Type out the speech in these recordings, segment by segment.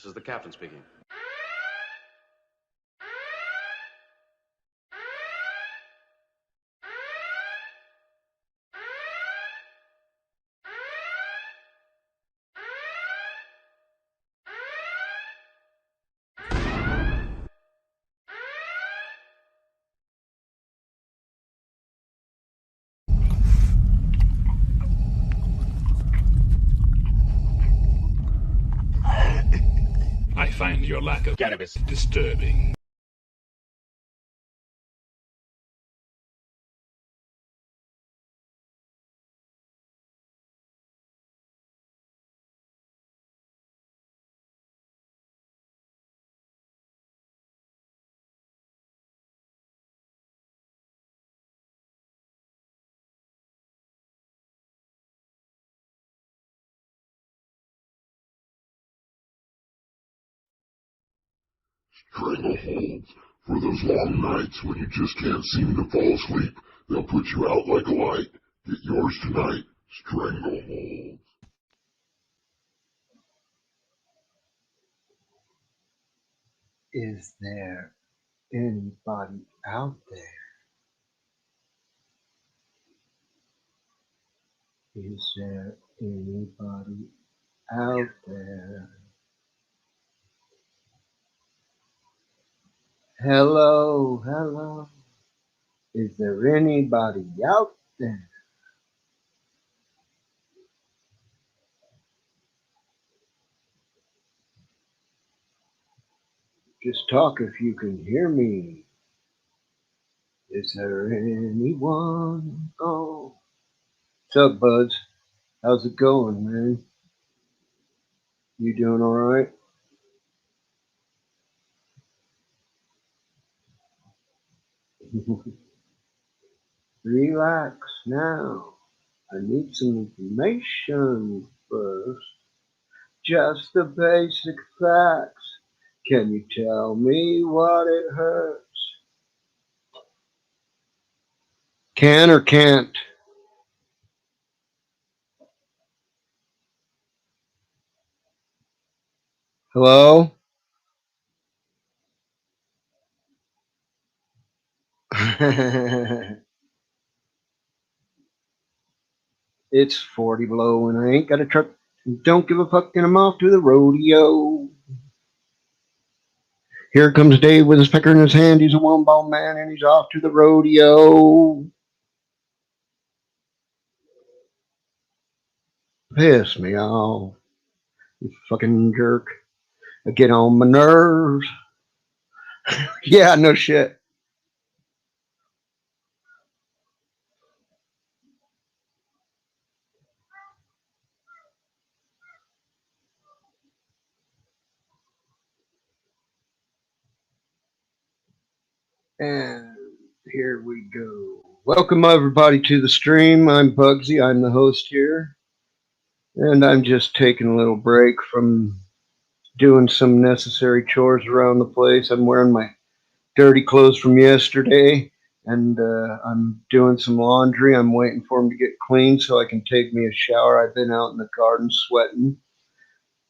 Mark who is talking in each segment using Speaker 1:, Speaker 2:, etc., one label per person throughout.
Speaker 1: This is the captain speaking.
Speaker 2: I find your lack of cannabis disturbing.
Speaker 3: Stranglehold. For those long nights when you just can't seem to fall asleep, they'll put you out like a light. Get yours tonight. Stranglehold.
Speaker 4: Is there anybody out there? Is there anybody out there? Hello, hello. Is there anybody out there? Just talk if you can hear me. Is there anyone? Oh. What's up, buds? How's it going, man? You doing all right? Relax now. I need some information first. Just the basic facts. Can you tell me what it hurts? Can or can't? Hello? It's 40 below and I ain't got a truck. Don't give a fuck and I'm off to the rodeo. Here comes Dave with his pecker in his hand. He's a one-ball man and he's off to the rodeo. Piss me off, you fucking jerk. I get on my nerves. Yeah, no shit. And here we go. Welcome everybody to the stream. I'm Bugsy. I'm the host here. And I'm just taking a little break from doing some necessary chores around the place. I'm wearing my dirty clothes from yesterday and I'm doing some laundry. I'm waiting for them to get clean so I can take me a shower. I've been out in the garden sweating,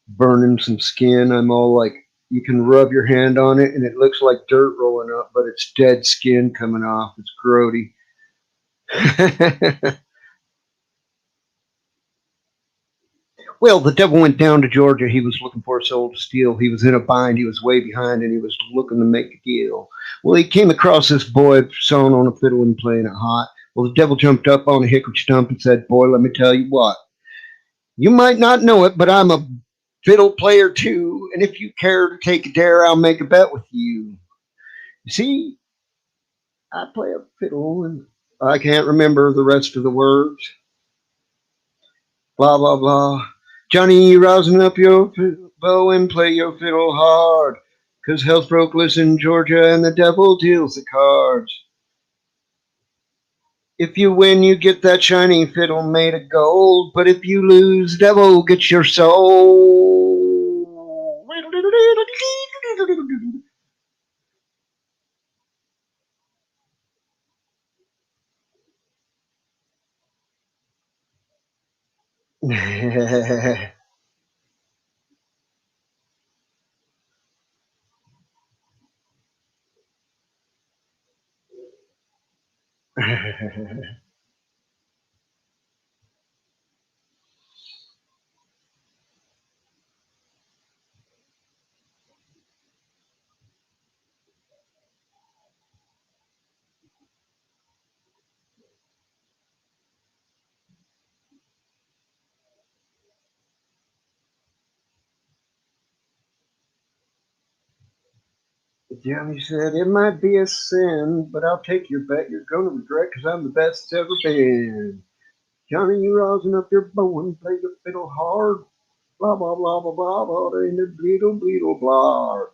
Speaker 4: burning some skin. I'm all like, you can rub your hand on it and it looks like dirt rolling up, but it's dead skin coming off. It's grody. Well, the devil went down to Georgia. He was looking for a soul to steal. He was in a bind. He was way behind, and he was looking to make a deal. Well, he came across this boy sawing on a fiddle and playing it hot. Well, the devil jumped up on a hickory stump and said, "Boy, let me tell you what. You might not know it, but I'm a fiddle player too, and if you care to take a dare, I'll make a bet with you. You see, I play a fiddle, and I can't remember the rest of the words. Blah, blah, blah. Johnny, rousing up your bow and play your fiddle hard, 'cause hell's broke loose in Georgia and the devil deals the cards. If you win, you get that shiny fiddle made of gold, but if you lose, devil gets your soul." Johnny said, it might be a sin, but I'll take your bet. You're going to regret because I'm the best it's ever been. Johnny, you rosin up your bow and play the fiddle hard. Blah, blah, blah, blah, blah, blah, in the bleedle, bleedle, blah.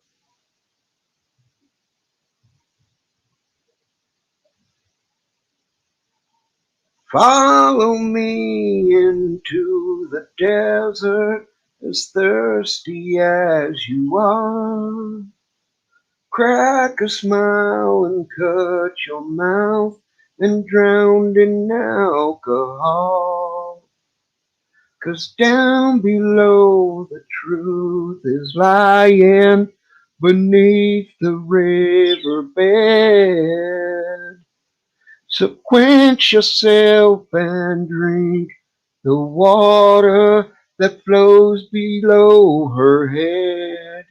Speaker 4: Follow me into the desert, as thirsty as you are. Crack a smile and cut your mouth and drown in alcohol. 'Cause down below the truth is lying beneath the riverbed. So quench yourself and drink the water that flows below her head.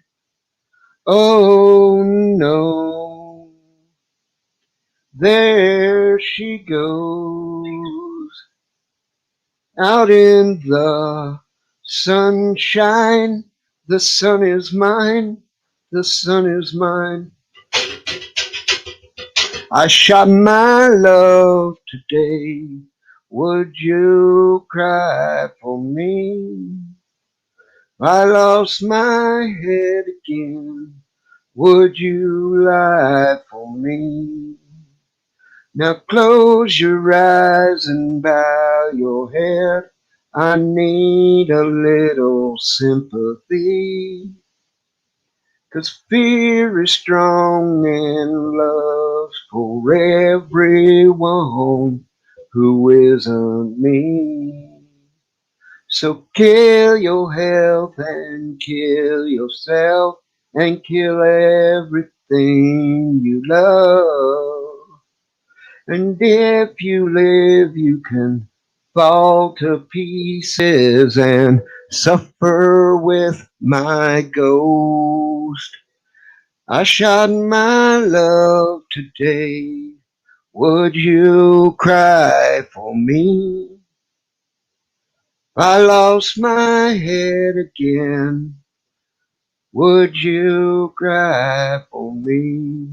Speaker 4: Oh no, there she goes, out in the sunshine. The sun is mine, the sun is mine. I shot my love today. Would you cry for me? I lost my head again. Would you lie for me? Now close your eyes and bow your head. I need a little sympathy. 'Cause fear is strong and love's for everyone who isn't me. So kill your health and kill yourself and kill everything you love. And if you live, you can fall to pieces and suffer with my ghost. I shot my love today. Would you cry for me? I lost my head again. Would you cry for me?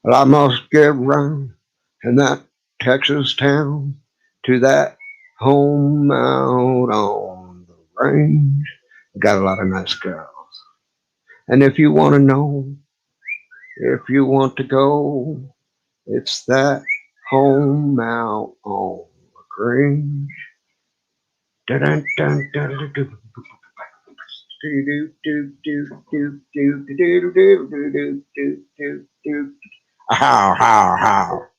Speaker 4: Well, I must get round to that Texas town, to that home out on the range. Got a lot of nice girls. And if you want to know, if you want to go, it's that home out on the range. Dun, dun, dun, dun, dun, dun. How.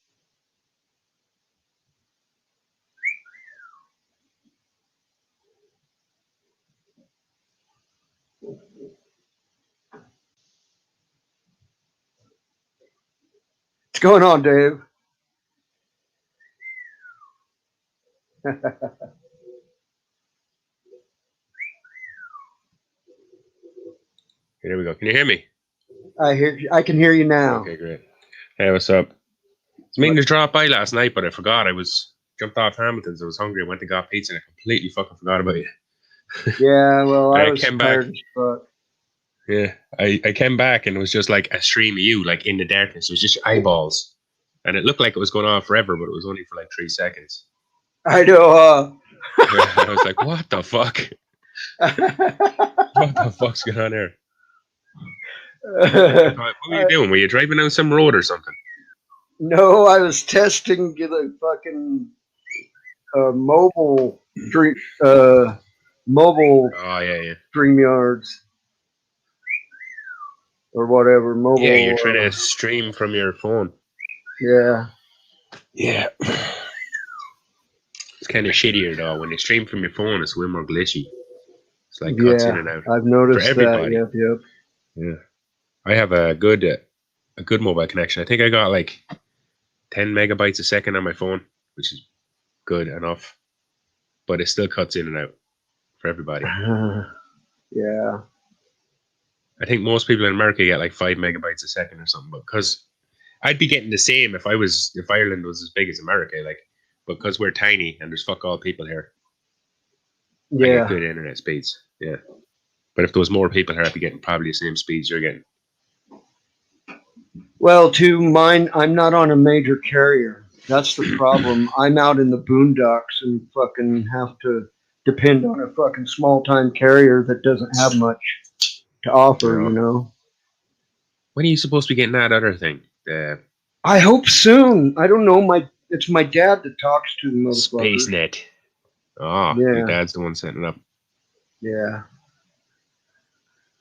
Speaker 4: What's going on, Dave?
Speaker 1: Here we go. Can you hear me?
Speaker 4: I can hear you now.
Speaker 1: Okay, great. Hey, what's up? I was meaning to drop by last night, but I forgot. I was jumped off Hamilton's. I was hungry. I went and got pizza, and I completely fucking forgot about you.
Speaker 4: Yeah, well,
Speaker 1: And
Speaker 4: I
Speaker 1: I
Speaker 4: was
Speaker 1: came
Speaker 4: tired
Speaker 1: back.
Speaker 4: as fuck.
Speaker 1: Yeah, I came back, and it was just like a stream of you, like in the darkness. It was just eyeballs, and it looked like it was going on forever, but it was only for like 3 seconds.
Speaker 4: I know.
Speaker 1: Yeah, I was like, "What the fuck? What the fuck's going on here?" I thought, what were you doing? Were you driving down some road or something?
Speaker 4: No, I was testing the fucking mobile street, mobile
Speaker 1: Oh yeah, yeah.
Speaker 4: StreamYards. or whatever, mobile.
Speaker 1: Yeah, you're trying to stream from your phone.
Speaker 4: Yeah.
Speaker 1: Yeah. It's kind of shittier though. When you stream from your phone, it's way more glitchy. It's like cuts in and out
Speaker 4: I've
Speaker 1: for
Speaker 4: noticed that.
Speaker 1: everybody.
Speaker 4: Yep.
Speaker 1: Yeah, I have a good mobile connection. I think I got like 10 megabytes a second on my phone, which is good enough, but it still cuts in and out for everybody.
Speaker 4: Yeah.
Speaker 1: I think most people in America get like 5 megabytes a second or something, but because I'd be getting the same if Ireland was as big as America, like, because we're tiny and there's fuck all people here. I get good internet speeds. Yeah. But if there was more people here, I'd be getting probably the same speeds you're getting.
Speaker 4: Well, to mine, I'm not on a major carrier. That's the problem. I'm out in the boondocks and fucking have to depend on a fucking small time carrier that doesn't have much to offer, you know.
Speaker 1: When are you supposed to be getting that other thing?
Speaker 4: I hope soon. I don't know. It's my dad that talks to the motherfucker.
Speaker 1: SpaceNet. Oh,
Speaker 4: Yeah.
Speaker 1: your dad's the one setting it up.
Speaker 4: Yeah.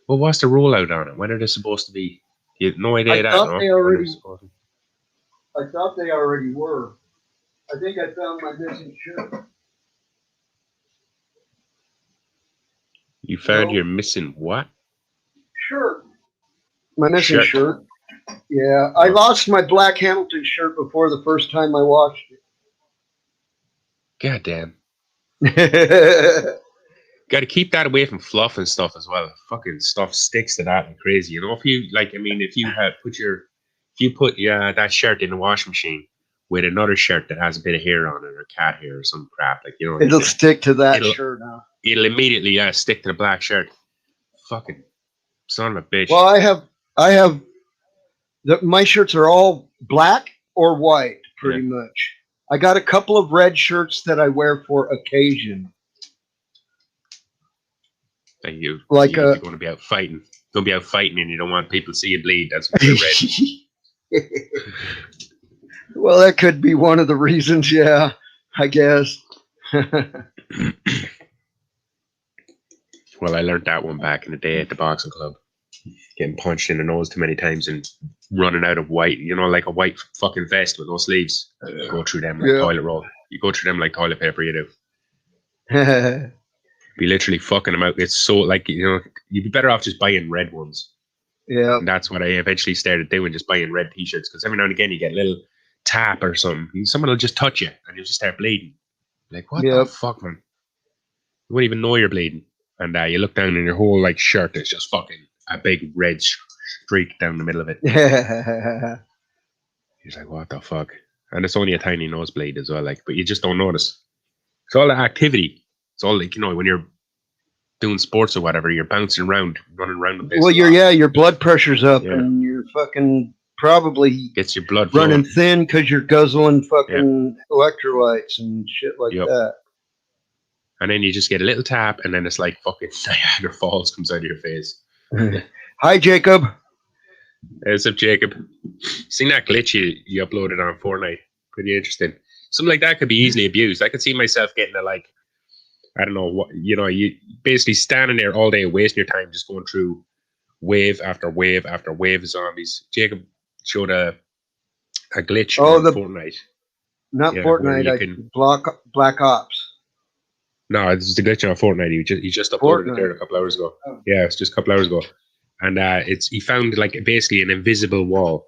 Speaker 1: Well, what's the rollout on it? When are they supposed to be? You have no idea
Speaker 4: I
Speaker 1: that,
Speaker 4: thought
Speaker 1: no?
Speaker 4: they already were. I think I found my missing shirt.
Speaker 1: You found your missing what?
Speaker 4: Shirt. My missing shirt. Yeah.
Speaker 1: Oh.
Speaker 4: I lost my black Hamilton shirt before the first time I washed
Speaker 1: God damn.
Speaker 4: it.
Speaker 1: Got to keep that away from fluff and stuff as well. Fucking stuff sticks to that and crazy. You know, if you put that shirt in the washing machine with another shirt that has a bit of hair on it or cat hair or some crap, like, you know,
Speaker 4: It'll stick to that shirt now.
Speaker 1: It'll immediately stick to the black shirt. Fucking son of a bitch.
Speaker 4: Well, I have my shirts are all black or white, pretty much. I got a couple of red shirts that I wear for occasion.
Speaker 1: Like you're going to be out fighting. Going to be out fighting and you don't want people to see you bleed. That's what you're red.
Speaker 4: Well, that could be one of the reasons, yeah, I guess.
Speaker 1: Well, I learned that one back in the day at the boxing club. Getting punched in the nose too many times and running out of white, you know, like a white fucking vest with no sleeves. You go through them like toilet roll. You go through them like toilet paper, you do. Be literally fucking them out. It's so, like, you know, you'd be better off just buying red ones.
Speaker 4: Yeah.
Speaker 1: And that's what I eventually started doing, just buying red t-shirts, because every now and again you get a little tap or something. Someone will just touch you and you'll just start bleeding. Like, what the fuck, man? You won't even know you're bleeding. And you look down and your whole, like, shirt is just fucking a big red streak down the middle of it. He's like, what the fuck? And it's only a tiny nosebleed as well, like, but you just don't notice. It's all the activity. It's all, like, you know, when you're doing sports or whatever, you're bouncing around, running around the place.
Speaker 4: Well, your blood pressure's up and you're fucking probably
Speaker 1: gets your blood
Speaker 4: running thin because you're guzzling fucking electrolytes and shit like that.
Speaker 1: And then you just get a little tap, and then it's like fucking Niagara Falls comes out of your face.
Speaker 4: Hi, Jacob.
Speaker 1: What's up, Jacob? Seen that glitch you uploaded on Fortnite? Pretty interesting. Something like that could be easily abused. I could see myself getting like, I don't know what, you know, you basically standing there all day wasting your time just going through wave after wave after wave of zombies. Jacob showed a glitch on Fortnite.
Speaker 4: Not Fortnite, Black Ops.
Speaker 1: No, it's the glitch on Fortnite. He just uploaded it there a couple hours ago. Oh. Yeah, it's just a couple hours ago. And he found like basically an invisible wall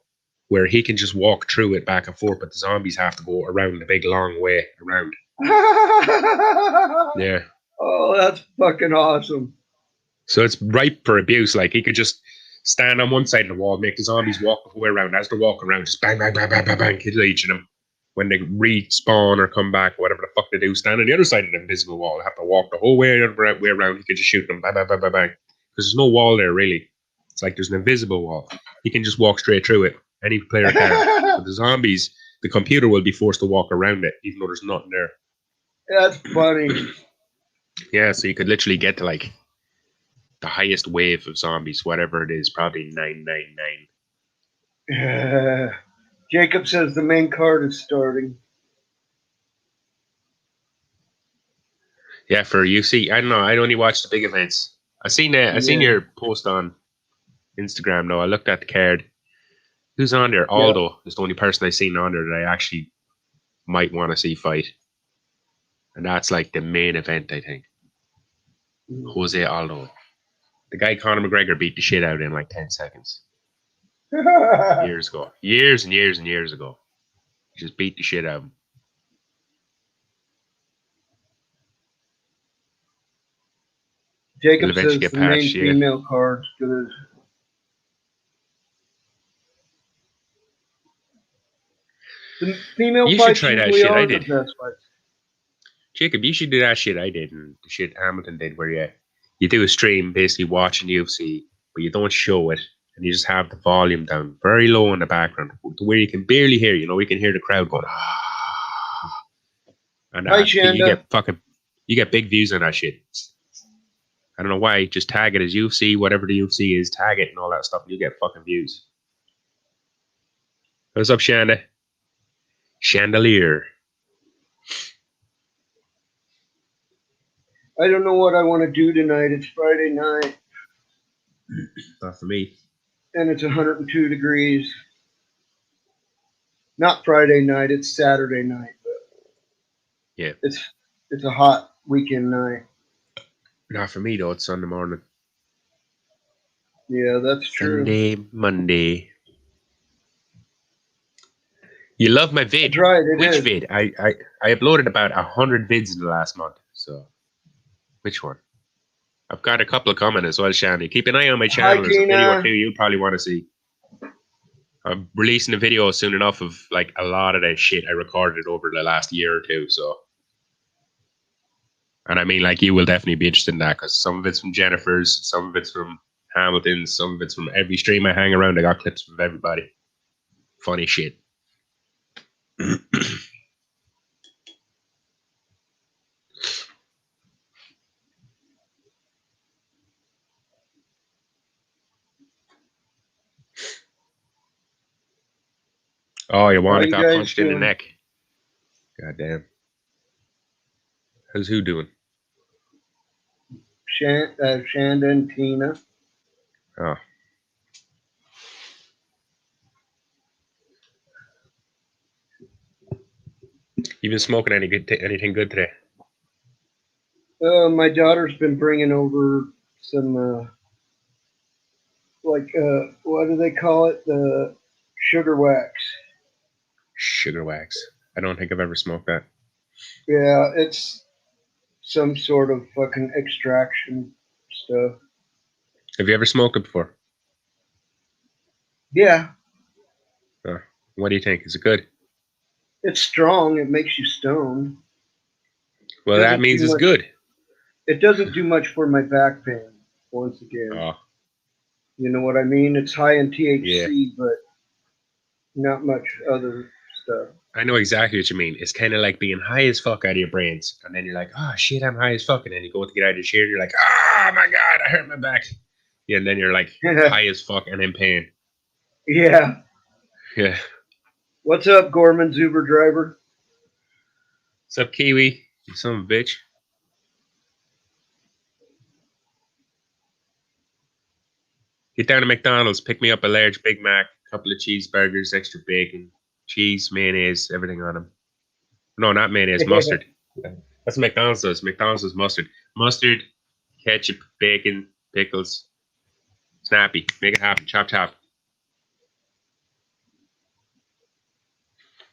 Speaker 1: where he can just walk through it back and forth, but the zombies have to go around the big long way around. Yeah.
Speaker 4: Oh, that's fucking awesome.
Speaker 1: So it's ripe for abuse. Like, he could just stand on one side of the wall, make the zombies walk the whole way around. As they're walking around, just bang, bang, bang, bang, bang, bang, kill each of them. When they respawn or come back, whatever the fuck they do, stand on the other side of the invisible wall. They have to walk the whole way around. He can just shoot them, bang, bang, bang, bang, bang. Because there's no wall there, really. It's like there's an invisible wall. He can just walk straight through it. Any player can. But the zombies, the computer will be forced to walk around it, even though there's nothing there.
Speaker 4: That's funny.
Speaker 1: Yeah, so you could literally get to like the highest wave of zombies, whatever it is, probably 999.
Speaker 4: Jacob says the main card is starting.
Speaker 1: Yeah, for UC, I don't know. I only watch the big events. I seen your post on Instagram now. I looked at the card. Who's on there? Aldo is the only person I've seen on there that I actually might want to see fight. And that's like the main event, I think. Jose Aldo. The guy Conor McGregor beat the shit out in like 10 seconds. Years ago. Years and years and years ago. He just beat the shit out of him.
Speaker 4: Jacob
Speaker 1: He'll eventually
Speaker 4: says
Speaker 1: get
Speaker 4: the main
Speaker 1: patched, yeah.
Speaker 4: female card's good. The female
Speaker 1: You should
Speaker 4: fights
Speaker 1: try that
Speaker 4: usually
Speaker 1: shit I
Speaker 4: are the
Speaker 1: did.
Speaker 4: best fights.
Speaker 1: Jacob, you should do that shit I did and the shit Hamilton did where you do a stream basically watching UFC, but you don't show it and you just have the volume down very low in the background to where you can barely hear, we can hear the crowd going, ah. And
Speaker 4: Hi,
Speaker 1: you
Speaker 4: Shanda.
Speaker 1: you get big views on that shit. I don't know why, just tag it as UFC, whatever the UFC is, tag it and all that stuff, and you get fucking views. What's up, Shanda? Chandelier.
Speaker 4: I don't know what I want to do tonight. It's Friday night,
Speaker 1: Not for me.
Speaker 4: and it's 102 degrees. Not Friday night, it's Saturday night, but
Speaker 1: Yeah.
Speaker 4: it's a hot weekend night.
Speaker 1: Not for me, though. It's Sunday morning.
Speaker 4: Yeah, that's true.
Speaker 1: Sunday, Monday. You love my vid.
Speaker 4: That's right, it
Speaker 1: Which
Speaker 4: is.
Speaker 1: vid? I uploaded about 100 vids in the last month. So, which one? I've got a couple of comments as well, Shandy. Keep an eye on my channel. There's a video or two you'll probably want to see. I'm releasing a video soon enough of like a lot of that shit I recorded over the last year or two. So, and I mean, like, you will definitely be interested in that because some of it's from Jennifer's, some of it's from Hamilton's, some of it's from every stream I hang around. I got clips from everybody. Funny shit. Oh, you want it? Got punched in the neck. God damn. How's who doing?
Speaker 4: Shanda and Tina.
Speaker 1: Oh. You been smoking anything good today?
Speaker 4: My daughter's been bringing over some, what do they call it? The sugar wax.
Speaker 1: Sugar wax. I don't think I've ever smoked that.
Speaker 4: Yeah, it's some sort of fucking extraction stuff.
Speaker 1: Have you ever smoked it before?
Speaker 4: Yeah.
Speaker 1: Oh. What do you think? Is it good?
Speaker 4: It's strong. It makes you stoned.
Speaker 1: Well, that means it's good.
Speaker 4: It doesn't do much for my back pain, once again.
Speaker 1: Oh.
Speaker 4: You know what I mean? It's high in THC,
Speaker 1: Yeah.
Speaker 4: but not much other stuff.
Speaker 1: I know exactly what you mean. It's kind of like being high as fuck out of your brains. And then you're like, oh, shit, I'm high as fuck. And then you go to get out of the chair and you're like, oh, my God, I hurt my back. Yeah, and then you're like high as fuck and in pain.
Speaker 4: Yeah.
Speaker 1: Yeah.
Speaker 4: What's up, Gorman's Uber driver?
Speaker 1: What's up, Kiwi? You son of a bitch. Get down to McDonald's, pick me up a large Big Mac, couple of cheeseburgers, extra bacon, cheese, mayonnaise, everything on them. No, not mayonnaise, mustard. That's what McDonald's does. McDonald's does mustard. Mustard, ketchup, bacon, pickles. Snappy. Make it happen. Chop, chop.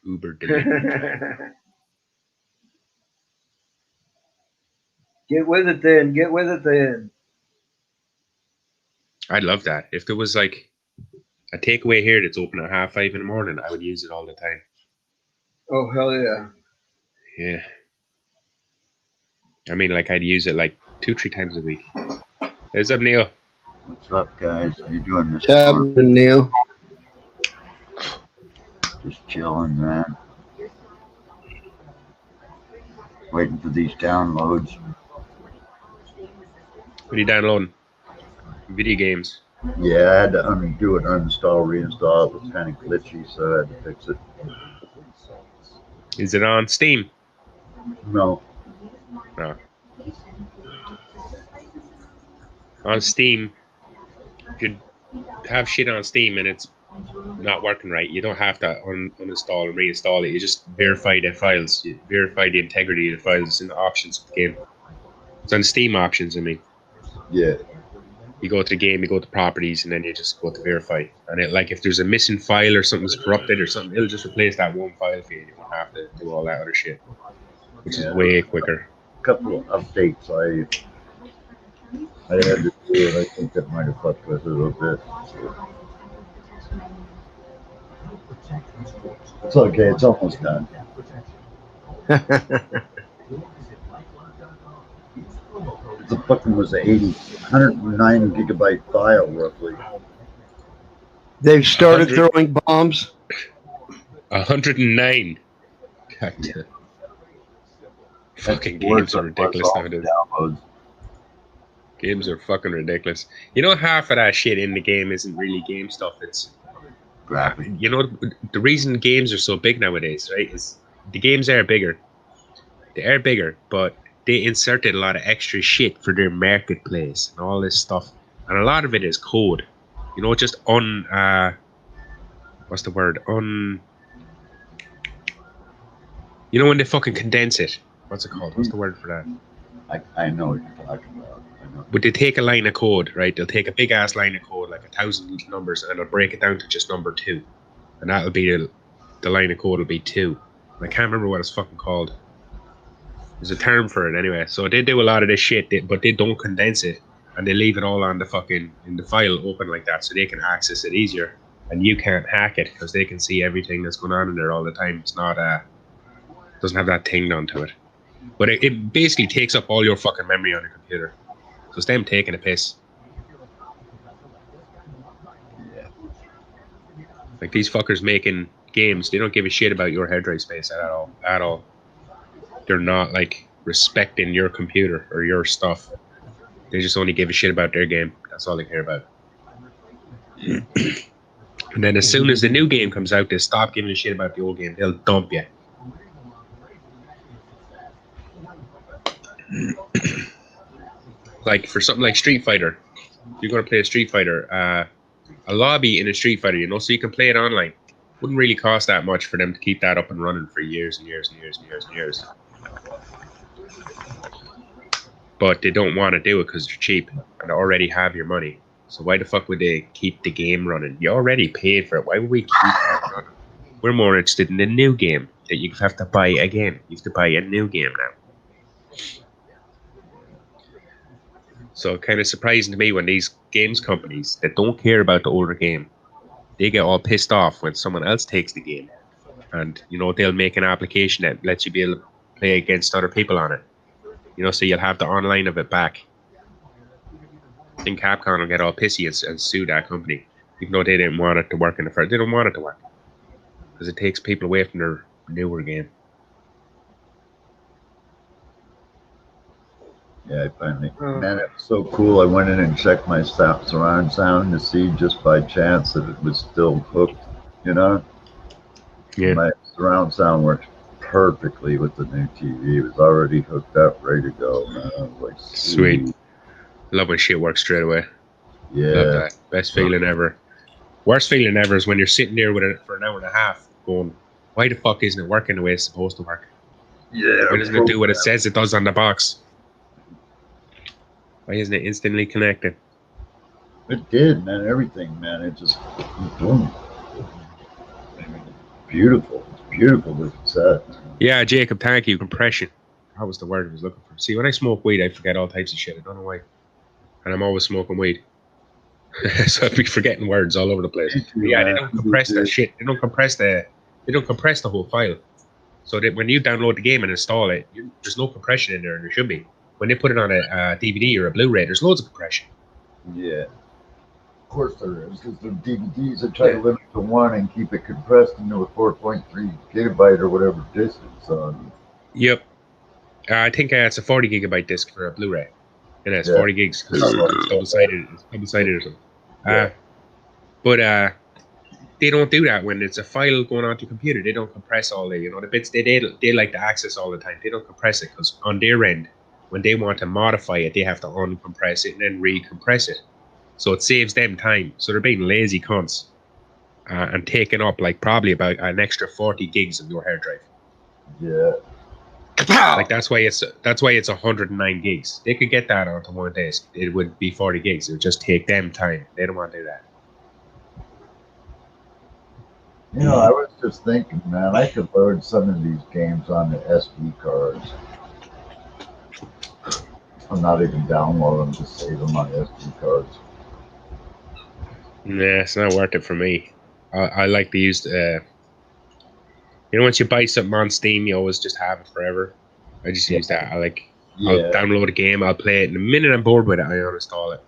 Speaker 1: Uber delivery.
Speaker 4: Get with it then. Get with it then.
Speaker 1: I'd love that. If there was like a takeaway here that's open at 5:30 in the morning, I would use it all the time.
Speaker 4: Oh, hell yeah.
Speaker 1: Yeah. I mean, like, I'd use it like 2-3 times a week. What's up, Neil?
Speaker 5: What's up, guys? How you doing this
Speaker 4: What's happening, Neil?
Speaker 5: Just chilling, man. Waiting for these downloads.
Speaker 1: What are you downloading? Video games.
Speaker 5: Yeah, I had to undo it, uninstall, reinstall. It was kind of glitchy, so I had to fix it.
Speaker 1: Is it on Steam?
Speaker 5: No.
Speaker 1: No. On Steam, you could have shit on Steam and it's not working right, you don't have to uninstall and reinstall it. You just verify the files. You verify the integrity of the files in the options of the game. It's on the Steam options, I mean.
Speaker 5: Yeah.
Speaker 1: You go to the game, you go to properties, and then you just go to verify. And it, like if there's a missing file or something's corrupted or something, it'll just replace that one file for you. You don't have to do all that other shit, which is way quicker.
Speaker 5: A couple of updates I had to do, and I think that might have fucked with it a little bit. It's okay. It's almost done. The fucking was 109 gigabyte file roughly.
Speaker 4: They've started
Speaker 1: 100
Speaker 4: throwing bombs.
Speaker 1: 109. God damn. Fucking games are ridiculous nowadays.
Speaker 5: Downloads.
Speaker 1: Games are fucking ridiculous. You know, half of that shit in the game isn't really game stuff. It's
Speaker 5: Graphic.
Speaker 1: you know, the reason games are so big nowadays, right, is the games are bigger. They are bigger, but they inserted a lot of extra shit for their marketplace and all this stuff. And a lot of it is code. You know, just what's the word? You know when they fucking condense it. What's it called? What's the word for that?
Speaker 5: I know what you're talking about. I know.
Speaker 1: But they take a line of code, right? They'll take a big ass line of code, like 1,000 numbers, and they'll break it down to just number 2. And that'll be the line of code will be 2. I can't remember what it's fucking called. There's a term for it anyway. So they do a lot of this shit, but they don't condense it, and they leave it all on the fucking in the file open like that, so they can access it easier, and you can't hack it because they can see everything that's going on in there all the time. It's not doesn't have that thing done to it, but it basically takes up all your fucking memory on your computer. So it's them taking a piss.
Speaker 5: Yeah.
Speaker 1: Like these fuckers making games, they don't give a shit about your hard drive space at all. They're not like respecting your computer or your stuff. They just only give a shit about their game. That's all they care about. And then as soon as the new game comes out, they stop giving a shit about the old game. They'll dump you. Like for something like Street Fighter, if you're going to play a Street Fighter, a lobby in a Street Fighter, you know, so you can play it online, wouldn't really cost that much for them to keep that up and running for years and years and years and years and years. But they don't want to do it because they're cheap and they already have your money. So why the fuck would they keep the game running? You already paid for it. Why would we keep that running? We're more interested in the new game that you have to buy again. You have to buy a new game now. So kind of surprising to me when these games companies that don't care about the older game, they get all pissed off when someone else takes the game. And, you know, they'll make an application that lets you be able to play against other people on it. You know, so you'll have the online of it back. I think Capcom will get all pissy and sue that company, even though they didn't want it to work in the first. They don't want it to work because it takes people away from their newer game.
Speaker 5: Yeah, I finally. Man, it was so cool. I went in and checked my surround sound to see just by chance that it was still hooked, you know?
Speaker 1: Yeah.
Speaker 5: My surround sound works perfectly with the new TV. It was already hooked up, ready to go, man. I was like,
Speaker 1: Sweet. Love when shit works straight away.
Speaker 5: Yeah.
Speaker 1: Love that. Best feeling ever. Worst feeling ever is when you're sitting there with it for an hour and a half going, why the fuck isn't it working the way it's supposed to work?
Speaker 5: Yeah.
Speaker 1: Why doesn't it do what it says it does on the box? Why isn't it instantly connected?
Speaker 5: It did, man. Everything, man. It just, boom. I mean, beautiful. It's beautiful what it said.
Speaker 1: Yeah, Jacob, thank you. Compression. That was the word I was looking for. See, when I smoke weed, I forget all types of shit. I don't know why. And I'm always smoking weed. So I'd be forgetting words all over the place. But yeah, they don't compress that shit. They don't compress the whole file. So that when you download the game and install it, there's no compression in there, and there should be. When they put it on a DVD or a Blu-ray, there's loads of compression.
Speaker 5: Yeah. Of course there is, because the DVDs are trying to limit to 1 and keep it compressed into a 4.3 gigabyte or whatever disc it's on.
Speaker 1: Yep. I think it's a 40 gigabyte disc for a Blu-ray. And it's 40 gigs because it's double-sided. It's double-sided or something. But they don't do that when it's a file going onto your computer. They don't compress all the, the bits they like to access all the time. They don't compress it because on their end, when they want to modify it, they have to uncompress it and then recompress it. So it saves them time. So they're being lazy cunts and taking up like probably about an extra 40 gigs of your hard drive.
Speaker 5: Yeah.
Speaker 1: Like that's why it's 109 gigs. They could get that onto one disk. It would be 40 gigs. It would just take them time. They don't want to do that.
Speaker 5: You know, I was just thinking, man, I could load some of these games on the SD cards. I'm not even download them, just save them on SD cards.
Speaker 1: Nah, it's not worth it for me. I like to use once you buy something on Steam, you always just have it forever. I just use that. I'll download a game, I'll play it, and the minute I'm bored with it, I uninstall it.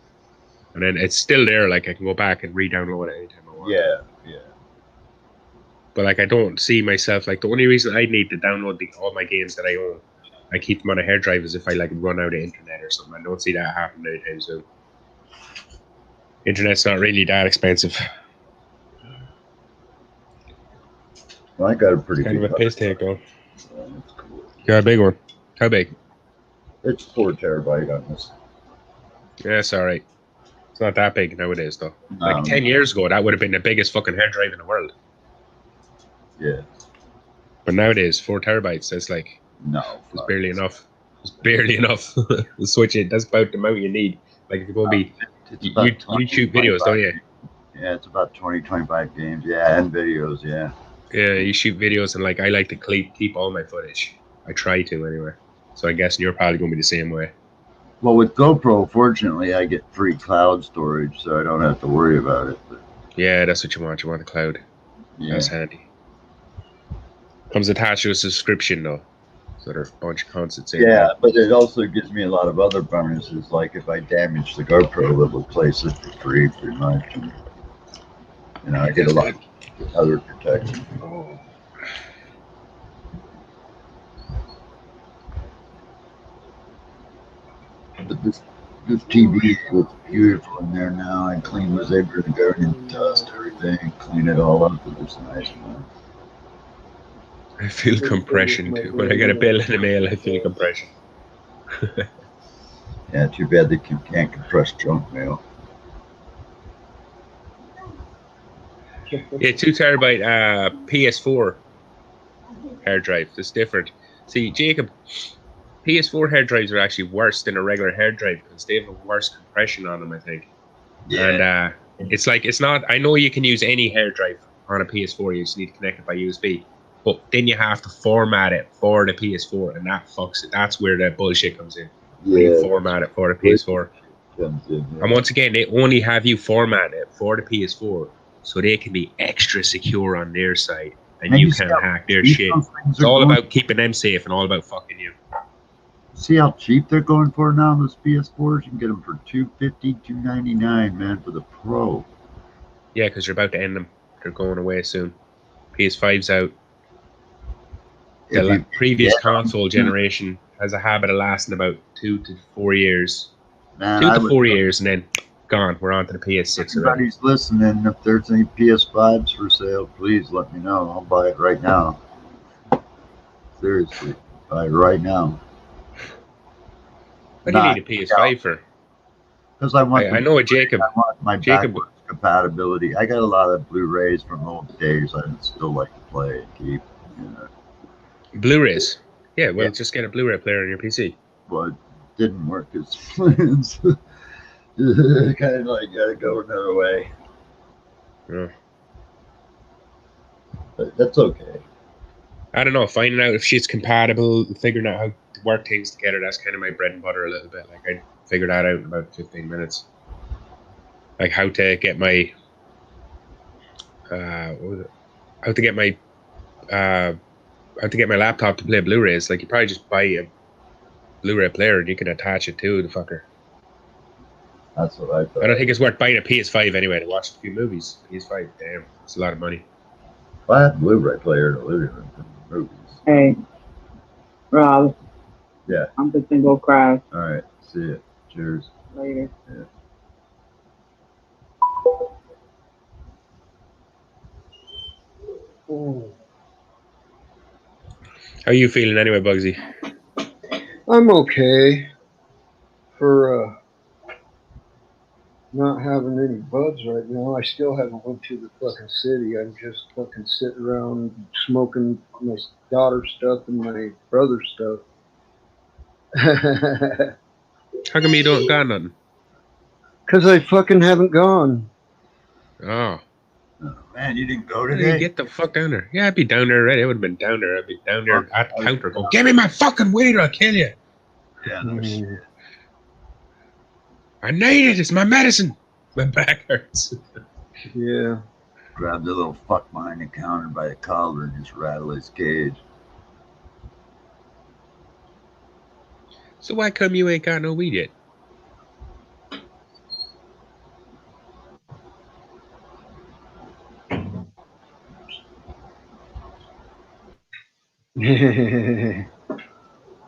Speaker 1: And then it's still there, like I can go back and re-download it anytime I want.
Speaker 5: Yeah.
Speaker 1: But like I don't see myself, like the only reason I need to download all my games that I own, I keep them on a hard drive is if I like run out of internet or something. I don't see that happening anytime soon. Internet's not really that expensive.
Speaker 5: Well, I got a pretty
Speaker 1: Kind
Speaker 5: big
Speaker 1: of a piss take though.
Speaker 5: It's cool.
Speaker 1: You got a big one. How big?
Speaker 5: It's 4 terabyte on this.
Speaker 1: Yeah, it's alright. It's not that big nowadays though. Like 10 years ago, that would have been the biggest fucking hard drive in the world.
Speaker 5: Yeah.
Speaker 1: But nowadays, 4 terabytes, that's like, it's barely enough. It's barely enough. Switch it, that's about the amount you need. Like if you're going to be, you shoot videos, don't you?
Speaker 5: Yeah, it's about 25 games. Yeah, and videos, yeah.
Speaker 1: Yeah, you shoot videos and like I like to keep all my footage. I try to anyway. So I guess you're probably going to be the same way.
Speaker 5: Well, with GoPro, fortunately, I get free cloud storage, so I don't have to worry about it. But
Speaker 1: yeah, that's what you want. You want the cloud.
Speaker 5: yeah.
Speaker 1: That's handy. Comes attached to a subscription though. So there's a bunch of concepts in
Speaker 5: Yeah, but it also gives me a lot of other bonuses. Like if I damage the GoPro, it will replace it for free, pretty much. And, I get a lot of other protection. But this TV looks beautiful in there now. I was able to go and dust everything, clean it all up. It looks nice, man.
Speaker 1: I feel compression too. When I get a bill in the mail, I feel compression.
Speaker 5: Yeah, too bad they can't compress junk mail.
Speaker 1: Yeah, 2 terabyte PS4 hard drive. It's different. See, Jacob, PS4 hard drives are actually worse than a regular hard drive because they have a worse compression on them, I think.
Speaker 5: Yeah.
Speaker 1: And it's not. I know you can use any hard drive on a PS4. You just need to connect it by USB. But then you have to format it for the PS4, and that fucks it. That's where the bullshit comes in.
Speaker 5: Yeah.
Speaker 1: You format it for the PS4.
Speaker 5: Comes in, yeah.
Speaker 1: And once again, they only have you format it for the PS4 so they can be extra secure on their side and you can't hack their shit. It's all about keeping them safe and all about fucking you.
Speaker 5: See how cheap they're going for now, those PS4s? You can get them for $250, $299, man, for the Pro.
Speaker 1: Yeah, because you're about to end them. They're going away soon. PS5's out. The previous console generation has a habit of lasting about 2 to 4 years.
Speaker 5: Man,
Speaker 1: 2 to 4 years, and then gone. We're on to the PS6.
Speaker 5: Everybody's listening. If there's any PS5s for sale, please let me know. I'll buy it right now. Seriously, buy it right now.
Speaker 1: What do you need a PS5 for?
Speaker 5: Because I want.
Speaker 1: I know a Jacob.
Speaker 5: I want my backwards compatibility. I got a lot of Blu-rays from old days. I'd still like to play and keep.
Speaker 1: Blu-rays. Yeah, well, just get a Blu-ray player on your PC.
Speaker 5: But it didn't work as plans. Kind of like gotta go another way.
Speaker 1: Yeah.
Speaker 5: But that's okay.
Speaker 1: I don't know. Finding out if shit's compatible, figuring out how to work things together, that's kind of my bread and butter a little bit. Like, I figured that out in about 15 minutes. Like, how to get my... how to get my laptop to play Blu-rays. Like, you probably just buy a Blu-ray player and you can attach it to the fucker.
Speaker 5: That's what I thought.
Speaker 1: I don't think it's worth buying a PS5 anyway to watch a few movies. PS5, damn, it's a lot of money.
Speaker 5: Well, I have a Blu-ray player in the living room for movies.
Speaker 6: Hey, Rob.
Speaker 5: Yeah.
Speaker 6: I'm just gonna go cry.
Speaker 5: All right. See you. Cheers.
Speaker 6: Later.
Speaker 5: Yeah.
Speaker 1: How are you feeling anyway, Bugsy?
Speaker 4: I'm okay. For not having any buds right now. I still haven't went to the fucking city. I'm just fucking sitting around smoking my daughter's stuff and my brother's stuff.
Speaker 1: How come you don't got nothing?
Speaker 4: Because I fucking haven't gone.
Speaker 1: Oh.
Speaker 5: Oh, man, you didn't go
Speaker 1: Hey,
Speaker 5: today?
Speaker 1: get the fuck down there. Yeah, I'd be down there already. I would have been down there. I'd be down there at the counter going, give me my fucking weed or I'll kill you.
Speaker 5: Yeah, no shit.
Speaker 1: I need it. It's my medicine. My back hurts.
Speaker 4: Yeah.
Speaker 5: Grab the little fuck behind the counter by the collar and just rattle his cage.
Speaker 1: So why come you ain't got no weed yet?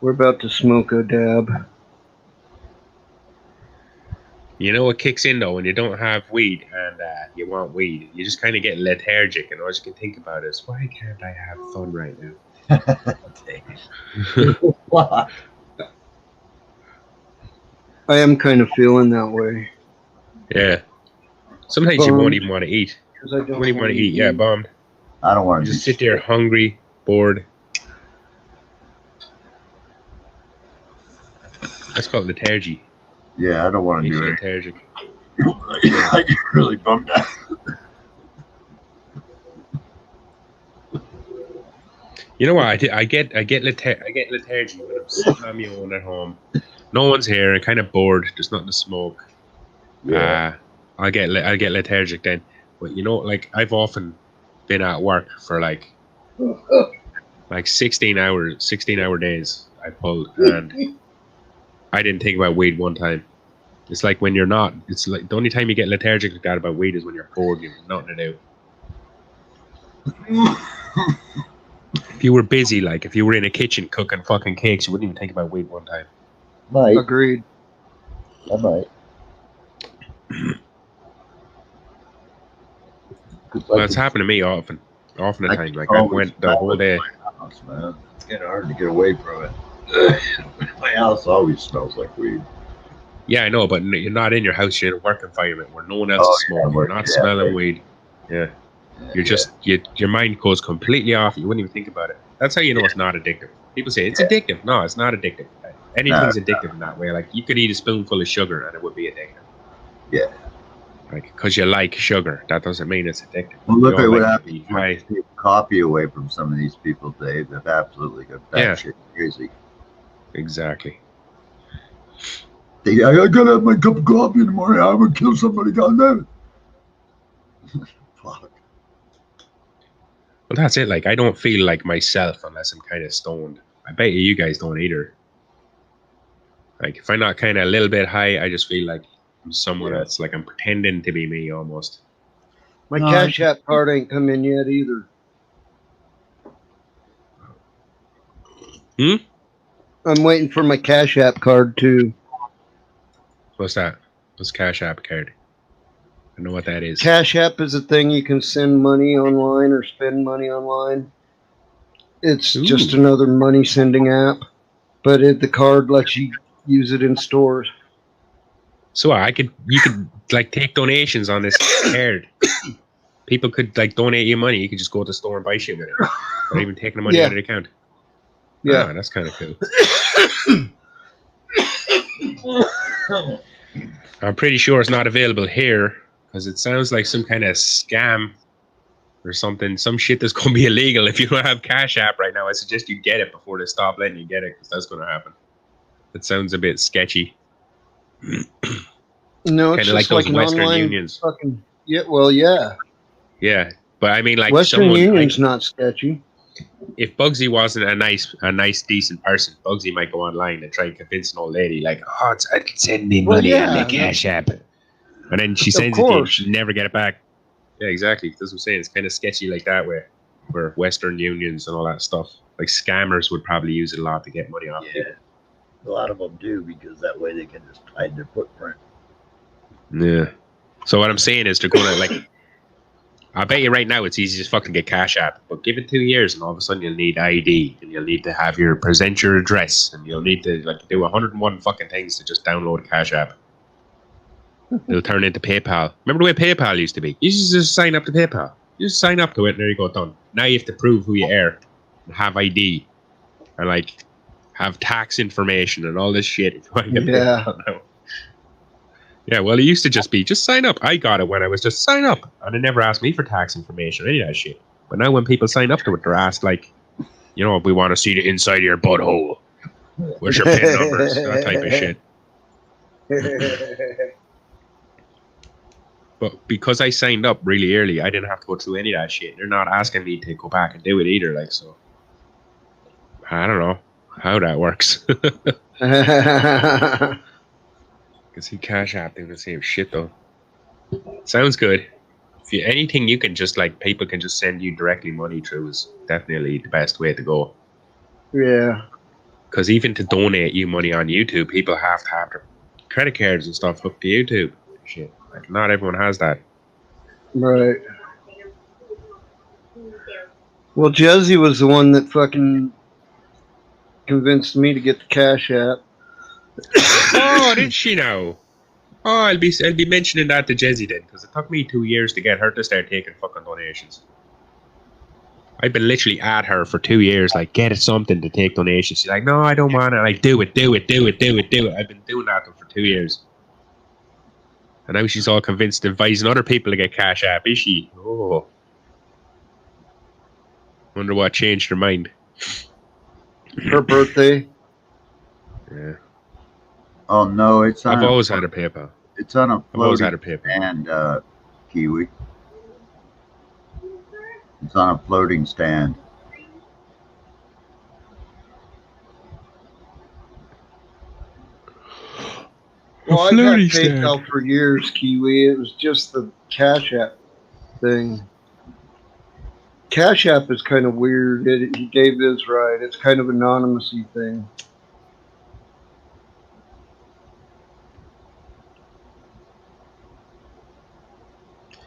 Speaker 4: We're about to smoke a dab.
Speaker 1: You know what kicks in though when you don't have weed and you want weed? You just kind of get lethargic, and all you can think about is, why can't I have fun right now?
Speaker 5: What?
Speaker 4: I am kind of feeling that way.
Speaker 1: Yeah. Sometimes you won't even want to eat.
Speaker 4: Because I don't
Speaker 1: You won't even want to eat. Yeah, bummed.
Speaker 5: I don't want
Speaker 1: You
Speaker 5: to
Speaker 1: just sit there hungry, bored. That's called lethargy.
Speaker 5: Yeah, I don't want to
Speaker 1: Makes
Speaker 5: do
Speaker 1: you
Speaker 5: it.
Speaker 1: lethargic.
Speaker 5: I get really bummed out.
Speaker 1: You know what? I get lethargy when I'm sitting on my own at home. No one's here. I'm kind of bored. There's nothing to smoke.
Speaker 5: Yeah.
Speaker 1: I get lethargic then. But you know, like I've often been at work for like 16-hour days. I pulled, and I didn't think about weed one time. It's like when you're not. It's like the only time you get lethargic like that about weed is when you're bored. You've nothing to do. If you were busy, like if you were in a kitchen cooking fucking cakes, you wouldn't even think about weed one time.
Speaker 5: Might.
Speaker 4: Agreed.
Speaker 5: I might.
Speaker 1: Well, it's happened to me often at times. Like I went the whole day.
Speaker 5: House, man. It's getting hard to get away from it. My house always smells like weed.
Speaker 1: Yeah, I know, but you're not in your house. You're in a work environment where no one else is smoking. You're not smelling weed. Yeah. You're just your mind goes completely off. You wouldn't even think about it. That's how you know it's not addictive. People say it's addictive. No, it's not addictive. Anything's addictive in that way. Like you could eat a spoonful of sugar and it would be addictive.
Speaker 5: Yeah.
Speaker 1: Like because you like sugar, that doesn't mean it's addictive.
Speaker 5: Well, look
Speaker 1: You
Speaker 5: at what
Speaker 1: like
Speaker 5: happens when you take coffee away from some of these people, Dave. They've absolutely got shit crazy.
Speaker 1: Exactly.
Speaker 5: I gotta have my cup of coffee in the morning. I would kill somebody, goddamn it. Fuck.
Speaker 1: Well, that's it. Like I don't feel like myself unless I'm kind of stoned. I bet you guys don't either. Like if I'm not kind of a little bit high, I just feel like I'm someone else. Like I'm pretending to be me almost.
Speaker 4: My Cash App card ain't come in yet either. I'm waiting for my Cash App card too.
Speaker 1: What's that? What's Cash App card? I know what that is.
Speaker 4: Cash App is a thing you can send money online or spend money online. It's just another money sending app, but the card lets you use it in stores.
Speaker 1: So you could like take donations on this card. People could like donate you money. You could just go to the store and buy shit with it, not even taking the money out of the account. Yeah, that's kind of cool. I'm pretty sure it's not available here because it sounds like some kind of scam or something. Some shit that's going to be illegal. If you don't have Cash App right now, I suggest you get it before they stop letting you get it because that's going to happen. It sounds a bit sketchy.
Speaker 4: No, it's
Speaker 1: kind of like those Western
Speaker 4: online
Speaker 1: Unions.
Speaker 4: Fucking, yeah.
Speaker 1: Yeah, but I mean, like
Speaker 4: Western Union's not sketchy.
Speaker 1: If Bugsy wasn't a nice, decent person, Bugsy might go online and try and convince an old lady, like, "Oh, I can send me money on the Cash App," and then she sends it to you, she never get it back. Yeah, exactly. That's what I'm saying. It's kind of sketchy like that, where Western Unions and all that stuff, like scammers would probably use it a lot to get money off people.
Speaker 5: A lot of them do because that way they can just hide their footprint.
Speaker 1: Yeah. So what I'm saying is they're gonna like. I bet you right now it's easy to just fucking get Cash App, but give it 2 years and all of a sudden you'll need ID and you'll need to present your address and you'll need to like do 101 fucking things to just download Cash App. It'll turn into PayPal. Remember the way PayPal used to be? You just sign up to PayPal. You just sign up to it and there you go, done. Now you have to prove who you are, and have ID, or like have tax information and all this shit. If you want to get
Speaker 4: Yeah.
Speaker 1: PayPal now. Yeah, well, it used to just be just sign up. I got it when I was just sign up, and it never asked me for tax information or any of that shit. But now when people sign up to it, they're asked like, you know, we want to see the inside of your butthole. What's your PIN numbers? That type of shit. But because I signed up really early, I didn't have to go through any of that shit. They're not asking me to go back and do it either. Like, so I don't know how that works. Can see Cash App doing the same shit though. Sounds good. If you anything you can just like people can just send you directly money through is definitely the best way to go.
Speaker 4: Yeah.
Speaker 1: Because even to donate you money on YouTube, people have to have their credit cards and stuff hooked to YouTube. Shit, like not everyone has that.
Speaker 4: Right. Well, Jesse was the one that fucking convinced me to get the Cash App.
Speaker 1: Oh, did she now? Oh, I'll be mentioning that to Jezzy then, because it took me 2 years to get her to start taking fucking donations. I've been literally at her for 2 years, like, get it something to take donations. She's like, no, I don't want it. Like, do it. I've been doing that for 2 years. And now she's all convinced, advising other people to get Cash App, is she? Oh. Wonder what changed her mind.
Speaker 4: Her birthday.
Speaker 1: Yeah.
Speaker 5: Oh no, it's on.
Speaker 1: I've always had a PayPal.
Speaker 5: It's on a
Speaker 1: I've always had
Speaker 5: floating
Speaker 1: a PayPal.
Speaker 5: stand, Kiwi. It's on a floating stand.
Speaker 4: Well, I've had PayPal for years, Kiwi. It was just the Cash App thing. Cash App is kind of weird. Dave is right. It's kind of anonymous-y thing.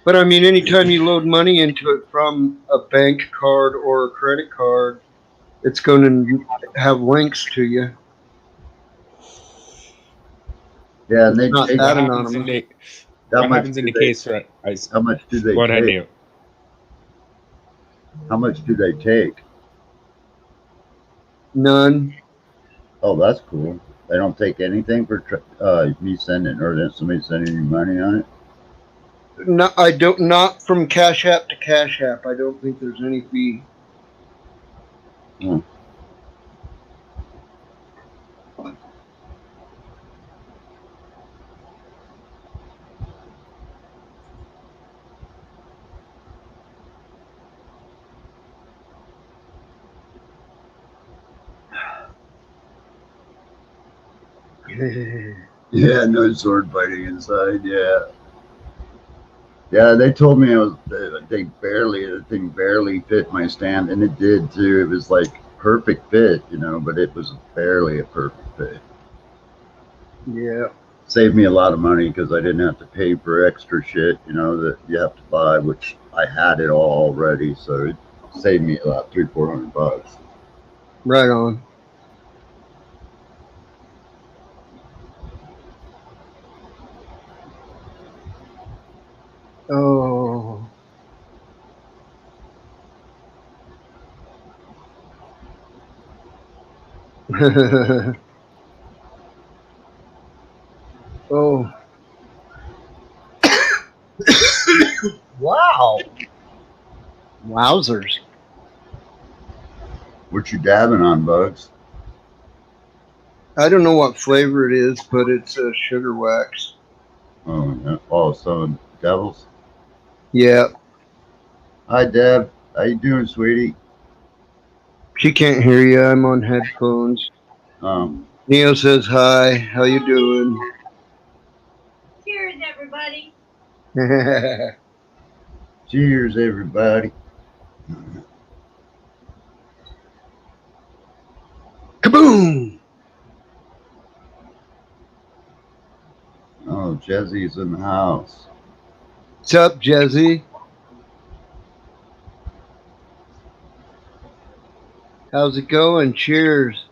Speaker 4: But I mean, anytime you load money into it from a bank card or a credit card, it's going to have links to you.
Speaker 5: Yeah, and they
Speaker 4: Not
Speaker 5: take
Speaker 4: that
Speaker 1: What
Speaker 4: anonymous.
Speaker 1: happens in the case for
Speaker 5: how much do they
Speaker 1: Go ahead,
Speaker 5: take?
Speaker 1: Neil.
Speaker 5: How much do they take?
Speaker 4: None.
Speaker 5: Oh, that's cool. They don't take anything for me sending or then somebody sending you money on it.
Speaker 4: No, I don't. Not from Cash App to Cash App. I don't think there's any fee.
Speaker 5: Hmm. Yeah, no sword fighting inside. Yeah. Yeah, they told me the thing barely fit my stand, and it did too. It was like perfect fit, you know, but it was barely a perfect fit.
Speaker 4: Yeah.
Speaker 5: Saved me a lot of money because I didn't have to pay for extra shit, you know, that you have to buy, which I had it all already, so it saved me about $300-400.
Speaker 4: Right on. Oh. Oh. Wow. Wowzers.
Speaker 5: What you dabbing on, Bugs?
Speaker 4: I don't know what flavor it is, but it's a sugar wax.
Speaker 5: Oh, yeah. Oh, some devils.
Speaker 4: Yeah.
Speaker 5: Hi, Deb. How you doing, sweetie?
Speaker 4: She can't hear you. I'm on headphones. Neo says hi. How you doing?
Speaker 7: Cheers, everybody.
Speaker 5: Cheers, everybody.
Speaker 4: Kaboom!
Speaker 5: Oh, Jezzy's in the house.
Speaker 4: What's up, Jezzy? How's it going? Cheers.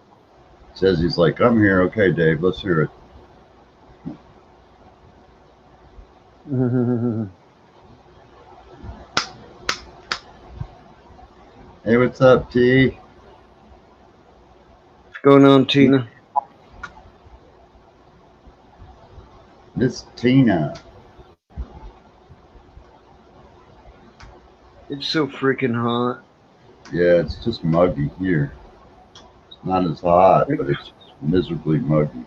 Speaker 5: Says he's like, I'm here. Okay, Dave, let's hear it. Hey, what's up, T?
Speaker 4: What's going on, Tina?
Speaker 5: Miss Tina.
Speaker 4: It's so freaking hot.
Speaker 5: Yeah, it's just muggy here. It's not as hot, but it's miserably muggy.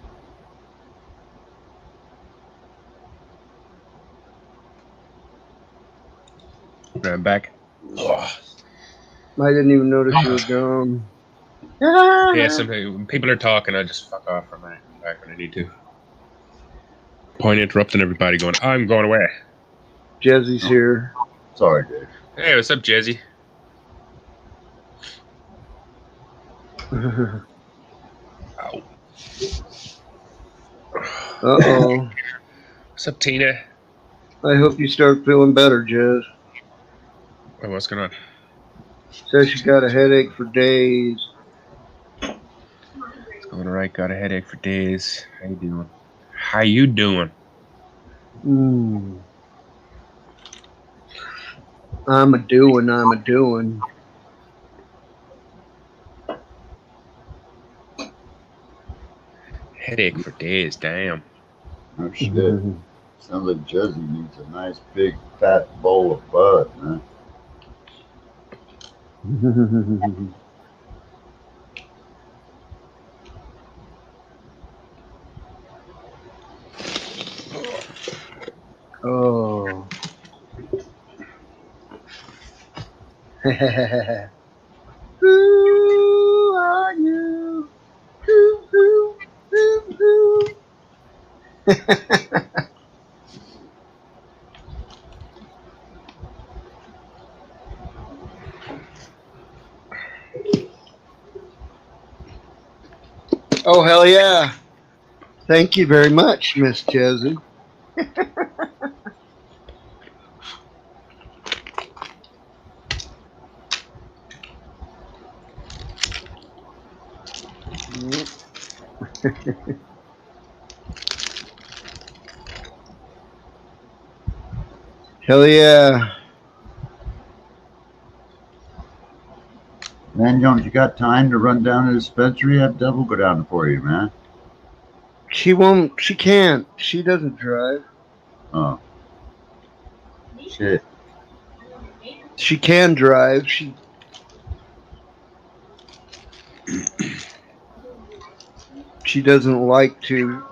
Speaker 1: I'm back. Oh.
Speaker 4: I didn't even notice you were gone.
Speaker 1: Yeah, sometimes when people are talking, I just fuck off for a minute and come back when I need to. Point interrupting everybody going, I'm going away.
Speaker 4: Jezzy's here.
Speaker 5: Sorry, Dave.
Speaker 1: Hey, what's up, Jezzy? Ow.
Speaker 4: Uh-oh.
Speaker 1: What's up, Tina?
Speaker 4: I hope you start feeling better, Jez.
Speaker 1: Oh, what's going on?
Speaker 4: Says she got a headache for days.
Speaker 1: It's going all right. Got a headache for days. How you doing? How you doing?
Speaker 4: I'm a doing.
Speaker 1: Headache for days. Damn.
Speaker 5: Oh, shit. Sounds like Jesse needs a nice big fat bowl of bud, man.
Speaker 4: Oh. Who are you? Who? Oh, hell yeah. Thank you very much, Miss Jezzy. Hell yeah.
Speaker 5: Man, don't you got time to run down to the dispensary? Have Devil go down for you, man.
Speaker 4: She can't. She doesn't drive.
Speaker 5: Oh. Shit.
Speaker 4: She can drive. She doesn't like to.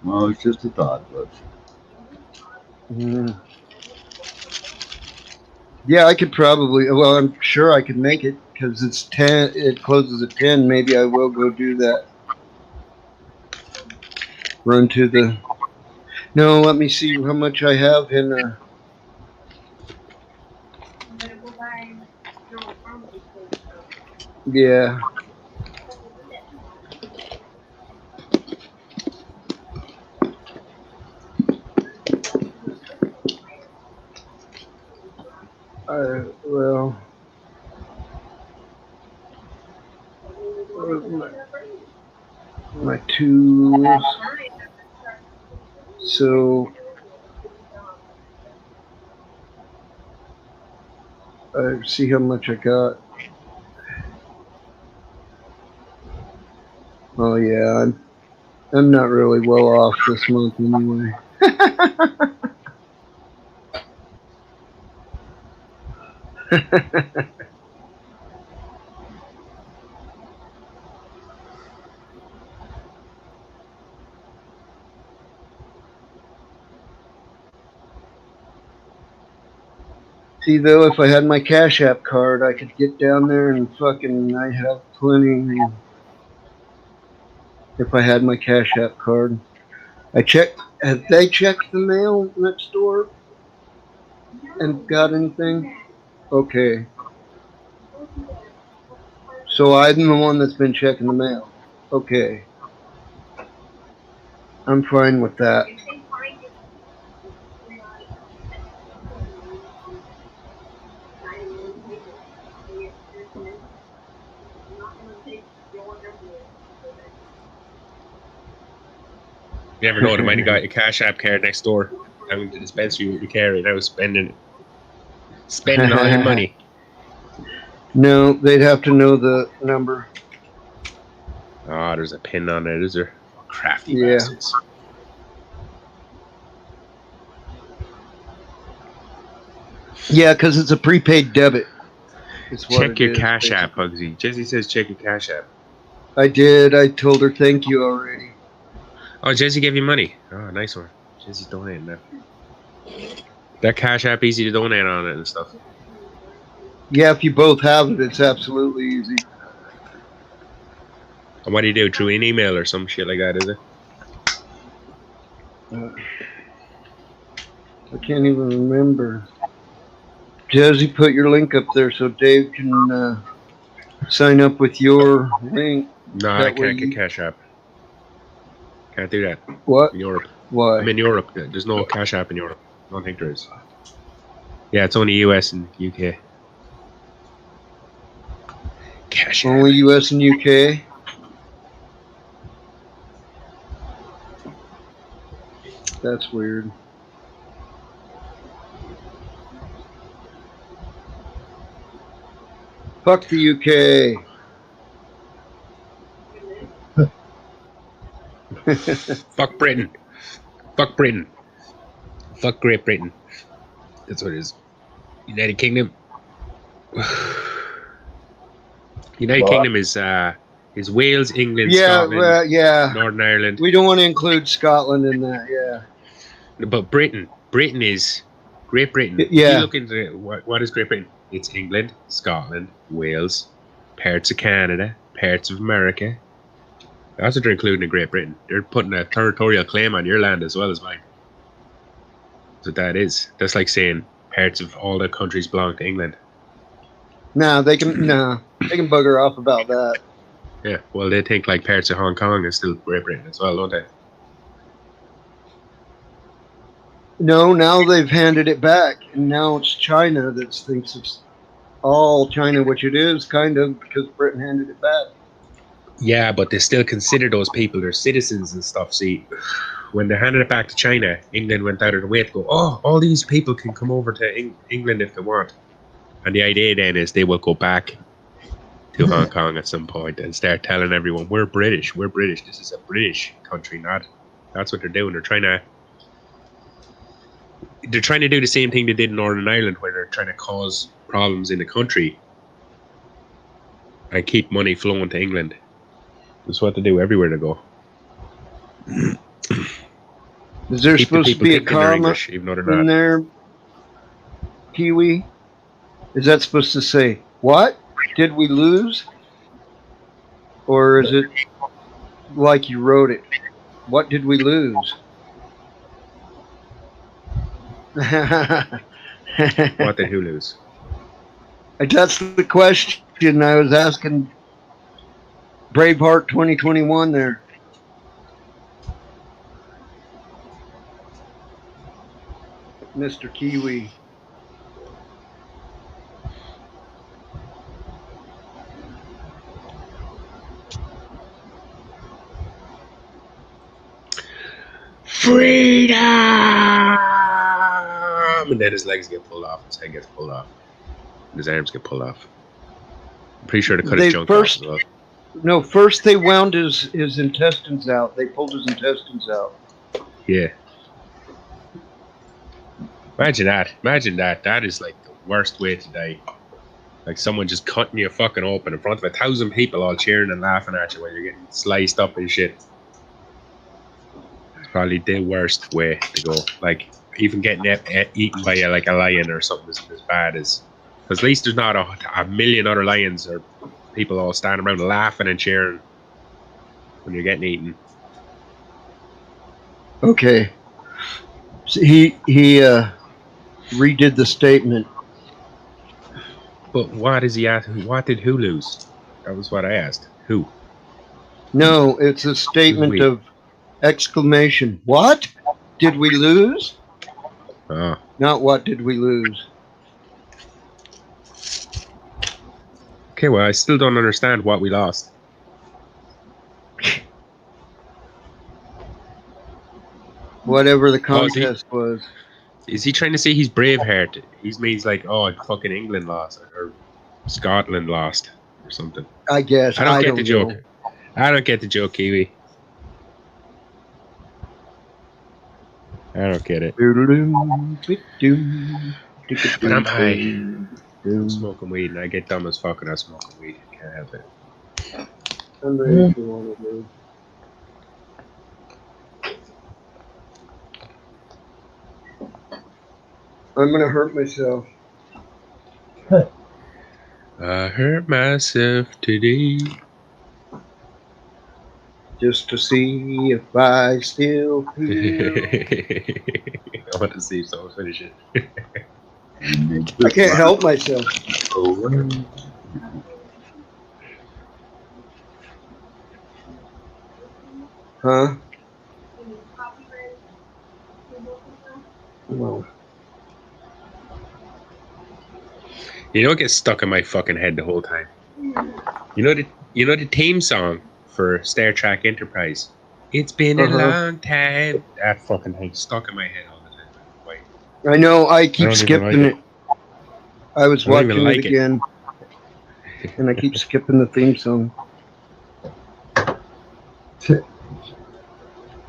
Speaker 5: Well, it's just a thought, but
Speaker 4: Yeah, I could probably. Well, I'm sure I could make it because it's 10. It closes at 10. Maybe I will go do that. Run to the. No, let me see how much I have in. Yeah. Well. My tools. So. See how much I got. Oh yeah, I'm not really well off this month anyway. See though, if I had my Cash App card, I could get down there and fucking I have plenty. If I had my Cash App card, I checked. Have they checked the mail next door and got anything? Okay, so I'm the one that's been checking the mail. Okay, I'm fine with that.
Speaker 1: You never know, they might have got your Cash App card next door down to the dispensary with your carry now spending all your money.
Speaker 4: No, they'd have to know the number.
Speaker 1: Oh, there's a pin on it, is there? Crafty
Speaker 4: Yeah.
Speaker 1: bastards.
Speaker 4: Yeah, because it's a prepaid debit. Is what
Speaker 1: Check
Speaker 4: it
Speaker 1: your
Speaker 4: is,
Speaker 1: Cash App,
Speaker 4: basically.
Speaker 1: Bugsy. Jesse says check your Cash App.
Speaker 4: I did. I told her thank you already.
Speaker 1: Oh, Jesse gave you money. Oh, nice one. Jesse's donating now. That Cash App easy to donate on it and stuff.
Speaker 4: Yeah, if you both have it, it's absolutely easy.
Speaker 1: And what do you do? Through an email or some shit like that, is it?
Speaker 4: I can't even remember. Jesse, put your link up there so Dave can sign up with your link.
Speaker 1: No, I can't get Cash App. Can't do that.
Speaker 4: What?
Speaker 1: In Europe.
Speaker 4: Why?
Speaker 1: I'm in Europe. There's no Cash App in Europe. I don't think there is. Yeah, it's only US and UK. Cash App.
Speaker 4: Only US and UK? That's weird. Fuck the UK.
Speaker 1: Fuck Britain. Fuck Britain. Fuck Great Britain. That's what it is. United Kingdom. United Kingdom is Wales, England, Scotland,
Speaker 4: yeah.
Speaker 1: Northern Ireland.
Speaker 4: We don't want to include Scotland in that, yeah.
Speaker 1: But Britain is Great Britain.
Speaker 4: Yeah.
Speaker 1: If you look into it, what is Great Britain? It's England, Scotland, Wales, parts of Canada, parts of America. That's what they're including in Great Britain. They're putting a territorial claim on your land as well as mine. That's what that is. That's like saying parts of all the countries belong to England.
Speaker 4: They can bugger off about that.
Speaker 1: Yeah, well, they think like parts of Hong Kong is still Great Britain as well, don't they?
Speaker 4: No, now they've handed it back, and now it's China that thinks it's all China, which it is kind of because Britain handed it back.
Speaker 1: Yeah, but they still consider those people their citizens and stuff. See, when they handed it back to China, England went out of the way to go, oh, all these people can come over to England if they want. And the idea then is they will go back to Hong Kong at some point and start telling everyone, we're British. This is a British country, not. That's what they're doing. They're trying to do the same thing they did in Northern Ireland, where they're trying to cause problems in the country and keep money flowing to England. That's what they do everywhere they go.
Speaker 4: Is there supposed to be a comma in there, Kiwi? Is that supposed to say, what did we lose? Or is it like you wrote it? What did we lose?
Speaker 1: What did who lose?
Speaker 4: That's the question I was asking Braveheart 2021 there. Mr. Kiwi.
Speaker 1: Freedom! And then his legs get pulled off, his head gets pulled off, and his arms get pulled off. I'm pretty sure they cut his junk off as well.
Speaker 4: No, first they wound his intestines out. They pulled his intestines out.
Speaker 1: Yeah. Imagine that. That is like the worst way to die. Like someone just cutting you fucking open in front of 1,000 people all cheering and laughing at you while you're getting sliced up and shit. It's probably the worst way to go. Like, even getting eaten by like a lion or something is as bad as... Because at least there's not a million other lions or people all standing around laughing and cheering when you're getting eaten.
Speaker 4: Okay. So he redid the statement.
Speaker 1: But what is he at? What did who lose? That was what I asked. Who?
Speaker 4: No, it's a statement of exclamation. What did we lose?
Speaker 1: Oh.
Speaker 4: Not what did we lose.
Speaker 1: Okay, well, I still don't understand what we lost.
Speaker 4: Whatever the
Speaker 1: Oh, is he-
Speaker 4: contest was.
Speaker 1: Is he trying to say he's Braveheart? He means like, oh, fucking England lost or Scotland lost or something.
Speaker 4: I guess.
Speaker 1: I don't get the
Speaker 4: know.
Speaker 1: joke. I don't get the joke, Kiwi. I don't get it. But I'm high. I'm smoking weed and I get dumb as fuck when I smoke weed. Can't help it.
Speaker 4: I'm ready for one of those. I'm gonna hurt myself.
Speaker 1: I hurt myself today.
Speaker 4: Just to see if I still feel.
Speaker 1: I want to see if someone finish it.
Speaker 4: I can't help myself. Huh? Well,
Speaker 1: You know what gets stuck in my fucking head the whole time? You know the theme song for Star Trek Enterprise? It's been a long time. That fucking thing's stuck in my head all the time. Why?
Speaker 4: I know. I keep
Speaker 1: don't even
Speaker 4: skipping
Speaker 1: like
Speaker 4: it. I was
Speaker 1: I don't
Speaker 4: watching
Speaker 1: even like
Speaker 4: it again, and I keep skipping the theme song.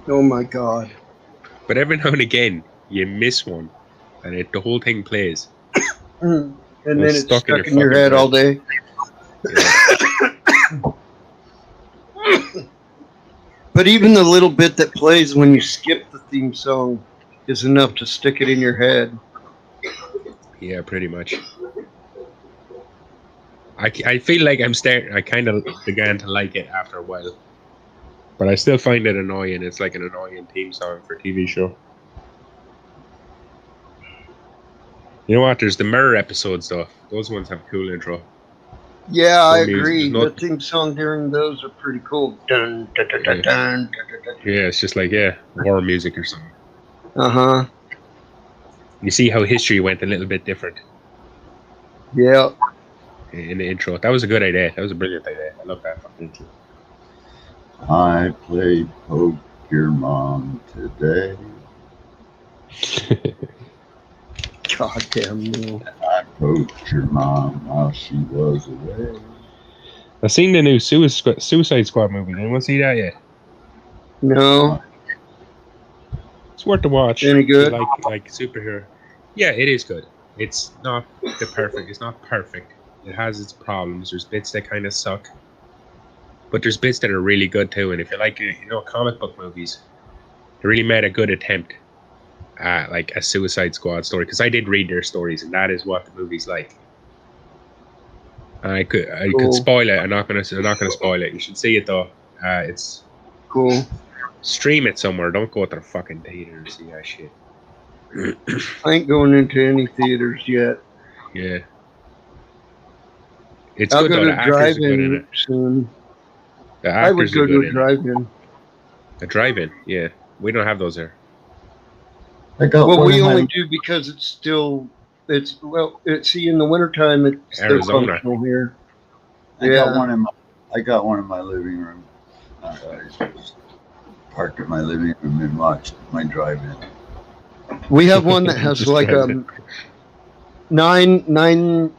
Speaker 4: Oh my god!
Speaker 1: But every now and again, you miss one, and the whole thing plays.
Speaker 4: And then it's stuck in your
Speaker 1: fucking
Speaker 4: head all
Speaker 1: brain.
Speaker 4: day. But even the little bit that plays when you skip the theme song is enough to stick it in your head.
Speaker 1: Yeah, pretty much. I feel like I kind of began to like it after a while. But I still find it annoying. It's like an annoying theme song for a TV show. You know what? There's the Mirror episodes, though. Those ones have cool intro.
Speaker 4: Yeah, I
Speaker 1: Music.
Speaker 4: agree.
Speaker 1: There's
Speaker 4: The theme song during those are pretty cool. Dun, dun, dun, dun, dun, dun, dun.
Speaker 1: Yeah, it's just like, horror music or something.
Speaker 4: Uh-huh.
Speaker 1: You see how history went a little bit different
Speaker 4: Yeah.
Speaker 1: in the intro. That was a good idea. That was a brilliant idea. I love that fucking intro.
Speaker 5: I played Pokemon today.
Speaker 4: God damn you.
Speaker 5: I poked your mom while she was away.
Speaker 1: I've seen the new Suicide Squad movie. Anyone see that yet?
Speaker 4: No.
Speaker 1: It's worth the watch.
Speaker 4: Any good?
Speaker 1: Like superhero. Yeah, it is good. It's not perfect. It's not perfect. It has its problems. There's bits that kind of suck, but there's bits that are really good too. And if you like, comic book movies, they really made a good attempt at like a Suicide Squad story. Because I did read their stories, and that is what the movie's like. I could spoil it. I'm not gonna spoil it. You should see it though. It's
Speaker 4: cool.
Speaker 1: Stream it somewhere. Don't go to the fucking theater to see that shit.
Speaker 4: I ain't going into any theaters yet.
Speaker 1: Yeah. It's
Speaker 4: I'll
Speaker 1: good
Speaker 4: go
Speaker 1: though.
Speaker 4: to
Speaker 1: The actors are good in
Speaker 4: drive-in
Speaker 1: it.
Speaker 4: soon.
Speaker 1: The
Speaker 4: I would
Speaker 1: actors
Speaker 4: go
Speaker 1: are
Speaker 4: to
Speaker 1: good
Speaker 4: a
Speaker 1: in it.
Speaker 4: drive-in.
Speaker 1: A drive-in, yeah. We don't have those here.
Speaker 5: I got
Speaker 4: Well,
Speaker 5: one
Speaker 4: we
Speaker 5: of my-
Speaker 4: only do because it's in the wintertime it's still
Speaker 1: Arizona.
Speaker 4: functional here.
Speaker 5: I got one in my living room. I just parked in my living room and watched my drive-in.
Speaker 4: We have one that has
Speaker 1: Just
Speaker 4: like
Speaker 1: drive-in.
Speaker 4: 9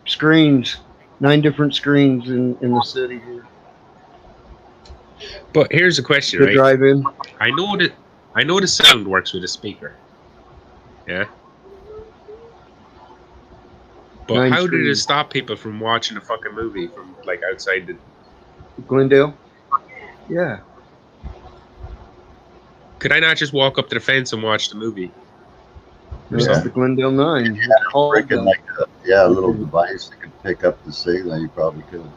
Speaker 4: screens, 9 different screens in the city here.
Speaker 1: But here's the question,
Speaker 4: The
Speaker 1: right?
Speaker 4: drive-in.
Speaker 1: I know the sound works with a speaker. Yeah. But
Speaker 4: 9
Speaker 1: how did it
Speaker 4: screens.
Speaker 1: stop people from watching a fucking movie from like outside the...
Speaker 4: Glendale? Yeah.
Speaker 1: Could I not just walk up to the fence and watch the movie?
Speaker 4: This is the Glendale 9. It's called
Speaker 5: Freaking like a little device that could pick up the signal. You probably could.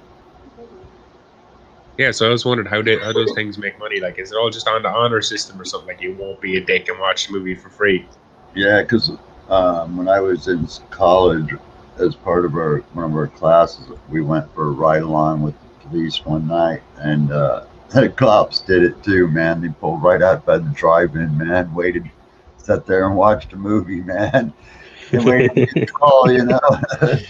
Speaker 1: Yeah, so I was wondering how those things make money. Like, is it all just on the honor system or something? Like, you won't be a dick and watch the movie for free.
Speaker 5: Yeah, because when I was in college, as part of one of our classes, we went for a ride along with the police one night, and the cops did it too, man. They pulled right out by the drive-in, man. Waited, sat there and watched a movie, man. And waited to get the call, you know.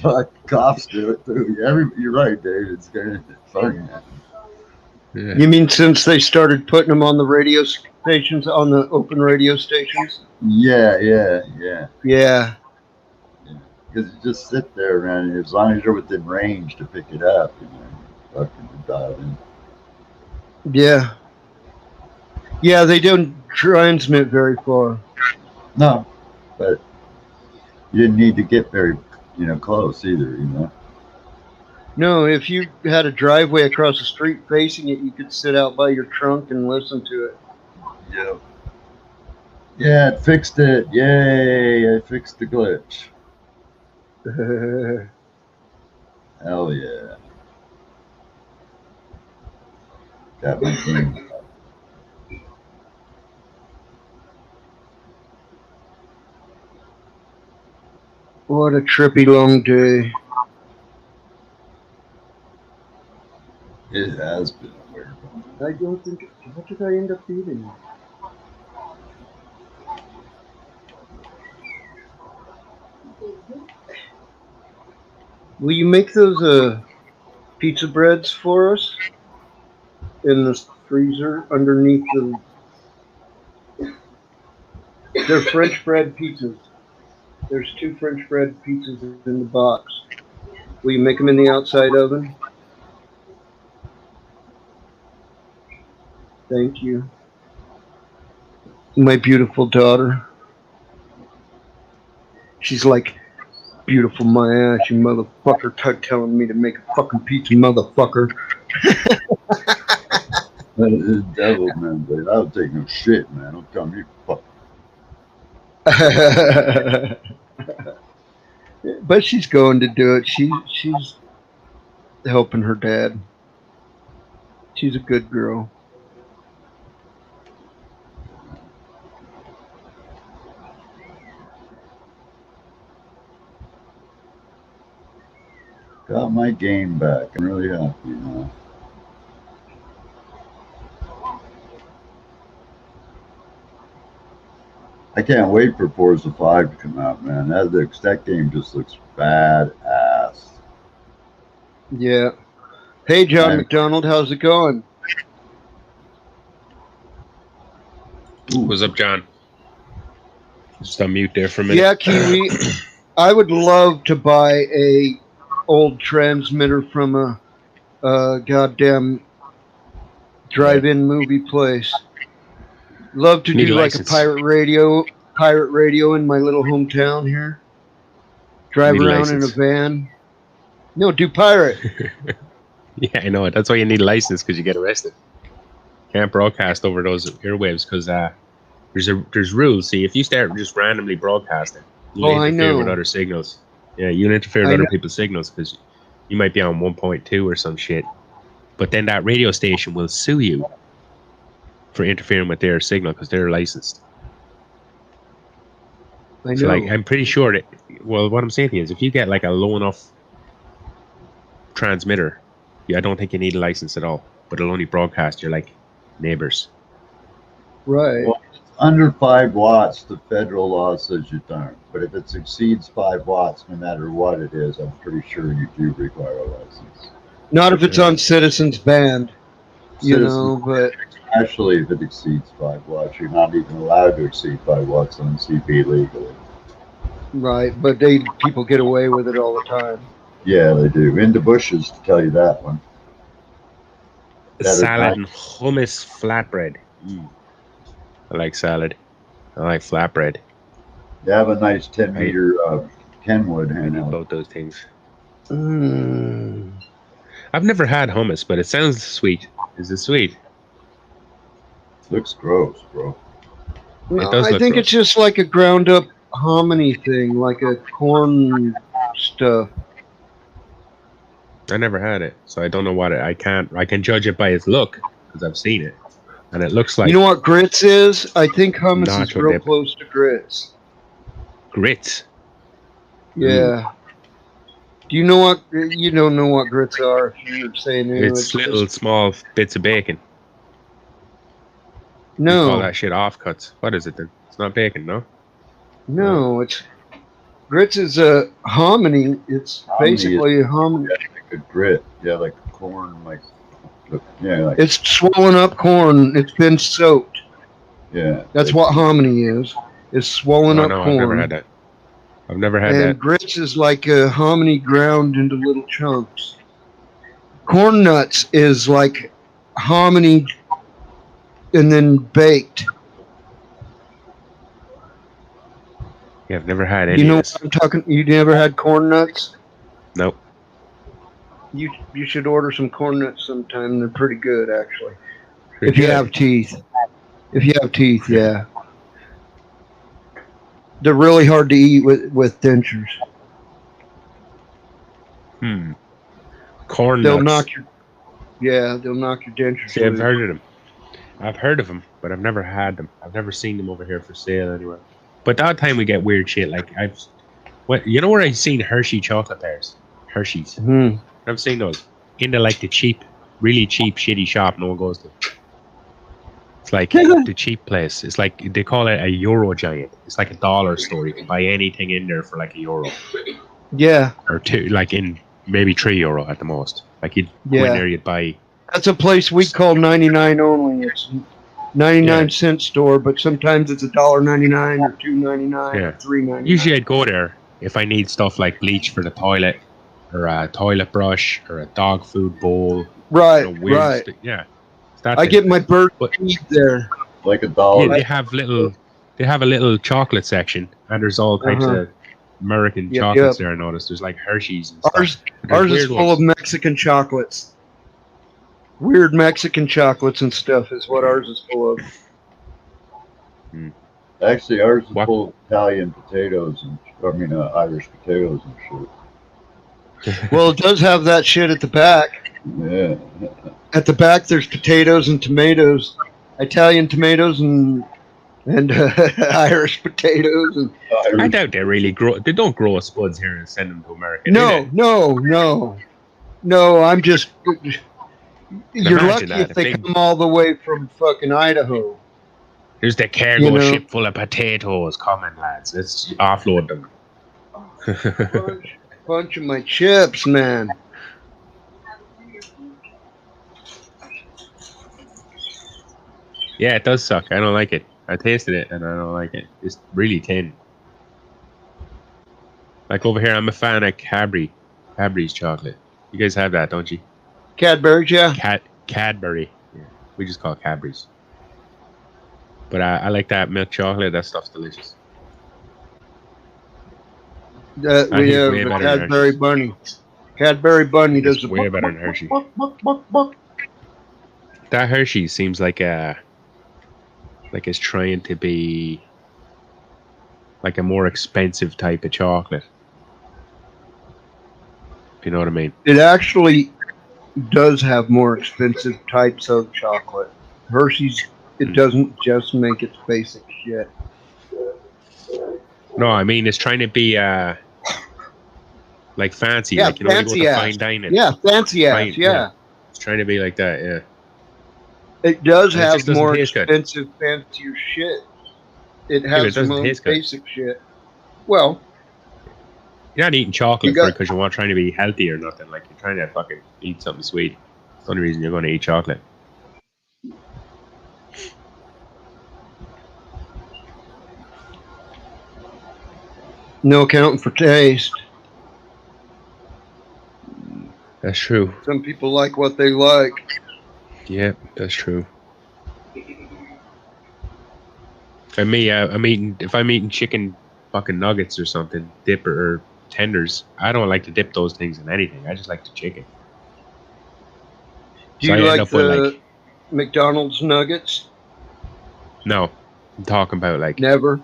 Speaker 5: Fuck, cops do it too. You're right, Dave. It's funny, man.
Speaker 1: Yeah.
Speaker 4: You mean since they started putting them on the radio stations on the open radio stations?
Speaker 5: Yeah.
Speaker 4: Yeah.
Speaker 5: Because you just sit there, man. As long as you're within range to pick it up, you fucking dial in.
Speaker 4: Yeah. Yeah, they don't transmit very far.
Speaker 5: No, but you didn't need to get very, close either,
Speaker 4: No, if you had a driveway across the street facing it, you could sit out by your trunk and listen to it.
Speaker 5: Yep. Yeah, it fixed it. Yay, I fixed the glitch. Hell yeah. Got my game.
Speaker 4: What a trippy long day.
Speaker 5: It has been a weird one.
Speaker 4: I don't think. What did I end up eating? Will you make those pizza breads for us in the freezer underneath the? They're French bread pizzas. There's 2 French bread pizzas in the box. Will you make them in the outside oven? Thank you. My beautiful daughter. She's like, beautiful my ass, you motherfucker, telling me to make a fucking pizza, motherfucker.
Speaker 5: That is devil, man, but I don't take no shit, man. Don't tell me fuck.
Speaker 4: But she's going to do it. She's helping her dad. She's a good girl.
Speaker 5: Got my game back. I'm really happy now. I can't wait for Forza 5 to come out, man. That game just looks badass.
Speaker 4: Yeah. Hey, John McDonald, how's it going?
Speaker 1: What's up, John? Just on mute there for a minute.
Speaker 4: Yeah, Kiwi. I would love to buy a old transmitter from a goddamn drive-in movie place. Love to do like a pirate radio in my little hometown here. Drive around in a van. No, do pirate.
Speaker 1: Yeah, I know it. That's why you need a license, because you get arrested. Can't broadcast over those airwaves because there's rules. See, if you start just randomly broadcasting, you interfere with other signals. Yeah, you interfere with other people's signals because you might be on 1.2 or some shit. But then that radio station will sue you for interfering with their signal because they're licensed.
Speaker 4: I know.
Speaker 1: So, like, I'm pretty sure that. Well, what I'm saying to you is, if you get like a low enough transmitter, I don't think you need a license at all. But it'll only broadcast your like neighbors.
Speaker 4: Right.
Speaker 5: Well, under 5 watts, the federal law says you don't. But if it exceeds 5 watts, no matter what it is, I'm pretty sure you do require a license.
Speaker 4: Not if it's on Citizens Band, but
Speaker 5: actually, if it exceeds 5 watts, you're not even allowed to exceed 5 watts on CP legally.
Speaker 4: Right, but people get away with it all the time.
Speaker 5: Yeah, they do. In the bushes, to tell you that one.
Speaker 1: Salad and hummus flatbread. I like salad. I like flatbread.
Speaker 5: They have a nice 10-meter Kenwood handout.
Speaker 1: Both those things. I've never had hummus, but it sounds sweet. Is it sweet?
Speaker 5: Looks gross, bro.
Speaker 4: No, I think it's just like a ground up hominy thing, like a corn stuff.
Speaker 1: I never had it, so I don't know what I can judge it by its look because I've seen it, and it looks like.
Speaker 4: You know what grits is? I think hummus is real close to grits.
Speaker 1: Grits.
Speaker 4: Yeah. Do you know what? You don't know what grits are. If you're saying
Speaker 1: it's little small bits of bacon.
Speaker 4: No.
Speaker 1: You call that shit offcuts. What is it then? It's not bacon, no.
Speaker 4: No, it's grits is a hominy. It's basically a hominy.
Speaker 5: Yeah, like a grit. Yeah, like corn, like
Speaker 4: it's swollen up corn. It's been soaked.
Speaker 5: Yeah.
Speaker 4: That's what hominy is swollen
Speaker 1: Oh
Speaker 4: up
Speaker 1: no,
Speaker 4: corn.
Speaker 1: I've never had that. I've never had
Speaker 4: And
Speaker 1: that.
Speaker 4: grits is like a hominy ground into little chunks. Corn nuts is like hominy and then baked.
Speaker 1: Yeah, I've never had
Speaker 4: You
Speaker 1: any
Speaker 4: know
Speaker 1: of
Speaker 4: what
Speaker 1: this.
Speaker 4: I'm talking? You never had corn nuts?
Speaker 1: Nope.
Speaker 4: You should order some corn nuts sometime. They're pretty good, actually.
Speaker 1: Pretty
Speaker 4: If you
Speaker 1: good.
Speaker 4: have teeth. If you have teeth, yeah. They're really hard to eat with dentures.
Speaker 1: Corn
Speaker 4: They'll
Speaker 1: nuts.
Speaker 4: they'll knock your dentures
Speaker 1: See, I've
Speaker 4: loose.
Speaker 1: heard of them. I've heard of them, but I've never had them. I've never seen them over here for sale anywhere. But that time we get weird shit. Like you know where I've seen Hershey chocolate bars? Hershey's.
Speaker 4: Hmm.
Speaker 1: I've seen those in the like the cheap, really cheap, shitty shop no one goes to. It's like the cheap place. It's like they call it a Euro Giant. It's like a dollar store. You can buy anything in there for like €1
Speaker 4: Yeah,
Speaker 1: or two, like in maybe €3 at the most. Like you'd go in
Speaker 4: yeah.
Speaker 1: there, you'd buy.
Speaker 4: That's a place we call 99 only. It's 99-cent store, but sometimes it's $1.99 or $2.99
Speaker 1: Yeah.
Speaker 4: or $3.99.
Speaker 1: Usually I'd go there if I need stuff like bleach for the toilet, or a toilet brush, or a dog food bowl.
Speaker 4: Right,
Speaker 1: Weird
Speaker 4: right.
Speaker 1: Yeah. It's that
Speaker 4: I
Speaker 1: type
Speaker 4: get
Speaker 1: of
Speaker 4: my
Speaker 1: thing.
Speaker 4: bird
Speaker 1: But
Speaker 4: feed there.
Speaker 5: Like a
Speaker 1: yeah,
Speaker 5: dollar.
Speaker 1: they have a little chocolate section, and there's all types
Speaker 4: Uh-huh.
Speaker 1: of American
Speaker 4: Yep,
Speaker 1: chocolates
Speaker 4: yep.
Speaker 1: there. I noticed there's like Hershey's and stuff.
Speaker 4: Ours
Speaker 1: There's
Speaker 4: is
Speaker 1: weird
Speaker 4: full of
Speaker 1: ones.
Speaker 4: Mexican chocolates. Weird Mexican chocolates and stuff is what ours is full of.
Speaker 5: Actually, ours is
Speaker 1: What?
Speaker 5: full of Italian potatoes and Irish potatoes and shit.
Speaker 4: Well, it does have that shit at the back.
Speaker 5: Yeah.
Speaker 4: At the back, there's potatoes and tomatoes, Italian tomatoes and Irish potatoes. And
Speaker 1: I doubt they really grow. They don't grow spuds here and send them to America. do
Speaker 4: no,
Speaker 1: they?
Speaker 4: no. I'm just. You're
Speaker 1: Imagine
Speaker 4: lucky
Speaker 1: that,
Speaker 4: if
Speaker 1: a
Speaker 4: they
Speaker 1: big-
Speaker 4: come all the way from fucking Idaho.
Speaker 1: There's the cargo
Speaker 4: You know.
Speaker 1: ship full of potatoes coming, lads. Let's offload them.
Speaker 4: Bunch of my chips, man.
Speaker 1: Yeah, it does suck. I don't like it. I tasted it and I don't like it. It's really thin. Like over here, I'm a fan of Cadbury's chocolate. You guys have that, don't you?
Speaker 4: Cadbury's, yeah.
Speaker 1: Cadbury. Yeah, we just call it Cadbury's. But I like that milk chocolate. That stuff's delicious.
Speaker 4: We
Speaker 1: I think
Speaker 4: have
Speaker 1: way
Speaker 4: a
Speaker 1: better than
Speaker 4: Cadbury
Speaker 1: Hershey's.
Speaker 4: bunny. Cadbury bunny does
Speaker 1: It's
Speaker 4: the
Speaker 1: way
Speaker 4: buck,
Speaker 1: better than
Speaker 4: buck,
Speaker 1: Hershey.
Speaker 4: buck, buck, buck, buck.
Speaker 1: That Hershey seems like it's trying to be like a more expensive type of chocolate. If you know what I mean.
Speaker 4: It actually does have more expensive types of chocolate. Hershey's, it doesn't just make its basic shit.
Speaker 1: No, I mean it's trying to be like fancy.
Speaker 4: Yeah,
Speaker 1: like you know when you
Speaker 4: fancy
Speaker 1: go to
Speaker 4: ass.
Speaker 1: fine dining.
Speaker 4: Yeah, fancy ass,
Speaker 1: Fine,
Speaker 4: yeah.
Speaker 1: It's trying to be like that, yeah.
Speaker 4: It does
Speaker 1: And it
Speaker 4: have
Speaker 1: just doesn't
Speaker 4: more
Speaker 1: taste good.
Speaker 4: expensive, fancier shit. It
Speaker 1: but
Speaker 4: has
Speaker 1: it
Speaker 4: some
Speaker 1: doesn't
Speaker 4: own
Speaker 1: taste good.
Speaker 4: basic shit. Well,
Speaker 1: You're not eating chocolate
Speaker 4: You got-
Speaker 1: because you're trying to be healthy or nothing. Like you're trying to fucking eat something sweet. It's the only reason you're going to eat chocolate.
Speaker 4: no accounting for taste.
Speaker 1: That's true.
Speaker 4: Some people like what they like.
Speaker 1: Yeah, that's true. If I'm eating chicken fucking nuggets or something, dip or tenders, I don't like to dip those things in anything. I just like the chicken.
Speaker 4: Do
Speaker 1: So
Speaker 4: you
Speaker 1: I end
Speaker 4: like
Speaker 1: up with,
Speaker 4: the
Speaker 1: like-
Speaker 4: McDonald's nuggets?
Speaker 1: No, I'm talking about like
Speaker 4: Never.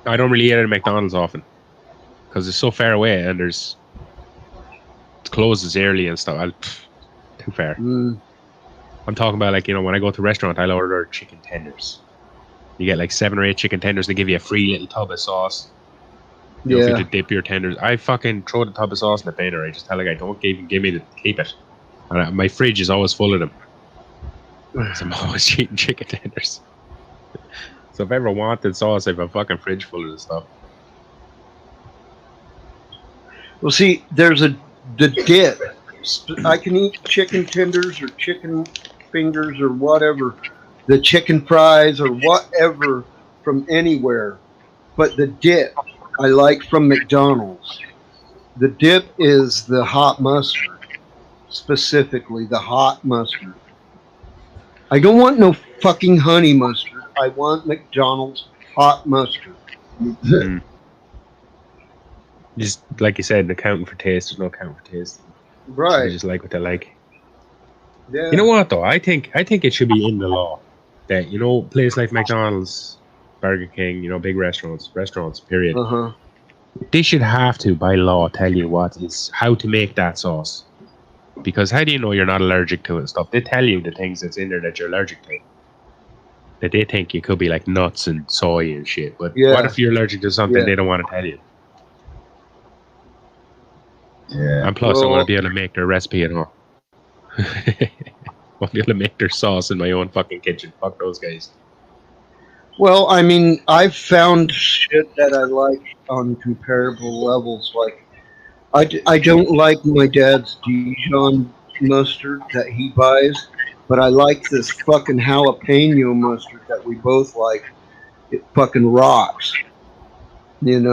Speaker 1: I don't really eat at McDonald's often because it's so far away and it closes early and stuff. Too far.
Speaker 4: Mm.
Speaker 1: I'm talking about like when I go to a restaurant, I'll order chicken tenders. You get like 7 or 8 chicken tenders. They give you a free little tub of sauce. You know, for you
Speaker 4: Yeah.
Speaker 1: to dip your tenders. I fucking throw the tub of sauce in the bin, or I just tell the guy, don't even give me to keep it. And my fridge is always full of them. So I'm always eating chicken tenders. So if I ever wanted sauce, I have a fucking fridge full of this stuff.
Speaker 4: Well, see, there's the dip. I can eat chicken tenders or chicken fingers or whatever the chicken fries or whatever from anywhere. But the dip I like from McDonald's. The dip is the hot mustard, specifically the hot mustard. I don't want no fucking honey mustard. I want McDonald's hot mustard.
Speaker 1: Mm. Just like you said, accounting for taste. There's no accounting for taste. They
Speaker 4: Right.
Speaker 1: just like what they like.
Speaker 4: Yeah.
Speaker 1: You know what though? I think it should be in the law that places like McDonald's, Burger King, big restaurants, period.
Speaker 4: Uh-huh.
Speaker 1: They should have to, by law, tell you how to make that sauce. Because how do you know you're not allergic to it and stuff? They tell you the things that's in there that you're allergic to. That they think you could be like nuts and soy and shit. But
Speaker 4: Yeah.
Speaker 1: what if you're allergic to something
Speaker 4: Yeah.
Speaker 1: they don't want to tell you?
Speaker 5: Yeah.
Speaker 1: And plus, I
Speaker 4: Well-
Speaker 1: want to be able to make their recipe at home. I want to be able to make their sauce in my own fucking kitchen. Fuck those guys.
Speaker 4: Well, I mean, I've found shit that I like on comparable levels. Like, I don't like my dad's Dijon mustard that he buys, but I like this fucking jalapeno mustard that we both like. It fucking rocks, And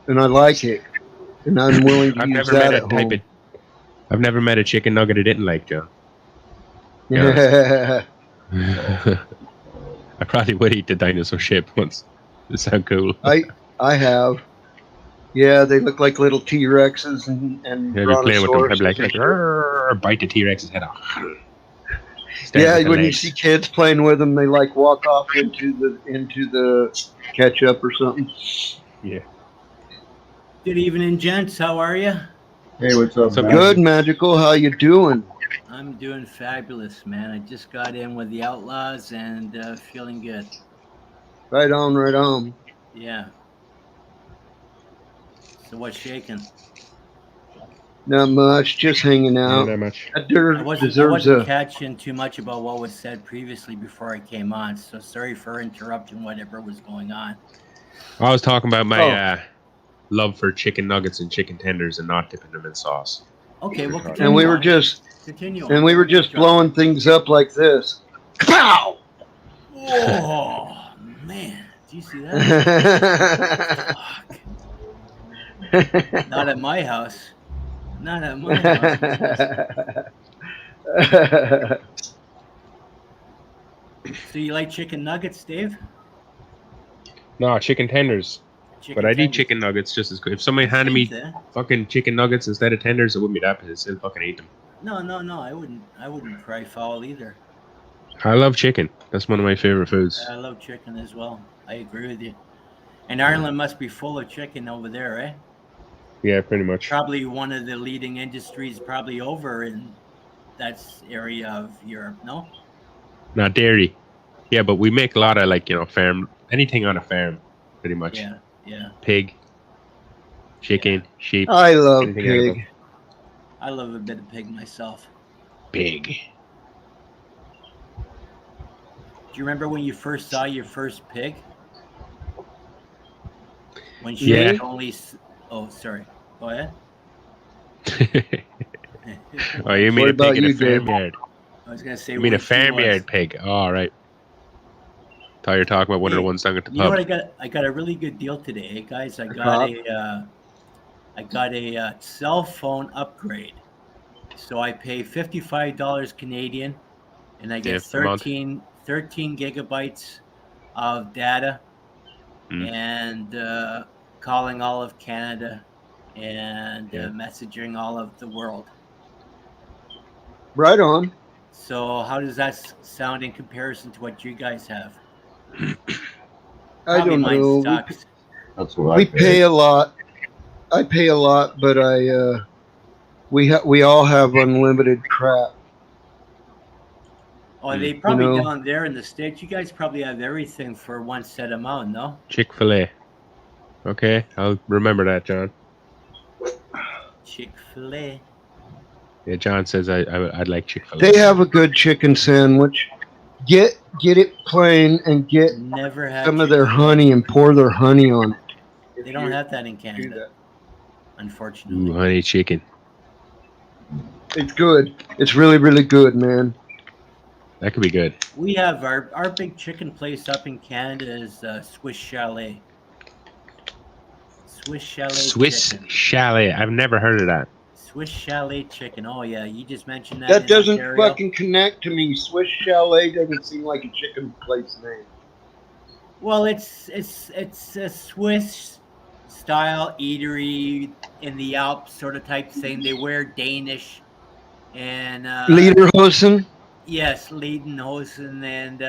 Speaker 4: I like it, and I'm willing to use that at home.
Speaker 1: I've never met a chicken nugget I didn't like, John.
Speaker 4: Yeah.
Speaker 1: I probably would eat the dinosaur shape once. It sound cool.
Speaker 4: I have. Yeah, they look like little T-Rexes and
Speaker 1: I'd be playing with them. I'd be like,
Speaker 4: brontosauruses.
Speaker 1: "Rrrr," bite the T-Rex's head off.
Speaker 4: Yeah, when you see kids playing with them, they like walk off into the ketchup or something.
Speaker 1: Yeah.
Speaker 8: Good evening, gents. How are you?
Speaker 5: Hey, what's up, man?
Speaker 4: Good, Magical. How you doing?
Speaker 8: I'm doing fabulous, man. I just got in with the Outlaws and feeling good.
Speaker 4: Right on, right on.
Speaker 8: Yeah. So what's shaking?
Speaker 4: Not much, just hanging
Speaker 1: Not
Speaker 4: out.
Speaker 1: that much.
Speaker 4: That dirt
Speaker 8: I
Speaker 4: deserves
Speaker 8: wasn't
Speaker 4: a.
Speaker 8: catching too much about what was said previously before I came on, so sorry for interrupting whatever was going on.
Speaker 1: I was talking about my love for chicken nuggets and chicken tenders and not dipping them in sauce.
Speaker 8: Okay, well,
Speaker 4: And we were just blowing things up like this. Pow!
Speaker 8: Oh man, do you see that? Fuck. Not at my house. Not at my house. So you like chicken nuggets, Dave?
Speaker 1: No, chicken tenders.
Speaker 8: Chicken
Speaker 1: But I'd eat
Speaker 8: tenders.
Speaker 1: chicken nuggets just as good. If somebody handed me
Speaker 8: Eh?
Speaker 1: fucking chicken nuggets instead of tenders, it wouldn't be that pissed. I'd still fucking eat them.
Speaker 8: No, I wouldn't cry foul either.
Speaker 1: I love chicken. That's one of my favorite foods.
Speaker 8: I love chicken as well. I agree with you. And Ireland must be full of chicken over there, eh?
Speaker 1: Yeah, pretty much.
Speaker 8: Probably one of the leading industries, probably over in that area of Europe. No.
Speaker 1: Not dairy. Yeah, but we make a lot of farm, anything on a farm, pretty much.
Speaker 8: Yeah.
Speaker 1: Pig, chicken, sheep.
Speaker 4: I love
Speaker 1: anything out of
Speaker 4: pig.
Speaker 8: I love a bit of pig myself.
Speaker 1: Pig.
Speaker 8: Do you remember when you first saw your first pig? When she
Speaker 1: Yeah.
Speaker 8: was only. Oh, sorry. Go ahead.
Speaker 1: Oh, you mean
Speaker 4: What
Speaker 1: a
Speaker 4: about
Speaker 1: pig in a
Speaker 4: you, Dave?
Speaker 1: farmyard?
Speaker 8: I was gonna say.
Speaker 1: You mean a
Speaker 8: when she was.
Speaker 1: farmyard pig? Oh, all right. Thought you were talking about one of the ones down at the
Speaker 8: You know what?
Speaker 1: pub.
Speaker 8: I got a really good deal today, hey guys. I
Speaker 4: cop?
Speaker 8: got a cell phone upgrade. So I pay $55 Canadian, and I get
Speaker 1: Yeah, a month.
Speaker 8: 13 gigabytes of data,
Speaker 1: Mm.
Speaker 8: and calling all of Canada, and
Speaker 1: Yeah.
Speaker 8: messaging all of the world.
Speaker 4: Right on.
Speaker 8: So how does that sound in comparison to what you guys have?
Speaker 4: I don't
Speaker 8: mine
Speaker 4: know.
Speaker 8: sucks.
Speaker 5: That's what
Speaker 4: We
Speaker 5: I
Speaker 4: pay a lot. I pay a lot, but we all have unlimited crap.
Speaker 8: Oh, they probably
Speaker 4: know.
Speaker 8: down there in the States, you guys probably have everything for one set amount, no?
Speaker 1: Chick-fil-A. Okay, I'll remember that, John.
Speaker 8: Chick-fil-A.
Speaker 1: Yeah, John says I'd like Chick-fil-A.
Speaker 4: They have a good chicken sandwich. Get it plain and get
Speaker 8: Never had
Speaker 4: some of their
Speaker 8: Chick-fil-A.
Speaker 4: honey and pour their honey on it.
Speaker 8: They don't have that in
Speaker 4: Do
Speaker 8: Canada,
Speaker 4: that.
Speaker 8: unfortunately.
Speaker 1: Ooh, honey chicken.
Speaker 4: It's good. It's really, really good, man.
Speaker 1: That could be good.
Speaker 8: We have our big chicken place up in Canada is Swiss Chalet. Swiss Chalet
Speaker 1: Swiss
Speaker 8: chicken.
Speaker 1: Chalet. I've never heard of that.
Speaker 8: Swiss Chalet chicken. Oh yeah, you just mentioned that.
Speaker 4: That
Speaker 8: in
Speaker 4: doesn't
Speaker 8: Ontario.
Speaker 4: fucking connect to me. Swiss Chalet doesn't seem like a chicken place name.
Speaker 8: Well, it's a Swiss style eatery in the Alps sort of type thing. They wear Danish and
Speaker 4: Lederhosen?
Speaker 8: yes, Lederhosen, and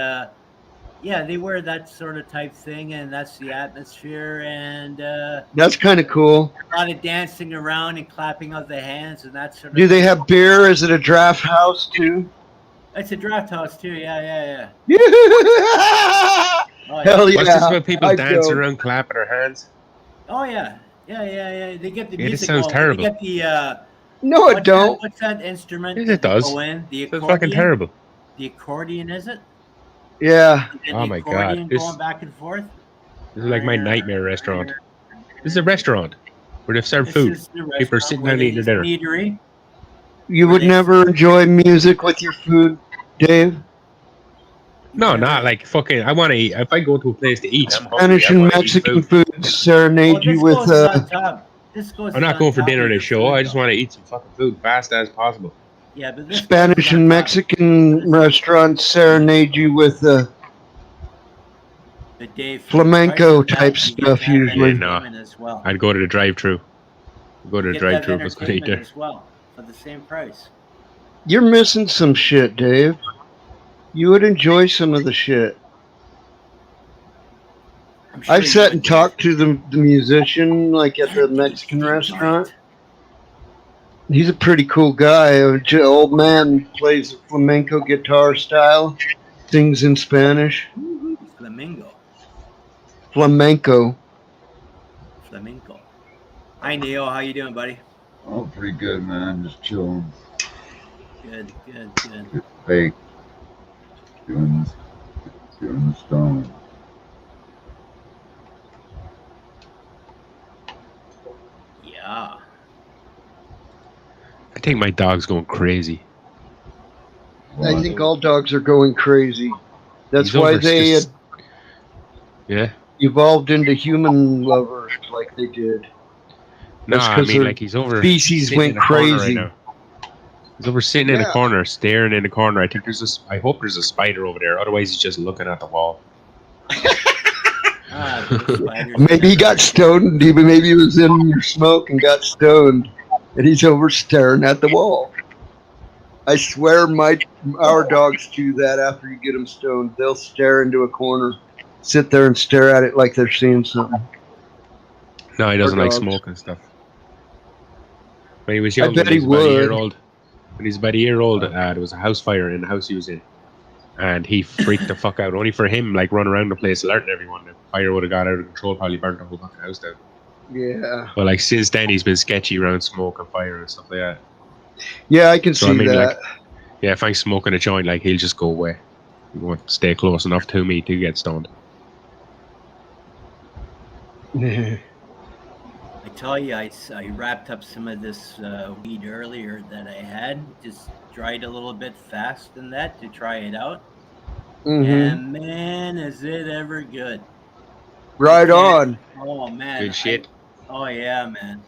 Speaker 8: yeah, they wear that sort of type thing, and that's the atmosphere, and
Speaker 4: That's kind of cool.
Speaker 8: a lot of dancing around and clapping of the hands and that sort of.
Speaker 4: Do they have beer? Is it a draft house too?
Speaker 8: It's a draft house too. Yeah.
Speaker 4: Yeah.
Speaker 8: Oh,
Speaker 4: Hell yeah!
Speaker 1: What's this about people
Speaker 4: I'd
Speaker 1: dancing
Speaker 4: go.
Speaker 1: around, clapping their hands?
Speaker 8: Oh yeah. They get the
Speaker 1: Yeah, this
Speaker 8: music.
Speaker 1: sounds
Speaker 8: going.
Speaker 1: terrible.
Speaker 8: They get the
Speaker 4: No, it don't.
Speaker 8: what's that instrument?
Speaker 1: Yes,
Speaker 8: that
Speaker 1: it does.
Speaker 8: Go in? The
Speaker 1: It's
Speaker 8: accordion.
Speaker 1: fucking terrible.
Speaker 8: The accordion, is it?
Speaker 4: Yeah.
Speaker 8: And
Speaker 1: Oh
Speaker 8: the
Speaker 1: my
Speaker 8: accordion
Speaker 1: God, this-
Speaker 8: going back and forth.
Speaker 1: This is like my nightmare restaurant. This is a restaurant where they serve
Speaker 8: This
Speaker 1: food.
Speaker 8: is the
Speaker 1: People are
Speaker 8: restaurant
Speaker 1: sitting
Speaker 8: where
Speaker 1: down
Speaker 8: they
Speaker 1: eating their
Speaker 8: eat
Speaker 1: dinner.
Speaker 8: eatery.
Speaker 4: You would
Speaker 8: Really?
Speaker 4: never enjoy music with your food, Dave?
Speaker 1: No, not like fucking. I want to eat. If I go to a place to eat, I'm hungry.
Speaker 4: Spanish
Speaker 1: I
Speaker 4: and
Speaker 1: wanna eat
Speaker 4: Mexican
Speaker 1: food.
Speaker 4: food serenade you
Speaker 8: this
Speaker 4: with
Speaker 8: goes on top. This goes
Speaker 1: I'm not
Speaker 8: on
Speaker 1: going for
Speaker 8: top
Speaker 1: dinner
Speaker 8: of
Speaker 1: at a
Speaker 8: your
Speaker 1: show.
Speaker 8: food,
Speaker 1: I just
Speaker 8: though.
Speaker 1: want to eat some fucking food fast as possible.
Speaker 8: Yeah, but this
Speaker 4: Spanish
Speaker 8: goes on
Speaker 4: and
Speaker 8: top.
Speaker 4: Mexican restaurants serenade you with
Speaker 8: But Dave, for the
Speaker 4: flamenco
Speaker 8: price of
Speaker 4: type
Speaker 8: that, you get
Speaker 4: stuff
Speaker 8: to have
Speaker 4: usually.
Speaker 1: Yeah, no.
Speaker 8: entertainment as well.
Speaker 1: I'd go to the drive-thru. Go to
Speaker 8: You
Speaker 1: the
Speaker 8: get to have
Speaker 1: drive-thru if I was going to eat
Speaker 8: entertainment
Speaker 1: there.
Speaker 8: as well for the same price.
Speaker 4: You're missing some shit, Dave. You would enjoy some of the shit.
Speaker 8: I'm sure
Speaker 4: I've
Speaker 8: you
Speaker 4: sat
Speaker 8: would,
Speaker 4: and
Speaker 8: Dave.
Speaker 4: talked to the musician, like at the
Speaker 8: Yeah, Dave,
Speaker 4: Mexican
Speaker 8: you enjoy
Speaker 4: restaurant.
Speaker 8: it.
Speaker 4: He's a pretty cool guy. Old man plays flamenco guitar style, sings in Spanish.
Speaker 8: Flamingo.
Speaker 4: Flamenco.
Speaker 8: Hi Neil, how you doing, buddy?
Speaker 5: Oh, pretty good, man. Just chilling.
Speaker 8: Good.
Speaker 5: Get fake. Doing the stone.
Speaker 8: Yeah.
Speaker 1: I think my dog's going crazy.
Speaker 4: I think all dogs are going crazy. That's
Speaker 1: He's
Speaker 4: why
Speaker 1: over
Speaker 4: they
Speaker 1: just- Yeah.
Speaker 4: evolved into human lovers like they did.
Speaker 1: No,
Speaker 4: That's
Speaker 1: I
Speaker 4: 'cause
Speaker 1: mean,
Speaker 4: their
Speaker 1: like he's over.
Speaker 4: species
Speaker 1: sitting
Speaker 4: went
Speaker 1: in a corner
Speaker 4: crazy.
Speaker 1: now. He's over sitting in
Speaker 4: Yeah.
Speaker 1: a corner, staring in the corner. I think I hope there's a spider over there. Otherwise, he's just looking at the wall.
Speaker 8: The spiders.
Speaker 4: Maybe he got stoned. Maybe he was in your smoke and got stoned, and he's over staring at the wall. I swear, our dogs do that after you get them stoned. They'll stare into a corner, sit there and stare at it like they're seeing something.
Speaker 1: No, he doesn't like
Speaker 4: dogs.
Speaker 1: smoking stuff. When he was
Speaker 4: I
Speaker 1: young,
Speaker 4: bet
Speaker 1: when he was
Speaker 4: he
Speaker 1: about a year
Speaker 4: would.
Speaker 1: old, when he was about a year old, there was a house fire in the house he was in, and he freaked the fuck out. Only for him, like run around the place alerting everyone. The fire would have got out of control, probably burnt the whole fucking house down.
Speaker 4: Yeah.
Speaker 1: But like since then, he's been sketchy around smoke and fire and stuff like that.
Speaker 4: Yeah, I can
Speaker 1: So,
Speaker 4: see
Speaker 1: I mean,
Speaker 4: that.
Speaker 1: like, yeah, if I'm smoking a joint, like he'll just go away. He won't stay close enough to me to get stoned.
Speaker 8: I tell you, I wrapped up some of this weed earlier that I had. Just dried a little bit fast in that to try it out.
Speaker 4: Mhm.
Speaker 8: And man, is it ever good.
Speaker 4: Right on.
Speaker 8: Oh, man.
Speaker 1: Good shit.
Speaker 8: Oh, yeah, man.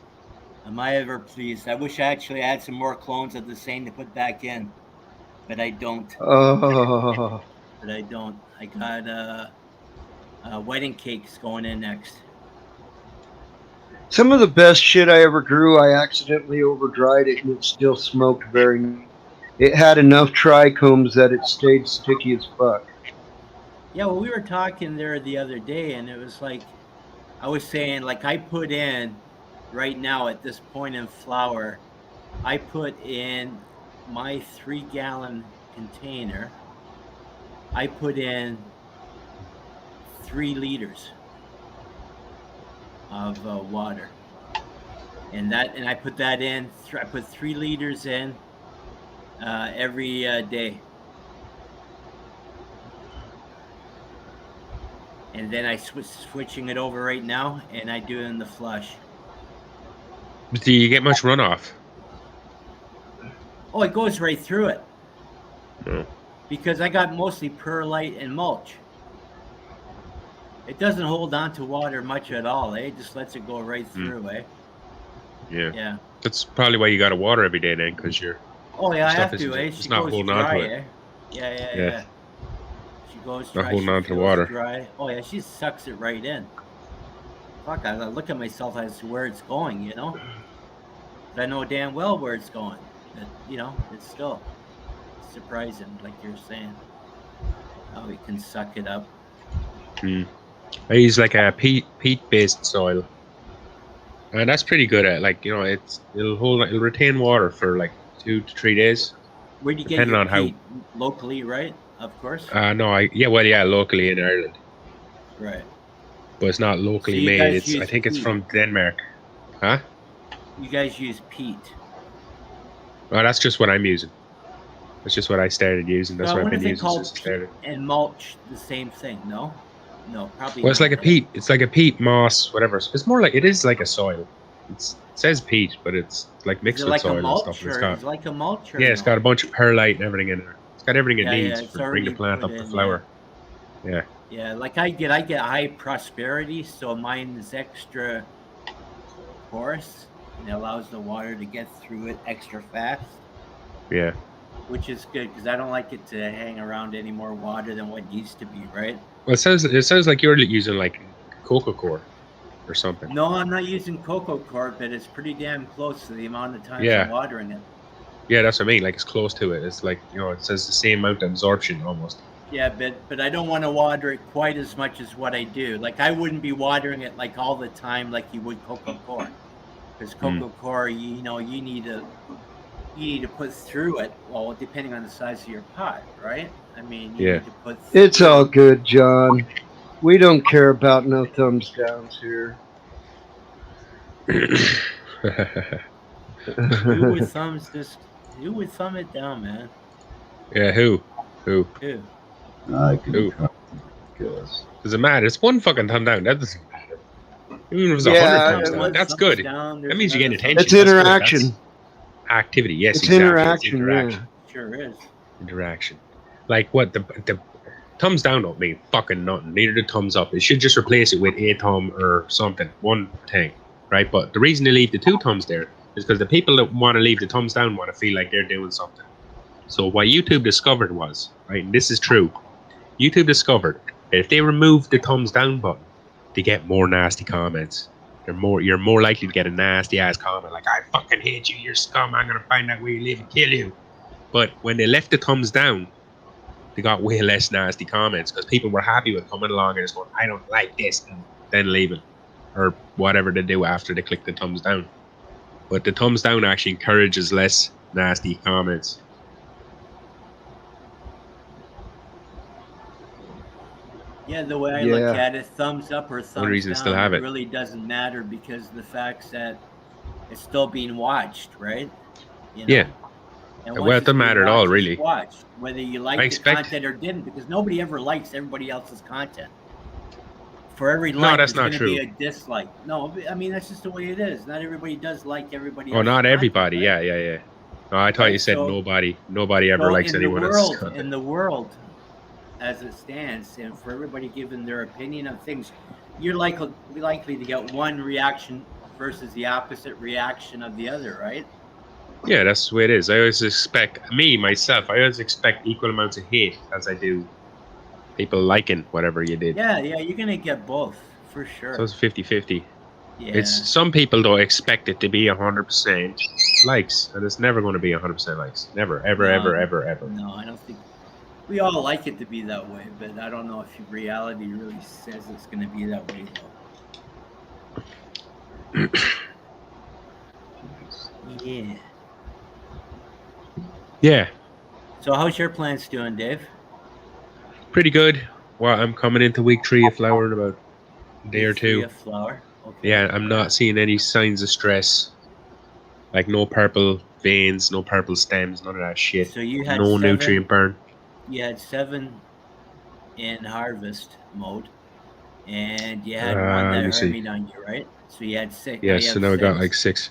Speaker 8: Am I ever pleased? I wish I actually had some more clones of the same to put back in. But I don't.
Speaker 4: Oh.
Speaker 8: I got wedding cakes going in next.
Speaker 4: Some of the best shit I ever grew, I accidentally over-dried it and it still smoked very. It had enough trichomes that it stayed sticky as fuck.
Speaker 8: Yeah, well, we were talking there the other day, and it was like, I was saying, like, I put in, right now at this point in flour, I put in my 3-gallon container, I put in 3 liters of water. And I put that in, I put 3 liters in every day. And then I switching it over right now, and I do it in the flush.
Speaker 1: Do you get much runoff?
Speaker 8: Oh, it goes right through it.
Speaker 1: No.
Speaker 8: because I got mostly perlite and mulch. It doesn't hold on to water much at all, eh? It just lets it go right through, eh?
Speaker 1: Yeah.
Speaker 8: Yeah.
Speaker 1: That's probably why you got to water every day then, because your
Speaker 8: Oh yeah, I
Speaker 1: stuff
Speaker 8: have to, eh?
Speaker 1: it's
Speaker 8: She
Speaker 1: not
Speaker 8: goes
Speaker 1: holding on
Speaker 8: dry,
Speaker 1: to it.
Speaker 8: eh? Yeah, yeah,
Speaker 1: Yeah.
Speaker 8: yeah. She goes
Speaker 1: Not
Speaker 8: dry.
Speaker 1: holding
Speaker 8: She
Speaker 1: on to the
Speaker 8: feels
Speaker 1: water.
Speaker 8: dry. Oh yeah, she sucks it right in. Fuck, I look at myself as to where it's going, you know? 'Cause I know damn well where it's going. But, you know, it's still surprising, like you're saying, how it can suck it up.
Speaker 1: I use like a peat based soil, and that's pretty good at like it'll retain water for like 2 to 3 days,
Speaker 8: Where do you get
Speaker 1: depending
Speaker 8: your
Speaker 1: on how.
Speaker 8: peat? Locally, right? Of course.
Speaker 1: No, locally in Ireland,
Speaker 8: Right.
Speaker 1: but it's not
Speaker 8: So
Speaker 1: locally
Speaker 8: you
Speaker 1: made.
Speaker 8: guys
Speaker 1: I
Speaker 8: use
Speaker 1: think it's
Speaker 8: peat.
Speaker 1: from Denmark. Huh?
Speaker 8: You guys use peat.
Speaker 1: Oh, that's just what I'm using. That's just what I started using. That's
Speaker 8: So I
Speaker 1: what I've
Speaker 8: wonder
Speaker 1: been
Speaker 8: if they
Speaker 1: using
Speaker 8: call
Speaker 1: since I
Speaker 8: peat
Speaker 1: started.
Speaker 8: and mulch the same thing. No, no, probably
Speaker 1: Well, it's like
Speaker 8: not.
Speaker 1: a peat. It's like a peat moss, whatever. It's more like it is like a soil. It says peat, but it's like
Speaker 8: Is
Speaker 1: mixed
Speaker 8: it
Speaker 1: with
Speaker 8: like a
Speaker 1: soil and stuff.
Speaker 8: mulch,
Speaker 1: And it's
Speaker 8: or
Speaker 1: got
Speaker 8: is it like a mulch, or
Speaker 1: it's got a
Speaker 8: no?
Speaker 1: bunch of perlite and everything in there. It's got everything it
Speaker 8: Yeah,
Speaker 1: needs
Speaker 8: it's
Speaker 1: for bring the
Speaker 8: already
Speaker 1: plant
Speaker 8: put
Speaker 1: up to
Speaker 8: in.
Speaker 1: flower. Yeah.
Speaker 8: Yeah, like I get high prosperity, so mine is extra porous and it allows the water to get through it extra fast,
Speaker 1: Yeah.
Speaker 8: which is good because I don't like it to hang around any more water than what used to be, right?
Speaker 1: Well, it sounds like you're using like coca core or something.
Speaker 8: No, I'm not using cocoa core, but it's pretty damn close to the amount of times
Speaker 1: Yeah.
Speaker 8: I'm watering it.
Speaker 1: Yeah, that's what I mean. Like it's close to it. It's like it says the same amount of absorption almost.
Speaker 8: Yeah, but I don't want to water it quite as much as what I do. Like I wouldn't be watering it like all the time like you would cocoa core, because cocoa core, you need to put through it. Well, depending on the size of your pot, right? I mean, you need to put.
Speaker 4: It's all good, John. We don't care about no thumbs downs here.
Speaker 8: Who would thumb it down, man?
Speaker 1: Yeah, who?
Speaker 5: I can
Speaker 1: Who?
Speaker 5: guess.
Speaker 1: Does it matter? It's one fucking thumb down. That doesn't matter. Even if it was
Speaker 4: Yeah,
Speaker 1: 100 thumbs down, that's good. That means you're getting attention.
Speaker 4: It's interaction.
Speaker 1: That's activity. Yes,
Speaker 4: It's
Speaker 1: exactly.
Speaker 4: interaction.
Speaker 1: It's interaction.
Speaker 8: Yeah. Sure is.
Speaker 1: Interaction. Like what the thumbs down don't mean fucking nothing. Neither do thumbs up. It should just replace it with a thumb or something. One thing, right? But the reason they leave the 2 thumbs there is because the people that want to leave the thumbs down want to feel like they're doing something. So what YouTube discovered was, right, and this is true, YouTube discovered that if they remove the thumbs down button, they get more nasty comments. You're more likely to get a nasty ass comment like, I fucking hate you, you're scum, I'm gonna find out where you live and kill you. But when they left the thumbs down, they got way less nasty comments because people were happy with coming along and just going, I don't like this, and then leaving. Or whatever they do after they click the thumbs down. But the thumbs down actually encourages less nasty comments.
Speaker 8: Yeah, the way I look at it, thumbs up or thumbs
Speaker 1: reason to
Speaker 8: down,
Speaker 1: still have it.
Speaker 8: really doesn't matter because of the fact that it's still being watched, right? You know?
Speaker 1: Yeah.
Speaker 8: And
Speaker 1: Well, it doesn't matter at all, really.
Speaker 8: Watched, whether you like the content or didn't, because nobody ever likes everybody else's content. For every like,
Speaker 1: that's
Speaker 8: there's
Speaker 1: not
Speaker 8: going to
Speaker 1: true.
Speaker 8: be a dislike. No, I mean, that's just the way it is. Not everybody does like everybody
Speaker 1: Oh,
Speaker 8: else's
Speaker 1: not
Speaker 8: content,
Speaker 1: everybody.
Speaker 8: right?
Speaker 1: Yeah. No, I thought you said nobody ever likes anyone else's content.
Speaker 8: In the world, as it stands, and for everybody giving their opinion on things, you're likely to get one reaction versus the opposite reaction of the other, right?
Speaker 1: Yeah, that's the way it is. I always expect myself, I always expect equal amounts of hate as I do people liking whatever you did.
Speaker 8: Yeah, you're gonna get both for sure.
Speaker 1: So it's 50-50.
Speaker 8: Yeah.
Speaker 1: It's some people don't expect it to be 100% likes, and it's never going to be 100% likes. Never, ever.
Speaker 8: No, I don't think we all like it to be that way, but I don't know if reality really says it's going to be that way, though. Yeah.
Speaker 1: Yeah.
Speaker 8: So how's your plants doing, Dave?
Speaker 1: Pretty good. Well, I'm coming into week 3 of flower in about a day or 2.
Speaker 8: Of flower. Okay.
Speaker 1: Yeah, I'm not seeing any signs of stress. Like no purple veins, no purple stems, none of that shit.
Speaker 8: So you had
Speaker 1: no nutrient burn.
Speaker 8: You had 7 in harvest mode, and you had one that hermied on you, right? So you had 6.
Speaker 1: Yeah, so now I got like 6.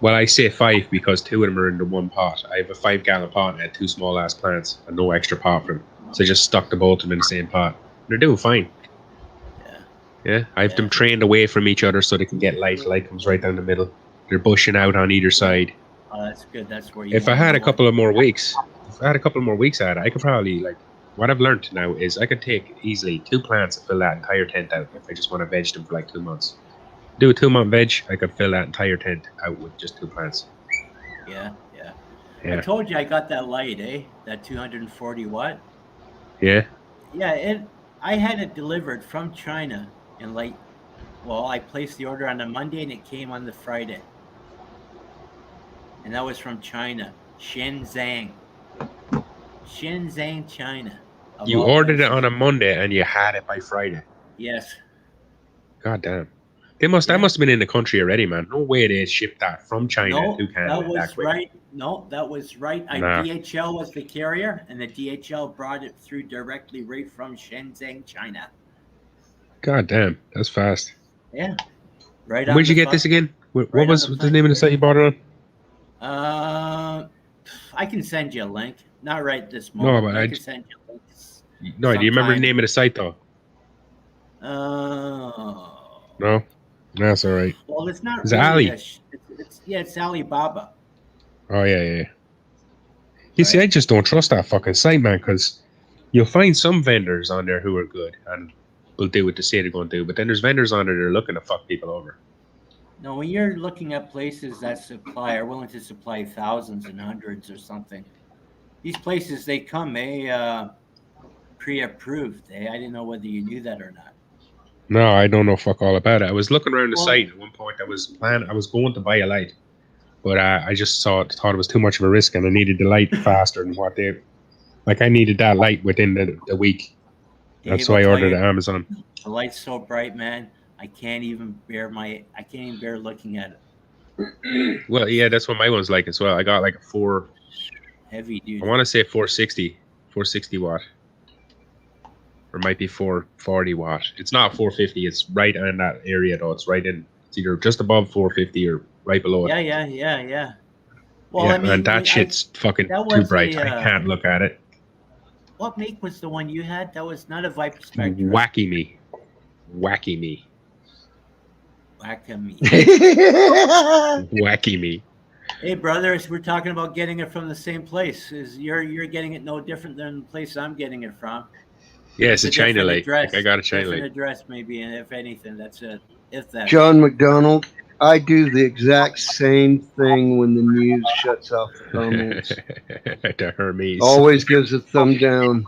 Speaker 1: Well, I say 5 because 2 of them are in the one pot. I have a 5-gallon pot and I had 2 small ass plants and no extra pot for them. So I just stuck the both of them in the same pot. They're doing fine.
Speaker 8: Yeah.
Speaker 1: Yeah, I have them trained away from each other so they can get light. Light comes right down the middle. They're bushing out on either side.
Speaker 8: Oh, that's good. That's where you.
Speaker 1: If I had a couple of more weeks, at it, I could probably like. What I've learned now is I could take easily 2 plants and fill that entire tent out if I just want to veg them for like 2 months. Do a 2-month veg, I could fill that entire tent out with just 2 plants.
Speaker 8: Yeah.
Speaker 1: Yeah.
Speaker 8: I told you I got that light, eh? That 240 watt.
Speaker 1: Yeah.
Speaker 8: Yeah, I had it delivered from China in like. Well, I placed the order on a Monday and it came on the Friday. And that was from China, Shenzhen, China.
Speaker 1: You ordered it on a Monday and you had it by Friday.
Speaker 8: Yes.
Speaker 1: God damn. That must have been in the country already, man. No way they shipped that from China to Canada.
Speaker 8: That was right. No, that was right. DHL was the carrier, and the DHL brought it through directly right from Shenzhen, China.
Speaker 1: God damn, that's fast.
Speaker 8: Yeah. Right.
Speaker 1: Where'd you get this again? What was the name of the site you bought it
Speaker 8: on? I can send you a link. Not right this moment.
Speaker 1: No, but
Speaker 8: I can send you a link.
Speaker 1: No, do you remember the name of the site though? No, that's all right.
Speaker 8: Well, it's not.
Speaker 1: It's
Speaker 8: really
Speaker 1: Ali.
Speaker 8: It's Alibaba.
Speaker 1: Oh yeah. You see, I just don't trust that fucking site, man, because you'll find some vendors on there who are good and will do what they say they're going to do, but then there's vendors on there that are looking to fuck people over.
Speaker 8: No, when you're looking at places that are willing to supply thousands and hundreds or something, these places they come, pre-approved. I didn't know whether you knew that or not.
Speaker 1: No, I don't know fuck all about it. I was looking around the site at one point. I was going to buy a light, but I just thought it was too much of a risk, and I needed the light faster than what they. Like I needed that light within the week. That's why I ordered it Amazon.
Speaker 8: The light's so bright, man. I can't even bear looking at it.
Speaker 1: Well, yeah, that's what my one's like as well. I got like a 4
Speaker 8: heavy dude.
Speaker 1: I want to say 460 watt. Or it might be 440 watt. It's not 450. It's right in that area though. It's right in. It's either just above 450 or right below it.
Speaker 8: Yeah. Well,
Speaker 1: yeah,
Speaker 8: I mean,
Speaker 1: and that shit's fucking too bright. I can't look at it.
Speaker 8: What make was the one you had? That was not a Viper Spectrum.
Speaker 1: Wacky me.
Speaker 8: Wacky me. Hey, brothers, we're talking about getting it from the same place. You're getting it no different than the place I'm getting it from.
Speaker 1: Yeah, it's a China Lake. Like I got a China Lake.
Speaker 8: Address maybe, and if anything, that's it. If that.
Speaker 4: John McDonald, I do the exact same thing when the news shuts off the comments.
Speaker 1: To Hermes.
Speaker 4: Always gives a thumb down.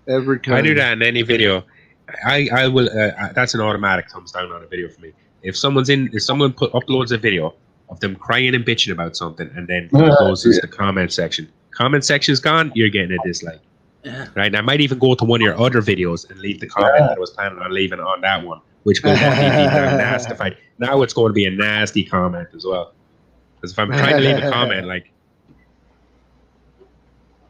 Speaker 4: Every time.
Speaker 1: I do that in any video. I will. That's an automatic thumbs down on a video for me. If someone uploads a video of them crying and bitching about something, and then goes into the comment section. Comment section's gone. You're getting a dislike. Right. And I might even go to one of your other videos and leave the comment that I was planning on leaving on that one, which will be nastified. Now it's going to be a nasty comment as well. Because if I'm trying to leave a comment, like.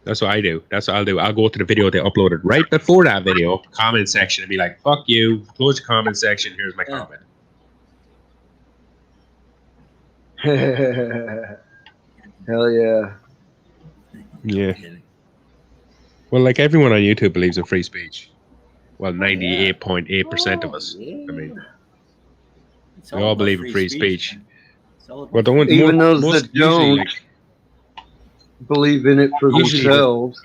Speaker 1: That's what I do. That's what I'll do. I'll go to the video they uploaded right before that video, comment section, and be like, fuck you, close the comment section, here's my comment.
Speaker 4: Hell yeah.
Speaker 1: Yeah. Well, like everyone on YouTube believes in free speech. Well, 98.8% of us. I mean, we all believe in free speech.
Speaker 4: Well, even those that don't believe in it for themselves.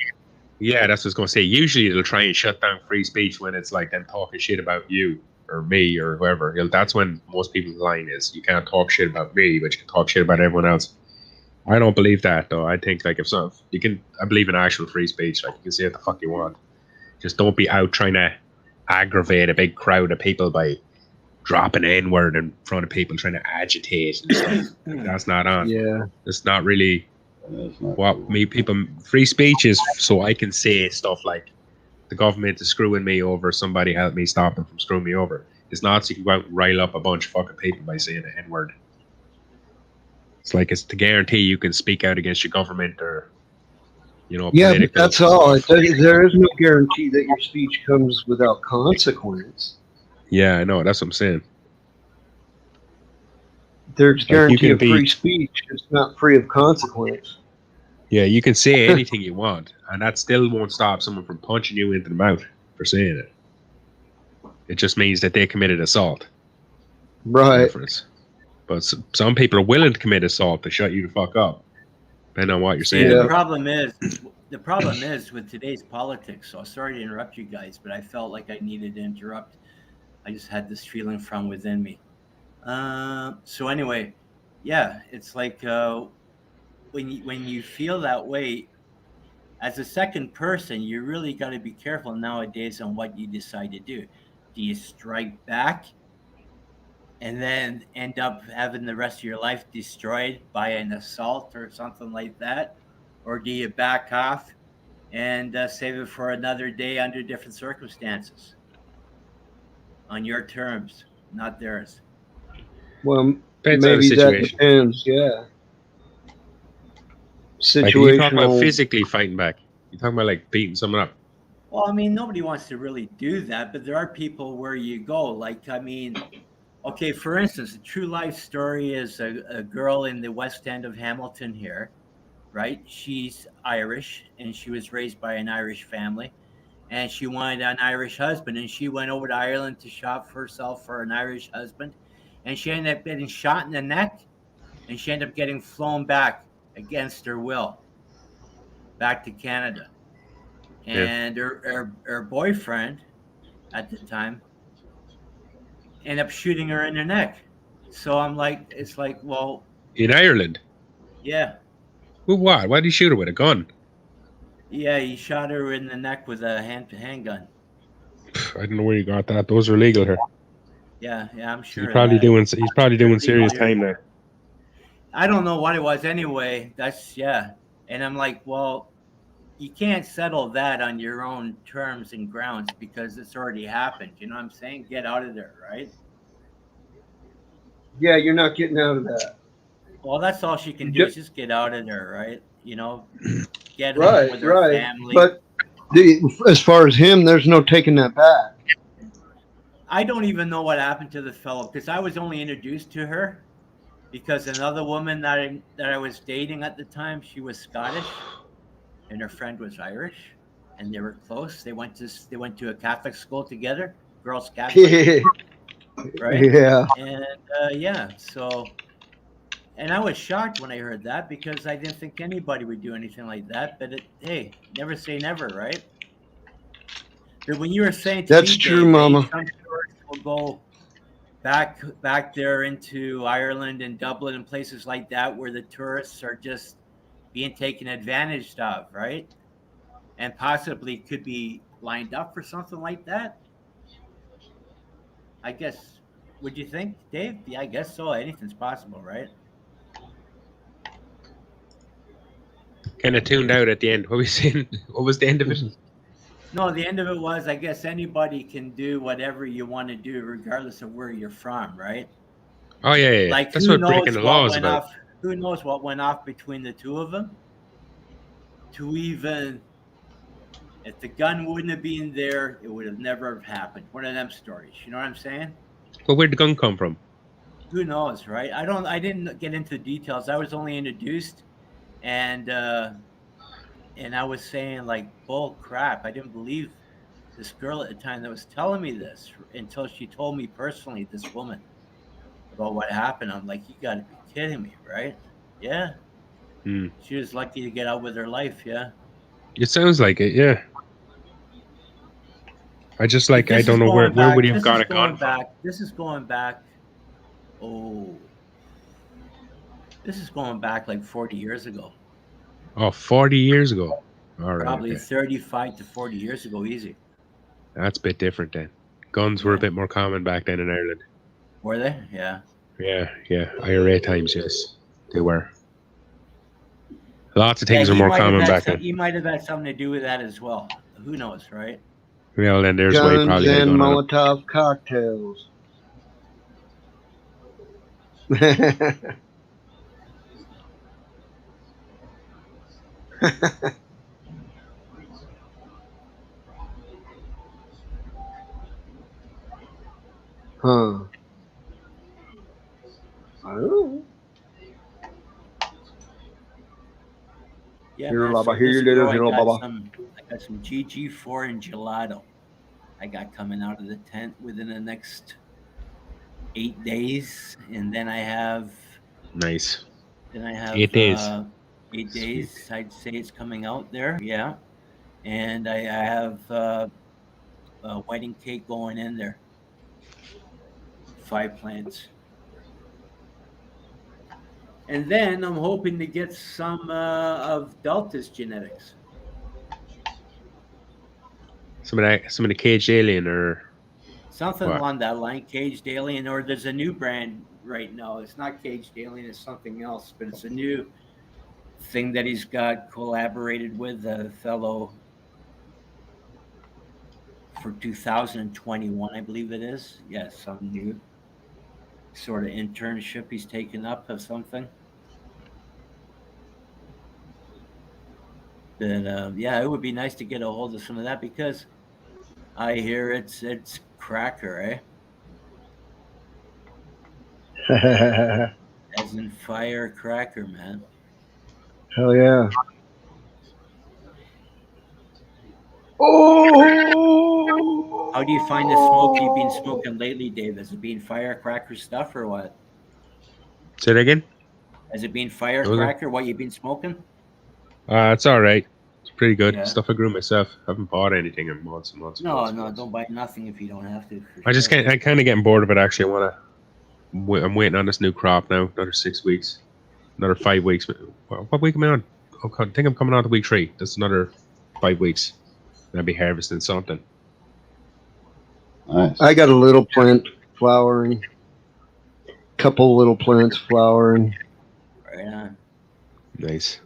Speaker 1: Yeah, that's what I was going to say. Usually they'll try and shut down free speech when it's like them talking shit about you or me or whoever. That's when most people's line is. You can't talk shit about me, but you can talk shit about everyone else. I don't believe that, though. I think, like, I believe in actual free speech. Like, you can say what the fuck you want. Just don't be out trying to aggravate a big crowd of people by dropping the N-word in front of people, trying to agitate and stuff. Like, that's not on.
Speaker 4: Yeah.
Speaker 1: It's not really free speech is so I can say stuff like the government is screwing me over, somebody help me stop them from screwing me over. It's not so you can go out and rile up a bunch of fucking people by saying the N-word. It's like it's to guarantee you can speak out against your government or,
Speaker 4: yeah, but that's all. There is no guarantee that your speech comes without consequence.
Speaker 1: Yeah, I know. That's what I'm saying.
Speaker 4: There's
Speaker 1: Like you
Speaker 4: guarantee
Speaker 1: can
Speaker 4: of free
Speaker 1: be,
Speaker 4: speech. It's not free of consequence.
Speaker 1: yeah, you can say anything you want, and that still won't stop someone from punching you into the mouth for saying it. It just means that they committed assault. It's the
Speaker 4: Right.
Speaker 1: difference. But some people are willing to commit assault to shut you the fuck up, depending on what you're
Speaker 8: See,
Speaker 1: saying.
Speaker 8: the
Speaker 4: Yeah.
Speaker 8: problem is with today's politics. So sorry to interrupt you guys, but I felt like I needed to interrupt. I just had this feeling from within me. So anyway, yeah, it's like when you feel that way as a second person, you really got to be careful nowadays on what you decide to do. Do you strike back and then end up having the rest of your life destroyed by an assault or something like that, or do you back off and save it for another day under different circumstances on your terms, not theirs?
Speaker 4: Well,
Speaker 1: Depends on the
Speaker 4: maybe that
Speaker 1: situation.
Speaker 4: depends. Yeah.
Speaker 1: Like, are you talking about
Speaker 4: Situational.
Speaker 1: physically fighting back? You talking about like beating someone up?
Speaker 8: Well, I mean, nobody wants to really do that, but there are people where you go. Like, I mean, okay, for instance, a true life story is a girl in the West End of Hamilton here, right? She's Irish and she was raised by an Irish family and she wanted an Irish husband and she went over to Ireland to shop for herself for an Irish husband and she ended up getting shot in the neck and she ended up getting flown back against her will back to Canada.
Speaker 1: Yeah.
Speaker 8: And her boyfriend at the time ended up shooting her in the neck. So I'm like, it's like, well,
Speaker 1: In Ireland?
Speaker 8: yeah,
Speaker 1: With what? Why did he shoot her with a gun?
Speaker 8: yeah, he shot her in the neck with a handgun.
Speaker 1: I don't know where you got that. Those are illegal here.
Speaker 8: Yeah, yeah, I'm
Speaker 1: He's
Speaker 8: sure of
Speaker 1: probably
Speaker 8: that.
Speaker 1: doing. He's probably
Speaker 8: They're
Speaker 1: doing
Speaker 8: legal
Speaker 1: serious
Speaker 8: here.
Speaker 1: time now.
Speaker 8: I don't know what it was anyway. That's yeah. And I'm like, well, you can't settle that on your own terms and grounds because it's already happened. You know what I'm saying? Get out of there, right?
Speaker 4: Yeah, you're not getting out of that.
Speaker 8: Well, that's all she can
Speaker 4: You
Speaker 8: do is
Speaker 4: ju-
Speaker 8: just get out of there, right? You know, get home
Speaker 4: right,
Speaker 8: with her
Speaker 4: right.
Speaker 8: family.
Speaker 4: But as far as him, there's no taking that back.
Speaker 8: I don't even know what happened to the fellow because I was only introduced to her because another woman that I was dating at the time, she was Scottish and her friend was Irish and they were close. They went to a Catholic school together, girls Catholic, right?
Speaker 4: Yeah.
Speaker 8: And yeah, so and I was shocked when I heard that because I didn't think anybody would do anything like that. But hey, never say never, right? But when you were saying to
Speaker 4: That's
Speaker 8: me,
Speaker 4: true,
Speaker 8: Dave, that
Speaker 4: Mama.
Speaker 8: some tourists will go back there into Ireland and Dublin and places like that where the tourists are just being taken advantage of, right? And possibly could be lined up for something like that. I guess. Would you think, Dave? Yeah, I guess so. Anything's possible, right?
Speaker 1: Kind of tuned out at the end. What was saying? What was the end of it?
Speaker 8: No, the end of it was I guess anybody can do whatever you want to do, regardless of where you're from, right?
Speaker 1: Oh yeah, yeah, yeah.
Speaker 8: Like
Speaker 1: That's what breaking the law is about.
Speaker 8: who knows what went off between the two of them to even if the gun wouldn't have been there, it would have never happened. One of them stories. You know what I'm saying?
Speaker 1: But where'd the gun come from?
Speaker 8: Who knows, right? I didn't get into the details. I was only introduced and I was saying like bull crap. I didn't believe this girl at the time that was telling me this until she told me personally, this woman, about what happened. I'm like, you got to be kidding me, right? Yeah,
Speaker 1: Hmm.
Speaker 8: she was lucky to get out with her life. Yeah,
Speaker 1: It sounds like it. Yeah. I just
Speaker 8: but
Speaker 1: like I
Speaker 8: this is
Speaker 1: don't know where
Speaker 8: going
Speaker 1: would
Speaker 8: back.
Speaker 1: you have
Speaker 8: This
Speaker 1: got
Speaker 8: is
Speaker 1: a gun
Speaker 8: going
Speaker 1: from?
Speaker 8: back. This is going back. Oh, this is going back like 40 years ago.
Speaker 1: Oh, 40 years ago. All right,
Speaker 8: Probably
Speaker 1: okay.
Speaker 8: 35 to 40 years ago, easy.
Speaker 1: That's a bit different then. Guns were a
Speaker 8: Yeah.
Speaker 1: bit more common back then in Ireland.
Speaker 8: Were they? Yeah.
Speaker 1: Yeah, yeah. IRA times, yes, they were. Lots of
Speaker 8: Yeah,
Speaker 1: things were more common back then.
Speaker 8: he might have had something to do with that as well. Who knows, right?
Speaker 1: Well, then there's why he
Speaker 4: Guns
Speaker 1: probably had a
Speaker 4: and
Speaker 1: gun on him.
Speaker 4: Molotov cocktails. Huh. Oh.
Speaker 8: Yeah,
Speaker 4: Here,
Speaker 8: man.
Speaker 4: Baba.
Speaker 8: So
Speaker 4: Here,
Speaker 8: this
Speaker 4: little,
Speaker 8: girl,
Speaker 4: here, Baba.
Speaker 8: I got some GG4 and gelato. I got coming out of the tent within the next 8 days, and then I have
Speaker 1: Nice.
Speaker 8: 8
Speaker 1: 8 days.
Speaker 8: 8 days.
Speaker 1: Sweet.
Speaker 8: I'd say it's coming out there. Yeah, and I have a wedding cake going in there. 5 plants. And then I'm hoping to get some of Delta's genetics.
Speaker 1: Some of the caged alien or
Speaker 8: Something
Speaker 1: what?
Speaker 8: along that line, Caged Alien, or there's a new brand right now. It's not Caged Alien, it's something else, but it's a new thing that he's got collaborated with a fellow for 2021, I believe it is. Yes, some new sort of internship he's taken up of something. But yeah, it would be nice to get a hold of some of that because I hear it's cracker, eh? As in firecracker, man.
Speaker 4: Hell yeah. Oh!
Speaker 8: How do you find the smoke you've been smoking lately, Dave? Has it been firecracker stuff or what?
Speaker 1: Say that again?
Speaker 8: Has it been
Speaker 1: What was
Speaker 8: firecracker what you've been smoking?
Speaker 1: it's all right. It's pretty good.
Speaker 8: Yeah.
Speaker 1: Stuff I grew myself. Haven't bought anything in months and months and
Speaker 8: No,
Speaker 1: months and
Speaker 8: no,
Speaker 1: months.
Speaker 8: don't buy nothing if you don't have to. For
Speaker 1: I just
Speaker 8: sure.
Speaker 1: can't. I kind of getting bored of it. Actually, I'm waiting on this new crop now. Another 6 weeks. Another 5 weeks. What week am I on? I think I'm coming on to week 3. That's another 5 weeks. And I'll be harvesting something.
Speaker 5: Nice.
Speaker 4: I got a little plant flowering. Couple little plants flowering.
Speaker 8: Right on.
Speaker 1: Nice.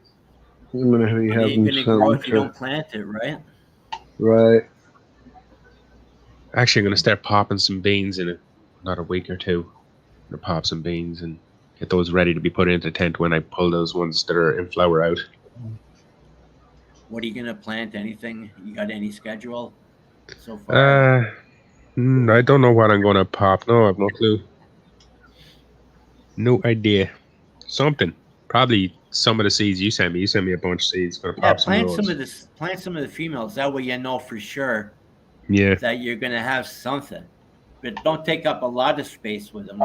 Speaker 4: I'm gonna be
Speaker 8: It
Speaker 4: having
Speaker 8: ain't gonna grow
Speaker 4: some
Speaker 8: if you don't plant it, right?
Speaker 4: right.
Speaker 1: Actually, I'm gonna start popping some beans in another week or two. I'm gonna pop some beans and get those ready to be put into the tent when I pull those ones that are in flower out.
Speaker 8: What are you gonna plant? Anything? You got any schedule so far?
Speaker 1: I don't know what I'm gonna pop. No, I have no clue. No idea. Something. Probably some of the seeds you sent me. You sent me a bunch of seeds. Gonna
Speaker 8: Yeah,
Speaker 1: pop some of those.
Speaker 8: plant some of the females. That way you know for sure
Speaker 1: Yeah.
Speaker 8: that you're gonna have something. But don't take up a lot of space with them,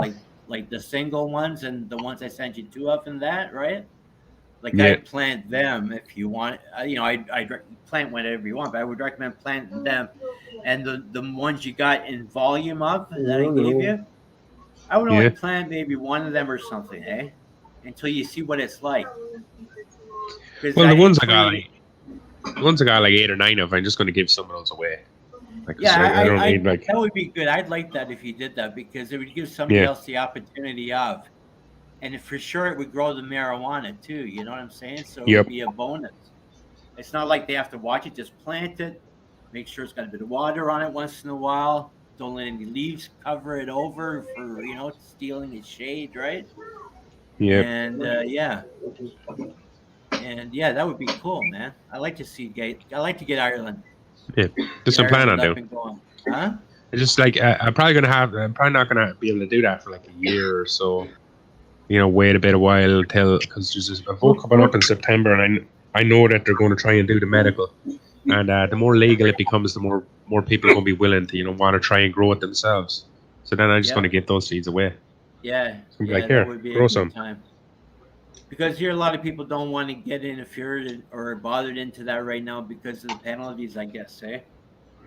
Speaker 8: like the single ones and the ones I sent you 2 of and that, right? Like
Speaker 1: Yeah.
Speaker 8: I'd plant them if you want. I'd plant whatever you want, but I would recommend planting them. And the ones you got in volume of that I gave you, I would only
Speaker 1: Yeah.
Speaker 8: plant maybe one of them or something, eh? Until you see what it's like. Because
Speaker 1: Well,
Speaker 8: I
Speaker 1: the
Speaker 8: hate
Speaker 1: ones I
Speaker 8: for
Speaker 1: got
Speaker 8: you.
Speaker 1: like 8 or 9 of, I'm just gonna give some of those away. Like, 'cause
Speaker 8: Yeah,
Speaker 1: I don't need like.
Speaker 8: that would be good. I'd like that if you did that because it would give somebody
Speaker 1: Yeah.
Speaker 8: else the opportunity of, and for sure it would grow the marijuana too. You know what I'm saying? So it
Speaker 1: Yep.
Speaker 8: would be a bonus. It's not like they have to watch it; just plant it, make sure it's got a bit of water on it once in a while. Don't let any leaves cover it over for stealing its shade, right?
Speaker 1: Yep.
Speaker 8: And yeah, that would be cool, man. I like to get Ireland,
Speaker 1: Yeah. Just I'm planning on
Speaker 8: up
Speaker 1: doing.
Speaker 8: and going, huh?
Speaker 1: It's just like I'm probably not gonna be able to do that for like a year or so. Wait a bit a while until because there's a vote coming up in September, and I know that they're going to try and do the medical, and the more legal it becomes, the more people are going to be willing to want to try and grow it themselves. So then I'm just going to get those seeds away.
Speaker 8: Yeah,
Speaker 1: So be
Speaker 8: yeah,
Speaker 1: like,
Speaker 8: that
Speaker 1: here,
Speaker 8: would be a
Speaker 1: grow
Speaker 8: good
Speaker 1: some.
Speaker 8: time. Because here, a lot of people don't want to get interfered or bothered into that right now because of the penalties, I guess, eh?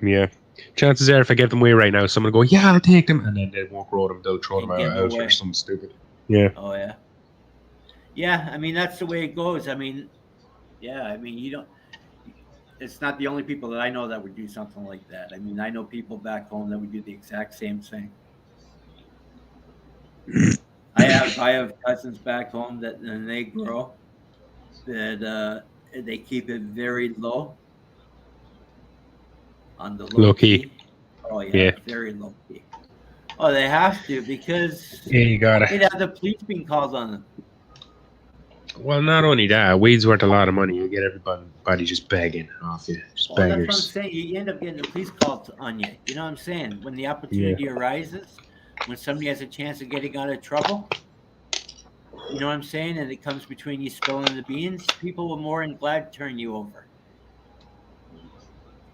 Speaker 1: Yeah. Chances are, if I give them away right now, someone will go, yeah, I'll take them, and then they won't grow them. They'll throw them
Speaker 8: And give them
Speaker 1: out
Speaker 8: away.
Speaker 1: or something stupid. Yeah.
Speaker 8: Oh yeah. Yeah, I mean that's the way it goes. I mean, yeah, I mean you don't. It's not the only people that I know that would do something like that. I mean, I know people back home that would do the exact same thing. I have cousins back home that and they grow that they keep it very low on the low key. Oh yeah, very low key. Oh, they have to because
Speaker 1: Yeah, you gotta.
Speaker 8: they'd have the police being called on them.
Speaker 1: Well, not only that, weed's worth a lot of money. You get everybody just begging off you, just
Speaker 8: Well, that's what I'm
Speaker 1: beggars.
Speaker 8: saying. You end up getting the police called on you. You know what I'm saying? When the opportunity arises, when somebody has a chance of getting out of trouble, you know what I'm saying, and it comes between you spilling the beans, people will more than glad turn you over.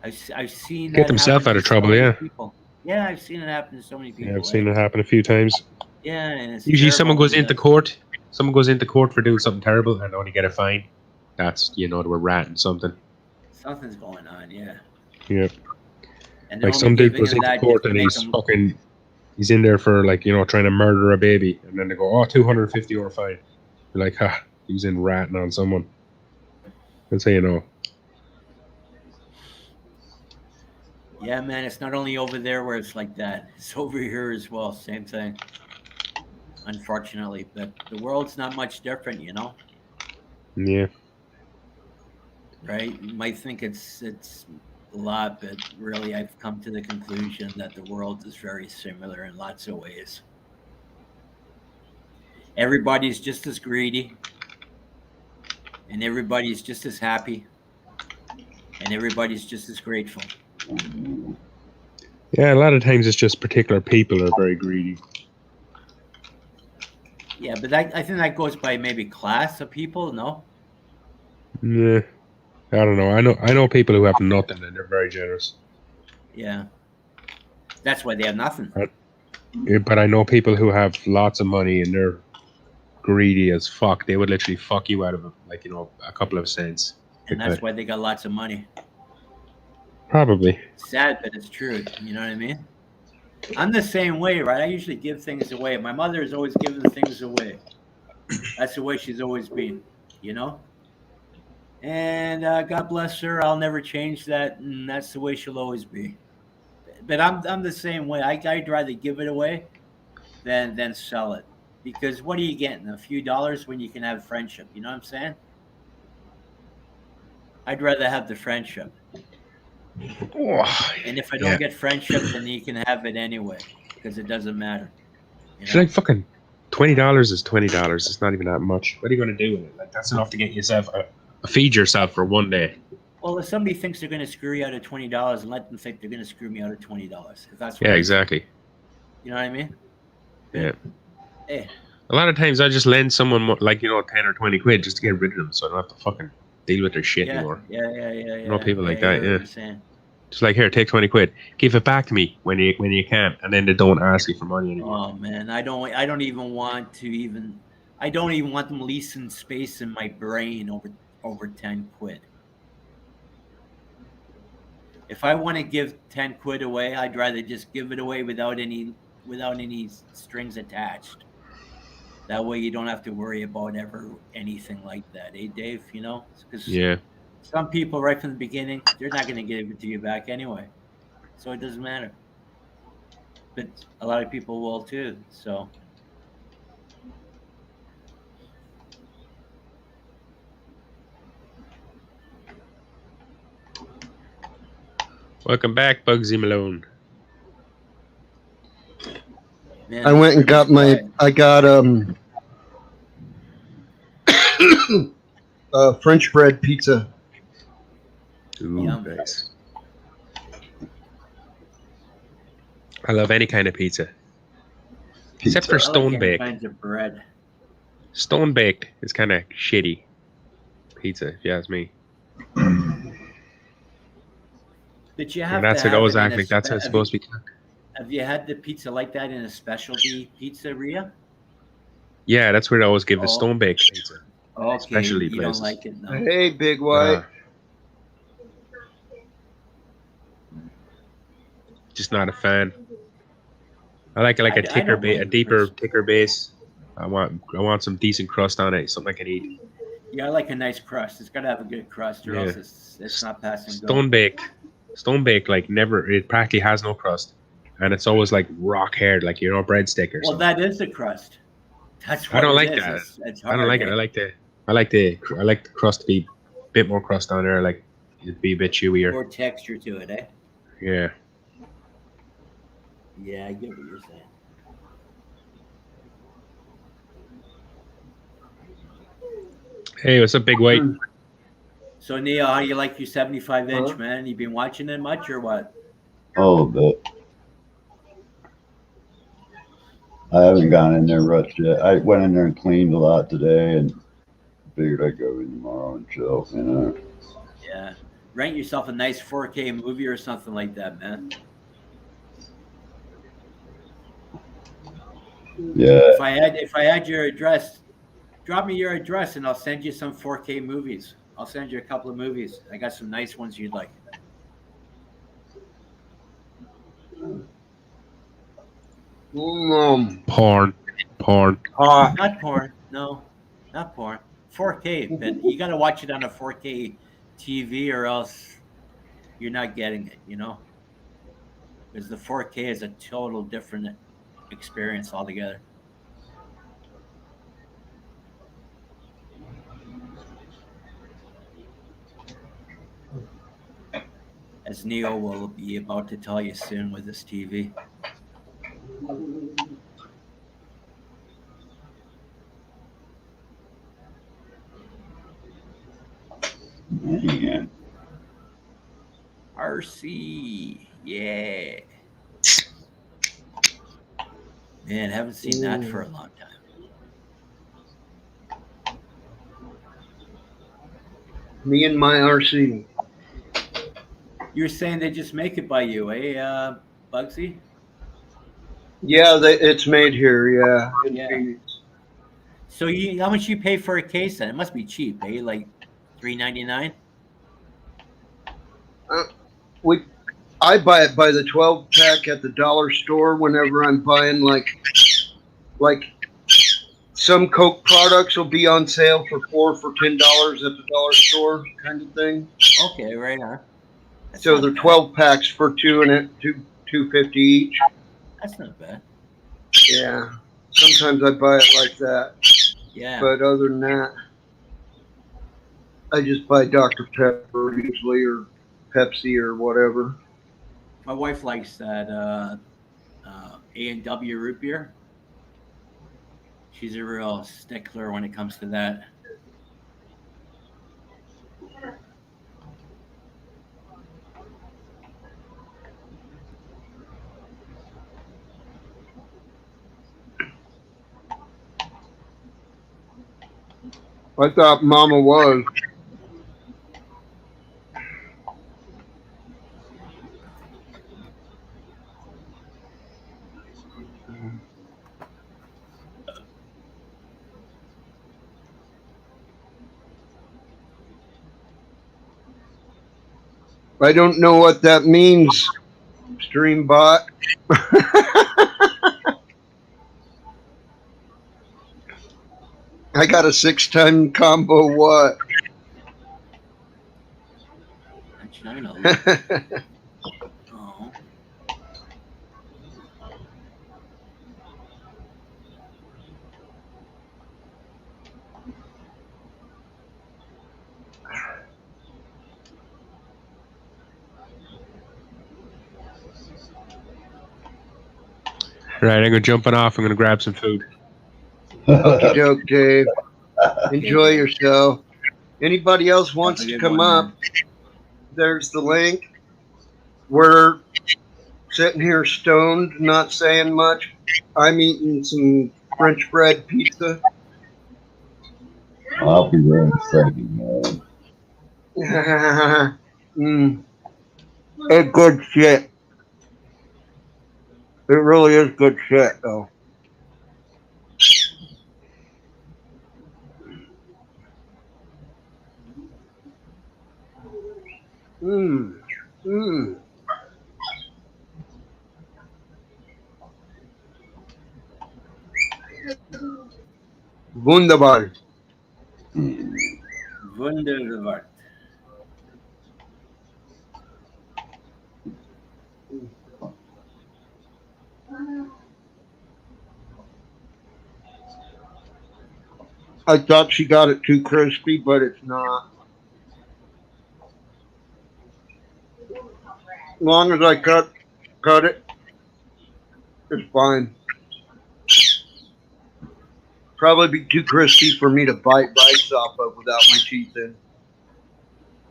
Speaker 8: I've seen
Speaker 1: Get
Speaker 8: that
Speaker 1: themselves
Speaker 8: happen
Speaker 1: out
Speaker 8: to
Speaker 1: of
Speaker 8: so
Speaker 1: trouble,
Speaker 8: many
Speaker 1: yeah.
Speaker 8: people. Yeah, I've seen it happen to so many
Speaker 1: Yeah, I've
Speaker 8: people.
Speaker 1: seen it happen a few times.
Speaker 8: Yeah, and it's
Speaker 1: Usually
Speaker 8: terrible.
Speaker 1: someone goes into court for doing something terrible and only get a fine. That's, they were ratting something.
Speaker 8: Something's going on, yeah.
Speaker 1: Yeah.
Speaker 8: And they're
Speaker 1: Like
Speaker 8: only
Speaker 1: some dude
Speaker 8: giving
Speaker 1: goes
Speaker 8: him
Speaker 1: into
Speaker 8: that
Speaker 1: court
Speaker 8: just to
Speaker 1: and
Speaker 8: make him.
Speaker 1: he's in there for trying to murder a baby, and then they go, 250 € fine. You're like, he was in ratting on someone. That's how you know.
Speaker 8: Yeah, man, it's not only over there where it's like that. It's over here as well. Same thing. Unfortunately, but the world's not much different,
Speaker 1: Yeah.
Speaker 8: right? You might think it's a lot, but really, I've come to the conclusion that the world is very similar in lots of ways. Everybody's just as greedy, and everybody's just as happy, and everybody's just as grateful.
Speaker 1: Yeah, a lot of times it's just particular people are very greedy.
Speaker 8: Yeah, but I think that goes by maybe class of people, no?
Speaker 1: Yeah. I don't know. I know people who have nothing and they're very generous.
Speaker 8: Yeah. That's why they have nothing.
Speaker 1: Yeah, but I know people who have lots of money and they're greedy as fuck. They would literally fuck you out of a couple of cents.
Speaker 8: And that's why they got lots of money.
Speaker 1: Probably.
Speaker 8: Sad, but it's true. You know what I mean? I'm the same way, right? I usually give things away. My mother has always given things away. That's the way she's always been, And God bless her. I'll never change that, and that's the way she'll always be. But I'm the same way. I'd rather give it away than sell it, because what are you getting? A few dollars when you can have friendship. You know what I'm saying? I'd rather have the friendship.
Speaker 1: Oh,
Speaker 8: And if I don't get friendship, then you can have it anyway, because it doesn't matter.
Speaker 1: She's like, fucking $20 is $20. It's not even that much. What are you going to do with it? Like, that's enough to get yourself feed yourself for one day.
Speaker 8: Well, if somebody thinks they're going to screw you out of $20, let them think they're going to screw me out of $20. If that's what
Speaker 1: exactly.
Speaker 8: You know what I mean? But,
Speaker 1: yeah.
Speaker 8: Hey.
Speaker 1: A lot of times I just lend someone 10 or 20 quid just to get rid of them, so I don't have to fucking deal with their shit anymore.
Speaker 8: Yeah.
Speaker 1: You know people like that, yeah. Just like, here, take 20 quid, give it back to me when you can, and then they don't ask you for money anymore.
Speaker 8: Oh man, I don't even want them leasing space in my brain over 10 quid. If I want to give 10 quid away, I'd rather just give it away without any strings attached. That way you don't have to worry about anything like that, Dave? Because some people right from the beginning, they're not going to give it to you back anyway, so it doesn't matter. But a lot of people will too. So.
Speaker 1: Welcome back, Bugsy Malone.
Speaker 4: Man, I went and got French bread pizza.
Speaker 1: Ooh, nice. I love any kind of pizza. Except for stone baked.
Speaker 8: Kinds of bread.
Speaker 1: Stone baked is kind of shitty pizza, if you ask me.
Speaker 8: But you have
Speaker 1: that's
Speaker 8: to
Speaker 1: how it goes, actually. That's how it's supposed to be cooked.
Speaker 8: Have you had the pizza like that in a specialty pizzeria?
Speaker 1: Yeah, that's where I always give the stone baked pizza.
Speaker 8: Okay,
Speaker 1: specialty
Speaker 8: you
Speaker 1: places.
Speaker 8: Don't like it, no.
Speaker 4: Hey, Big White.
Speaker 1: Just not a fan. I like a deeper base. I want some decent crust on it, something I can eat.
Speaker 8: Yeah, I like a nice crust. It's got to have a good crust, or else it's not passing.
Speaker 1: Stone baked, like never. It practically has no crust, and it's always like rock hard, like breadstick or something.
Speaker 8: Well, that is the crust. That's what
Speaker 1: I don't like
Speaker 8: is.
Speaker 1: that.
Speaker 8: It's hard,
Speaker 1: I don't like it. I like the crust to be a bit more crust on there, like it'd be a bit chewier.
Speaker 8: More texture to it, eh?
Speaker 1: Yeah.
Speaker 8: Yeah, I get what you're saying.
Speaker 1: Hey, what's up, Big White?
Speaker 8: So, Neil, how do you like your 75-inch, man? You been watching it much or what?
Speaker 5: Oh, a bit. I haven't gone in there much yet. I went in there and cleaned a lot today, and figured I'd go in tomorrow and chill. You know.
Speaker 8: Yeah. Rent yourself a nice 4K movie or something like that, man.
Speaker 5: Yeah.
Speaker 8: If I had your address, drop me your address and I'll send you some 4K movies. I'll send you a couple of movies. I got some nice ones you'd like.
Speaker 1: Porn.
Speaker 4: Hot.
Speaker 8: Not porn. No, not porn. 4K, but you got to watch it on a 4K TV or else you're not getting it, you know? Because the 4K is a total different experience altogether. As Neo will be about to tell you soon with this TV.
Speaker 5: Man.
Speaker 8: RC, yeah. Man, haven't seen that for a long time.
Speaker 4: Me and my RC.
Speaker 8: You were saying they just make it by you, eh, Bugsy?
Speaker 4: Yeah, it's made here. Yeah, in
Speaker 8: Yeah.
Speaker 4: Phoenix.
Speaker 8: So how much you pay for a case then? It must be cheap, eh? Like $3.99.
Speaker 4: I buy it by the 12 pack at the dollar store whenever I'm buying like some Coke products will be on sale for $10 at the dollar store kind of thing.
Speaker 8: Okay, right on. That's
Speaker 4: So
Speaker 8: not
Speaker 4: they're
Speaker 8: bad.
Speaker 4: 12 packs for $2.50 each.
Speaker 8: That's not bad.
Speaker 4: Yeah. Sometimes I buy it like that.
Speaker 8: Yeah.
Speaker 4: But other than that, I just buy Dr. Pepper usually or Pepsi or whatever.
Speaker 8: My wife likes that A&W root beer. She's a real stickler when it comes to that.
Speaker 4: I thought Mama was. I don't know what that means, Streambot. I got a 6-ton combo what?
Speaker 8: China. Oh.
Speaker 1: Right, I'm gonna jumping off. I'm gonna grab some food.
Speaker 4: Okie doke, Dave. Enjoy yourself. Anybody else wants
Speaker 8: Have a
Speaker 4: to
Speaker 8: good
Speaker 4: come
Speaker 8: one,
Speaker 4: up,
Speaker 8: man.
Speaker 4: there's the link. We're sitting here stoned, not saying much. I'm eating some French bread pizza.
Speaker 5: I'll be there in a second, man.
Speaker 4: It's good shit. It really is good shit, though. Mmm. Mmm. Wunderbar.
Speaker 8: Wunderbar.
Speaker 4: I thought she got it too crispy, but it's not. As long as I cut it, it's fine. Probably be too crispy for me to bite bites off of without my teeth in.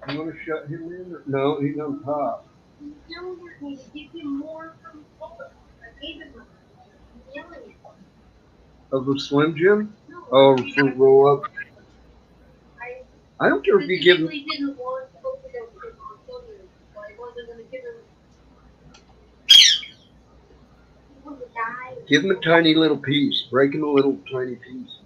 Speaker 4: You want to shut him in? No, he's on top.
Speaker 7: He yelled at me to give him more from Florida. I gave him a million.
Speaker 4: Of the Slim Jim? Oh, fruit roll up. I don't care if you give him.
Speaker 7: Didn't want overdose on children, so I wasn't going to give him. He wouldn't die.
Speaker 4: Give him a tiny little piece. Break him a little tiny piece.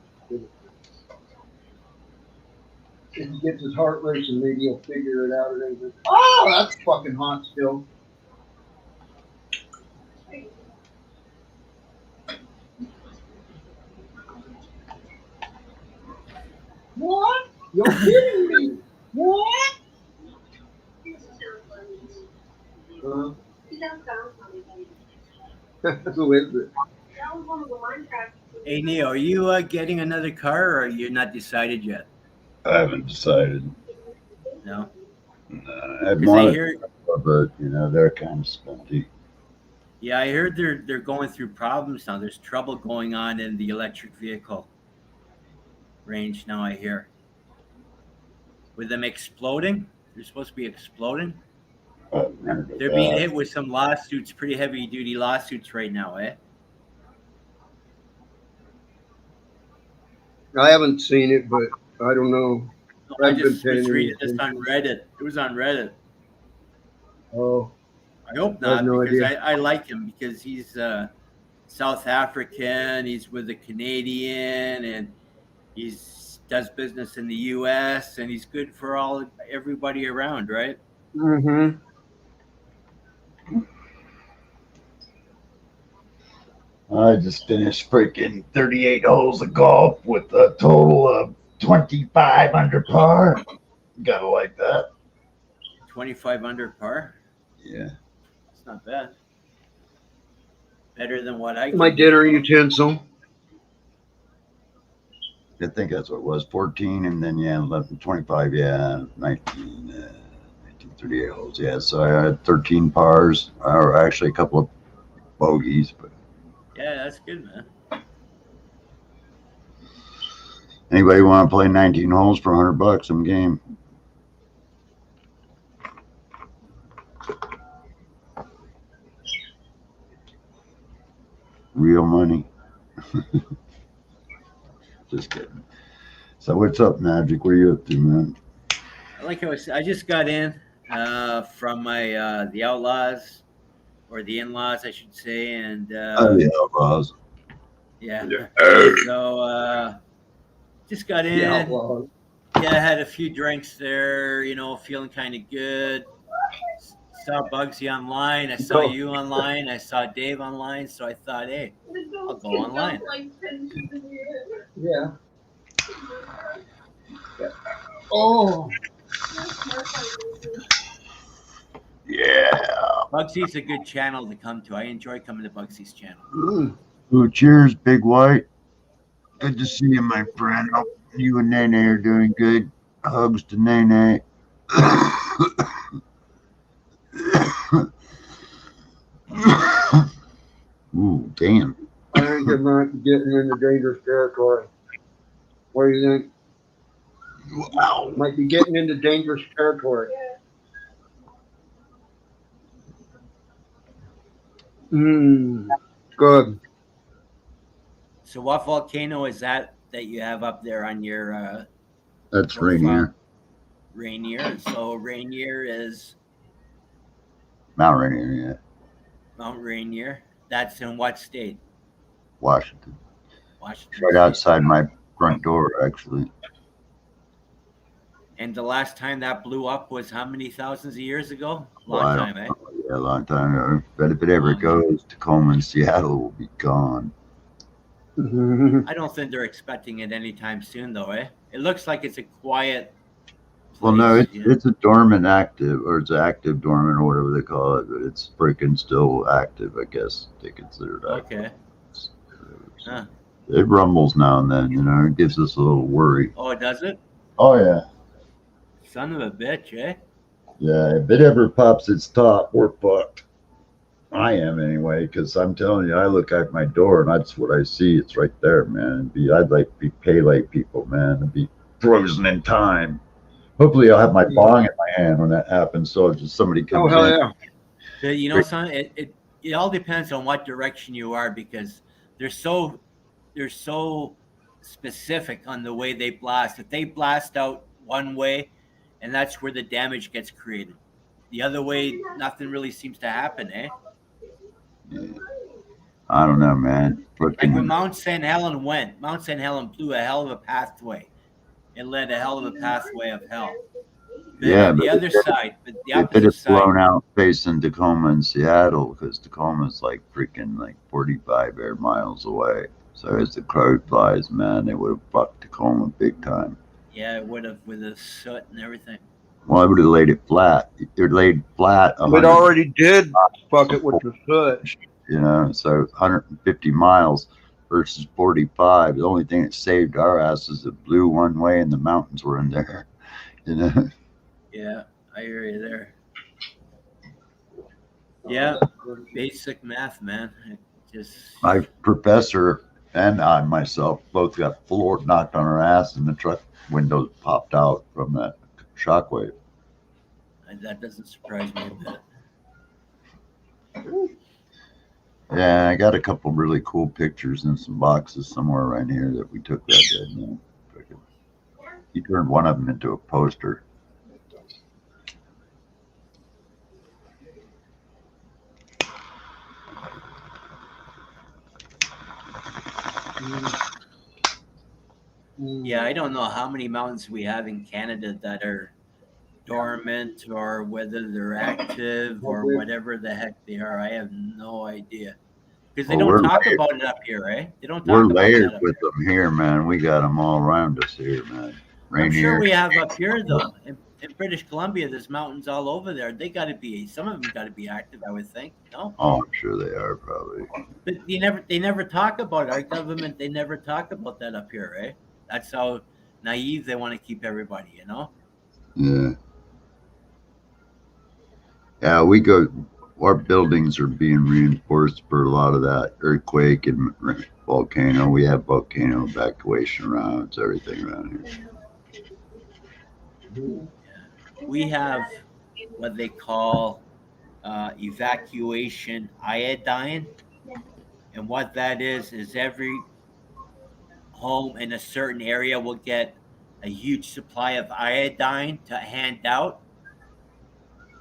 Speaker 4: If he gets his heart racing, maybe he'll figure it out. Oh, that's fucking hot still. What? You're kidding me. What? Who is it?
Speaker 7: That was one of the Minecraft.
Speaker 8: Hey, Neo, are you getting another car, or are you not decided yet?
Speaker 5: I haven't decided.
Speaker 8: No.
Speaker 5: I'd
Speaker 8: 'Cause
Speaker 5: want
Speaker 8: I
Speaker 5: it,
Speaker 8: hear,
Speaker 5: but you know they're kind of spenty.
Speaker 8: yeah, I heard they're going through problems now. There's trouble going on in the electric vehicle range now. I hear with them exploding. They're supposed to be exploding. They're being hit with some lawsuits, pretty heavy duty lawsuits right now, eh?
Speaker 4: I haven't seen it, but I don't know.
Speaker 8: I
Speaker 4: I've
Speaker 8: just
Speaker 4: been
Speaker 8: was
Speaker 4: paying
Speaker 8: reading this
Speaker 4: attention.
Speaker 8: on Reddit. It was on Reddit.
Speaker 4: Oh,
Speaker 8: I hope
Speaker 4: I have
Speaker 8: not,
Speaker 4: no
Speaker 8: because
Speaker 4: idea.
Speaker 8: I like him because he's South African. He's with a Canadian, and he's does business in the U.S. and he's good for everybody around, right?
Speaker 4: Mm-hmm.
Speaker 5: I just finished freaking 38 holes of golf with a total of 25 under par. Gotta like that.
Speaker 8: 25 under par.
Speaker 5: Yeah.
Speaker 8: It's not bad. Better than what I
Speaker 4: My
Speaker 8: can
Speaker 4: dinner
Speaker 8: do.
Speaker 4: utensil.
Speaker 5: I think that's what it was. 14 and then, yeah, 11, 25, yeah, 19, 38 holes. Yeah, so I had 13 pars, or actually a couple of bogeys, but
Speaker 8: Yeah, that's good, man.
Speaker 5: anybody want to play 19 holes for $100? I'm game. Real money. Just kidding. So what's up, Magic? What are you up to, man?
Speaker 8: Like I just got in from my the Outlaws, or the In-Laws, I should say, and
Speaker 5: Oh, yeah, Outlaws.
Speaker 8: yeah.
Speaker 1: Yeah.
Speaker 8: So just got in.
Speaker 4: The Outlaws.
Speaker 8: Yeah, I had a few drinks there, feeling kind of good. Saw Bugsy online. I saw you online. I saw Dave online. So I thought, hey, I'll go online.
Speaker 4: Yeah. Oh.
Speaker 5: Yeah.
Speaker 8: Bugsy's a good channel to come to. I enjoy coming to Bugsy's channel.
Speaker 4: Mm.
Speaker 5: Ooh, cheers, Big White. Good to see you, my friend. Hope you and Nene are doing good. Hugs to Nene. Ooh, damn.
Speaker 4: I think it might be getting into dangerous territory. What do you think?
Speaker 5: Wow.
Speaker 4: Might be getting into dangerous territory. Good.
Speaker 8: So what volcano is that you have up there on your
Speaker 5: That's
Speaker 8: profile?
Speaker 5: Rainier.
Speaker 8: Rainier. So Rainier is
Speaker 5: Mount Rainier, yeah.
Speaker 8: Mount Rainier. That's in what state?
Speaker 5: Washington.
Speaker 8: Washington.
Speaker 5: Right
Speaker 8: State.
Speaker 5: outside my front door, actually.
Speaker 8: And the last time that blew up was how many thousands of years ago?
Speaker 5: Well,
Speaker 8: Long
Speaker 5: I
Speaker 8: time,
Speaker 5: don't
Speaker 8: eh?
Speaker 5: know. Yeah, a long time. But if it ever goes, Tacoma and Seattle will be gone.
Speaker 8: I don't think they're expecting it anytime soon, though, eh? It looks like it's a quiet place.
Speaker 5: Well, no, it's a dormant active, or it's active dormant, or whatever they call it, but it's freaking still active, I guess they consider it active.
Speaker 8: Okay. Huh.
Speaker 5: It rumbles now and then, it gives us a little worry.
Speaker 8: Oh, does it?
Speaker 5: Oh, yeah.
Speaker 8: Son of a bitch, eh?
Speaker 5: Yeah, if it ever pops its top, we're fucked. I am anyway, because I'm telling you, I look out my door and that's what I see. It's right there, man. I'd like to be Pele people, man, and be frozen in time. Hopefully, I'll have my bong in my hand when that happens, so just somebody comes
Speaker 4: hell
Speaker 5: in.
Speaker 4: yeah.
Speaker 8: But son, it all depends on what direction you are, because they're so they're so specific on the way they blast. If they blast out one way, and that's where the damage gets created. The other way, nothing really seems to happen, eh?
Speaker 5: Yeah. I don't know, man.
Speaker 8: Like when
Speaker 5: Freaking
Speaker 8: Mount St. Helen went, Mount St. Helen blew a hell of a pathway. It led a hell of a pathway of hell. But
Speaker 5: yeah,
Speaker 8: on the other side, but the
Speaker 5: if it had
Speaker 8: opposite side,
Speaker 5: blown out facing Tacoma and Seattle, because Tacoma's like freaking like 45 air miles away. So as the crow flies, man, they would have fucked Tacoma big time.
Speaker 8: yeah, it would have with the soot and everything.
Speaker 5: Well, I would have laid it flat. It laid flat.
Speaker 4: It already did fuck it with the foot.
Speaker 5: You know, so 150 miles versus 45. The only thing that saved our asses, it blew one way and the mountains were in there. You know.
Speaker 8: Yeah, I hear you there. Yeah, basic math, man. It just
Speaker 5: My professor and I myself both got floored, knocked on our ass, and the truck windows popped out from that shockwave.
Speaker 8: that doesn't surprise me a bit.
Speaker 5: Yeah, I got a couple really cool pictures in some boxes somewhere around here that we took that day. Man. He turned one of them into a poster.
Speaker 8: Yeah, I don't know how many mountains we have in Canada that are dormant or whether they're active or whatever the heck they are. I have no idea. Because they
Speaker 5: Well,
Speaker 8: don't
Speaker 5: we're
Speaker 8: talk
Speaker 5: layered.
Speaker 8: about it up here, right? They don't
Speaker 5: We're
Speaker 8: talk about
Speaker 5: layered
Speaker 8: that up
Speaker 5: with
Speaker 8: here.
Speaker 5: them here, man. We got them all around us here, man.
Speaker 8: I'm sure
Speaker 5: Rainier.
Speaker 8: we have up here though. In British Columbia, there's mountains all over there. They got to be some of them got to be active, I would think. No,
Speaker 5: Oh, I'm sure they are probably.
Speaker 8: but they never talk about it. Our government. They never talk about that up here, right? That's how naive they want to keep everybody. You know.
Speaker 5: Yeah. Yeah, we go. Our buildings are being reinforced for a lot of that earthquake and volcano. We have volcano evacuation routes, everything around here.
Speaker 8: We have what they call evacuation iodine, and what that is every home in a certain area will get a huge supply of iodine to hand out,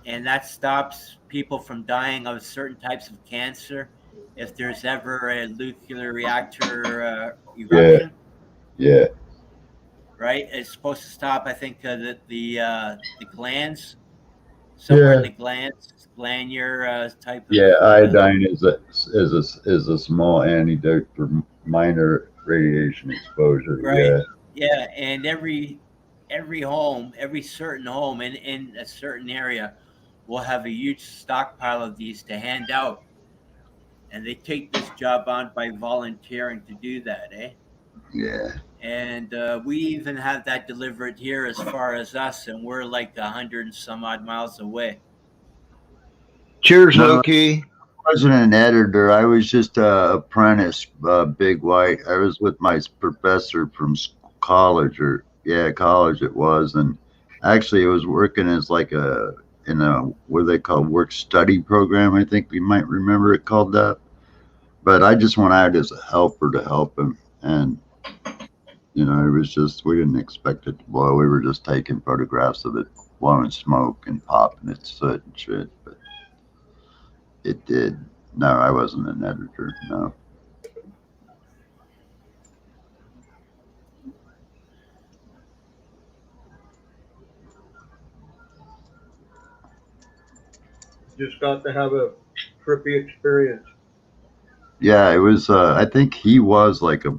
Speaker 8: and that stops people from dying of certain types of cancer if there's ever a nuclear reactor eruption.
Speaker 5: Yeah.
Speaker 8: Right, it's supposed to stop. I think the glands, somewhere in the glands, glandular type of.
Speaker 5: Yeah, iodine is a small antidote for minor radiation exposure.
Speaker 8: Right. Yeah, and every home, every certain home in a certain area will have a huge stockpile of these to hand out. And they take this job on by volunteering to do that, eh?
Speaker 5: Yeah.
Speaker 8: And we even have that delivered here as far as us, and we're like 100 and some odd miles away.
Speaker 4: Cheers, Okie.
Speaker 5: I wasn't an editor. I was just a apprentice, big white. I was with my professor from college, college it was, and actually, it was working as like in a what they call work study program. I think we might remember it called that. But I just went out as a helper to help him, and you know, it was just we didn't expect it to blow. We were just taking photographs of it blowing smoke and popping its soot and shit, but. It did. No, I wasn't an editor. No.
Speaker 4: Just got to have a trippy experience.
Speaker 5: Yeah, it was. I think he was like a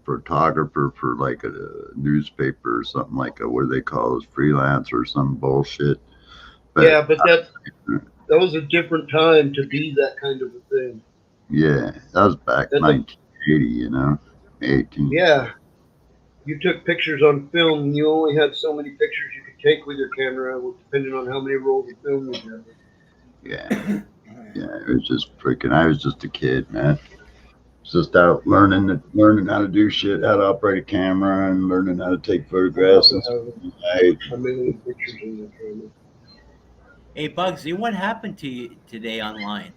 Speaker 5: photographer for like a newspaper or something like a what do they call those freelance or some bullshit.
Speaker 4: But, yeah, but that was a different time to be that kind of a thing.
Speaker 5: Yeah, that was back 1980, you know, 18.
Speaker 4: Yeah, you took pictures on film. And you only had so many pictures you could take with your camera, depending on how many rolls of film you had.
Speaker 5: Yeah, yeah, it was just freaking. I was just a kid, man. Just out learning how to do shit, how to operate a camera, and learning how to take photographs.
Speaker 8: Hey, Bugsy, what happened to you today online?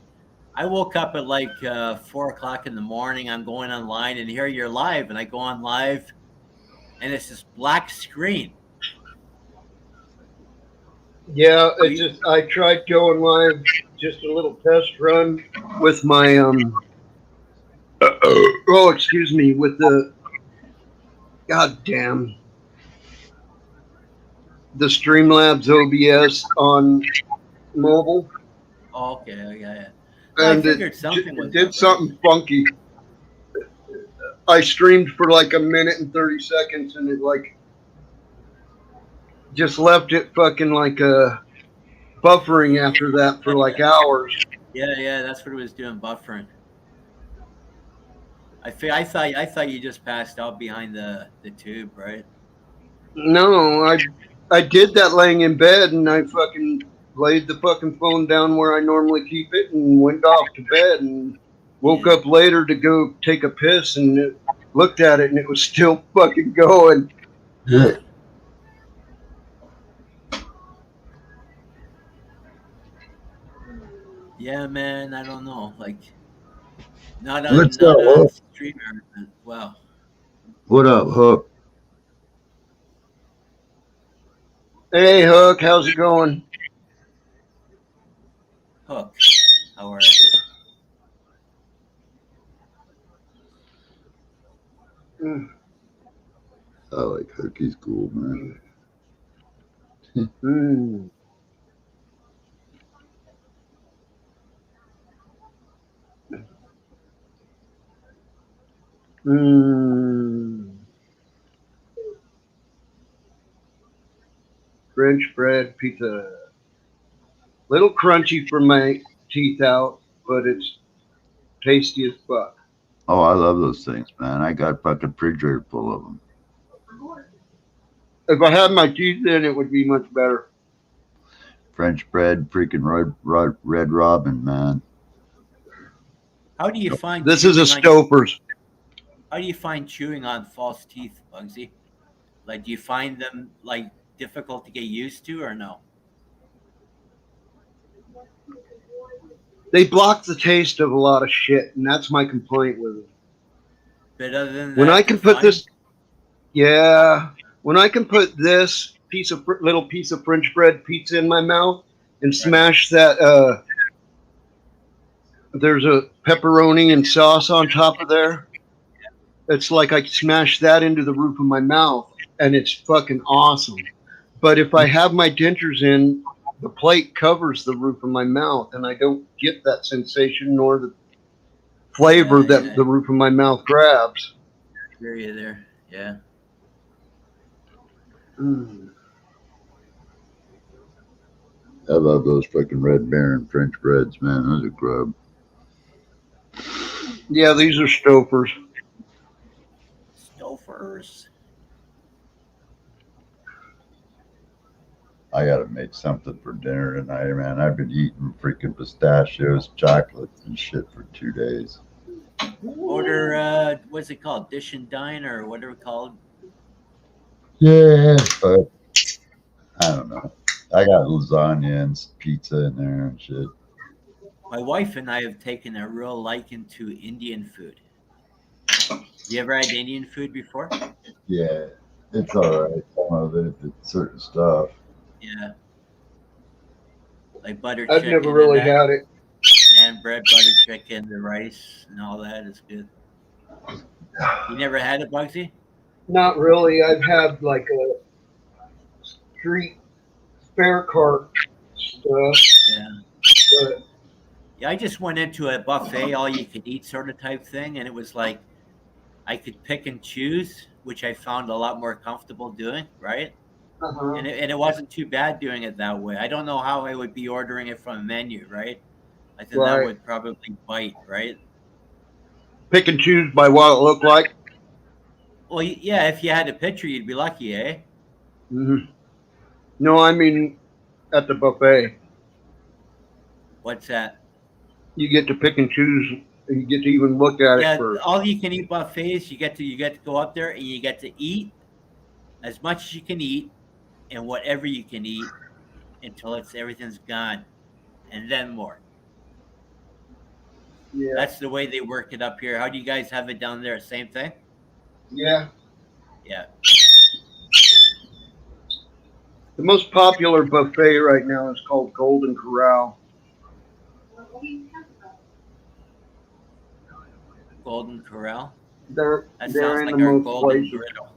Speaker 8: I woke up at like 4 o'clock in the morning. I'm going online and here you're live, and I go on live, and it's this black screen.
Speaker 4: Yeah, it
Speaker 8: We,
Speaker 4: just I tried going live, just a little test run with my oh, excuse me, with the goddamn the Streamlabs OBS on mobile,
Speaker 8: oh, okay, yeah. No, I
Speaker 4: and
Speaker 8: figured something
Speaker 4: it
Speaker 8: was
Speaker 4: did
Speaker 8: up, right?
Speaker 4: something funky. I streamed for like a minute and 30 seconds, and it like just left it fucking like buffering after that for like hours.
Speaker 8: Yeah, that's what it was doing, buffering. I thought you just passed out behind the tube, right?
Speaker 4: No, I did that laying in bed, and I fucking laid the fucking phone down where I normally keep it and went off to bed and woke
Speaker 8: Yeah.
Speaker 4: up later to go take a piss and looked at it and it was still fucking going.
Speaker 8: Yeah, man. I don't know. Like, not on
Speaker 5: What's up,
Speaker 8: not on
Speaker 5: Hook?
Speaker 8: streamer. Wow.
Speaker 5: What up, Hook?
Speaker 4: Hey Hook, how's it going?
Speaker 8: Hook. How are you?
Speaker 4: Mm,
Speaker 5: I like Hook. He's cool, man.
Speaker 4: mm, mm. French bread pizza. Little crunchy for my teeth out, but it's tasty as fuck.
Speaker 5: Oh, I love those things, man. I got a fucking refrigerator full of them.
Speaker 4: If I had my teeth in, it would be much better.
Speaker 5: French bread, freaking Red Robin, man.
Speaker 8: How do you find
Speaker 4: This is a
Speaker 8: chewing on
Speaker 4: Stouffer's.
Speaker 8: How do you find chewing on false teeth, Bugsy? Like, do you find them like difficult to get used to, or no?
Speaker 4: They block the taste of a lot of shit, and that's my complaint with it.
Speaker 8: But other than
Speaker 4: When I
Speaker 8: that, they're
Speaker 4: can put
Speaker 8: fine.
Speaker 4: this, yeah, when I can put this little piece of French bread pizza in my mouth and smash that, there's a pepperoni and sauce on top of there. It's like I smash that into the roof of my mouth, and it's fucking awesome. But if I have my dentures in, the plate covers the roof of my mouth, and I don't get that sensation nor the flavor
Speaker 8: Yeah,
Speaker 4: that
Speaker 8: yeah.
Speaker 4: the roof of my mouth grabs.
Speaker 8: I hear you there. Yeah.
Speaker 4: Mm.
Speaker 5: I love those fucking Red Baron French breads, man. Those are grub.
Speaker 4: Yeah, these are Stouffer's.
Speaker 8: Stofers.
Speaker 5: I gotta make something for dinner tonight, man. I've been eating freaking pistachios, chocolates, and shit for 2 days.
Speaker 8: Order what's it called? Dish and dine or whatever it's called.
Speaker 5: Yeah, but I don't know. I got lasagna and pizza in there and shit.
Speaker 8: My wife and I have taken a real liking to Indian food. You ever had Indian food before?
Speaker 5: Yeah, it's all right. Some of it, it's certain stuff.
Speaker 8: Yeah. Like butter
Speaker 4: I've never
Speaker 8: chicken and
Speaker 4: really
Speaker 8: that,
Speaker 4: had it.
Speaker 8: and bread, butter chicken, the rice, and all that is good. You never had it, Bugsy?
Speaker 4: Not really. I've had like a street fair cart stuff,
Speaker 8: Yeah.
Speaker 4: but
Speaker 8: Yeah, I just went into a buffet, all you could eat sort of type thing, and it was like I could pick and choose, which I found a lot more comfortable doing, right?
Speaker 4: uh-huh.
Speaker 8: And it wasn't too bad doing it that way. I don't know how I would be ordering it from a menu, right? I think that
Speaker 4: Right.
Speaker 8: would probably bite, right?
Speaker 4: Pick and choose by what it looked like.
Speaker 8: Well, yeah, if you had a picture, you'd be lucky, eh?
Speaker 4: hmm No, I mean at the buffet,
Speaker 8: What's that?
Speaker 4: you get to pick and choose. And you get to even look at it
Speaker 8: Yeah,
Speaker 4: first.
Speaker 8: all you can eat buffets, you get to go up there and you get to eat as much as you can eat and whatever you can eat, until everything's gone, and then more.
Speaker 4: Yeah.
Speaker 8: That's the way they work it up here. How do you guys have it down there? Same thing?
Speaker 4: Yeah.
Speaker 8: Yeah.
Speaker 4: The most popular buffet right now is called Golden Corral.
Speaker 8: Golden Corral.
Speaker 4: They're
Speaker 8: That
Speaker 4: they're
Speaker 8: sounds
Speaker 4: in
Speaker 8: like
Speaker 4: the
Speaker 8: our
Speaker 4: most
Speaker 8: golden
Speaker 4: places.
Speaker 8: griddle.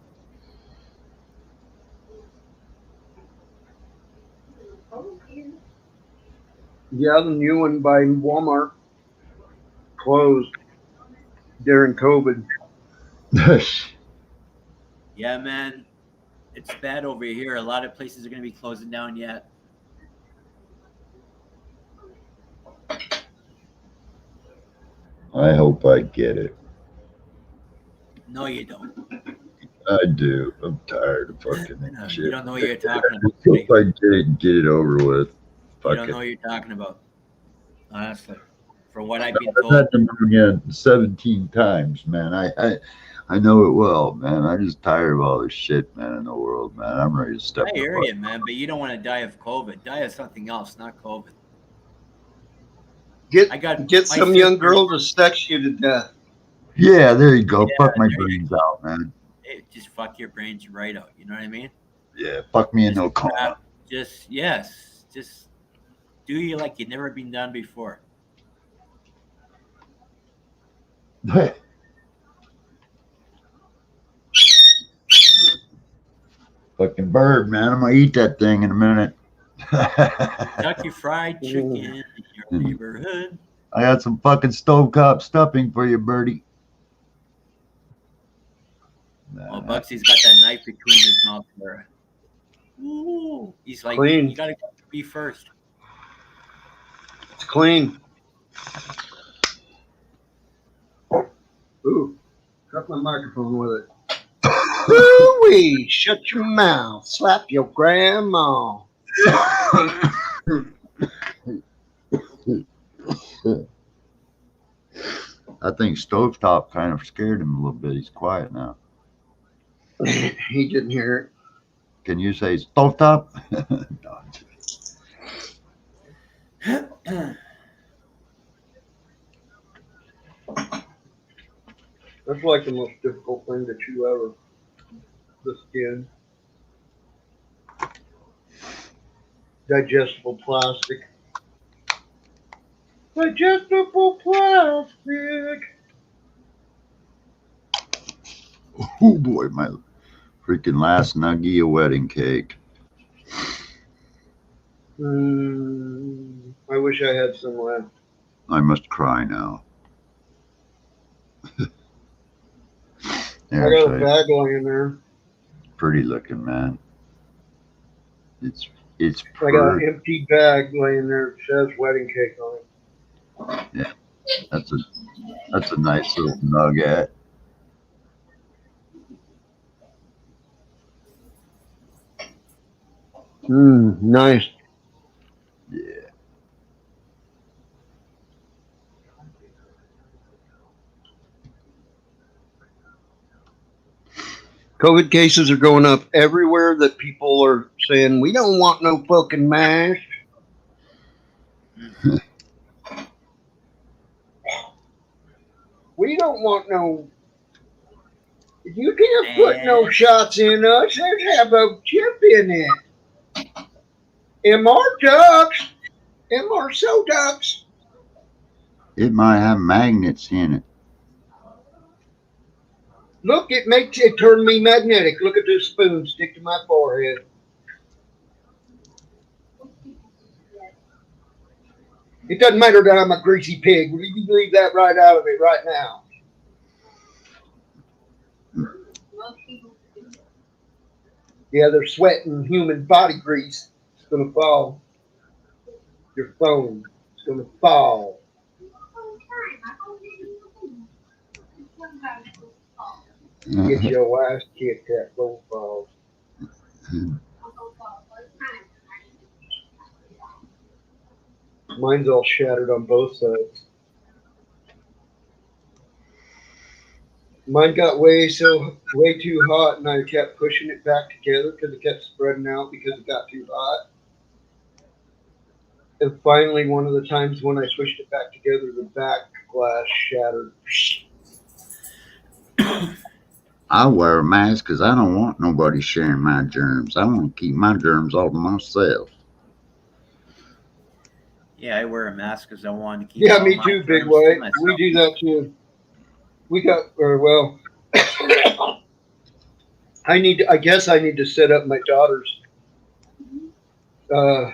Speaker 4: Yeah, the new one by Walmart closed during COVID.
Speaker 8: Yeah, man. It's bad over here. A lot of places are going to be closing down yet.
Speaker 5: I hope I get it.
Speaker 8: No, you don't.
Speaker 5: I do. I'm tired of fucking
Speaker 8: No,
Speaker 5: shit.
Speaker 8: you don't know what you're talking about.
Speaker 5: I hope
Speaker 8: buddy.
Speaker 5: I get it and get it over with.
Speaker 8: You
Speaker 5: Fuck
Speaker 8: don't
Speaker 5: it.
Speaker 8: know what you're talking about. Honestly. From what I've been
Speaker 5: I've
Speaker 8: told.
Speaker 5: had pneumonia 17 times, man. I know it well, man. I'm just tired of all this shit, man, in the world, man. I'm ready to step
Speaker 8: I
Speaker 5: the
Speaker 8: hear
Speaker 5: fuck.
Speaker 8: you, man, but you don't want to die of COVID. Die of something else, not COVID. I got
Speaker 4: Get
Speaker 8: my
Speaker 4: some young
Speaker 8: sister-
Speaker 4: girl to sex you to death.
Speaker 5: Yeah, there you go.
Speaker 8: Yeah,
Speaker 5: Fuck my
Speaker 8: there you
Speaker 5: brains
Speaker 8: go.
Speaker 5: out, man.
Speaker 8: It just fuck your brains right out. You know what I mean?
Speaker 5: Yeah, fuck me in
Speaker 8: Just
Speaker 5: no coma.
Speaker 8: crap. Just do you like you've never been done before.
Speaker 5: Fucking bird, man. I'm gonna eat that thing in a minute.
Speaker 8: Kentucky Fried Chicken in your neighborhood.
Speaker 5: I got some fucking stovetop stuffing for you, birdie.
Speaker 8: Well, Bugsy's got that knife between his mouth there. Ooh, he's like,
Speaker 4: Clean.
Speaker 8: you gotta go to me first.
Speaker 4: It's clean. Ooh, cut my microphone with it. Ooh-wee, shut your mouth. Slap your grandma.
Speaker 5: I think stovetop kind of scared him a little bit. He's quiet now.
Speaker 4: He didn't hear
Speaker 5: Can you say stovetop? No.
Speaker 4: it. That's like the most difficult thing to chew ever. The skin. Digestible plastic. Digestible plastic.
Speaker 5: Oh boy, my freaking last nuggie of wedding cake.
Speaker 4: I wish I had some left.
Speaker 5: I must cry now.
Speaker 4: I got a
Speaker 5: Actually,
Speaker 4: bag laying there.
Speaker 5: pretty looking, man. It's
Speaker 4: I got an
Speaker 5: pretty.
Speaker 4: empty bag laying there. It says wedding cake on it.
Speaker 5: That's a nice little nugget.
Speaker 4: Nice.
Speaker 5: Yeah.
Speaker 4: COVID cases are going up everywhere that people are saying, we don't want no fucking mask. We don't want no. You can't put no shots in us. There's have a chip in it. MR ducks. MR so ducks.
Speaker 5: It might have magnets in it.
Speaker 4: Look, it turned me magnetic. Look at this spoon stick to my forehead. It doesn't matter that I'm a greasy pig. Will you leave that right out of it right now? Yeah, they're sweating human body grease. It's gonna fall. Your phone is gonna fall. Get your ass kicked at both balls. Mine's all shattered on both sides. Mine got way too hot, and I kept pushing it back together because it kept spreading out because it got too hot. And finally, one of the times when I pushed it back together, the back glass shattered.
Speaker 5: I wear a mask because I don't want nobody sharing my germs. I want to keep my germs all to myself.
Speaker 8: Yeah, I wear a mask because I want to keep.
Speaker 4: Yeah,
Speaker 8: all
Speaker 4: me
Speaker 8: my
Speaker 4: too, Big
Speaker 8: germs to
Speaker 4: White.
Speaker 8: myself.
Speaker 4: We do that too. We got, or well, I guess I need to set up my daughter's uh,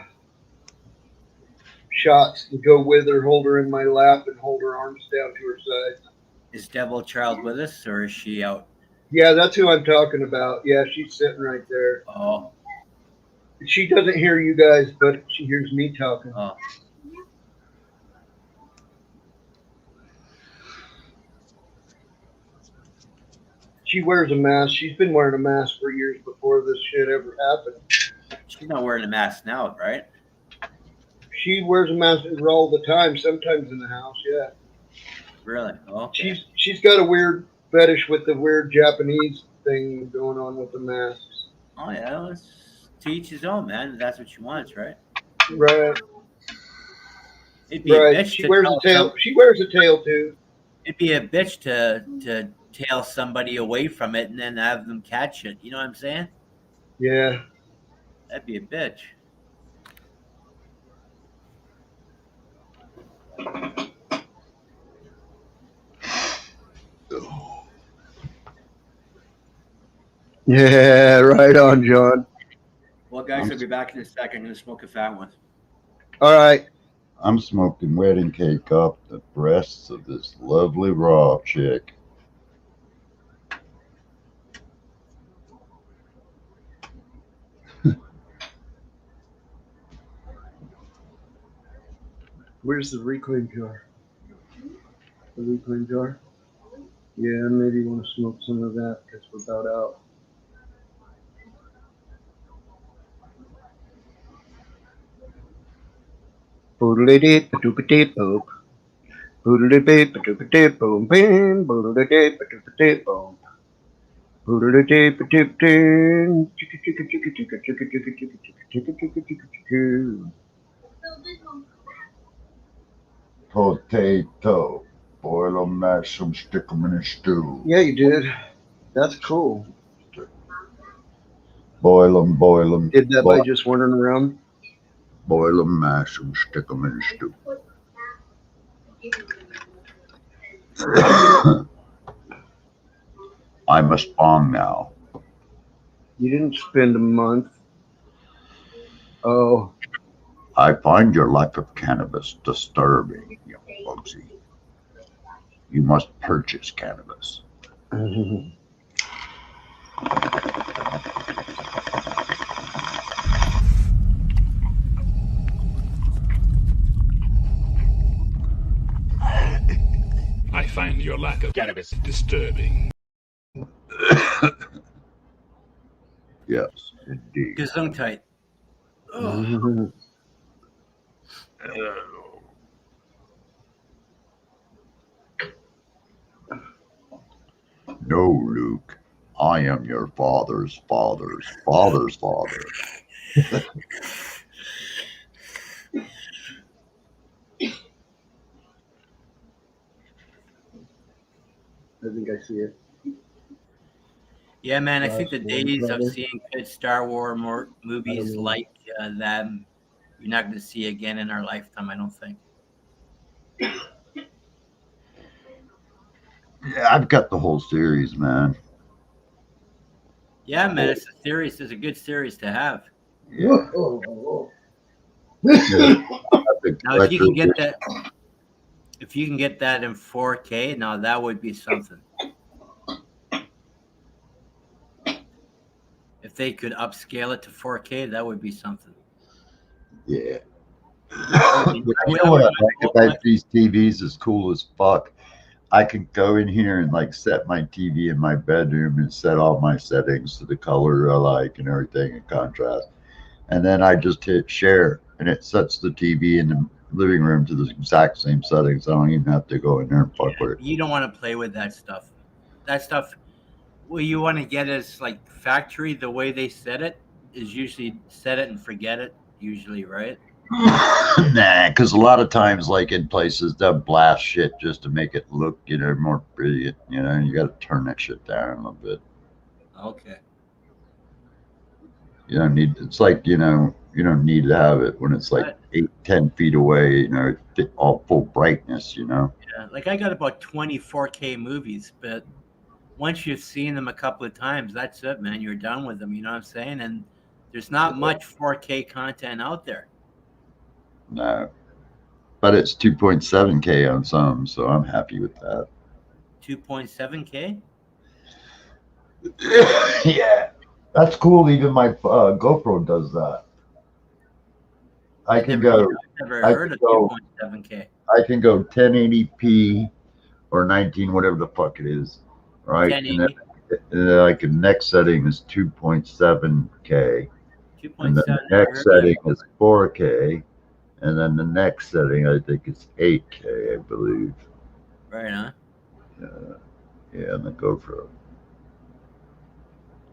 Speaker 4: shots to go with her, hold her in my lap, and hold her arms down to her side.
Speaker 8: Is Devil Child with us, or is she out?
Speaker 4: Yeah, that's who I'm talking about. Yeah, she's sitting right there.
Speaker 8: Oh,
Speaker 4: She doesn't hear you guys, but she hears me talking.
Speaker 8: oh.
Speaker 4: She wears a mask. She's been wearing a mask for years before this shit ever happened.
Speaker 8: She's not wearing a mask now, right?
Speaker 4: She wears a mask all the time, sometimes in the house, yeah.
Speaker 8: Really? Oh, okay.
Speaker 4: She's got a weird fetish with the weird Japanese thing going on with the masks.
Speaker 8: Oh yeah, let's to each his own, man. That's what she wants, right?
Speaker 4: Right,
Speaker 8: It'd be a
Speaker 4: right.
Speaker 8: bitch
Speaker 4: She
Speaker 8: to
Speaker 4: wears
Speaker 8: tell
Speaker 4: a tail. She wears a tail too.
Speaker 8: It'd be a bitch to tail somebody away from it and then have them catch it. You know what I'm saying?
Speaker 4: Yeah.
Speaker 8: That'd be a bitch.
Speaker 4: Yeah, right on, John.
Speaker 8: Well, guys, I'll be back in a second. I'm gonna smoke a fat one.
Speaker 4: All right.
Speaker 5: I'm smoking wedding cake off the breasts of this lovely raw chick.
Speaker 4: Where's the reclaim jar? The reclaim jar? Yeah, maybe you want to smoke some of that because we're about out. Boodle-dee, ba-doop-a-dee, boop. Boodle-dee, ba-doop-a-dee, boom, bam. Boodle-dee, ba-doop-a-dee, boom. Boodle-dee, ba-doop-dee. Chicka, chicka, chicka, chicka, chicka, chicka, chicka, chicka, chicka, chicka, chicka.
Speaker 5: Potato. Boil 'em, mash 'em, stick 'em in a stew.
Speaker 4: Yeah, you did. That's cool.
Speaker 5: Boil 'em, boil 'em.
Speaker 4: Did that by just wandering around?
Speaker 5: Boil 'em, mash 'em, stick 'em in a stew. I must on now.
Speaker 4: You didn't spend a month. Oh,
Speaker 5: I find your life of cannabis disturbing, young Bugsy. You must purchase cannabis.
Speaker 2: I find your lack of cannabis disturbing.
Speaker 5: Yes, indeed.
Speaker 8: Gesundheit.
Speaker 5: No, Luke. I am your father's father's father's father.
Speaker 4: I think I see it.
Speaker 8: Yeah, man. I think the
Speaker 4: Last one,
Speaker 8: days of
Speaker 4: brother.
Speaker 8: seeing good Star Wars movies
Speaker 4: know.
Speaker 8: like them, you're not going to see again in our lifetime. I don't think.
Speaker 5: Yeah, I've got the whole series, man.
Speaker 8: Yeah, man. It's a series. It's a good series to have.
Speaker 5: Yeah.
Speaker 8: Now, if you can get that, in 4K, now that would be something. If they could upscale it to 4K, that would be something.
Speaker 5: Yeah.
Speaker 8: I
Speaker 5: You know what I like about these TVs is cool as fuck. I can go in here and like set my TV in my bedroom and set all my settings to the color I like and everything and contrast. And then I just hit share and it sets the TV in the living room to the exact same settings. I don't even have to go in there and fuck with it.
Speaker 8: You don't want to play with that stuff. That stuff, what you want to get is like factory. The way they set it is usually set it and forget it. Usually, right?
Speaker 5: Nah, because a lot of times, like in places, they'll blast shit just to make it look, more brilliant. You got to turn that shit down a little bit.
Speaker 8: Okay.
Speaker 5: You don't need. It's like you don't need to have it when it's like
Speaker 8: But,
Speaker 5: 8, 10 feet away. All full brightness.
Speaker 8: yeah, like I got about 20 4K movies, but once you've seen them a couple of times, that's it, man. You're done with them. You know what I'm saying? And there's not much 4K content out there.
Speaker 5: No, but it's 2.7K on some, so I'm happy with that.
Speaker 8: 2.7K?
Speaker 5: Yeah, that's cool. Even my GoPro does that. I can go.
Speaker 8: I've never
Speaker 5: I
Speaker 8: heard
Speaker 5: can
Speaker 8: of
Speaker 5: go.
Speaker 8: 2.7K.
Speaker 5: I can go 1080p or 19, whatever the fuck it is, right? And
Speaker 8: 1080.
Speaker 5: then like the next setting is 2.7K, and then
Speaker 8: 2.7.
Speaker 5: the next setting is 4K, and then the next setting I think is 8K, I believe.
Speaker 8: Right on.
Speaker 5: Yeah, and the GoPro.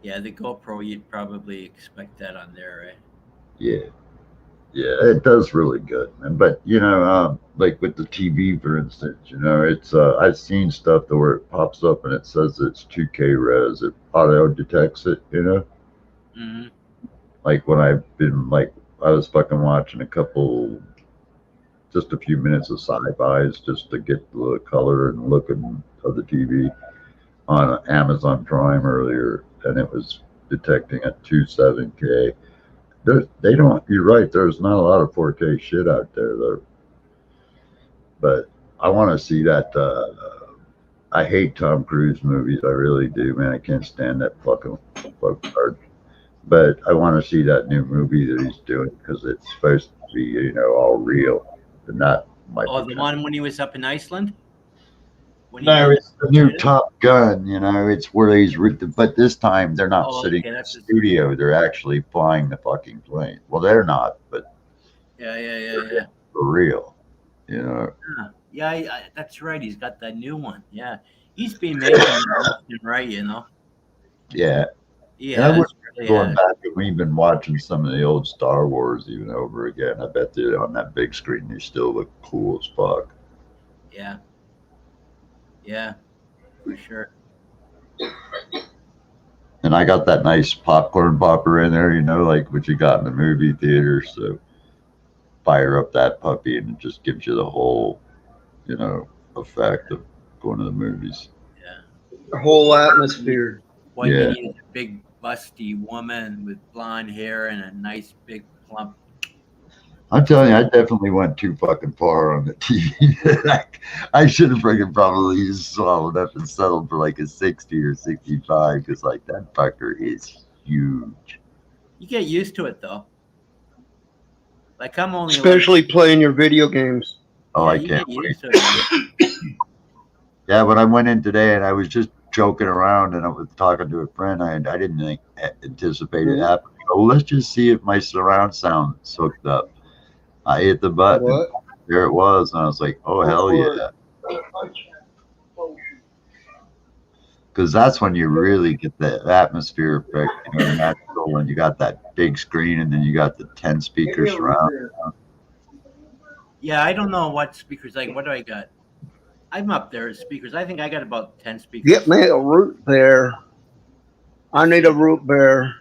Speaker 8: Yeah, the GoPro, you'd probably expect that on there, right?
Speaker 5: Yeah. Yeah, it does really good, man. But like with the TV, for instance, it's I've seen stuff to where it pops up and it says it's 2K res. It auto detects it,
Speaker 8: Mm-hmm.
Speaker 5: Like when I've been like I was fucking watching just a few minutes of sci-fi's just to get the color and look of the TV on Amazon Prime earlier, and it was detecting at 27K. They don't. You're right. There's not a lot of 4K shit out there though. But I want to see that. I hate Tom Cruise movies. I really do, man. I can't stand that fucking card. But I want to see that new movie that he's doing because it's supposed to be, all real, and not my.
Speaker 8: Oh, the one when he was up in Iceland?
Speaker 5: No, it's the new Top Gun. It's where he's but this time they're not sitting in the studio. They're actually flying the fucking plane. Well, they're not, but
Speaker 8: yeah.
Speaker 5: For real,
Speaker 8: Yeah, that's right. He's got that new one. Yeah, he's been making it left and right.
Speaker 5: Yeah.
Speaker 8: Yeah,
Speaker 5: I was going back and we've been watching some of the old Star Wars even over again. I bet they're on that big screen. They still look cool as fuck.
Speaker 8: Yeah, for sure.
Speaker 5: And I got that nice popcorn popper in there, like what you got in the movie theater. So fire up that puppy and it just gives you the whole, effect of going to the movies.
Speaker 8: Yeah.
Speaker 4: The whole atmosphere.
Speaker 8: What you need is a big busty woman with blonde hair and a nice big plump.
Speaker 5: I'm telling you, I definitely went too fucking far on the TV. I should have freaking probably just swallowed up and settled for like a 60 or 65 because like that fucker is huge.
Speaker 8: You get used to it though. Like I'm only
Speaker 4: especially playing your video games.
Speaker 5: Oh, I can't wait. Yeah, when I went in today and I was just joking around and I was talking to a friend, I didn't anticipate it happening. Oh, let's just see if my surround sound's hooked up. I hit the button.
Speaker 4: What?
Speaker 5: There it was, and I was like, "Oh hell yeah!" Because that's when you really get the atmosphere effect, natural when you got that big screen and then you got the 10 speakers surround.
Speaker 8: Yeah, I don't know what speakers. Like, what do I got? I'm up there as speakers. I think I got about 10 speakers.
Speaker 4: Get me a root beer. I need a root beer.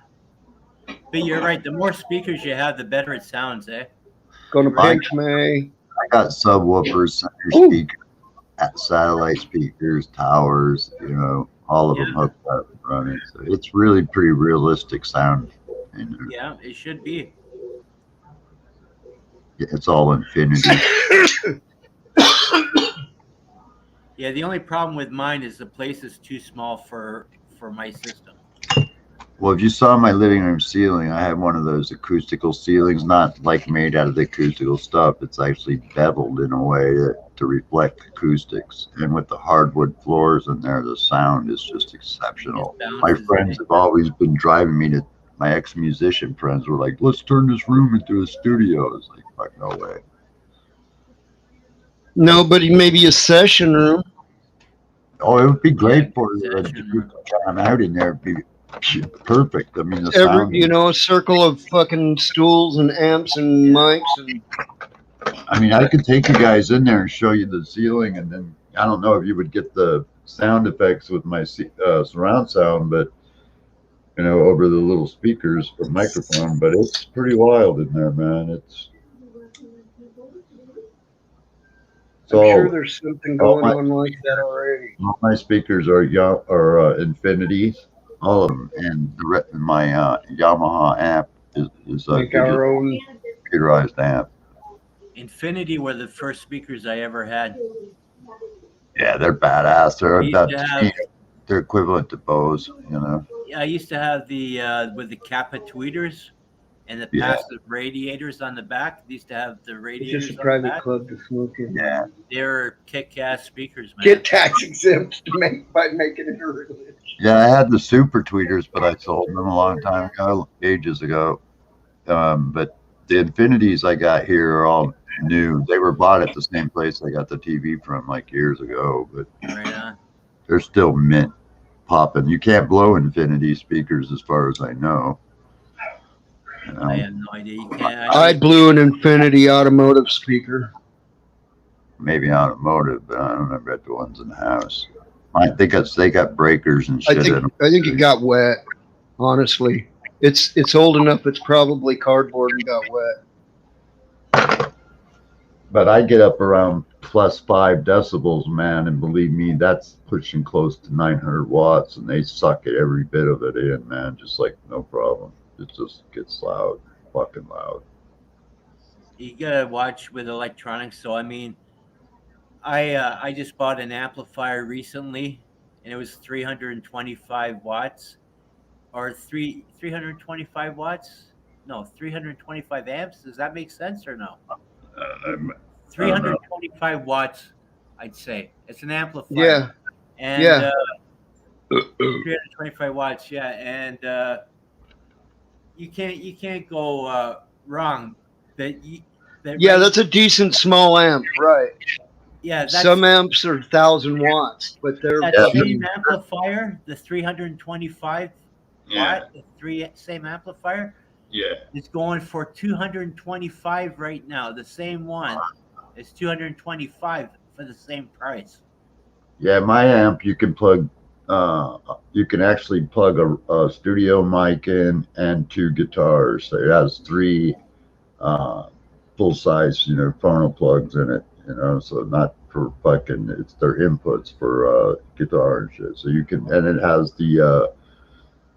Speaker 8: But you're right. The more speakers you have, the better it sounds, eh?
Speaker 4: Gonna pinch me.
Speaker 5: I got subwoofers, center speakers, satellite speakers, towers, all of them hooked up and running. So it's really pretty realistic sound.
Speaker 8: Yeah, it should be.
Speaker 5: It's all infinity.
Speaker 8: Yeah, the only problem with mine is the place is too small for my system.
Speaker 5: Well, if you saw my living room ceiling, I have one of those acoustical ceilings, not like made out of the acoustical stuff. It's actually beveled in a way to reflect acoustics. And with the hardwood floors in there, the sound is just exceptional. My friends have always been driving me to, my ex-musician friends were like, let's turn this room into a studio. I was like, fuck, no way.
Speaker 4: No, but maybe a session room.
Speaker 5: Oh, it would be great for you to jam out in there. perfect. I mean, the sound.
Speaker 4: A circle of fucking stools and amps and mics and.
Speaker 5: I mean, I could take you guys in there and show you the ceiling, and then I don't know if you would get the sound effects with my surround sound, but over the little speakers or microphone. But it's pretty wild in there, man.
Speaker 4: I'm sure there's something going on like that already.
Speaker 5: All my speakers are Infinities, all of them, and my Yamaha amp is a
Speaker 4: Make our own
Speaker 5: computerized amp.
Speaker 8: Infinity were the first speakers I ever had.
Speaker 5: Yeah, they're badass.
Speaker 8: They're
Speaker 5: they're equivalent to Bose,
Speaker 8: Yeah, I used to have the with the Kappa tweeters and the passive radiators on the back. They used to have the radiators.
Speaker 4: It's just a private club to smoke in.
Speaker 5: Yeah,
Speaker 8: they're kick-ass speakers, man.
Speaker 4: Get tax exempt by making it a religion.
Speaker 5: Yeah, I had the super tweeters, but I sold them a long time ago, ages ago. But the Infinities I got here are all new. They were bought at the same place I got the TV from like years ago, but they're still mint popping. You can't blow Infinity speakers as far as I know.
Speaker 8: I have no idea. You can't.
Speaker 4: I blew an Infinity automotive speaker.
Speaker 5: Maybe automotive, but I don't remember the ones in the house. I think they got breakers and shit in them.
Speaker 4: I think it got wet. Honestly, it's old enough. It's probably cardboard and got wet.
Speaker 5: But I get up around plus 5 decibels, man, and believe me, that's pushing close to 900 watts, and they suck it every bit of it in, man, just like no problem. It just gets loud, fucking loud.
Speaker 8: You gotta watch with electronics. So I mean, I just bought an amplifier recently, and it was 325 watts, or 325 watts. No, 325 amps. Does that make sense or no? 325 watts, I'd say. It's an amplifier.
Speaker 4: Yeah.
Speaker 8: And 325 watts, yeah. And you can't go wrong.
Speaker 4: That's a decent small amp, right?
Speaker 8: Yeah,
Speaker 4: some amps are 1,000 watts, but they're
Speaker 8: that same amplifier, the 325 watt, same amplifier.
Speaker 5: Yeah,
Speaker 8: it's going for 225 right now. The same one is 225 for the same price.
Speaker 5: Yeah, my amp you can plug. You can actually plug a studio mic in and 2 guitars. So it has 3 full size, phono plugs in it. So not for fucking. It's their inputs for guitar and shit. So you can, and it has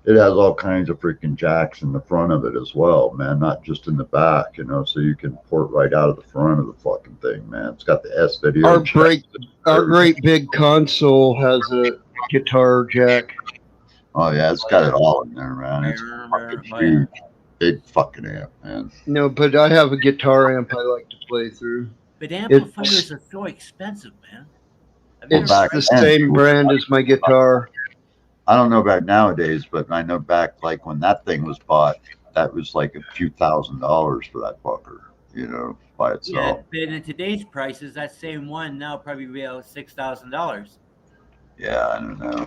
Speaker 5: it has all kinds of freaking jacks in the front of it as well, man. Not just in the back, so you can port right out of the front of the fucking thing, man. It's got the S video.
Speaker 4: Our great big console has a guitar jack.
Speaker 5: Oh yeah, it's got it all in there, man. It's fucking huge, big fucking amp, man.
Speaker 4: No, but I have a guitar amp I like to play through.
Speaker 8: But amplifiers are so expensive, man.
Speaker 4: It's the same brand as my guitar.
Speaker 5: I don't know about nowadays, but I know back like when that thing was bought, that was like a few $1,000s for that fucker, by itself.
Speaker 8: Yeah, but in today's prices, that same one now probably be about $6,000.
Speaker 5: Yeah, I don't know.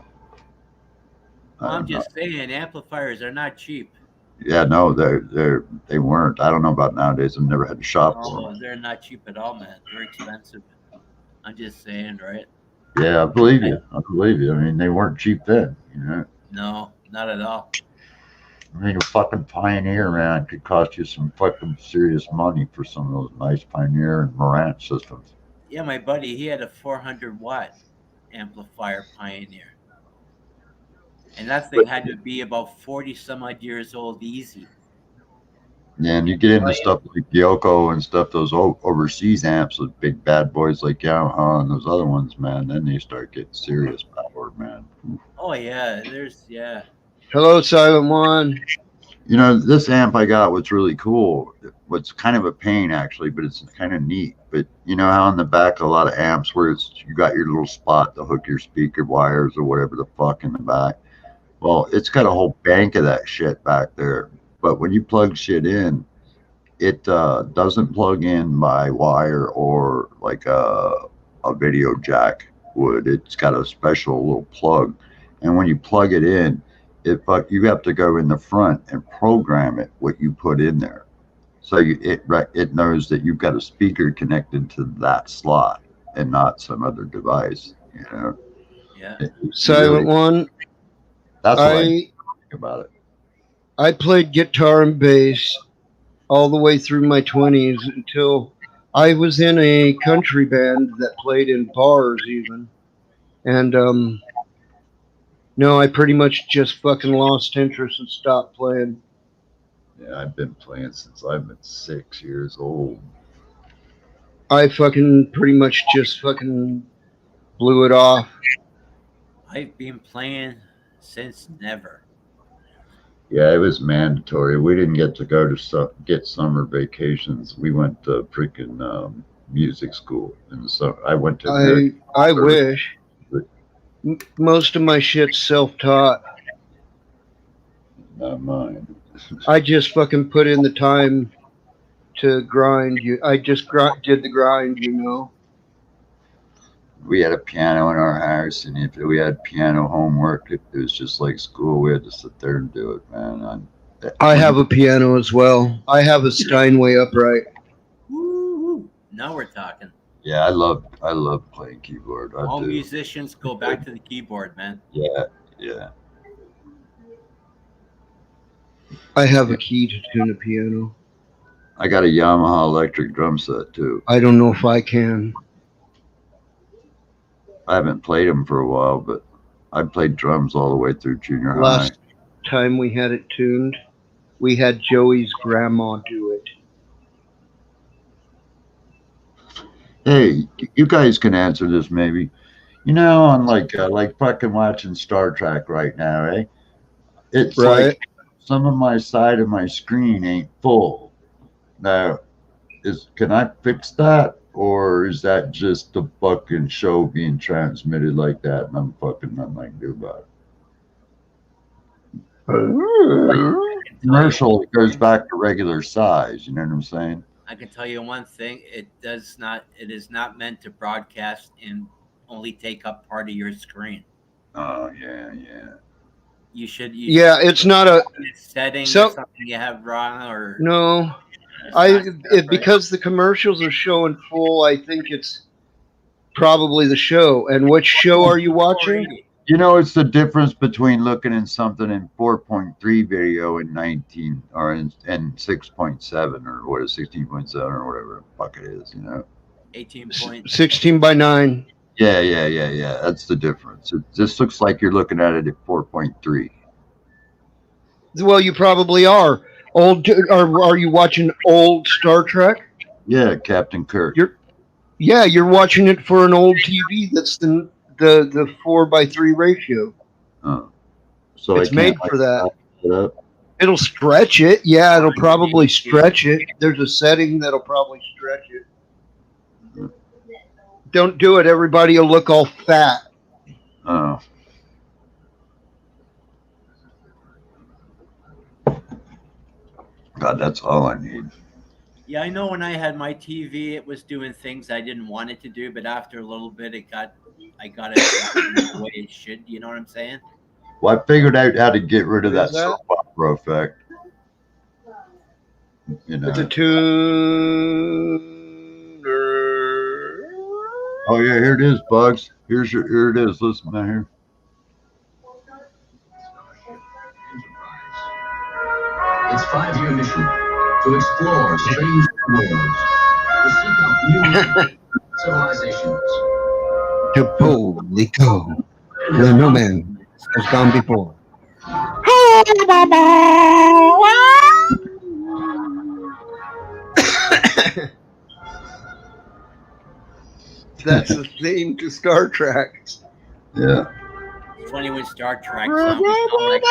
Speaker 8: I'm just saying, amplifiers are not cheap.
Speaker 5: Yeah, no, they weren't. I don't know about nowadays. I've never had to shop for them.
Speaker 8: They're not cheap at all, man. They're expensive. I'm just saying, right?
Speaker 5: Yeah, I believe you. I mean, they weren't cheap then,
Speaker 8: No, not at all.
Speaker 5: I mean, a fucking Pioneer, man, could cost you some fucking serious money for some of those nice Pioneer and Marantz systems.
Speaker 8: Yeah, my buddy, he had a 400-watt amplifier Pioneer. And that thing had to be about 40 some odd years old easy.
Speaker 5: Yeah, and you get into stuff like Yoko and stuff, those overseas amps, those big bad boys like Yamaha and those other ones, man, then they start getting serious power, man.
Speaker 8: Oh, yeah,
Speaker 4: Hello, Silent One.
Speaker 5: This amp I got, what's really cool, what's kind of a pain actually, but it's kind of neat. But you know how in the back, a lot of amps where you got your little spot to hook your speaker wires or whatever the fuck in the back. Well, it's got a whole bank of that shit back there. But when you plug shit in, it doesn't plug in by wire or like a video jack would. It's got a special little plug. And when you plug it in, you have to go in the front and program it what you put in there. So it knows that you've got a speaker connected to that slot and not some other device. You know.
Speaker 8: Yeah.
Speaker 4: Silent One.
Speaker 5: That's what I think about it.
Speaker 4: I played guitar and bass all the way through my 20s until I was in a country band that played in bars even. And no, I pretty much just fucking lost interest and stopped playing.
Speaker 5: Yeah, I've been playing since I've been 6 years old.
Speaker 4: I fucking pretty much just fucking blew it off.
Speaker 8: I've been playing since never.
Speaker 5: Yeah, it was mandatory. We didn't get to go to get summer vacations. We went to freaking music school, and so I went to.
Speaker 4: I wish. Most of my shit's self-taught.
Speaker 5: Not mine.
Speaker 4: I just fucking put in the time to grind. I just did the grind, you know.
Speaker 5: We had a piano in our house, and if we had piano homework, it was just like school. We had to sit there and do it, man.
Speaker 4: I have a piano as well. I have a Steinway upright.
Speaker 8: Woo-hoo. Now we're talking.
Speaker 5: Yeah, I love playing keyboard.
Speaker 8: All musicians go back to the keyboard, man.
Speaker 5: Yeah.
Speaker 4: I have a key to tune a piano.
Speaker 5: I got a Yamaha electric drum set too.
Speaker 4: I don't know if I can.
Speaker 5: I haven't played them for a while, but I played drums all the way through junior high.
Speaker 4: Last time we had it tuned, we had Joey's grandma do it.
Speaker 5: Hey, you guys can answer this maybe. You know, on like fucking watching Star Trek right now, eh? It's
Speaker 4: right.
Speaker 5: Like some of my side of my screen ain't full. Now, can I fix that? Or is that just the fucking show being transmitted like that and I'm fucking nothing I can do about it? Commercial, it goes back to regular size, you know what I'm saying?
Speaker 8: I can tell you one thing, it is not meant to broadcast and only take up part of your screen.
Speaker 5: Oh, yeah.
Speaker 8: It's
Speaker 4: not a
Speaker 8: setting or something you have wrong or
Speaker 4: no. Because the commercials are showing full, I think it's probably the show. And which show are you watching?
Speaker 5: You know, it's the difference between looking at something in 4.3 video in 19 or in 6.7 or what is 16.7 or whatever the fuck it is, you know.
Speaker 4: 16 by 9.
Speaker 5: Yeah. That's the difference. It just looks like you're looking at it at 4.3.
Speaker 4: Well, you probably are. Are you watching old Star Trek?
Speaker 5: Yeah, Captain Kirk.
Speaker 4: You're watching it for an old TV that's the 4:3 ratio.
Speaker 5: Oh, so
Speaker 4: it's made for that. It'll stretch it. Yeah, it'll probably stretch it. There's a setting that'll probably stretch it. Don't do it. Everybody will look all fat.
Speaker 5: Oh. God, that's all I need.
Speaker 8: Yeah, I know when I had my TV, it was doing things I didn't want it to do, but after a little bit, I got it the way it should. You know what I'm saying?
Speaker 5: Well, I figured out how to get rid of that soap opera effect. You know.
Speaker 4: It's a tuner.
Speaker 5: Oh yeah, here it is, Bugs. Here it is. Listen right here.
Speaker 9: Its 5-year mission to explore strange worlds, to seek out new civilizations,
Speaker 4: to boldly go where no man has gone before. That's the theme to Star Trek.
Speaker 5: Yeah.
Speaker 8: It's funny when Star Trek sounds like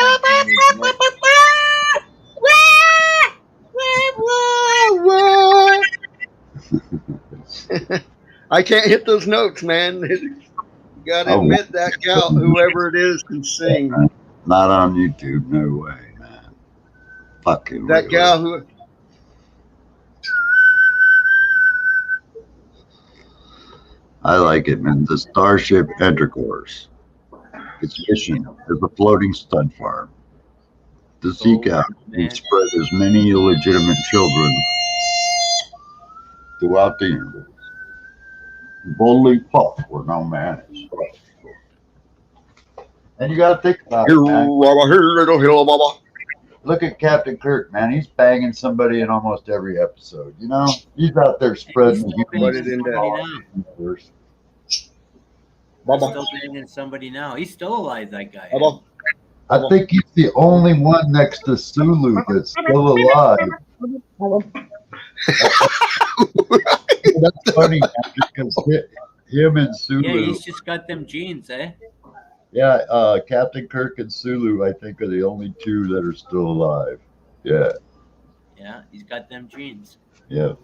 Speaker 4: I can't hit those notes, man. You gotta admit that gal, whoever it is, can sing.
Speaker 5: Not on YouTube, no way, man. Fucking
Speaker 4: that gal who.
Speaker 5: I like it, man. The Starship Intercourse. Its mission is a floating stud farm. to seek out and spread as many illegitimate children throughout the universe. Boldly puff where no man is. And you got to think about it, man. Look at Captain Kirk, man. He's banging somebody in almost every episode. You know, he's out there spreading the universe.
Speaker 8: Still banging somebody now. He's still alive, that guy.
Speaker 5: I think he's the only one next to Sulu that's still alive. That's funny, man, because him and Sulu.
Speaker 8: Yeah, he's just got them genes, eh?
Speaker 5: Yeah, Captain Kirk and Sulu, I think, are the only two that are still alive. Yeah.
Speaker 8: Yeah, he's got them genes.
Speaker 5: Yeah.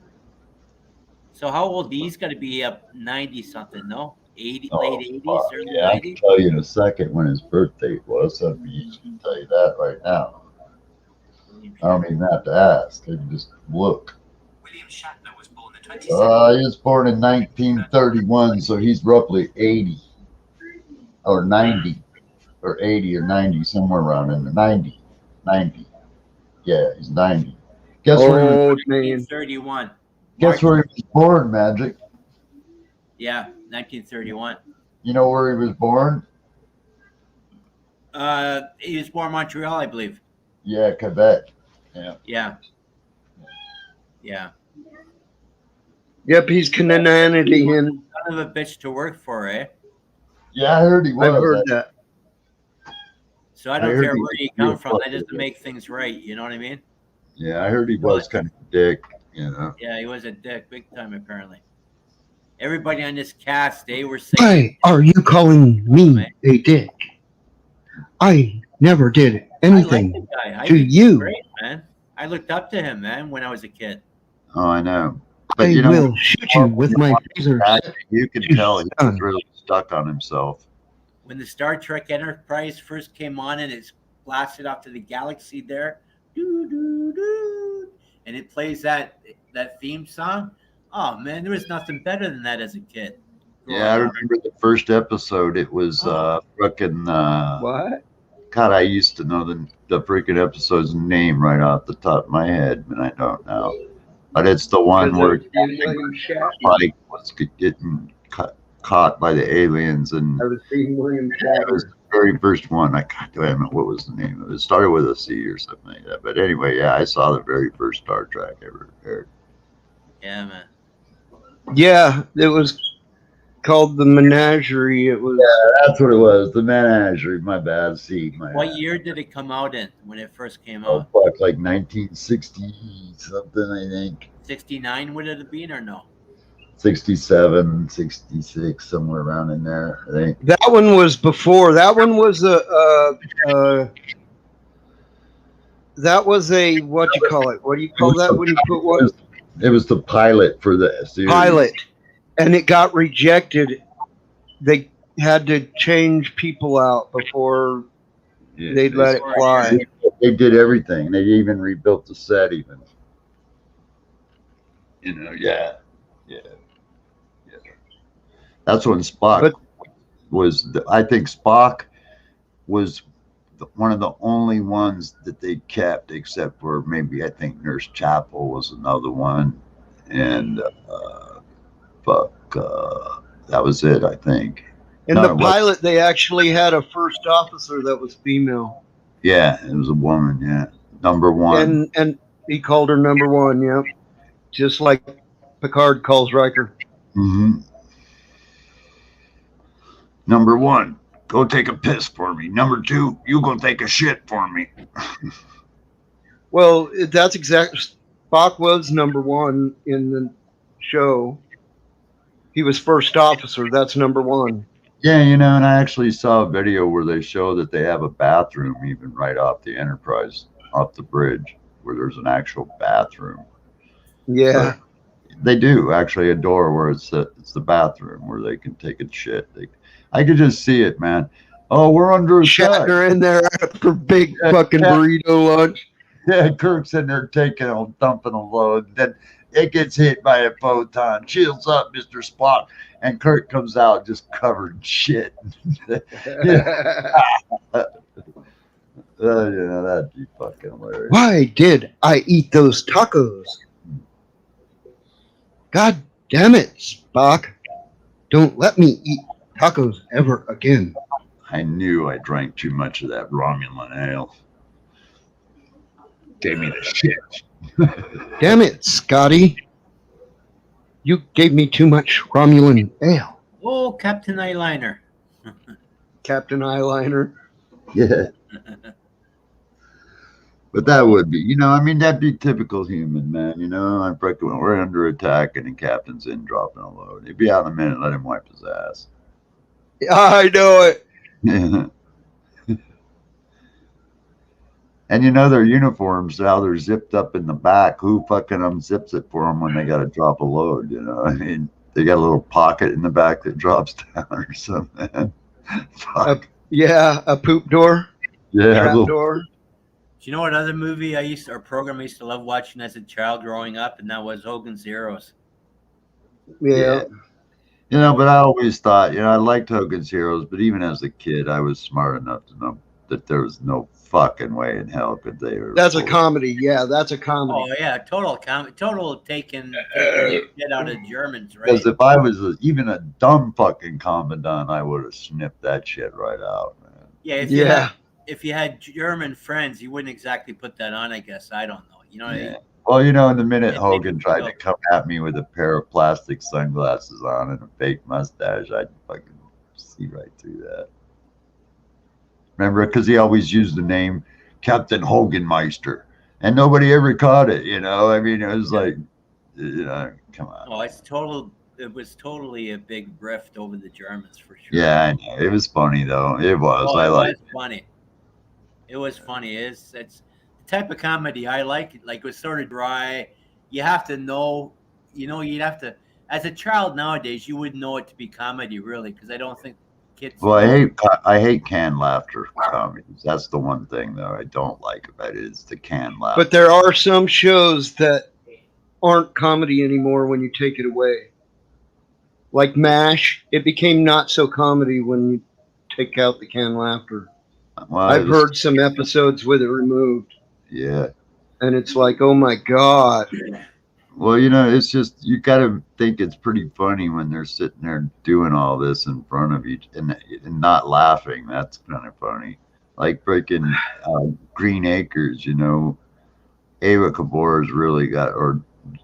Speaker 8: So how old? He's got to be up 90 something, no? 80,
Speaker 5: Oh,
Speaker 8: late 80s, early
Speaker 5: yeah, I
Speaker 8: 90s?
Speaker 5: can tell you in a second when his birth date was. I'd be easy to tell you that right now. I don't even have to ask. I can just look.
Speaker 10: William Shatner was born the 27th.
Speaker 5: He was born in 1931, so he's roughly 80 or 90 or 80 or 90, somewhere around in the 90. Yeah, he's 90. Guess where?
Speaker 8: 1931.
Speaker 5: Guess where he was born, Magic?
Speaker 8: Yeah, 1931.
Speaker 5: You know where he was born?
Speaker 8: He was born in Montreal, I believe.
Speaker 5: Yeah, Quebec. Yeah.
Speaker 8: Yeah. Yeah.
Speaker 4: Yep, he's Canadian.
Speaker 8: Kind of a bitch to work for, eh?
Speaker 5: Yeah, I heard he was.
Speaker 4: I've heard that.
Speaker 8: So I don't care where you come from. That doesn't make things right. You know what I mean?
Speaker 5: Yeah, I heard he was kind of a dick, you know.
Speaker 8: Yeah, he was a dick, big time, apparently. Everybody on this cast, they were saying.
Speaker 4: Why are you calling me a dick? I never did anything to you.
Speaker 8: Great, man. I looked up to him, man, when I was a kid.
Speaker 5: Oh, I know. But
Speaker 4: I will shoot you with my phaser.
Speaker 5: You can tell he was really stuck on himself.
Speaker 8: When the Star Trek Enterprise first came on and it's blasted off to the galaxy there, doo, doo, doo, and it plays that theme song. Oh man, there was nothing better than that as a kid.
Speaker 5: Yeah, I remember the first episode. It was freaking
Speaker 4: what?
Speaker 5: God, I used to know the freaking episode's name right off the top of my head, but I don't know. But it's the one where Mike was getting caught by the aliens, and
Speaker 4: I was seeing William Shatner.
Speaker 5: It was the very first one. God damn it, what was the name of it? It started with a C or something like that. But anyway, yeah, I saw the very first Star Trek ever aired.
Speaker 8: Yeah, man.
Speaker 4: Yeah, it was called the Menagerie. It was.
Speaker 5: Yeah, that's what it was. The Menagerie. My bad.
Speaker 8: What year did it come out in when it first came
Speaker 5: Oh,
Speaker 8: out?
Speaker 5: fuck, like 1960 something, I think.
Speaker 8: 69 would it have been or no?
Speaker 5: 67, 66, somewhere around in there, I think.
Speaker 4: That one was before. That one was that was a what do you call it? What do you call that when you put what?
Speaker 5: It was the pilot for the series.
Speaker 4: Pilot, and it got rejected. They had to change people out before they'd let it fly.
Speaker 5: They did everything. They even rebuilt the set, even. You know, yeah. That's when Spock was. I think Spock was one of the only ones that they kept, except for maybe I think Nurse Chapel was another one, and that was it. I think.
Speaker 4: In the pilot, they actually had a first officer that was female.
Speaker 5: Yeah, it was a woman. Yeah, number one.
Speaker 4: And he called her number one. Yeah, just like Picard calls Riker.
Speaker 5: Mm-hmm. Number one, go take a piss for me. Number two, you go take a shit for me.
Speaker 4: Well, that's exactly. Spock was number one in the show. He was first officer. That's number one.
Speaker 5: Yeah, you know, and I actually saw a video where they show that they have a bathroom even right off the Enterprise, off the bridge, where there's an actual bathroom.
Speaker 4: Yeah.
Speaker 5: So they do actually a door where it's the bathroom where they can take a shit. I could just see it, man. Oh, we're under attack.
Speaker 4: Shatner in there for big fucking burrito lunch.
Speaker 5: Yeah, Kirk's in there dumping a load. Then it gets hit by a photon. Shields up, Mr. Spock. And Kirk comes out just covered in shit. Yeah, that'd be fucking hilarious.
Speaker 4: Why did I eat those tacos? God damn it, Spock. Don't let me eat tacos ever again.
Speaker 5: I knew I drank too much of that Romulan ale.
Speaker 1: Gave me the shit.
Speaker 4: Damn it, Scotty. You gave me too much Romulan ale.
Speaker 8: Oh, Captain Eyeliner.
Speaker 4: Captain Eyeliner.
Speaker 5: Yeah. But that would be, I mean, that'd be typical human, man. I'm freaking when we're under attack and the captain's in dropping a load. He'd be out in a minute, let him wipe his ass.
Speaker 4: I know it.
Speaker 5: And their uniforms, how they're zipped up in the back. Who fucking unzips it for them when they got to drop a load? I mean, they got a little pocket in the back that drops down or something. Fuck.
Speaker 4: Yeah, a poop door.
Speaker 5: Yeah,
Speaker 4: Trap
Speaker 5: little,
Speaker 4: door.
Speaker 8: Do you know what other movie or program I used to love watching as a child growing up? And that was Hogan's Heroes.
Speaker 4: Yeah.
Speaker 5: but I always thought, I liked Hogan's Heroes, but even as a kid, I was smart enough to know that there was no fucking way in hell could they.
Speaker 4: That's a comedy. Yeah, that's a comedy.
Speaker 8: Oh yeah, total taking the shit out of Germans, right?
Speaker 5: Because if I was even a dumb fucking commandant, I would have snipped that shit right out, man.
Speaker 8: Yeah, if you had German friends, you wouldn't exactly put that on. I guess I don't know. You know what I mean?
Speaker 5: Well, in the minute Hogan tried to come at me with a pair of plastic sunglasses on and a fake mustache, I'd fucking see right through that. Remember, because he always used the name Captain Hoganmeister, and nobody ever caught it. I mean, it was like, come on.
Speaker 8: Oh, it was totally a big rift over the Germans for sure.
Speaker 5: Yeah, I know. It was funny though. It was.
Speaker 8: Oh,
Speaker 5: I like.
Speaker 8: It was funny. It was funny. It's the type of comedy I like. Like it was sort of dry. You have to know. You'd have to. As a child nowadays, you wouldn't know it to be comedy, really, because I don't think kids.
Speaker 5: Well, I hate canned laughter comedies. That's the one thing though I don't like about it is the canned laughter.
Speaker 4: But there are some shows that aren't comedy anymore when you take it away. Like MASH, it became not so comedy when you take out the canned laughter.
Speaker 5: Well,
Speaker 4: I've heard some episodes with it removed.
Speaker 5: Yeah.
Speaker 4: And it's like, oh my God.
Speaker 5: Well, it's just, you got to think it's pretty funny when they're sitting there doing all this in front of you and not laughing. That's kind of funny. Like freaking Green Acres, Ava Kabor's really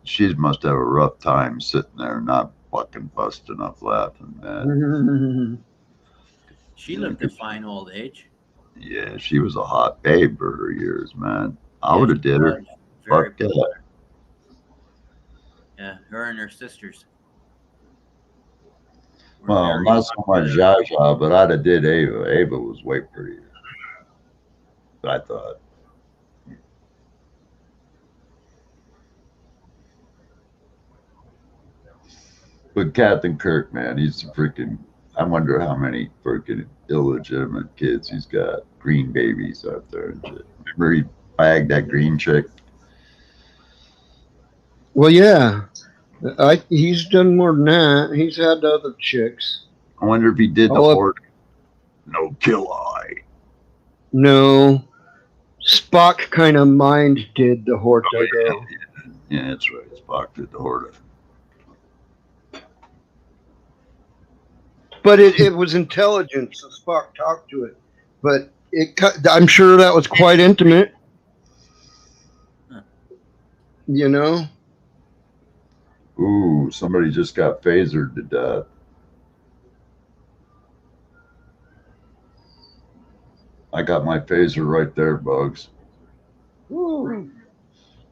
Speaker 5: she must have a rough time sitting there not fucking busting up laughing, man.
Speaker 8: She lived a fine old age.
Speaker 5: Yeah, she was a hot babe for her years, man. I would have did her. Fuck yeah.
Speaker 8: Yeah, her and her sisters.
Speaker 5: Well, not so much Jaja, but I'd have did Ava. Ava was way prettier. I thought. But Captain Kirk, man, he's freaking. I wonder how many freaking illegitimate kids he's got, green babies out there and shit. Remember he bagged that green chick?
Speaker 4: Well, yeah. He's done more than that. He's had other chicks.
Speaker 5: I wonder if he did the Horde. No kill eye.
Speaker 4: No. Spock kind of mind did the Horde.
Speaker 5: Yeah, that's right. Spock did the Horde.
Speaker 4: But it was intelligent, so Spock talked to it. But I'm sure that was quite intimate.
Speaker 5: Ooh, somebody just got phasered to death. I got my phaser right there, Bugs.
Speaker 4: Ooh.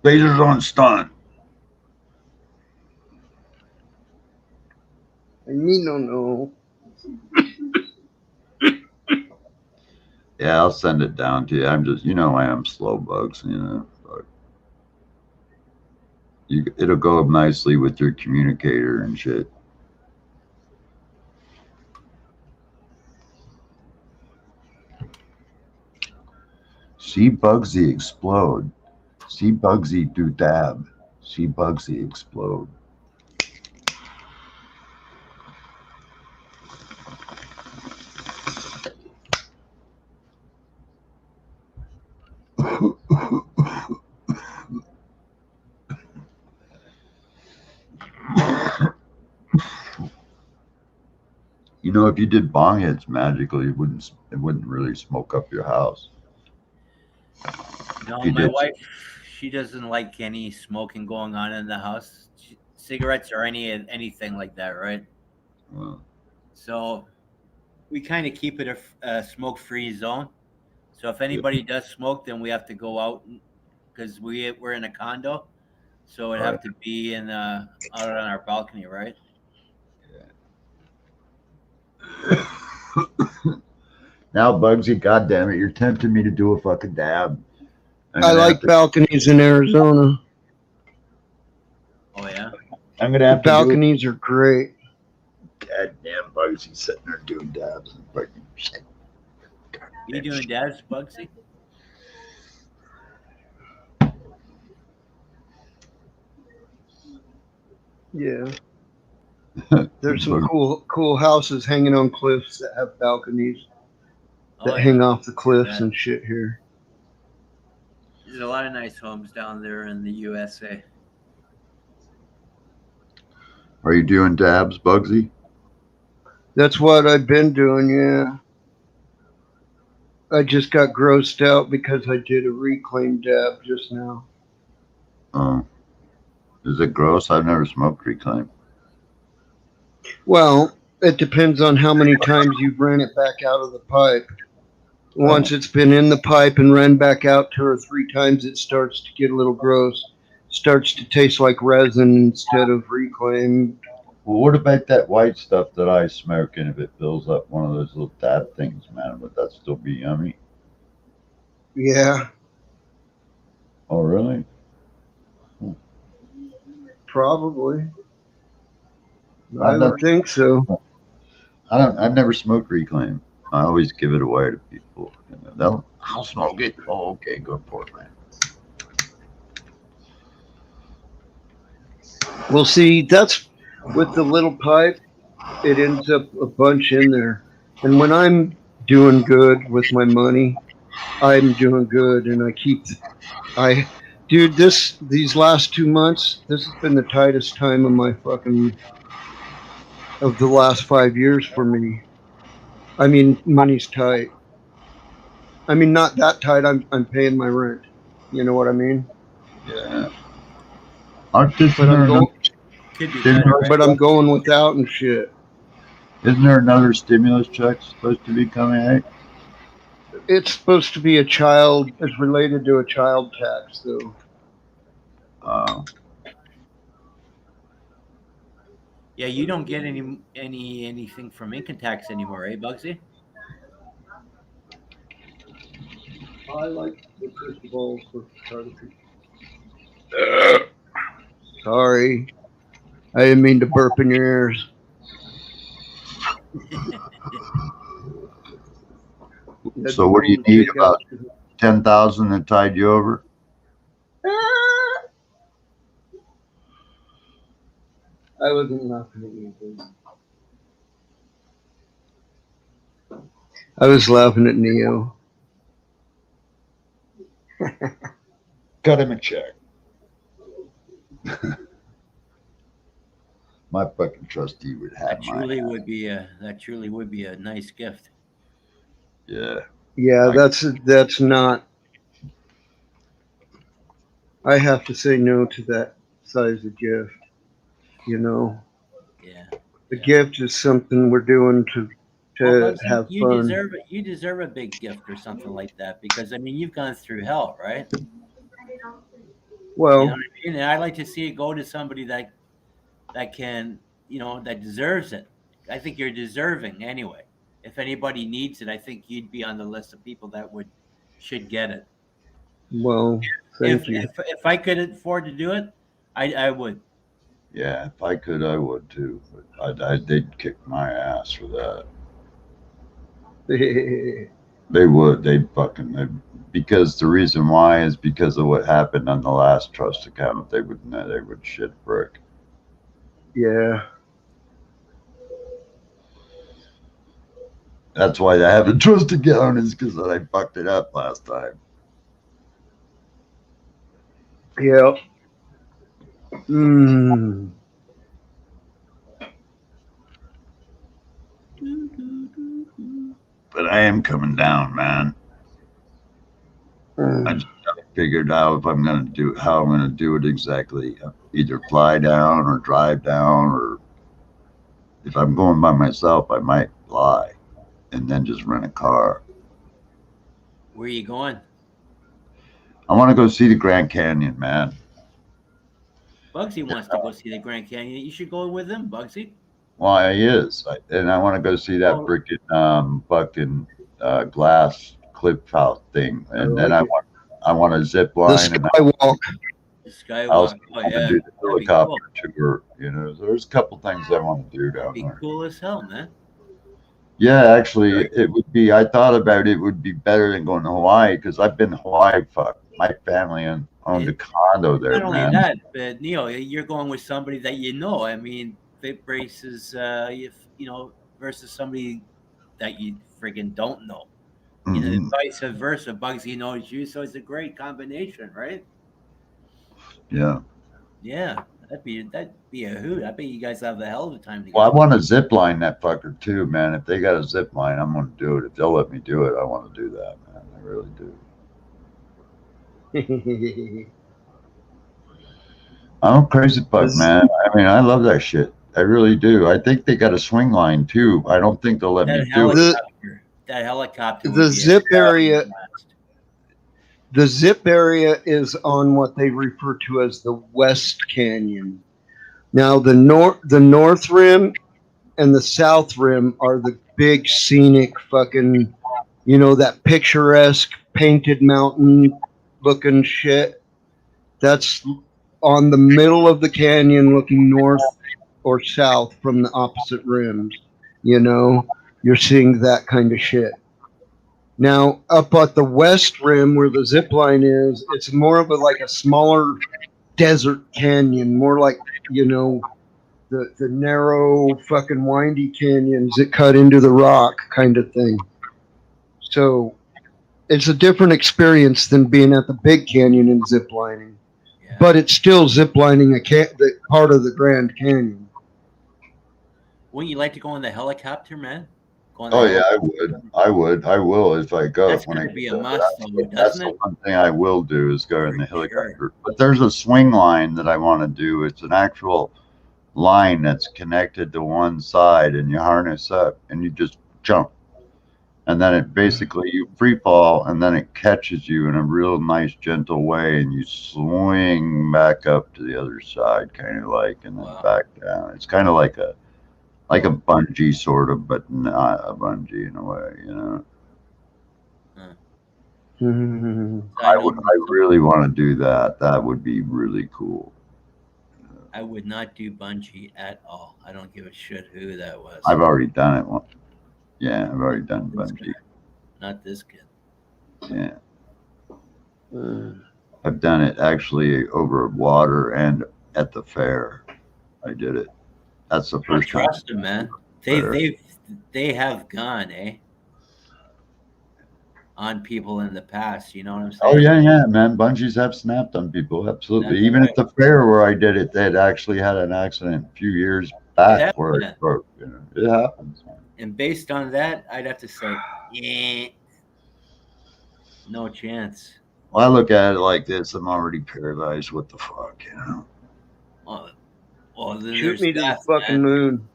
Speaker 5: Phaser's on stun.
Speaker 4: No.
Speaker 5: Yeah, I'll send it down to you. I'm just, I am slow, Bugs, it'll go up nicely with your communicator and shit. See Bugsy explode. See Bugsy do dab. See Bugsy explode. You know, if you did bong hits magically, it wouldn't really smoke up your house.
Speaker 8: No,
Speaker 5: You
Speaker 8: my
Speaker 5: did.
Speaker 8: wife, she doesn't like any smoking going on in the house, cigarettes or anything like that, right?
Speaker 5: Well,
Speaker 8: So we kind of keep it a smoke-free zone. So if
Speaker 5: yeah,
Speaker 8: anybody does smoke, then we have to go out because we're in a condo, so it'd
Speaker 5: right.
Speaker 8: have to be in out on our balcony, right?
Speaker 5: Now, Bugsy, goddamn it, you're tempting me to do a fucking dab. I'm
Speaker 4: I
Speaker 5: gonna have
Speaker 4: like
Speaker 5: to.
Speaker 4: balconies in Arizona.
Speaker 8: Oh yeah.
Speaker 5: I'm gonna
Speaker 4: The
Speaker 5: have to do it.
Speaker 4: balconies are great.
Speaker 5: Goddamn, Bugsy sitting there doing dabs and fucking shit.
Speaker 8: You
Speaker 5: Goddamn
Speaker 8: doing
Speaker 5: shit.
Speaker 8: dabs, Bugsy?
Speaker 4: Yeah. There's some cool houses hanging on cliffs that have balconies
Speaker 8: Oh
Speaker 4: that
Speaker 8: yeah.
Speaker 4: hang off the cliffs
Speaker 8: Yeah.
Speaker 4: and shit here.
Speaker 8: There's a lot of nice homes down there in the USA.
Speaker 5: Are you doing dabs, Bugsy?
Speaker 4: That's what I've been doing, yeah. I just got grossed out because I did a reclaim dab just now.
Speaker 5: Oh, is it gross? I've never smoked reclaim.
Speaker 4: Well, it depends on how many times you ran it back out of the pipe. Once
Speaker 5: Oh,
Speaker 4: it's been in the pipe and ran back out 2 or 3 times, it starts to get a little gross. Starts to taste like resin instead of reclaim.
Speaker 5: well, what about that white stuff that I smoke? And if it fills up one of those little dab things, man, would that still be yummy?
Speaker 4: Yeah,
Speaker 5: Oh, really?
Speaker 4: probably.
Speaker 5: I've
Speaker 4: I
Speaker 5: never,
Speaker 4: would think so.
Speaker 5: I've never smoked reclaim. I always give it away to people. I'll smoke it. Oh, okay, go for it, man.
Speaker 4: Well, see, that's with the little pipe, it ends up a bunch in there. And when I'm doing good with my money, I'm doing good and I dude, these last 2 months, this has been the tightest time of my fucking of the last 5 years for me. I mean, money's tight. I mean, not that tight. I'm paying my rent. You know what I mean?
Speaker 5: Yeah. Aren't this,
Speaker 4: But
Speaker 5: isn't
Speaker 4: I'm
Speaker 5: there another
Speaker 4: going,
Speaker 8: Could be better,
Speaker 5: stimulus
Speaker 8: right?
Speaker 4: but I'm
Speaker 5: check?
Speaker 4: going without and shit.
Speaker 5: Isn't there another stimulus check supposed to be coming out?
Speaker 4: It's supposed to be a child. It's related to a child tax, though.
Speaker 5: Uh,
Speaker 8: Yeah, you don't get anything from income tax anymore, eh, Bugsy?
Speaker 4: I like the crystal ball for photography. Sorry, I didn't mean to burp in your ears. That'd
Speaker 5: so
Speaker 4: be
Speaker 5: what do you
Speaker 4: cool to
Speaker 5: need?
Speaker 4: take out.
Speaker 5: About 10,000 that tide you over?
Speaker 4: I wasn't laughing at you, dude. I was laughing at Neo.
Speaker 5: Cut him a check. My fucking trustee would have my ass.
Speaker 8: That truly would be a nice gift.
Speaker 5: Yeah.
Speaker 4: Yeah,
Speaker 5: I,
Speaker 4: that's not. I have to say no to that size of gift. You know,
Speaker 8: Yeah,
Speaker 4: the
Speaker 8: yeah.
Speaker 4: gift is something we're doing
Speaker 8: Well,
Speaker 4: to
Speaker 8: Bugsy,
Speaker 4: have fun.
Speaker 8: you deserve a big gift or something like that because I mean you've gone through hell, right? You know
Speaker 4: Well,
Speaker 8: what I mean? And I like to see it go to somebody that can, that deserves it. I think you're deserving anyway. If anybody needs it, I think you'd be on the list of people that should get it.
Speaker 4: well, thank you.
Speaker 8: If I could afford to do it, I would.
Speaker 5: yeah, if I could, I would too. But they'd kick my ass for that. They would. Because the reason why is because of what happened on the last trust account. They would shit brick.
Speaker 4: Yeah.
Speaker 5: That's why I have a trust account is because I fucked it up last time.
Speaker 4: Yeah. Mm.
Speaker 5: But I am coming down, man. I just haven't figured out if I'm gonna do how I'm gonna do it exactly. Either fly down or drive down, or if I'm going by myself, I might fly and then just rent a car.
Speaker 8: Where are you going?
Speaker 5: I want to go see the Grand Canyon, man.
Speaker 8: Bugsy wants to go see the Grand Canyon. You should go with him, Bugsy.
Speaker 5: Why he is, and I want to go see that
Speaker 8: Oh,
Speaker 5: freaking fucking glass clip house thing,
Speaker 4: I
Speaker 5: and then
Speaker 4: like it.
Speaker 5: I want to zip
Speaker 4: The
Speaker 5: line, and
Speaker 4: skywalk.
Speaker 8: the
Speaker 5: I also
Speaker 8: Skywalk. Oh
Speaker 5: want to
Speaker 8: yeah,
Speaker 5: do the
Speaker 8: that'd be
Speaker 5: helicopter
Speaker 8: cool.
Speaker 5: tour. You know, there's a couple things I want to do
Speaker 8: That'd
Speaker 5: down
Speaker 8: be
Speaker 5: there.
Speaker 8: cool as hell, man.
Speaker 5: Yeah, actually, it would be. I thought about it would be better than going to Hawaii because I've been to Hawaii. Fuck, my family owned a
Speaker 8: It,
Speaker 5: condo there,
Speaker 8: not only
Speaker 5: man.
Speaker 8: that, but you're going with somebody that you know. I mean, Vape Braces, if versus somebody that you friggin' don't know.
Speaker 5: Hmm.
Speaker 8: Vice versa. Bugsy knows you, so it's a great combination, right?
Speaker 5: Yeah.
Speaker 8: Yeah, that'd be a hoot. I bet you guys have a hell of a time
Speaker 5: Well, I
Speaker 8: together.
Speaker 5: want to zip line that fucker too, man. If they got a zip line, I'm going to do it. If they'll let me do it, I want to do that, man. I really do. I'm a crazy fuck,
Speaker 4: The
Speaker 5: man. I mean, I love that shit. I really do. I think they got a swing line too. I don't think they'll let me
Speaker 8: That
Speaker 5: do it.
Speaker 8: helicopter would
Speaker 4: the
Speaker 8: be a
Speaker 4: zip area
Speaker 8: blast.
Speaker 4: the zip area is on what they refer to as the West Canyon. Now the north rim and the south rim are the big scenic fucking that picturesque painted mountain looking shit. That's on the middle of the canyon looking north or south from the opposite rims. You're seeing that kind of shit. Now, up at the west rim where the zip line is, it's more of like a smaller desert canyon, more like, the narrow fucking windy canyons that cut into the rock kind of thing. So it's a different experience than being at the big canyon and zip lining,
Speaker 8: Yeah.
Speaker 4: but it's still zip lining the part of the Grand Canyon.
Speaker 8: Wouldn't you like to go on the helicopter, man? Go on the
Speaker 5: Oh yeah,
Speaker 8: helicopter.
Speaker 5: I would. I would. I will if I go.
Speaker 8: That's
Speaker 5: When I
Speaker 8: gonna
Speaker 5: get
Speaker 8: be a
Speaker 5: there.
Speaker 8: must, though,
Speaker 5: That's
Speaker 8: doesn't
Speaker 5: the
Speaker 8: it?
Speaker 5: one thing I will do is go in
Speaker 8: For
Speaker 5: the
Speaker 8: sure.
Speaker 5: helicopter. But there's a swing line that I want to do. It's an actual line that's connected to one side, and you harness up and you just jump, and then it basically you free fall, and then it catches you in a real nice gentle way, and you swing back up to the other side, kind of like, and then
Speaker 8: Wow.
Speaker 5: back down. It's kind of like a bungee sort of, but not a bungee in a way, you know.
Speaker 8: Huh.
Speaker 4: I
Speaker 8: I know
Speaker 5: I really want to do that. That would be really cool.
Speaker 8: I would not do bungee at all. I don't give a shit who that was.
Speaker 5: I've already done it once. Yeah, I've already done
Speaker 8: This
Speaker 5: bungee.
Speaker 8: guy, not this kid.
Speaker 5: Yeah, I've done it actually over water and at the fair. I did it. That's the
Speaker 8: I
Speaker 5: first time.
Speaker 8: trust them, man. They have gone, on people in the past. You know what I'm saying?
Speaker 5: Oh yeah, man. Bungees have snapped on people. Absolutely.
Speaker 8: That's
Speaker 5: Even
Speaker 8: right.
Speaker 5: at the fair where I did it, they'd actually had an accident a few years
Speaker 8: It
Speaker 5: back
Speaker 8: happened,
Speaker 5: where it
Speaker 8: man.
Speaker 5: broke. You know, it happens, man.
Speaker 8: And based on that, I'd have to say, no chance.
Speaker 5: Well, I look at it like this. I'm already paralyzed. What the fuck, you know?
Speaker 8: Well, then
Speaker 4: Shoot
Speaker 8: there's
Speaker 4: me to the
Speaker 8: that,
Speaker 4: fucking
Speaker 8: man.
Speaker 4: moon.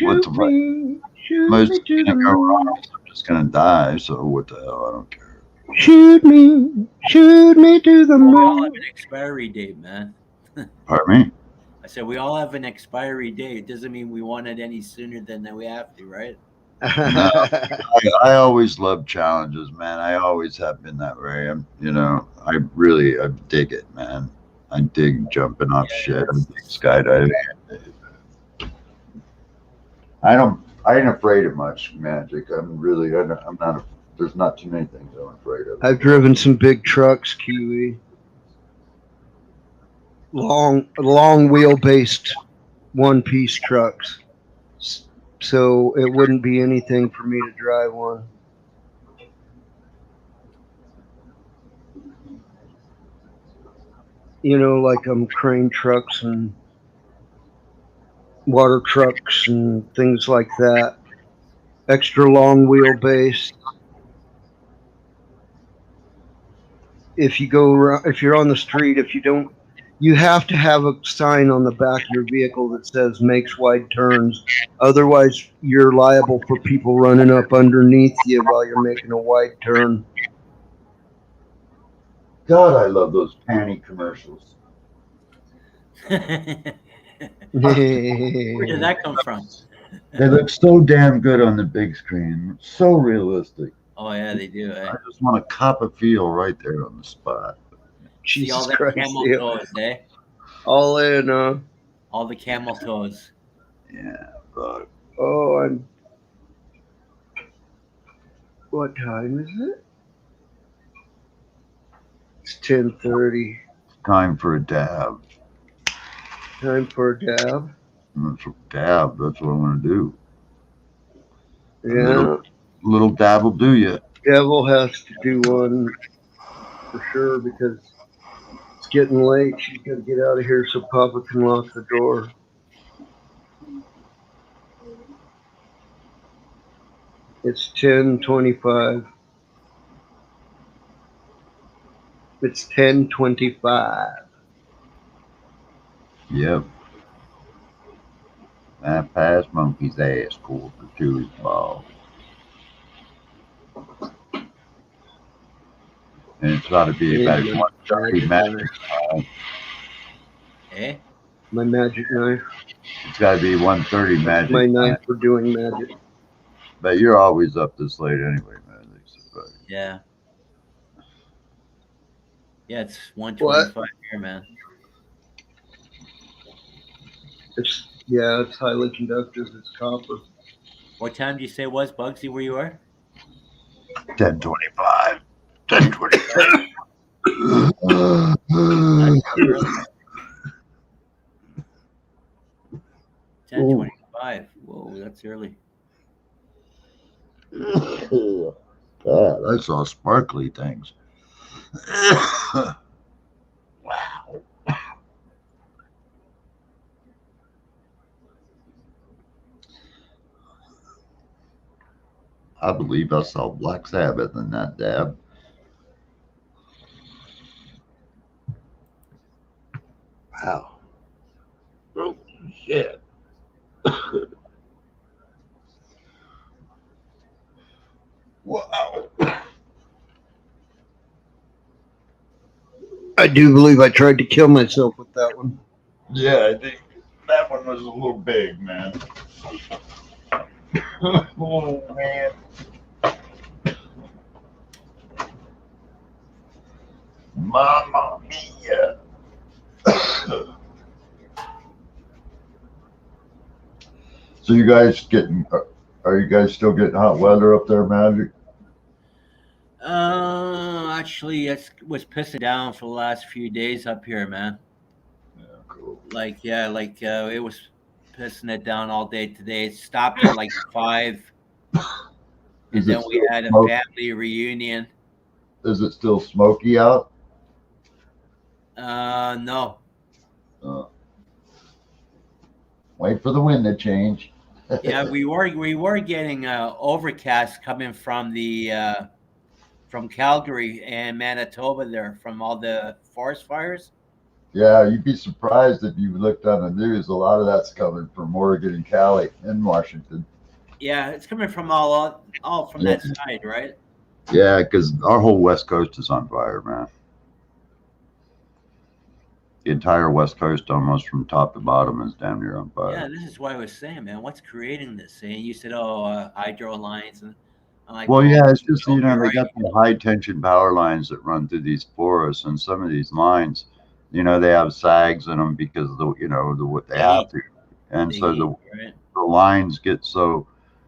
Speaker 5: What the fuck?
Speaker 4: Shoot
Speaker 5: Most
Speaker 4: me
Speaker 5: is
Speaker 4: to the
Speaker 5: gonna go wrong.
Speaker 4: moon.
Speaker 5: I'm just gonna die. So what the hell? I don't care.
Speaker 4: Shoot me to the
Speaker 8: We all
Speaker 4: moon.
Speaker 8: have an expiry date, man.
Speaker 5: Pardon me?
Speaker 8: I said we all have an expiry date. It doesn't mean we want it any sooner than we have to, right?
Speaker 5: No, I always love challenges, man. I always have been that way. I dig it, man. I dig jumping off shit. I dig skydiving. I ain't afraid of much magic. I'm not, there's not too many things I'm afraid of.
Speaker 4: I've driven some big trucks, Kiwi. Long wheelbase one piece trucks. So it wouldn't be anything for me to drive one. Like crane trucks and water trucks and things like that. Extra long wheelbase. If you go around, if you're on the street, if you don't, you have to have a sign on the back of your vehicle that says makes wide turns. Otherwise, you're liable for people running up underneath you while you're making a wide turn.
Speaker 5: God, I love those panty commercials.
Speaker 8: Where
Speaker 4: Where
Speaker 8: did that come from?
Speaker 5: They look so damn good on the big screen. So realistic.
Speaker 8: Oh yeah, they do. Eh?
Speaker 5: I just want to cop a feel right there on the spot.
Speaker 8: See all
Speaker 4: Jesus
Speaker 8: the
Speaker 4: Christ.
Speaker 8: camel
Speaker 4: Yeah.
Speaker 8: toes, eh?
Speaker 4: All in,
Speaker 8: All the camel toes.
Speaker 5: Yeah, but
Speaker 4: oh, what time is it? It's 10:30.
Speaker 5: time for a dab.
Speaker 4: Time for a dab.
Speaker 5: That's what I want to do.
Speaker 4: Yeah,
Speaker 5: Little dab will do you.
Speaker 4: Devil has to do one for sure because it's getting late. She's got to get out of here so Papa can lock the door. It's 10:25. It's 10:25.
Speaker 5: Yep. That past monkey's ass quarter to his ball. And it's got to be about
Speaker 4: Yeah,
Speaker 5: 1:30 magic.
Speaker 8: Eh?
Speaker 4: My magic knife.
Speaker 5: It's got to be 1:30 magic.
Speaker 4: My knife for doing magic.
Speaker 5: But you're always up this late anyway, man. But
Speaker 8: Yeah. Yeah, it's 1:25 here, man.
Speaker 4: It's highly conductive. It's copper.
Speaker 8: What time do you say it was, Bugsy, where you are?
Speaker 5: 10:25. 10:25.
Speaker 8: Early. 10:25. Whoa, that's early.
Speaker 5: God, I saw sparkly things. Wow. I believe I saw Black Sabbath in that dab. Wow. Oh, shit. Wow.
Speaker 4: I do believe I tried to kill myself with that one.
Speaker 5: Yeah, I think that one was a little big, man. Oh, man. Mamma mia. So you guys are you guys still getting hot weather up there, Magic?
Speaker 8: Actually, it was pissing down for the last few days up here, man.
Speaker 5: Yeah, cool.
Speaker 8: It was pissing it down all day today. It stopped at like 5, and then we had a family reunion.
Speaker 5: Is it still smoky out?
Speaker 8: No.
Speaker 5: Wait for the wind to change.
Speaker 8: Yeah, we were getting overcast coming from the from Calgary and Manitoba there from all the forest fires.
Speaker 5: Yeah, you'd be surprised if you looked on the news. A lot of that's coming from Oregon and Cali and Washington.
Speaker 8: Yeah, it's coming from all from that side, right?
Speaker 5: Yeah, because our whole West Coast is on fire, man. The entire West Coast, almost from top to bottom, is damn near on fire.
Speaker 8: Yeah, this is why I was saying, man, what's creating this? And you said, hydro lines, and I'm like,
Speaker 5: Well, yeah, it's just,
Speaker 8: you're
Speaker 5: they
Speaker 8: right.
Speaker 5: got the high tension power lines that run through these forests, and some of these lines, they have sags in them because of what they have to, and so the lines get so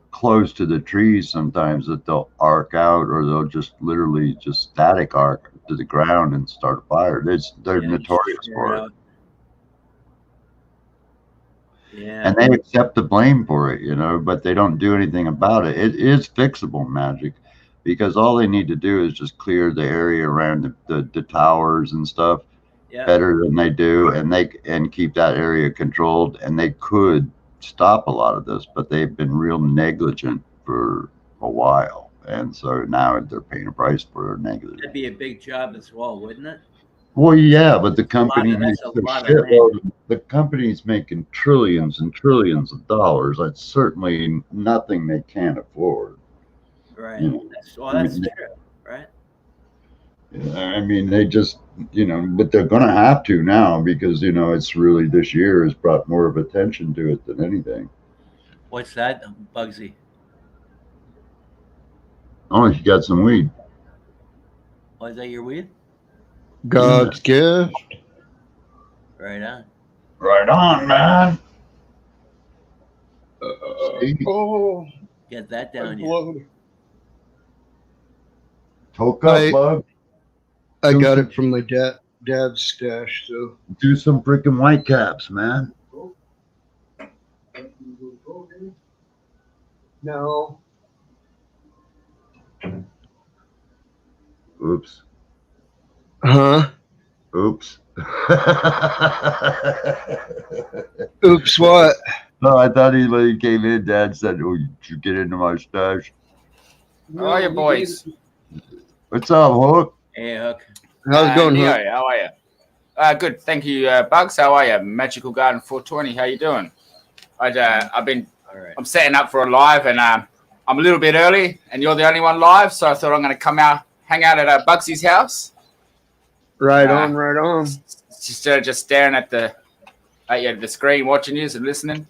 Speaker 5: close to the trees sometimes that they'll arc out, or they'll just literally just static arc to the ground and start a fire. They're notorious for it.
Speaker 8: Yeah.
Speaker 5: And they accept the blame for it, but they don't do anything about it. It is fixable, Magic, because all they need to do is just clear the area around the towers and stuff better than they do, and keep that area controlled, and they could stop a lot of this, but they've been real negligent for a while, and so now they're paying a price for their negligence.
Speaker 8: That'd be a big job as well, wouldn't it?
Speaker 5: Well, yeah, but the
Speaker 8: That's a lot
Speaker 5: company
Speaker 8: of-
Speaker 5: makes
Speaker 8: that's a
Speaker 5: a
Speaker 8: lot of
Speaker 5: shitload. The company's making trillions and trillions of dollars. That's certainly nothing they can't afford.
Speaker 8: Right.
Speaker 5: You know,
Speaker 8: That's true, right?
Speaker 5: I mean, they just, but they're going to have to now because, it's really this year has brought more of attention to it than anything.
Speaker 8: What's that, Bugsy?
Speaker 5: Oh, you got some weed.
Speaker 8: Oh, is that your weed?
Speaker 4: God's gift.
Speaker 8: Right on.
Speaker 5: Right on, man.
Speaker 4: Oh,
Speaker 8: Get that down you.
Speaker 4: blood.
Speaker 5: Toke up,
Speaker 4: I-
Speaker 5: bug.
Speaker 4: I got it from my dad's stash, so.
Speaker 5: Do some freaking white caps, man.
Speaker 4: No.
Speaker 5: Oops.
Speaker 4: Huh?
Speaker 5: Oops.
Speaker 4: Oops, what?
Speaker 5: No, I thought he came in. Dad said, "Oh, did you get into my stash?"
Speaker 11: How are you, boys?
Speaker 5: What's up, Hook?
Speaker 8: Hey, Hook.
Speaker 4: How's it going,
Speaker 11: Leo,
Speaker 4: Hook?
Speaker 11: how are you? Good, thank you, Bugs. How are you? Magical Garden 420. How you doing? I'm setting up for a live, and I'm a little bit early, and you're the only one live, so I thought I'm going to come out, hang out at Bugsy's house.
Speaker 4: Right on, right on.
Speaker 11: Just staring at the screen, watching you and listening.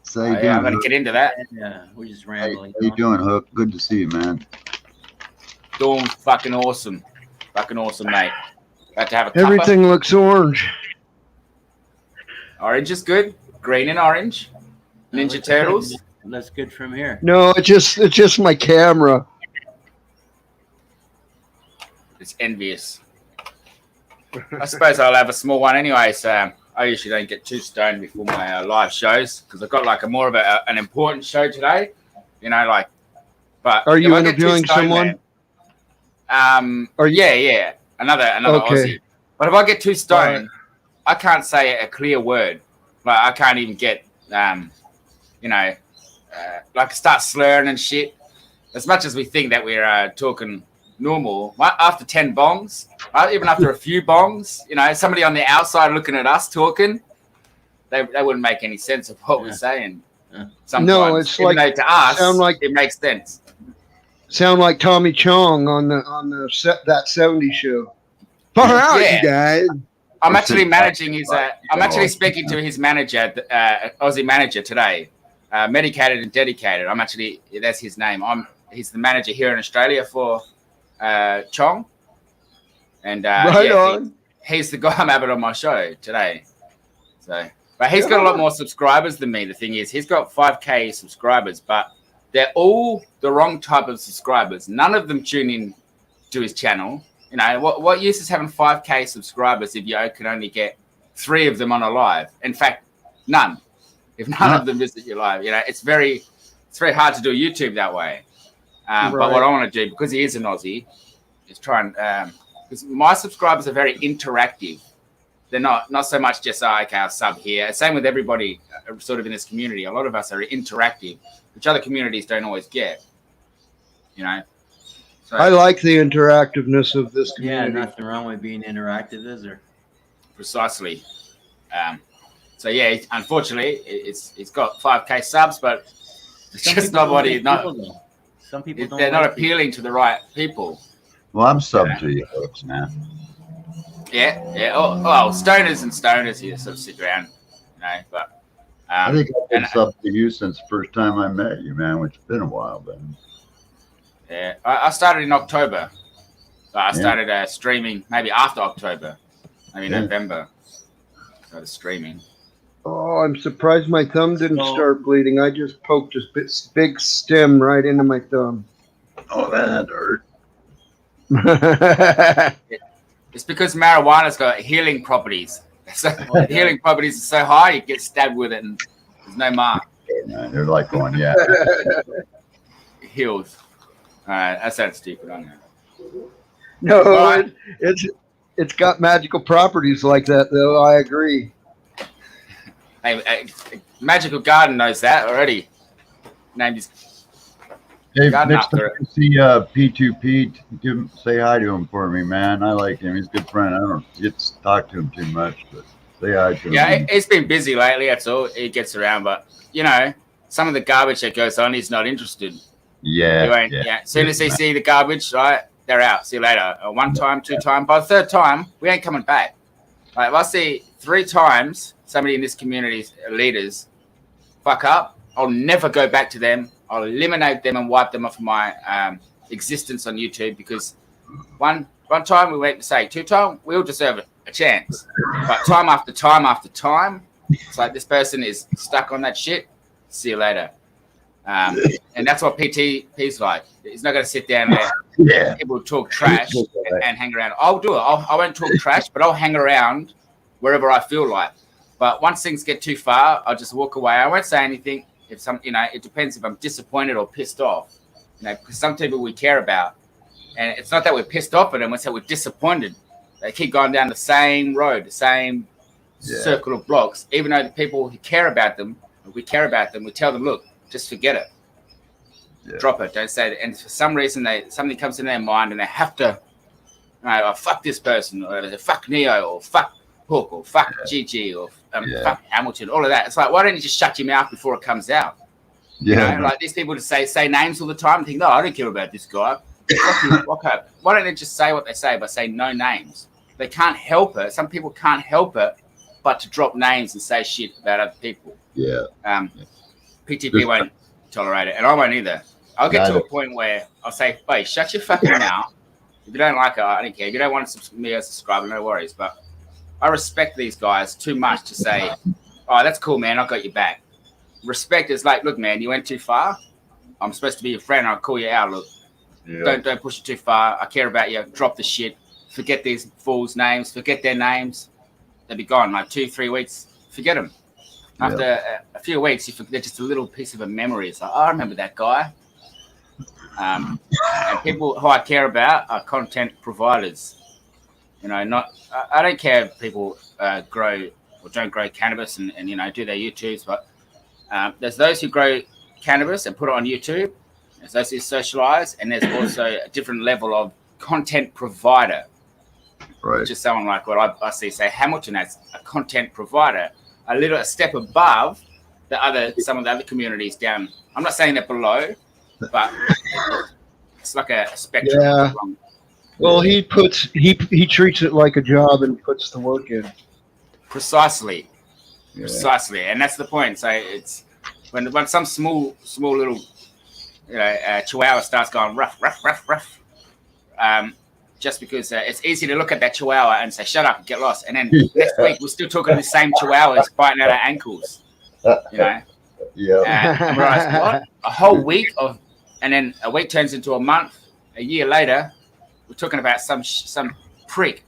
Speaker 5: So how you
Speaker 11: Yeah, I'm
Speaker 5: doing,
Speaker 11: going to get into that.
Speaker 8: Yeah, we're just
Speaker 5: How
Speaker 8: rambling.
Speaker 5: you doing, Hook? Good to see you, man.
Speaker 11: Doing fucking awesome, mate. About to have a cuppa.
Speaker 4: Everything looks orange.
Speaker 11: Orange is good. Green and orange. Ninja Turtles.
Speaker 8: That's good from here.
Speaker 4: No, it's just my camera.
Speaker 11: It's envious. I suppose I'll have a small one anyway. So I usually don't get too stoned before my live shows because I've got like a more of an important show today. But
Speaker 4: Are you
Speaker 11: if I get too
Speaker 4: interviewing
Speaker 11: stoned,
Speaker 4: someone?
Speaker 11: man,
Speaker 4: Are you-
Speaker 11: yeah, another
Speaker 4: Okay.
Speaker 11: Aussie. But if I get too stoned, I can't say a clear word. Like I can't even get like start slurring and shit. As much as we think that we're talking normal, after 10 bongs, even after a few bongs, somebody on the outside looking at us talking, they wouldn't make any sense of what we're saying. Sometimes.
Speaker 4: No, it's
Speaker 11: even
Speaker 4: like-
Speaker 11: though to us,
Speaker 4: sound like-
Speaker 11: it makes sense.
Speaker 4: Sound like Tommy Chong on the that 70s show. Far out,
Speaker 11: Yeah.
Speaker 4: you guys.
Speaker 11: I'm actually managing his. I'm actually speaking to his manager, Aussie manager today. Medicated and dedicated. That's his name. He's the manager here in Australia for Chong, and
Speaker 4: Right on.
Speaker 11: he's the guy I'm having on my show today. So, but he's got a lot more subscribers than me. The thing is, he's got 5K subscribers, but they're all the wrong type of subscribers. None of them tune in to his channel. What use is having 5K subscribers if you can only get 3 of them on a live? In fact, none. If none of them visit your live, it's very hard to do YouTube that way. But what I want to do, because he is an Aussie, is try and because my subscribers are very interactive. They're not so much just I'll sub here. Same with everybody, sort of in this community. A lot of us are interactive, which other communities don't always get. So,
Speaker 4: I like the interactiveness of this
Speaker 8: Yeah,
Speaker 4: community.
Speaker 8: nothing wrong with being interactive, is there?
Speaker 11: precisely. So yeah, unfortunately, it's got 5K subs, but it's
Speaker 8: Some
Speaker 11: just
Speaker 8: people
Speaker 11: not what
Speaker 8: don't
Speaker 11: he.
Speaker 8: like
Speaker 11: Not,
Speaker 8: people, though. Some people don't.
Speaker 11: they're not
Speaker 8: like
Speaker 11: appealing to the right people.
Speaker 5: Well, I'm sub to you, folks, man.
Speaker 11: Yeah. Oh, stoners and stoners here sort of sit around, But
Speaker 5: I think I've been
Speaker 11: and-
Speaker 5: sub to you since the first time I met you, man, which has been a while, but
Speaker 11: yeah, I started in October. So I started streaming maybe after October, maybe November. Started streaming.
Speaker 4: Oh, I'm surprised my thumb didn't
Speaker 8: So-
Speaker 4: start bleeding. I just poked a big stem right into my thumb.
Speaker 5: oh, that hurt.
Speaker 11: It's because marijuana's got healing properties. So the healing properties are so high, you get stabbed with it and there's no mark.
Speaker 5: Man, they're like going, yeah.
Speaker 11: It heals. That sounds stupid, I know.
Speaker 4: No,
Speaker 11: Well,
Speaker 4: it's got magical properties like that, though. I agree.
Speaker 11: Hey, Magical Garden knows that already. Named his
Speaker 5: Hey,
Speaker 11: garden
Speaker 5: next time
Speaker 11: after it.
Speaker 5: you see P2P, say hi to him for me, man. I like him. He's a good friend. I don't get to talk to him too much, but say hi to
Speaker 11: Yeah,
Speaker 5: him.
Speaker 11: he's been busy lately. That's all. He gets around, but you know, some of the garbage that goes on, he's not interested.
Speaker 5: Yeah.
Speaker 11: He won't. Yeah. As soon as they see the garbage, right, they're out. See you later. One time, two time. By the third time, we ain't coming back. Like if I see 3 times somebody in this community's leaders fuck up, I'll never go back to them. I'll eliminate them and wipe them off my existence on YouTube because one time we make a mistake, 2 times we all deserve a chance. But time after time after time, it's like this person is stuck on that shit. See you later. And that's what PTP's like. He's not going to sit down and let people talk trash and hang around. I'll do it. I won't talk trash, but I'll hang around wherever I feel like. But once things get too far, I'll just walk away. I won't say anything. If it depends if I'm disappointed or pissed off. Because some people we care about, and it's not that we're pissed off at them; it's that we're disappointed. They keep going down the same road, the same circle of blocks. Even though the people who care about them, we tell them, look, just forget it, drop it, don't say it. And for some reason, something comes in their mind, and they have to, fuck this person, or fuck Neo, or fuck Hook, or fuck GG, or fuck Hamilton, all of that. It's like, why don't you just shut your mouth before it comes out? Like these people just say names all the time and think, no, I don't care about this guy. Okay. Why don't they just say what they say, but say no names? They can't help it. Some people can't help it but to drop names and say shit about other people. PTP won't tolerate it, and I won't either. I'll get to a point where I'll say, hey, shut your fucking mouth. If you don't like it, I don't care. If you don't want to subscribe, no worries. But I respect these guys too much to say, oh, that's cool, man. I got your back. Respect is like, look, man, you went too far. I'm supposed to be your friend. I'll call you out. Look, don't push it too far. I care about you. Drop the shit. Forget these fools' names. Forget their names. They'll be gone. Like 2-3 weeks. Forget them. After a few weeks, you forget just a little piece of a memory. It's like, oh, I remember that guy. And people who I care about are content providers. I don't care if people grow or don't grow cannabis and do their YouTubes, but there's those who grow cannabis and put it on YouTube. There's those who socialize, and there's also a different level of content provider. Right. Which is someone like what I see, say Hamilton as a content provider, a step above some of the other communities down. I'm not saying they're below, but it's like a spectrum.
Speaker 4: Yeah. Well, he treats it like a job and puts the work in.
Speaker 11: Precisely, and that's the point. So it's when some small little chihuahua starts going rough, just because it's easy to look at that chihuahua and say shut up and get lost, and then next week we're still talking to the same chihuahuas biting at our ankles. Realize what? A whole week and then a week turns into a month. A year later, we're talking about some prick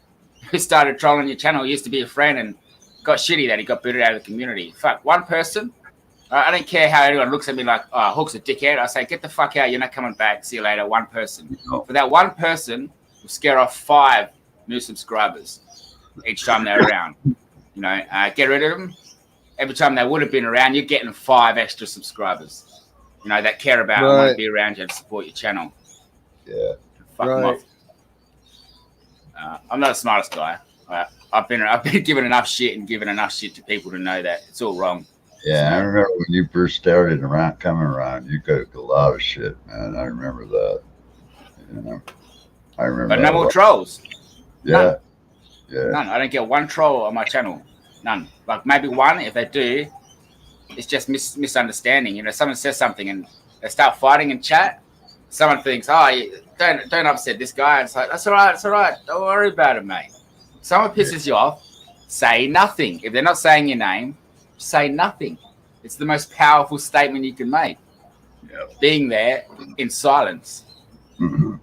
Speaker 11: who started trolling your channel, used to be a friend, and got shitty that he got booted out of the community. Fuck, one person. I don't care how anyone looks at me like, oh, Hook's a dickhead. I say, get the fuck out. You're not coming back. See you later. One person. For that one person will scare off 5 new subscribers each time they're around. Get rid of them. Every time they would have been around, you're getting 5 extra subscribers. That care about and want to be around you and support your channel.
Speaker 5: Yeah.
Speaker 11: Fuck them off. I'm not the smartest guy. I've been given enough shit and given enough shit to people to know that it's all wrong.
Speaker 5: Yeah, I remember when you first started coming around, you got a lot of shit, man. I remember that. I remember.
Speaker 11: But no more trolls.
Speaker 5: Yeah.
Speaker 11: None. I don't get one troll on my channel. None. Like maybe one. If they do, it's just misunderstanding. Someone says something and they start fighting in chat. Someone thinks, oh, don't upset this guy. It's like, that's all right. Don't worry about it, mate. If someone pisses you off, say nothing. If they're not saying your name, say nothing. It's the most powerful statement you can make. Being there in silence.
Speaker 5: Mm-hmm.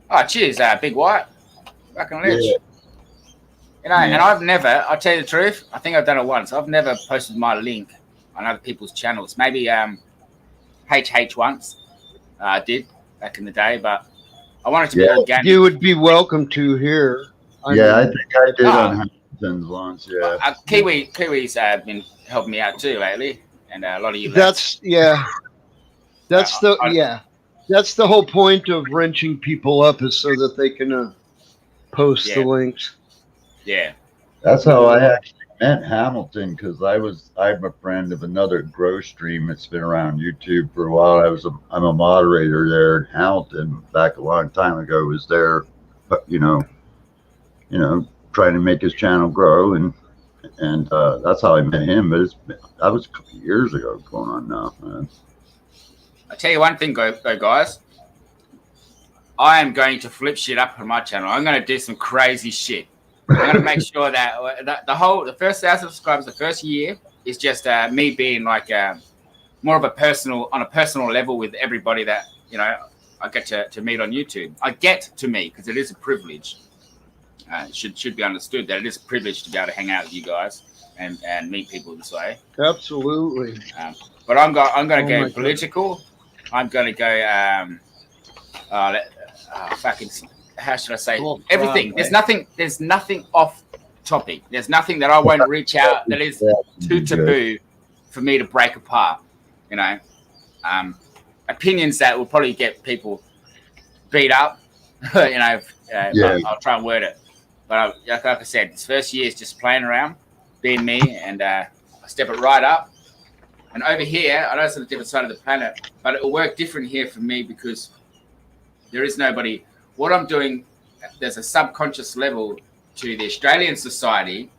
Speaker 11: Oh, cheers, Big White. Fucking lich. And I'll tell you the truth, I think I've done it once. I've never posted my link on other people's channels. Maybe HH once did back in the day, but I wanted to be organic.
Speaker 4: You would be welcome to here.
Speaker 5: I think I did on Hamilton's once, yeah.
Speaker 11: Kiwi's been helping me out too lately, and a lot of you.
Speaker 4: That's That's that's the whole point of wrenching people up, is so that they can post the links.
Speaker 11: Yeah.
Speaker 5: That's how I actually met Hamilton, because I'm a friend of another grow stream that's been around YouTube for a while. I'm a moderator there, and Hamilton back a long time ago was there, you know, trying to make his channel grow, and that's how I met him. But that was a couple of years ago going on now, man.
Speaker 11: I'll tell you one thing, guys. I am going to flip shit up on my channel. I'm going to do some crazy shit. I'm going to make sure that the first 1,000 subscribers, the first year, is just me being like more of a personal level with everybody that I get to meet on YouTube. I get to meet, because it is a privilege. It should be understood that it is a privilege to be able to hang out with you guys and meet people this way.
Speaker 4: Absolutely.
Speaker 11: But I'm going to go political. I'm going to go fucking, how should I say, everything. There's nothing off topic. There's nothing that I won't reach out that is too taboo for me to break apart. Opinions that will probably get people beat up. I'll try and word it. But like I said, this first year is just playing around, being me, and I step it right up. And over here, I know it's on a different side of the planet, but it will work different here for me, because there is nobody. What I'm doing, there's a subconscious level to the Australian society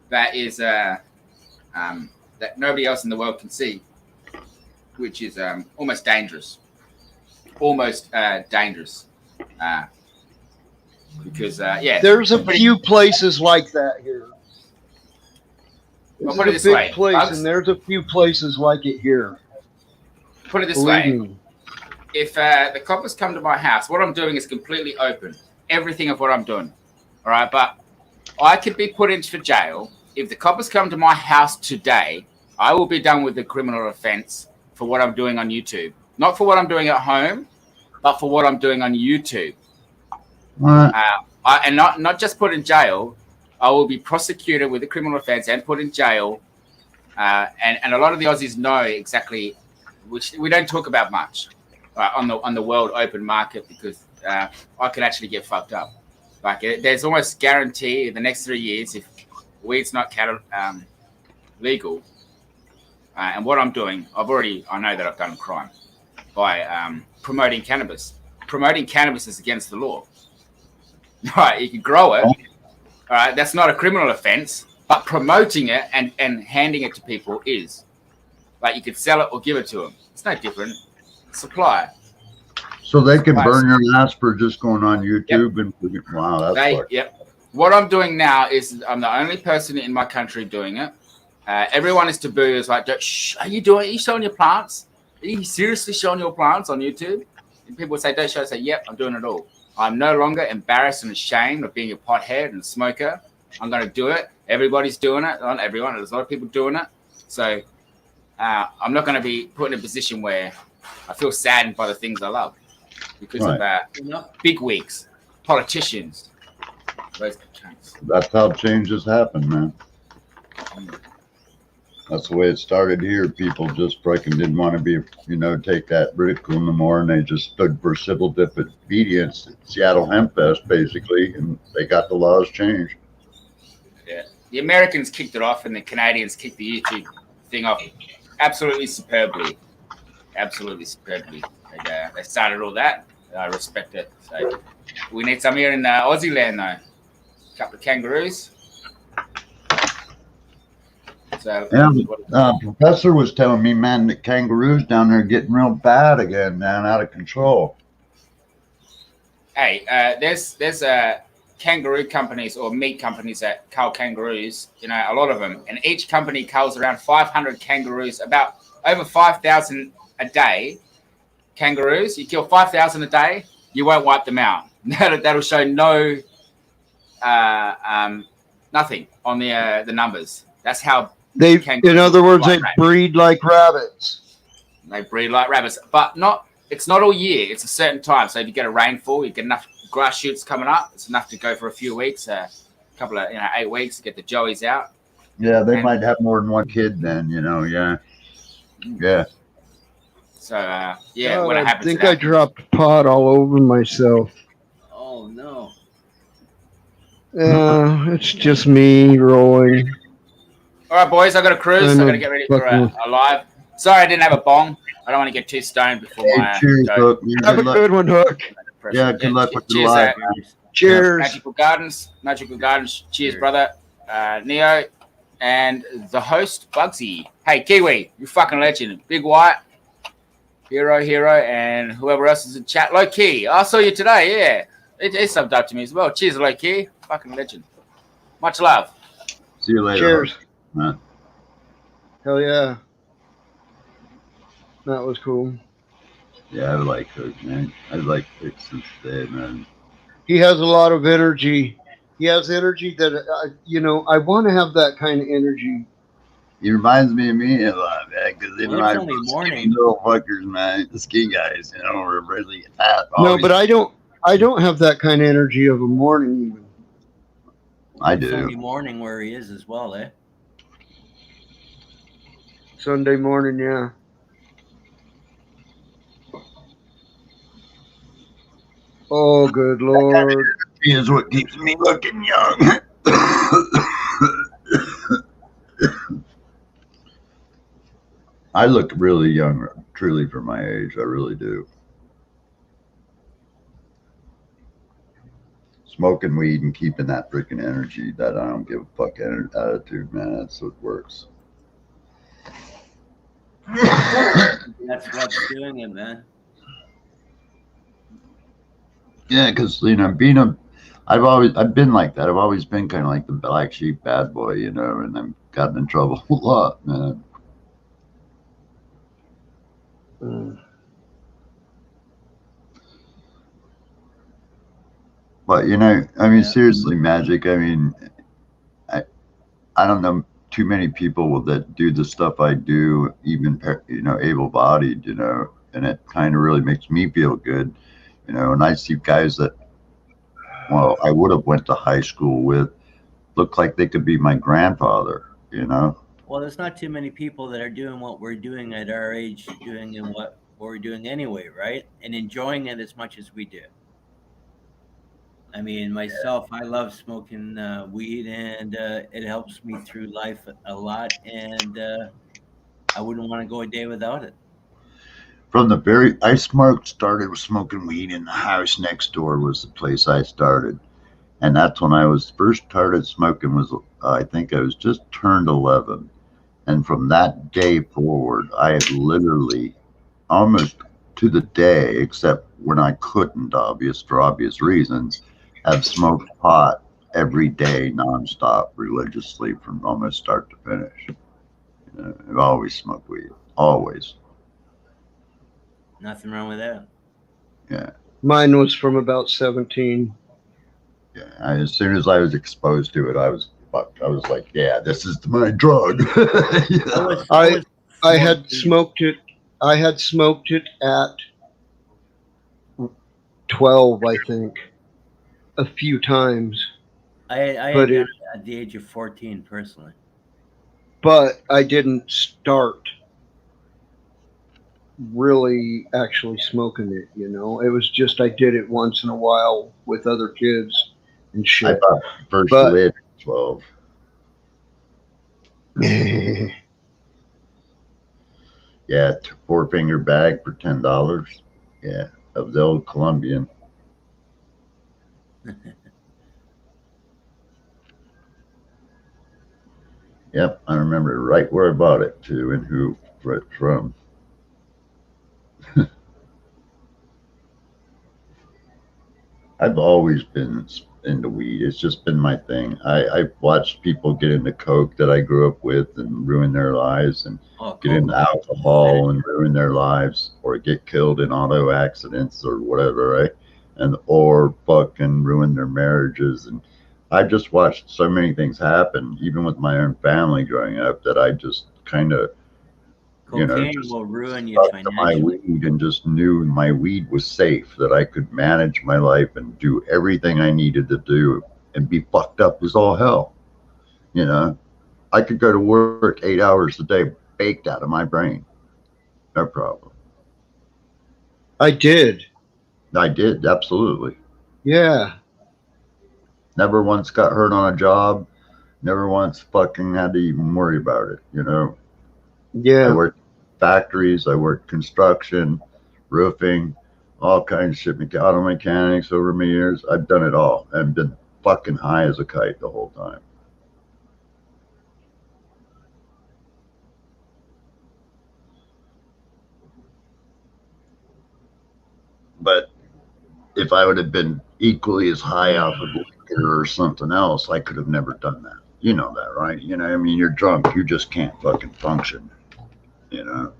Speaker 11: that is that nobody else in the world can see, which is almost dangerous. Because
Speaker 4: there's a few places like that here.
Speaker 11: Well, put it this way,
Speaker 4: and there's a few places like it here.
Speaker 11: Put it this way. If the coppers come to my house, what I'm doing is completely open. Everything of what I'm doing. All right. But I could be put into jail. If the coppers come to my house today, I will be done with the criminal offense for what I'm doing on YouTube. Not for what I'm doing at home, but for what I'm doing on YouTube. And not just put in jail. I will be prosecuted with a criminal offense and put in jail. And a lot of the Aussies know exactly, which we don't talk about much on the world open market, because I could actually get fucked up. Like there's almost guarantee in the next 3 years, if weed's not legal, and what I'm doing, I know that I've done a crime by promoting cannabis. Promoting cannabis is against the law. Right, you can grow it. All right, that's not a criminal offense, but promoting it and handing it to people is. Like, you could sell it or give it to them. It's no different. Supply.
Speaker 5: So they can burn your ass for just going on YouTube. Yep. And wow, that's
Speaker 11: Yep. What I'm doing now is I'm the only person in my country doing it. Everyone is taboo. Is like, shh, are you showing your plants? Are you seriously showing your plants on YouTube? And people would say, don't show. I say, yep, I'm doing it all. I'm no longer embarrassed and ashamed of being a pothead and a smoker. I'm going to do it. Everybody's doing it. Not everyone. There's a lot of people doing it. So I'm not going to be put in a position where I feel saddened by the things I love because of big wigs, politicians.
Speaker 5: That's how changes happen, man. That's the way it started here. People just freaking didn't want to be, take that ridicule no more, and they just stood for civil disobedience at Seattle Hemp Fest, basically, and they got the laws changed.
Speaker 11: Yeah, the Americans kicked it off, and the Canadians kicked the YouTube thing off absolutely superbly. Absolutely superbly. They started all that. I respect it. So we need some here in Aussie land, though. A couple of kangaroos. So,
Speaker 5: Professor was telling me, man, that kangaroos down there are getting real bad again, man, out of control.
Speaker 11: Hey, there's kangaroo companies or meat companies that cull kangaroos, a lot of them. And each company culls around 500 kangaroos, about over 5,000 a day. Kangaroos, you kill 5,000 a day, you won't wipe them out. That'll show nothing on the numbers. That's how
Speaker 4: in other words, they breed like rabbits.
Speaker 11: They breed like rabbits, but it's not all year. It's a certain time. So if you get a rainfall, you get enough grass shoots coming up. It's enough to go for a few weeks. couple of 8 weeks to get the joeys out.
Speaker 5: Yeah, they
Speaker 11: And-
Speaker 5: might have more than one kid then, you know. Yeah.
Speaker 11: So yeah,
Speaker 4: God,
Speaker 11: what
Speaker 4: I
Speaker 11: happened
Speaker 4: think
Speaker 11: to that?
Speaker 4: I dropped pot all over myself.
Speaker 8: Oh no.
Speaker 4: Yeah, it's just me rolling.
Speaker 11: All right, boys, I got a cruise.
Speaker 4: I'm
Speaker 11: I
Speaker 4: a
Speaker 11: got to get ready for
Speaker 4: fucking-
Speaker 11: a live. Sorry, I didn't have a bong. I don't want to get too stoned before
Speaker 5: Hey,
Speaker 11: my
Speaker 5: cheers, Hook. You
Speaker 4: Have a
Speaker 5: good luck.
Speaker 4: good one, Hook.
Speaker 5: Yeah, good luck with the
Speaker 11: cheers,
Speaker 5: live.
Speaker 4: Cheers.
Speaker 11: Magical Gardens. Cheers, brother. Neo and the host, Bugsy. Hey, Kiwi, you fucking legend. Big White, Hero, and whoever else is in chat. Low Key, I saw you today, yeah. He subbed up to me as well. Cheers, Low Key. Fucking legend. Much love.
Speaker 5: See you later.
Speaker 4: Cheers.
Speaker 5: Huh?
Speaker 4: Hell yeah. That was cool.
Speaker 5: Yeah, I like Hook, man. I like Hook since the day, man.
Speaker 4: He has a lot of energy. He has energy that, I want to have that kind of energy.
Speaker 5: He reminds me of me a lot, man, because
Speaker 8: Well, it's only morning.
Speaker 5: little fuckers, man, the ski guys, you know, are really fat.
Speaker 4: No, but I don't have that kind of energy of a morning even.
Speaker 5: I
Speaker 8: It's
Speaker 5: do.
Speaker 8: Sunday morning where he is as well, eh?
Speaker 4: Sunday morning, yeah. Oh, good Lord.
Speaker 5: Is what keeps me looking young. I look really young, truly, for my age. I really do. Smoking weed and keeping that freaking energy, that I don't give a fuck attitude, man. That's what works.
Speaker 8: That's what's doing it, man.
Speaker 5: Yeah, because I've been like that. I've always been kind of like the black sheep, bad boy, you know, and I've gotten in trouble a lot, man. But seriously, Magic. I mean, I don't know too many people that do the stuff I do, even able-bodied, and it kind of really makes me feel good, And I see guys that, well, I would have went to high school with, look like they could be my grandfather,
Speaker 8: Well, there's not too many people that are doing what we're doing at our age, doing in what we're doing anyway, right? And enjoying it as much as we do. I mean, myself, I love smoking weed, and it helps me through life a lot, and I wouldn't want to go a day without it.
Speaker 5: I started smoking weed in the house next door was the place I started. And that's when I was first started smoking I think I was just turned 11. And from that day forward, I had literally almost to the day, except when I couldn't, for obvious reasons, have smoked pot every day nonstop, religiously from almost start to finish. I've always smoked weed, always.
Speaker 8: Nothing wrong with that.
Speaker 5: Yeah.
Speaker 4: Mine was from about 17.
Speaker 5: Yeah. As soon as I was exposed to it, I was like, yeah, this is my drug.
Speaker 4: I had smoked it. I had smoked it at 12, I think, a few times.
Speaker 8: I had done it at the age of 14, personally.
Speaker 4: But I didn't start really actually smoking it, It was just I did it once in a while with other kids and shit.
Speaker 5: I bought first lid at 12. Yeah, 4-finger bag for $10. Yeah, of the old Colombian. Yep, I remember right where I bought it too and who it's from. I've always been into weed. It's just been my thing. I've watched people get into coke that I grew up with and ruin their lives, and get into alcohol and ruin their lives, or get killed in auto accidents or whatever, right? Or fucking ruin their marriages. And I've just watched so many things happen, even with my own family growing up, that I just kind of,
Speaker 8: Cocaine will ruin you financially.
Speaker 5: My weed, and just knew my weed was safe, that I could manage my life and do everything I needed to do and be fucked up as all hell. You know, I could go to work 8 hours a day baked out of my brain. No problem.
Speaker 4: I did.
Speaker 5: I did, absolutely.
Speaker 4: Yeah.
Speaker 5: Never once got hurt on a job. Never once fucking had to even worry about it, you know. I
Speaker 4: Yeah.
Speaker 5: worked factories, I worked construction, roofing, all kinds of shit, auto mechanics over my years. I've done it all and been fucking high as a kite the whole time. But if I would have been equally as high off of liquor or something else, I could have never done that. You know that, right? You know, I mean, you're drunk, you just can't fucking function, you know.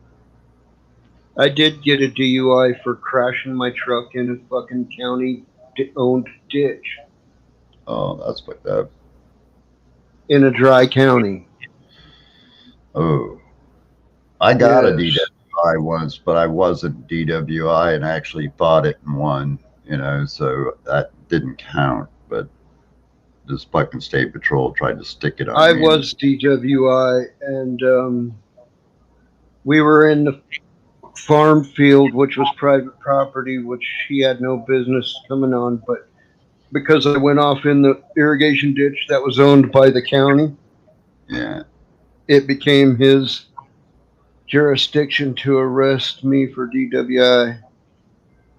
Speaker 4: I did get a DUI for crashing my truck in a fucking county-owned ditch
Speaker 5: Oh, that's fucked up.
Speaker 4: in a dry county.
Speaker 5: Oh, I got a
Speaker 4: Yes.
Speaker 5: DWI once, but I wasn't DWI and actually fought it and won, you know, so that didn't count. But this fucking state patrol tried to stick it on
Speaker 4: I
Speaker 5: me.
Speaker 4: was DWI, and we were in the farm field, which was private property, which he had no business coming on. But because I went off in the irrigation ditch that was owned by the county,
Speaker 5: Yeah.
Speaker 4: it became his jurisdiction to arrest me for DWI.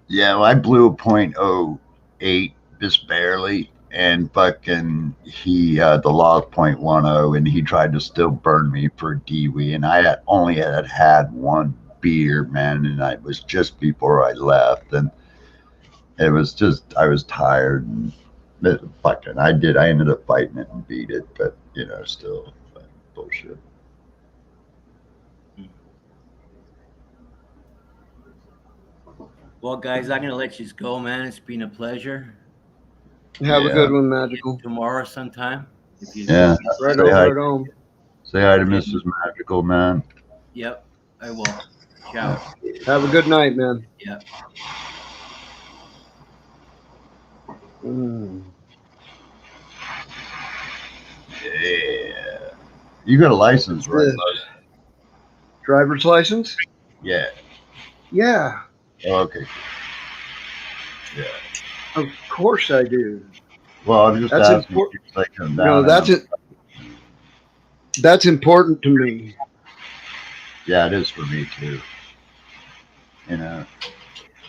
Speaker 5: Yeah, well, I blew a .08 just barely, and fucking the law's .10, and he tried to still burn me for DWI, and I only had one beer, man, and it was just before I left, and it was just I was tired, and I ended up fighting it and beat it, but you know, still bullshit.
Speaker 8: Well, guys, I'm gonna let you go, man. It's been a pleasure.
Speaker 4: Have a good one, Magical.
Speaker 8: Tomorrow sometime. If you
Speaker 5: Yeah.
Speaker 4: Right
Speaker 5: Say
Speaker 4: on,
Speaker 5: hi.
Speaker 4: right on.
Speaker 5: Say hi to Mrs. Magical, man.
Speaker 8: Yep, I will. Ciao.
Speaker 4: Have a good night, man.
Speaker 8: Yep.
Speaker 5: Yeah. You got a license, right,
Speaker 4: Yes.
Speaker 5: bud?
Speaker 4: Driver's license?
Speaker 5: Yeah.
Speaker 4: Yeah,
Speaker 5: Oh, okay. Yeah.
Speaker 4: of course I do.
Speaker 5: Well, I'm just
Speaker 4: That's
Speaker 5: asking
Speaker 4: important.
Speaker 5: if they come down.
Speaker 4: No,
Speaker 5: and
Speaker 4: that's it. That's important to me.
Speaker 5: Yeah, it is for me too. You know,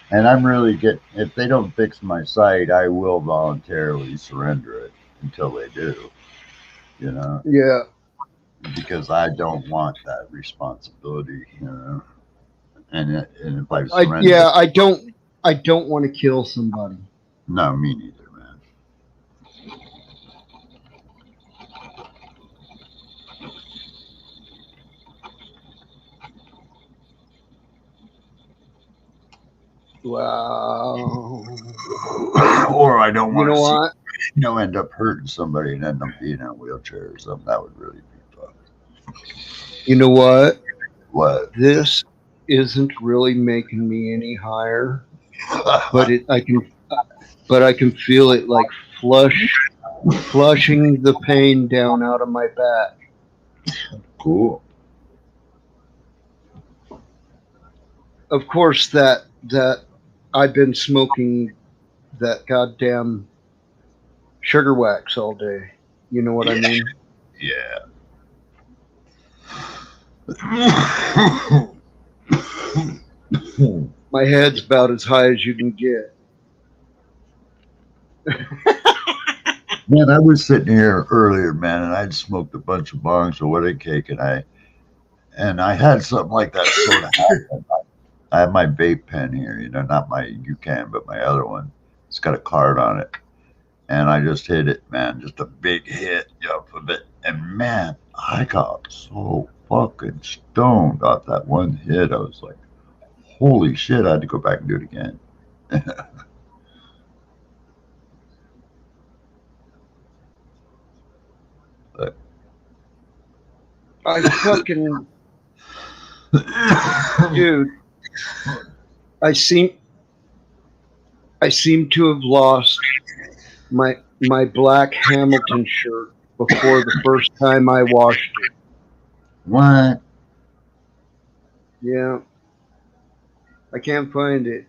Speaker 5: and I'm really if they don't fix my site, I will voluntarily surrender it until they do. You know,
Speaker 4: Yeah.
Speaker 5: because I don't want that responsibility. You know, and if I
Speaker 4: I
Speaker 5: surrender,
Speaker 4: yeah, I don't want to kill somebody.
Speaker 5: no, me neither, man.
Speaker 4: Wow.
Speaker 5: Or I don't
Speaker 4: You
Speaker 5: want
Speaker 4: know
Speaker 5: to see,
Speaker 4: what?
Speaker 5: end up hurting somebody and end up being in a wheelchair or something. That would really be fun.
Speaker 4: You know what?
Speaker 5: What?
Speaker 4: This isn't really making me any higher, but I can feel it like flushing the pain down out of my back.
Speaker 5: Cool.
Speaker 4: Of course, that I've been smoking that goddamn sugar wax all day. You know what I mean?
Speaker 5: Yeah.
Speaker 4: My head's about as high as you can get.
Speaker 5: Man, I was sitting here earlier, man, and I'd smoked a bunch of bongs of wedding cake, and I had something like that sort of happen. I have my vape pen here, you know, not my UCAN, but my other one. It's got a card on it, and I just hit it, man, just a big hit of it, and man, I got so fucking stoned off that one hit. I was like, holy shit! I had to go back and do it again. But
Speaker 4: I fucking dude. I seem to have lost my my black Hamilton shirt before the first time I washed it.
Speaker 5: What?
Speaker 4: Yeah. I can't find it.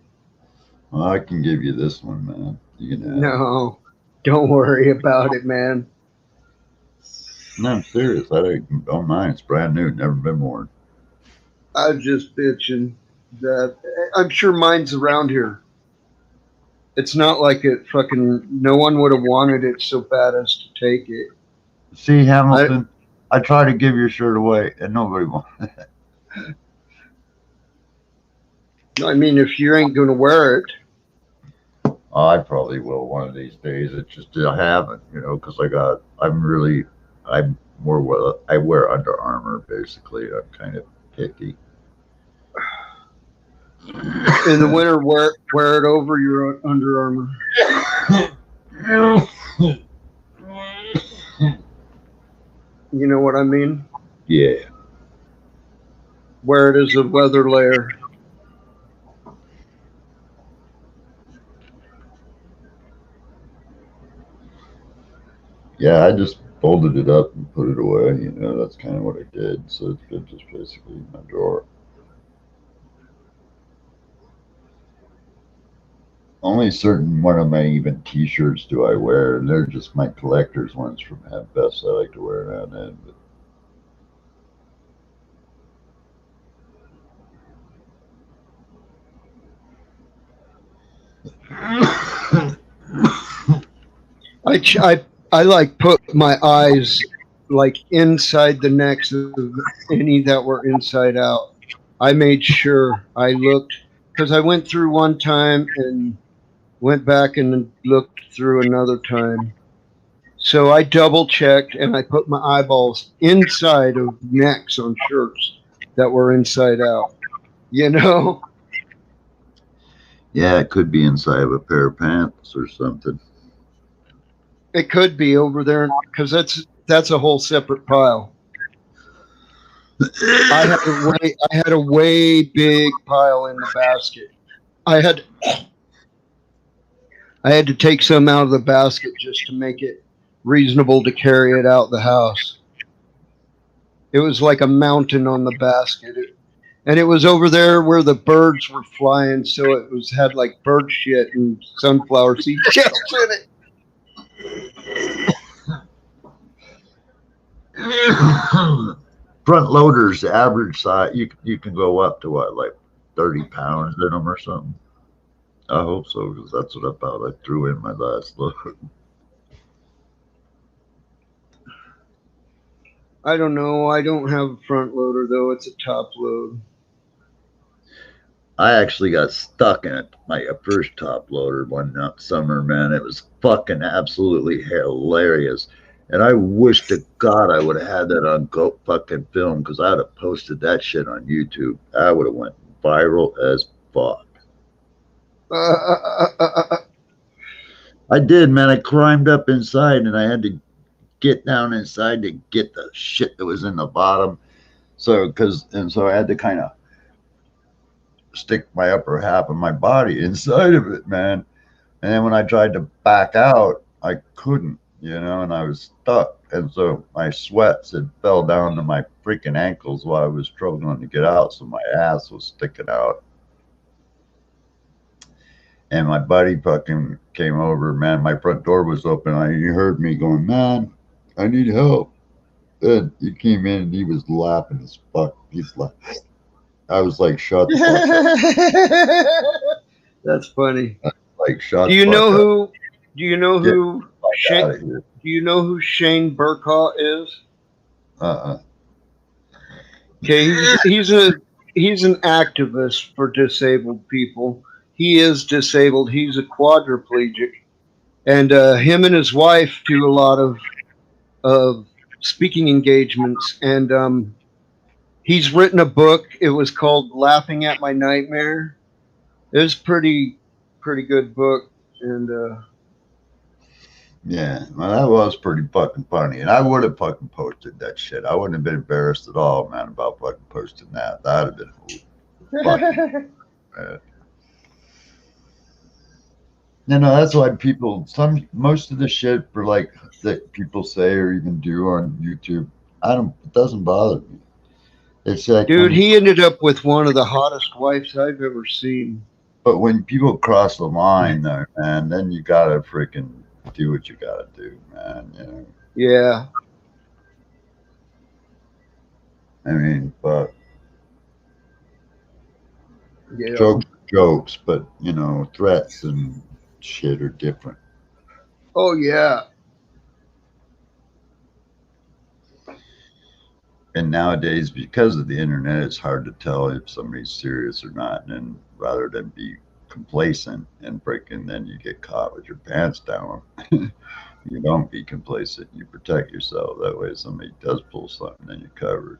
Speaker 5: Well, I can give you this one, man. You can have it.
Speaker 4: No. Don't worry about it, man.
Speaker 5: No, I'm serious. I don't mind. It's brand new. Never been worn.
Speaker 4: I'm just bitching that I'm sure mine's around here. It's not like it fucking no one would have wanted it so bad as to take it.
Speaker 5: See, Hamilton, I try to give your shirt away, and nobody wanted it.
Speaker 4: I mean, if you ain't gonna wear it,
Speaker 5: Oh, I probably will one of these days. It's just I haven't, because I wear Under Armour basically. I'm kind of picky.
Speaker 4: in the winter, wear it over your Under Armour. You know what I mean?
Speaker 5: Yeah.
Speaker 4: Wear it as a weather layer.
Speaker 5: Yeah, I just folded it up and put it away. That's kind of what I did. So it's been just basically in my drawer. Only certain one of my even T-shirts do I wear, and they're just my collector's ones from Best. I like to wear around then. But
Speaker 4: I like put my eyes like inside the necks of any that were inside out. I made sure I looked because I went through one time and went back and looked through another time. So I double checked and I put my eyeballs inside of necks on shirts that were inside out. You know?
Speaker 5: yeah, it could be inside of a pair of pants or something.
Speaker 4: It could be over there because that's a whole separate pile. I had a way big pile in the basket. I had to take some out of the basket just to make it reasonable to carry it out the house. It was like a mountain on the basket. And it was over there where the birds were flying, so it had like bird shit and sunflower seed shells in it.
Speaker 5: Front loaders, average size, you can go up to what, like 30 pounds in them or something. I hope so, because that's what I thought I threw in my last load.
Speaker 4: I don't know. I don't have a front loader though. It's a top load.
Speaker 5: I actually got stuck in it, my first top loader one summer, man. It was fucking absolutely hilarious. And I wish to God I would have had that on fucking film, because I would have posted that shit on YouTube. I would have went viral as fuck. I did, man. I climbed up inside and I had to get down inside to get the shit that was in the bottom. So I had to kind of stick my upper half of my body inside of it, man. And then when I tried to back out, I couldn't, and I was stuck. And so my sweats had fell down to my freaking ankles while I was struggling to get out. So my ass was sticking out. And my buddy fucking came over, man. My front door was open. He heard me going, man, I need help. And he came in and he was laughing as fuck. He's like, I was like, shut the fuck
Speaker 4: up. That's funny.
Speaker 5: Like, shut
Speaker 4: do you
Speaker 5: the
Speaker 4: know
Speaker 5: fuck
Speaker 4: who?
Speaker 5: up.
Speaker 4: Do you know who? Do you know who Shane Burkhaw is? Okay, he's an activist for disabled people. He is disabled. He's a quadriplegic, and him and his wife do a lot of speaking engagements. And he's written a book. It was called "Laughing at My Nightmare." It was pretty good book, and
Speaker 5: yeah, well, that was pretty fucking funny, and I would have fucking posted that shit. I wouldn't have been embarrassed at all, man, about fucking posting that. That'd have been fucking bad. You know, that's why most of the shit for like that people say or even do on YouTube, it doesn't bother me. It's like
Speaker 4: Dude,
Speaker 5: when,
Speaker 4: he ended up with one of the hottest wives I've ever seen.
Speaker 5: but when people cross the line, though, man, then you gotta freaking do what you gotta do, man. You know,
Speaker 4: Yeah.
Speaker 5: I mean, but
Speaker 4: Yeah.
Speaker 5: jokes, are jokes, but you know, threats and shit are different.
Speaker 4: Oh, yeah.
Speaker 5: And nowadays, because of the internet, it's hard to tell if somebody's serious or not. And rather than be complacent and breaking, then you get caught with your pants down. You don't be complacent. You protect yourself. That way, if somebody does pull something, then you're covered.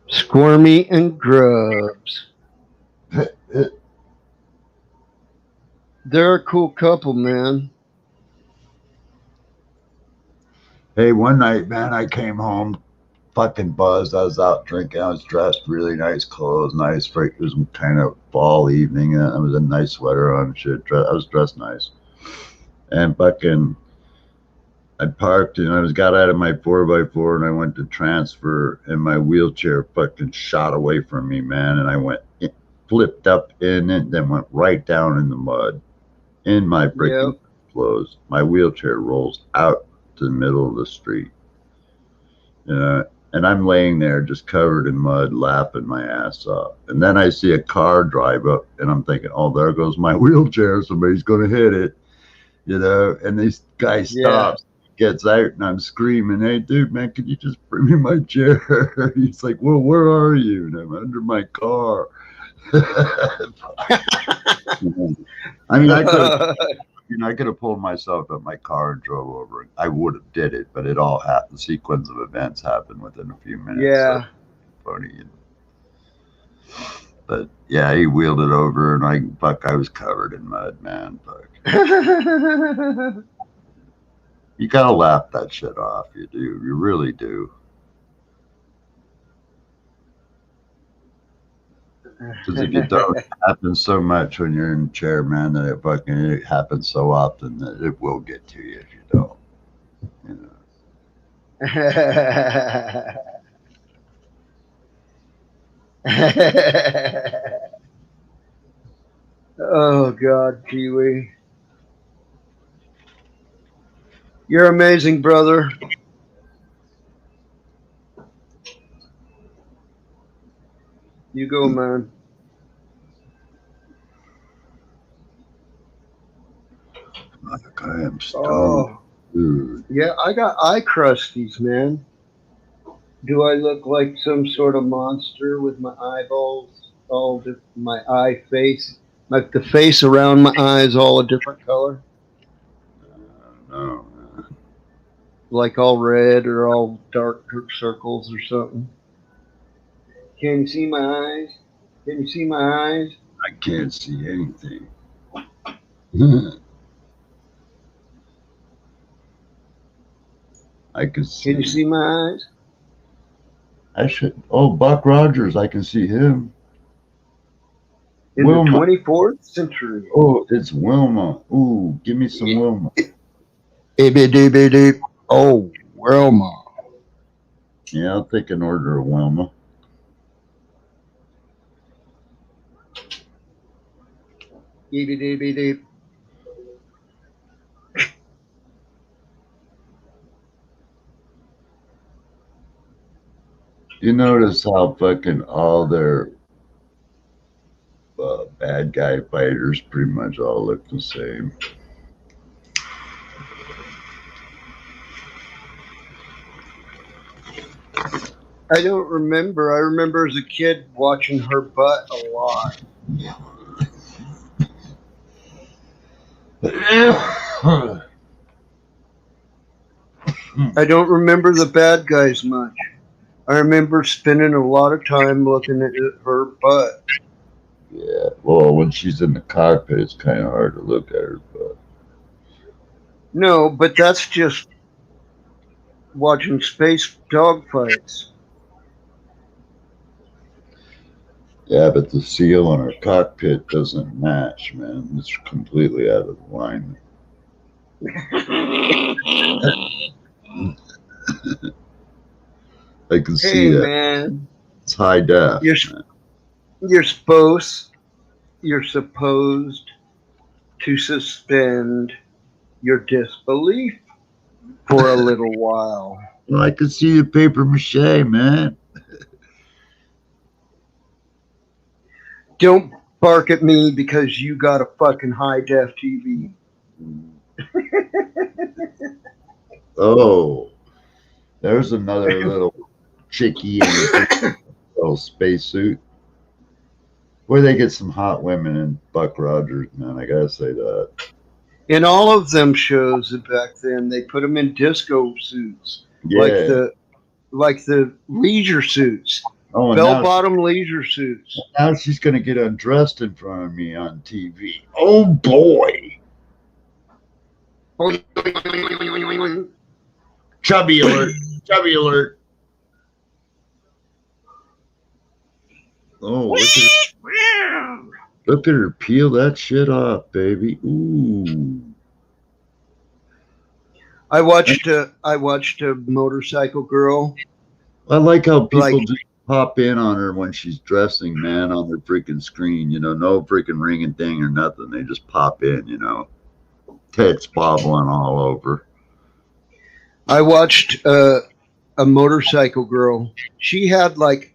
Speaker 4: Squirmy and Grubs. They're a cool couple, man.
Speaker 5: Hey, one night, man, I came home fucking buzzed. I was out drinking. I was dressed really nice clothes, nice. It was kind of fall evening. And I was a nice sweater on, shit. I was dressed nice, and fucking I parked and got out of my 4x4 and I went to transfer and my wheelchair fucking shot away from me, man. And I flipped up in it, then went right down in the mud in my freaking
Speaker 4: Yep.
Speaker 5: clothes. My wheelchair rolls out to the middle of the street. And I'm laying there just covered in mud, laughing my ass off. And then I see a car drive up and I'm thinking, oh, there goes my wheelchair. Somebody's going to hit it, And this guy stops.
Speaker 4: Yeah.
Speaker 5: Gets out and I'm screaming, hey, dude, man, could you just bring me my chair? He's like, well, where are you? And I'm under my car. I mean, I could have pulled myself up my car and drove over. I would have did it, but it all happened. The sequence of events happened within a few minutes.
Speaker 4: Yeah.
Speaker 5: So funny. But yeah, he wheeled it over and I was covered in mud, man. Fuck. You gotta laugh that shit off. You do. You really do. Because if you don't, it happens so much when you're in a chair, man, that it happens so often that it will get to you if you don't.
Speaker 4: Oh, God, Kiwi. You're amazing, brother. You go, man.
Speaker 5: Fuck, I am stoned.
Speaker 4: Oh,
Speaker 5: Dude.
Speaker 4: yeah, I got eye crusties, man. Do I look like some sort of monster with my eyeballs, my eye face, like the face around my eyes all a different color?
Speaker 5: No.
Speaker 4: Like all red or all dark circles or something? Can you see my eyes? Can you see my eyes?
Speaker 5: I can't see anything. I can see.
Speaker 4: Can you see my eyes?
Speaker 5: I should. Oh, Buck Rogers, I can see him.
Speaker 4: In
Speaker 5: Wilma.
Speaker 4: the 24th century.
Speaker 5: Oh, it's Wilma. Ooh, give me some Wilma.
Speaker 4: Oh, Wilma.
Speaker 5: Yeah, I'll take an order of Wilma.
Speaker 4: Deep.
Speaker 5: You notice how fucking all their bad guy fighters pretty much all look the same.
Speaker 4: I don't remember. I remember as a kid watching her butt a lot. I don't remember the bad guys much. I remember spending a lot of time looking at her butt.
Speaker 5: Yeah, well, when she's in the cockpit, it's kind of hard to look at her butt.
Speaker 4: No, but that's just watching space dogfights.
Speaker 5: Yeah, but the seal on her cockpit doesn't match, man. It's completely out of line. I can see
Speaker 4: Hey,
Speaker 5: that.
Speaker 4: man,
Speaker 5: It's high def.
Speaker 4: you're
Speaker 5: Man.
Speaker 4: you're supposed to suspend your disbelief for a little while.
Speaker 5: Well, I can see the paper mache, man.
Speaker 4: Don't bark at me because you got a fucking high def TV.
Speaker 5: Oh, there's another little chickie in a little spacesuit. Where they get some hot women in Buck Rogers, man. I gotta say that.
Speaker 4: In all of them shows back then, they put them in disco suits,
Speaker 5: Yeah.
Speaker 4: like the leisure suits,
Speaker 5: Oh, and
Speaker 4: bell bottom leisure suits.
Speaker 5: now she's gonna get undressed in front of me on TV. Oh boy. Chubby alert. Chubby alert. Oh, look at her peel that shit off, baby. Ooh.
Speaker 4: I watched a motorcycle girl.
Speaker 5: I like how people just pop in on her when she's dressing, man, on her freaking screen. You know, no freaking ringing thing or nothing. They just pop in, you know. Tits bobbling all over.
Speaker 4: I watched a motorcycle girl. She had like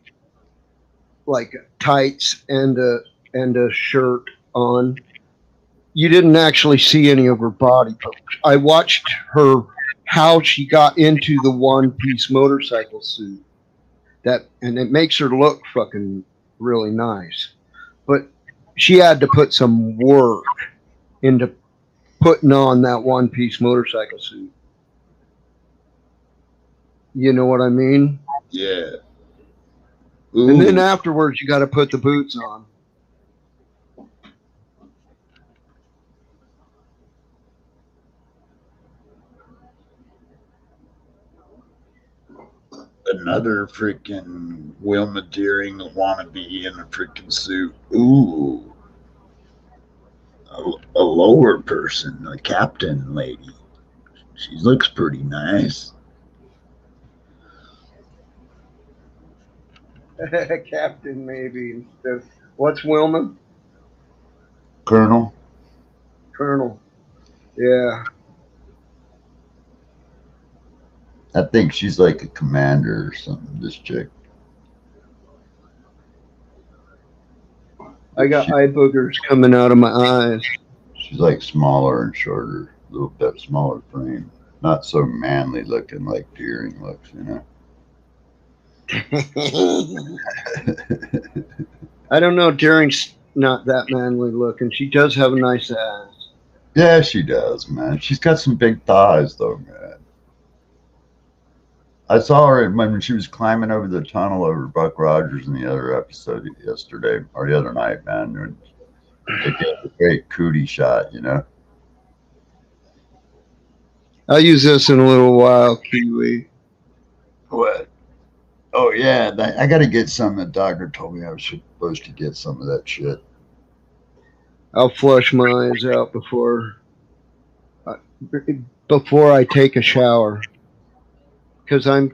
Speaker 4: tights and a shirt on. You didn't actually see any of her body, but I watched her how she got into the one-piece motorcycle suit. And it makes her look fucking really nice. But she had to put some work into putting on that one-piece motorcycle suit. You know what I mean?
Speaker 5: Yeah.
Speaker 4: And
Speaker 5: Ooh.
Speaker 4: then afterwards, you got to put the boots on.
Speaker 5: Another freaking Wilma Deering wannabe in a freaking suit. Ooh. A lower person, a captain lady. She looks pretty nice.
Speaker 4: Captain, maybe. What's Wilma?
Speaker 5: Colonel.
Speaker 4: Colonel. Yeah.
Speaker 5: I think she's like a commander or something, this chick.
Speaker 4: I got eye boogers coming out of my eyes.
Speaker 5: She's like smaller and shorter, a little bit smaller frame. Not so manly looking like Deering looks, you know.
Speaker 4: I don't know. Deering's not that manly looking. She does have a nice ass.
Speaker 5: Yeah, she does, man. She's got some big thighs, though, man. I saw her when she was climbing over the tunnel over Buck Rogers in the other episode yesterday or the other night, man. And they get a great cootie shot, you know.
Speaker 4: I'll use this in a little while, Kiwi.
Speaker 5: What? Oh yeah, I got to get some. The doctor told me I was supposed to get some of that shit.
Speaker 4: I'll flush my eyes out before I take a shower, because I'm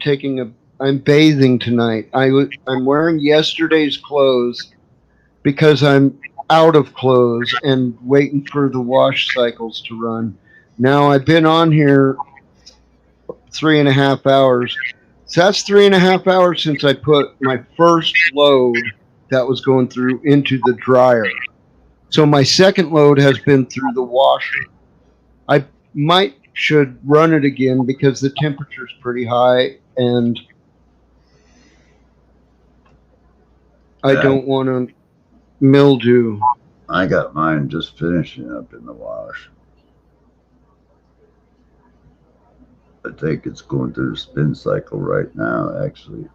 Speaker 4: bathing tonight. I'm wearing yesterday's clothes because I'm out of clothes and waiting for the wash cycles to run. Now I've been on here 3.5 hours. So that's 3.5 hours since I put my first load that was going through into the dryer. So my second load has been through the washer. I should run it again because the temperature's pretty high and I don't want to mildew.
Speaker 5: I got mine just finishing up in the wash. I think it's going through the spin cycle right now, actually.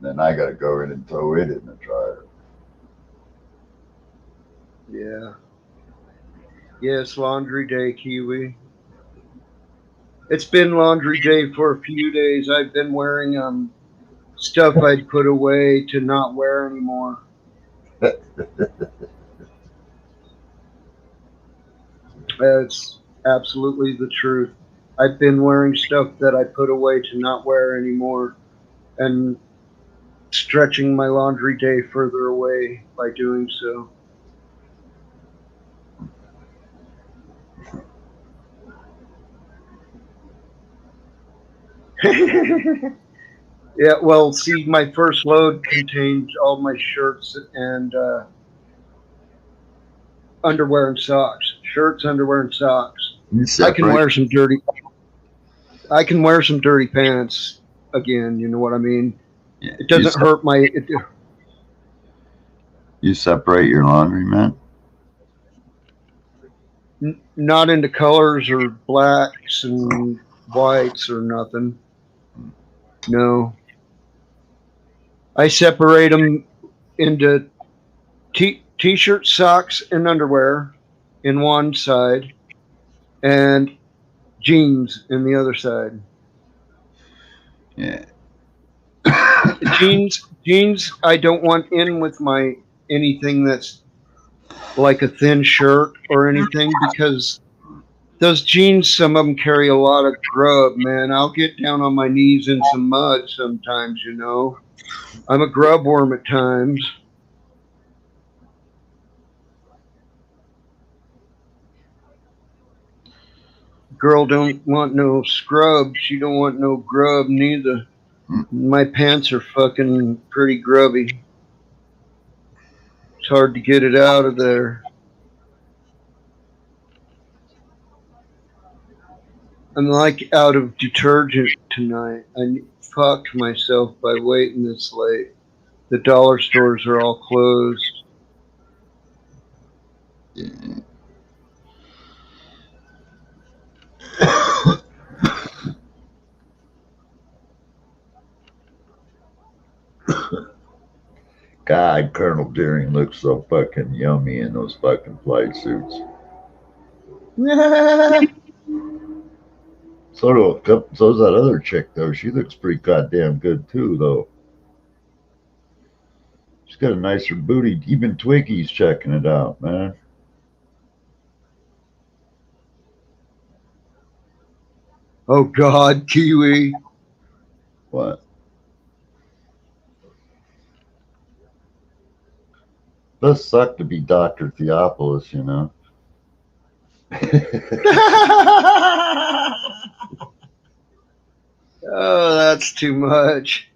Speaker 5: Then I got to go in and throw it in the dryer.
Speaker 4: Yeah. Yes, laundry day, Kiwi. It's been laundry day for a few days. I've been wearing stuff I'd put away to not wear anymore. That's absolutely the truth. I've been wearing stuff that I put away to not wear anymore and stretching my laundry day further away by doing so. Yeah, well, see, my first load contained all my shirts and underwear and socks. Shirts, underwear, and socks. I can wear some dirty. I can wear some dirty pants again. You know what I mean?
Speaker 5: Yeah.
Speaker 4: It doesn't hurt my.
Speaker 5: You separate your laundry, man?
Speaker 4: Not into colors or blacks and whites or nothing. No. I separate them into t-shirt, socks, and underwear in one side, and jeans in the other side.
Speaker 5: Yeah.
Speaker 4: Jeans. I don't want in with my anything that's like a thin shirt or anything because those jeans, some of them carry a lot of grub, man. I'll get down on my knees in some mud sometimes, you know. I'm a grub worm at times. Girl don't want no scrub. She don't want no grub neither. My pants are fucking pretty grubby. It's hard to get it out of there. I'm like out of detergent tonight. I fucked myself by waiting this late. The dollar stores are all closed.
Speaker 5: Yeah. God, Colonel Deering looks so fucking yummy in those fucking flight suits. So's that other chick though. She looks pretty goddamn good too, though. She's got a nicer booty. Even Twiggy's checking it out, man.
Speaker 4: Oh God, Kiwi.
Speaker 5: What? Does suck to be Dr. Theophilus, you know.
Speaker 4: Oh, that's too much.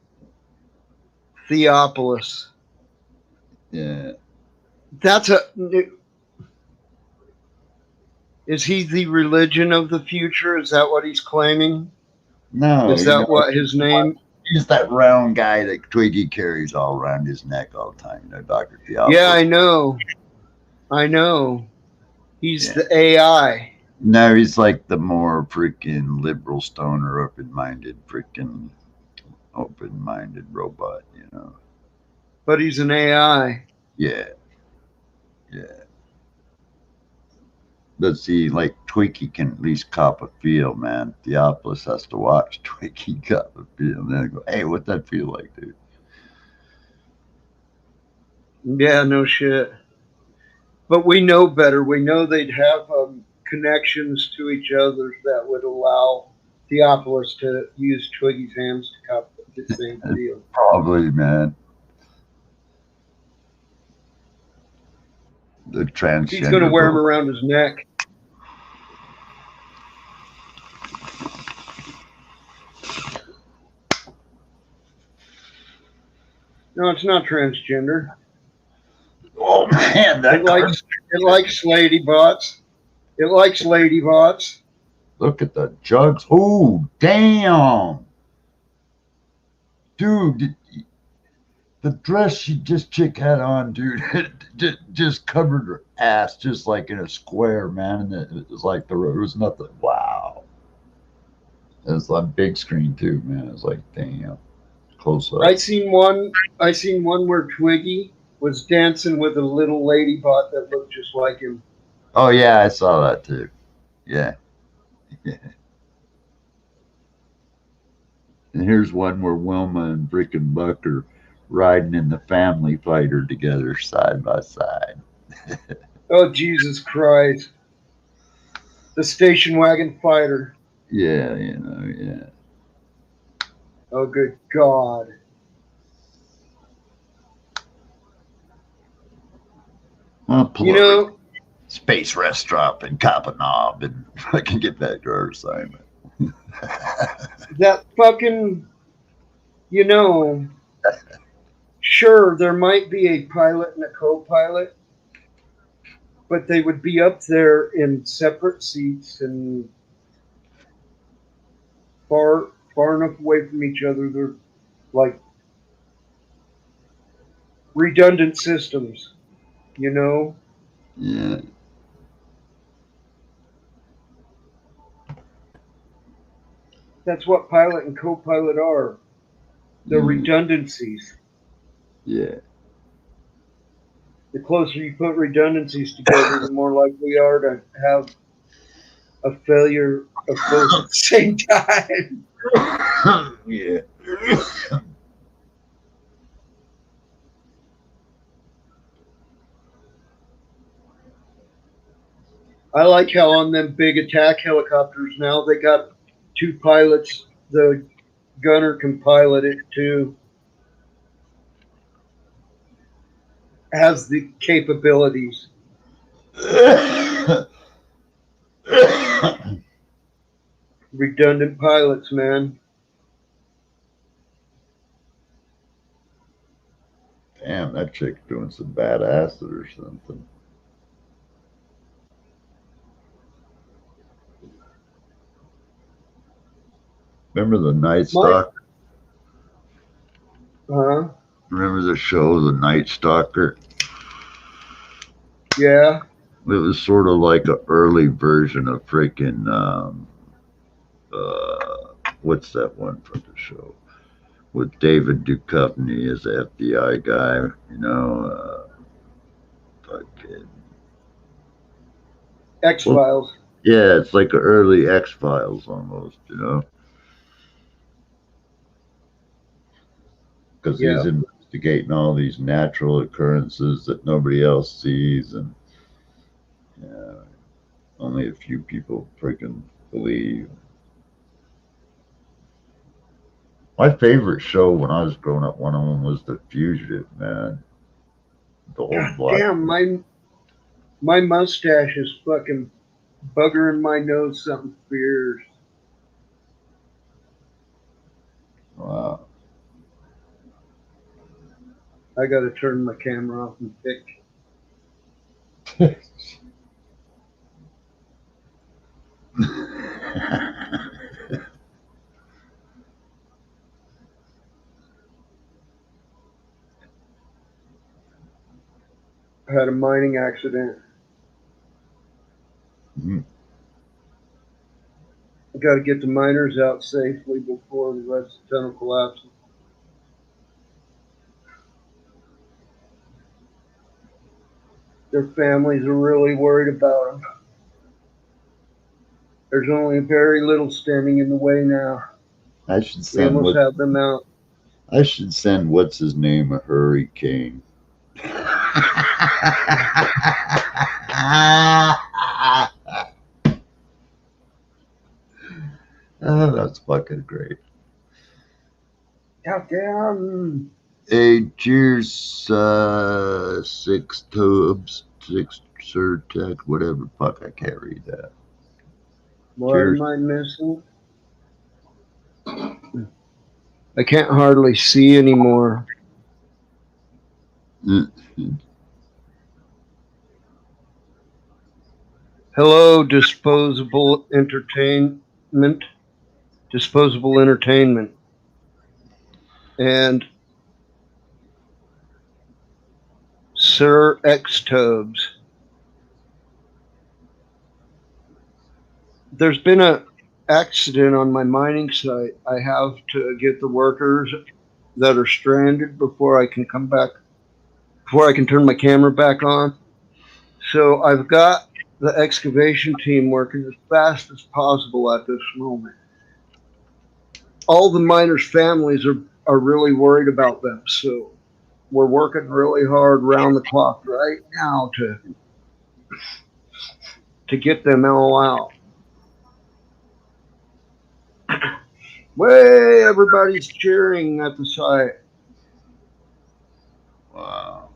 Speaker 4: Theophilus.
Speaker 5: Yeah.
Speaker 4: That's a. Is he the religion of the future? Is that what he's claiming?
Speaker 5: No.
Speaker 4: Is that what his name?
Speaker 5: He's that round guy that Twiggy carries all around his neck all the time, you know, Dr. Theophilus.
Speaker 4: Yeah, I know. He's the AI.
Speaker 5: No, he's like the more freaking liberal stoner, open-minded robot, you know.
Speaker 4: But he's an AI.
Speaker 5: Yeah. But see, like Twiggy can at least cop a feel, man. Theophilus has to watch Twiggy cop a feel, and then go, "Hey, what's that feel like, dude?"
Speaker 4: Yeah, no shit. But we know better. We know they'd have connections to each other that would allow Theophilus to use Twiggy's hands to cop the same feel.
Speaker 5: Probably, man. The transgender.
Speaker 4: He's going to wear him around his neck. No, it's not transgender.
Speaker 5: Oh man,
Speaker 4: it likes lady bots. It likes lady bots.
Speaker 5: Look at the jugs. Oh damn, dude. The dress chick had on, dude, it just covered her ass just like in a square, man. And it was like there was nothing. Wow. It was on big screen too, man. It was like, damn, close up.
Speaker 4: I seen one where Twiggy was dancing with a little lady bot that looked just like him.
Speaker 5: Oh yeah, I saw that too. Yeah. Yeah. And here's one where Wilma and Brick-and-Buck are riding in the family fighter together side by side.
Speaker 4: Oh, Jesus Christ. The station wagon fighter.
Speaker 5: Yeah, you know, yeah.
Speaker 4: Oh, good God.
Speaker 5: I'll pull
Speaker 4: You
Speaker 5: up
Speaker 4: know,
Speaker 5: Space Restaurant in Copenhagen and I can get back to our assignment.
Speaker 4: that fucking, you know, sure, there might be a pilot and a co-pilot, but they would be up there in separate seats and far enough away from each other. They're like redundant systems, you know?
Speaker 5: Yeah.
Speaker 4: That's what pilot and co-pilot are. The redundancies.
Speaker 5: Yeah.
Speaker 4: The closer you put redundancies together, the more likely you are to have a failure of both at the same time.
Speaker 5: Yeah.
Speaker 4: I like how on them big attack helicopters now they got two pilots. The gunner can pilot it too. Has the capabilities. Redundant pilots, man.
Speaker 5: Damn, that chick's doing some bad acid or something. Remember the Night Stalker?
Speaker 4: Huh?
Speaker 5: Remember the show, The Night Stalker?
Speaker 4: Yeah.
Speaker 5: It was sort of like an early version of freaking what's that one from the show with David Duchovny as the FBI guy? You know, fucking
Speaker 4: X-Files.
Speaker 5: Yeah, it's like an early X-Files almost. You know, because he's investigating all these natural occurrences that nobody else sees, and only a few people freaking believe. My favorite show when I was growing up, one of them was The Fugitive, man. The old black.
Speaker 4: Damn, my mustache is fucking buggering my nose something fierce.
Speaker 5: Wow.
Speaker 4: I gotta turn my camera off and pick. I had a mining accident. I got to get the miners out safely before the rest of the tunnel collapses. Their families are really worried about them. There's only very little standing in the way now.
Speaker 5: I should
Speaker 4: We
Speaker 5: send
Speaker 4: almost have them out.
Speaker 5: I should send what's his name a hurricane. Oh, that's fucking great.
Speaker 4: Goddamn.
Speaker 5: Hey, cheers, 6 tubs, 6 Surtec, whatever. Fuck, I can't read that.
Speaker 4: What
Speaker 5: Cheers.
Speaker 4: am I missing? I can't hardly see anymore. Hello, disposable entertainment. Disposable entertainment. And Sir X Tubes. There's been a accident on my mining site. I have to get the workers that are stranded before I can come back, before I can turn my camera back on. So I've got the excavation team working as fast as possible at this moment. All the miners' families are really worried about them, so we're working really hard round the clock right now to get them all out. Way, everybody's cheering at the site.
Speaker 5: Wow.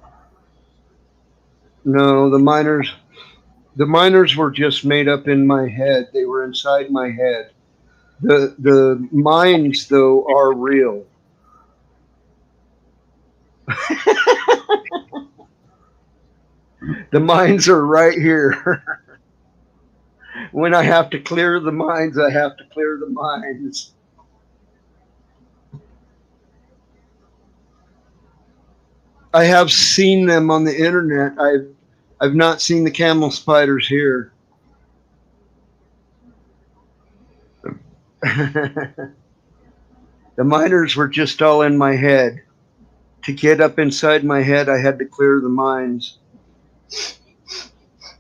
Speaker 4: No, the miners were just made up in my head. They were inside my head. The mines, though, are real. The mines are right here. When I have to clear the mines, I have to clear the mines. I have seen them on the internet. I've not seen the camel spiders here. The miners were just all in my head. To get up inside my head, I had to clear the mines.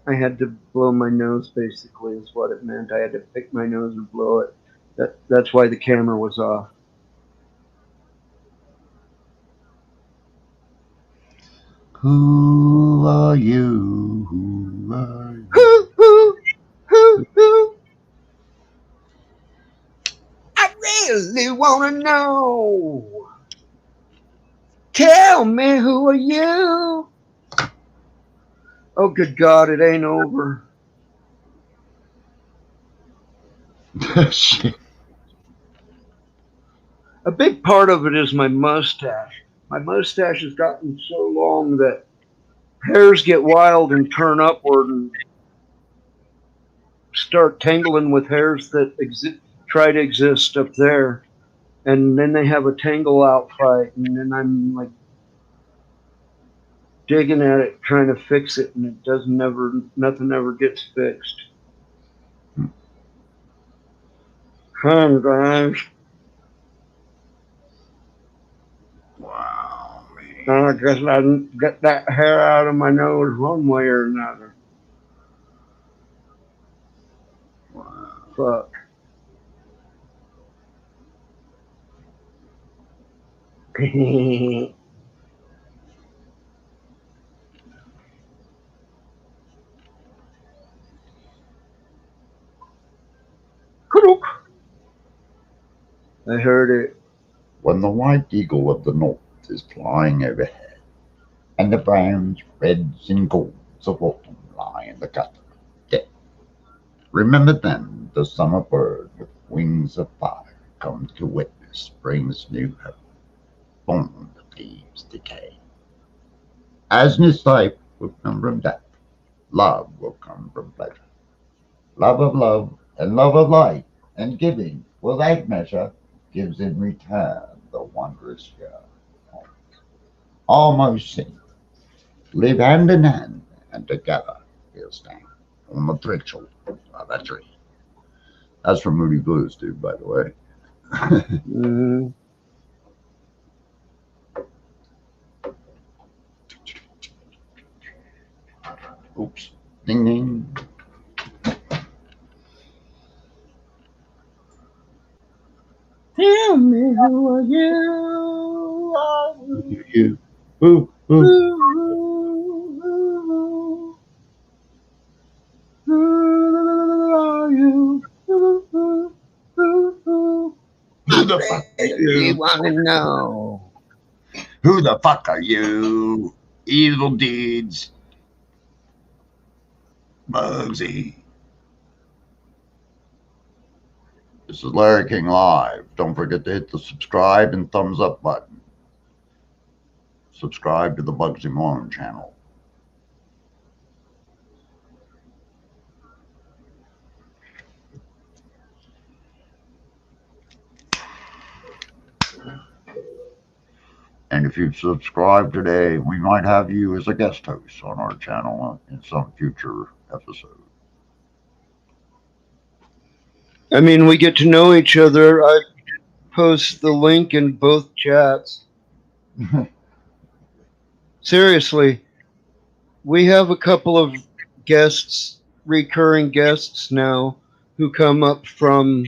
Speaker 4: I had to blow my nose, basically, is what it meant. I had to pick my nose and blow it. That's why the camera was off.
Speaker 5: Who are you? Who are you?
Speaker 4: Who? I really want to know. Tell me, who are you? Oh, good God, it ain't over.
Speaker 5: Shit.
Speaker 4: A big part of it is my mustache. My mustache has gotten so long that hairs get wild and turn upward and start tangling with hairs that try to exist up there. And then they have a tangle out fight, and then I'm like digging at it, trying to fix it, and it doesn't nothing ever gets fixed. Come, guys.
Speaker 5: Wow, man.
Speaker 4: I guess I didn't get that hair out of my nose one way or another.
Speaker 5: Wow.
Speaker 4: Fuck. I heard it.
Speaker 5: When the white eagle of the north is flying overhead, and the browns, reds, and golds of autumn lie in the gutter of death, remember then the summer bird with wings of fire comes to witness spring's new hope, born of leaves decay. As his life will come from death, love will come from pleasure. Love and love of light, and giving without measure gives in return the wondrous year. Almost seen, live hand in hand, and together we'll stand on the threshold of a tree. That's from Moody Blues, dude, by the way.
Speaker 4: Mm-hmm.
Speaker 5: Oops. Ding ding.
Speaker 4: Tell me, who are you?
Speaker 5: You. Ooh, ooh.
Speaker 4: Who are you?
Speaker 5: Who the fuck are
Speaker 4: You
Speaker 5: you?
Speaker 4: want to know?
Speaker 5: Who the fuck are you? Evil deeds. Bugsy. This is Larry King Live. Don't forget to hit the subscribe and thumbs up button. Subscribe to the Bugsy Malone channel. And if you've subscribed today, we might have you as a guest host on our channel in some future episode.
Speaker 4: I mean, we get to know each other. I post the link in both chats. Seriously, we have a couple of guests recurring guests now who come up from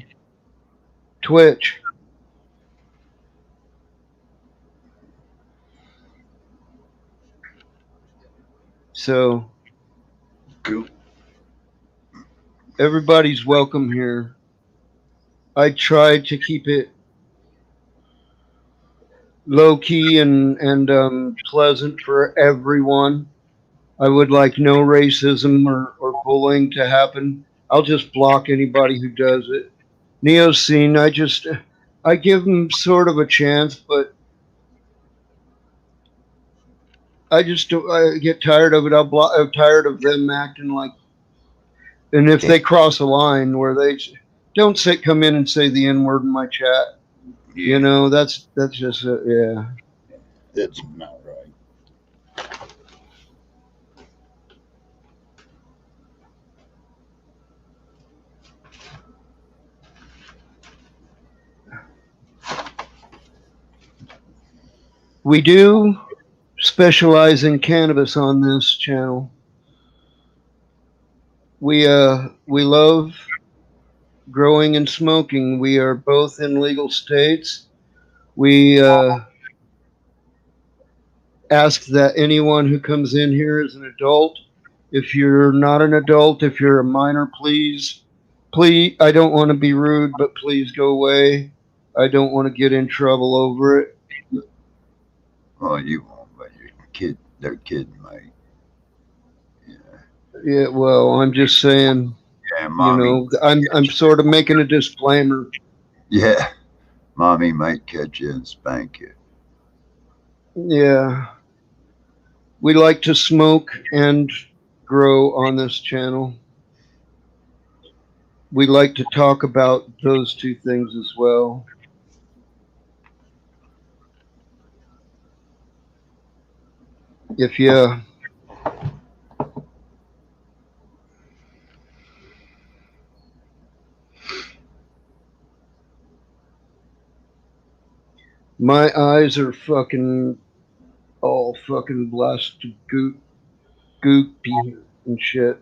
Speaker 4: Twitch. So
Speaker 5: Cool.
Speaker 4: everybody's welcome here. I tried to keep it low key and pleasant for everyone. I would like no racism or bullying to happen. I'll just block anybody who does it. Neoscene, I give them sort of a chance, but I get tired of it. I'm tired of them acting like, and if they cross a line where they don't come in and say the N word in my chat,
Speaker 5: Yeah,
Speaker 4: you know, that's just, yeah.
Speaker 5: that's not right.
Speaker 4: We do specialize in cannabis on this channel. We love growing and smoking. We are both in legal states. We ask that anyone who comes in here is an adult. If you're not an adult, if you're a minor, please, I don't want to be rude, but please go away. I don't want to get in trouble over it.
Speaker 5: Oh, you won't, but their kid might.
Speaker 4: Yeah, well, I'm just saying,
Speaker 5: Yeah,
Speaker 4: you
Speaker 5: mommy.
Speaker 4: know, I'm sort of making a disclaimer.
Speaker 5: Yeah, mommy might catch you and spank you.
Speaker 4: Yeah. We like to smoke and grow on this channel. We like to talk about those two things as well. If you my eyes are fucking all fucking blasted goopy and shit.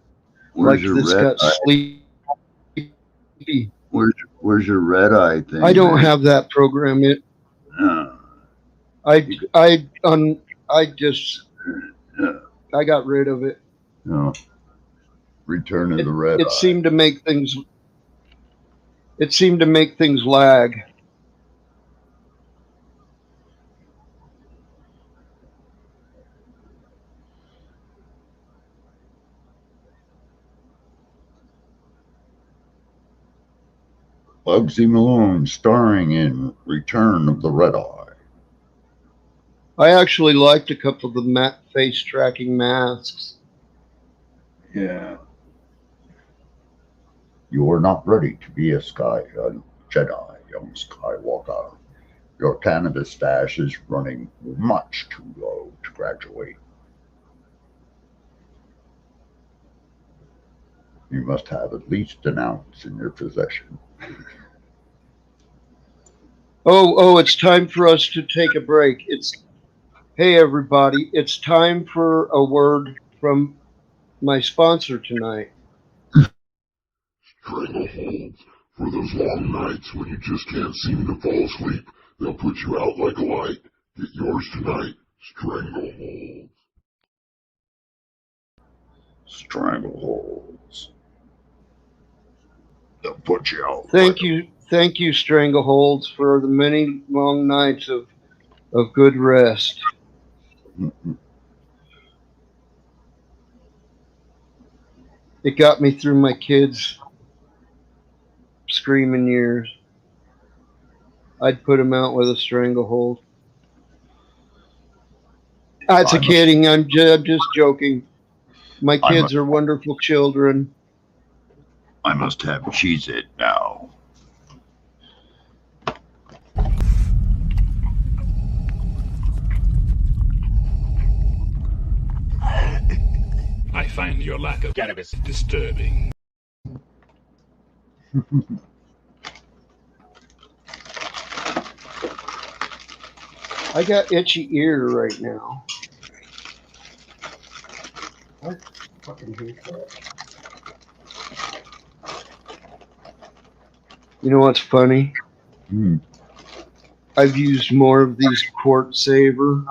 Speaker 5: Where's
Speaker 4: Like
Speaker 5: your
Speaker 4: this
Speaker 5: red
Speaker 4: got
Speaker 5: eye?
Speaker 4: sleepy.
Speaker 5: Where's your red eye thing?
Speaker 4: I don't
Speaker 5: man?
Speaker 4: have that program.
Speaker 5: No.
Speaker 4: I just
Speaker 5: No.
Speaker 4: I got rid of it.
Speaker 5: No. Return of the red
Speaker 4: It
Speaker 5: eye.
Speaker 4: seemed to make things. It seemed to make things lag.
Speaker 5: Bugsy Malone starring in Return of the Red Eye.
Speaker 4: I actually liked a couple of the face tracking masks.
Speaker 5: Yeah. You are not ready to be a Jedi, young Skywalker. Your cannabis stash is running much too low to graduate. You must have at least an ounce in your possession.
Speaker 4: Oh, it's time for us to take a break. Hey everybody, it's time for a word from my sponsor tonight.
Speaker 3: Strangleholds. For those long nights when you just can't seem to fall asleep, they'll put you out like a light. Get yours tonight. Strangleholds.
Speaker 5: Strangleholds. They'll put you out.
Speaker 4: Thank you, Strangleholds, for the many long nights of good rest. It got me through my kids' screaming years. I'd put them out with a stranglehold. That's a kidding. I'm just joking. My kids are wonderful children.
Speaker 5: I must have Cheez-It now.
Speaker 2: I find your lack of cannabis disturbing.
Speaker 4: I got itchy ear right now. What? Fucking hate that. You know what's funny?
Speaker 5: Hmm.
Speaker 4: I've used more of these Quart Saver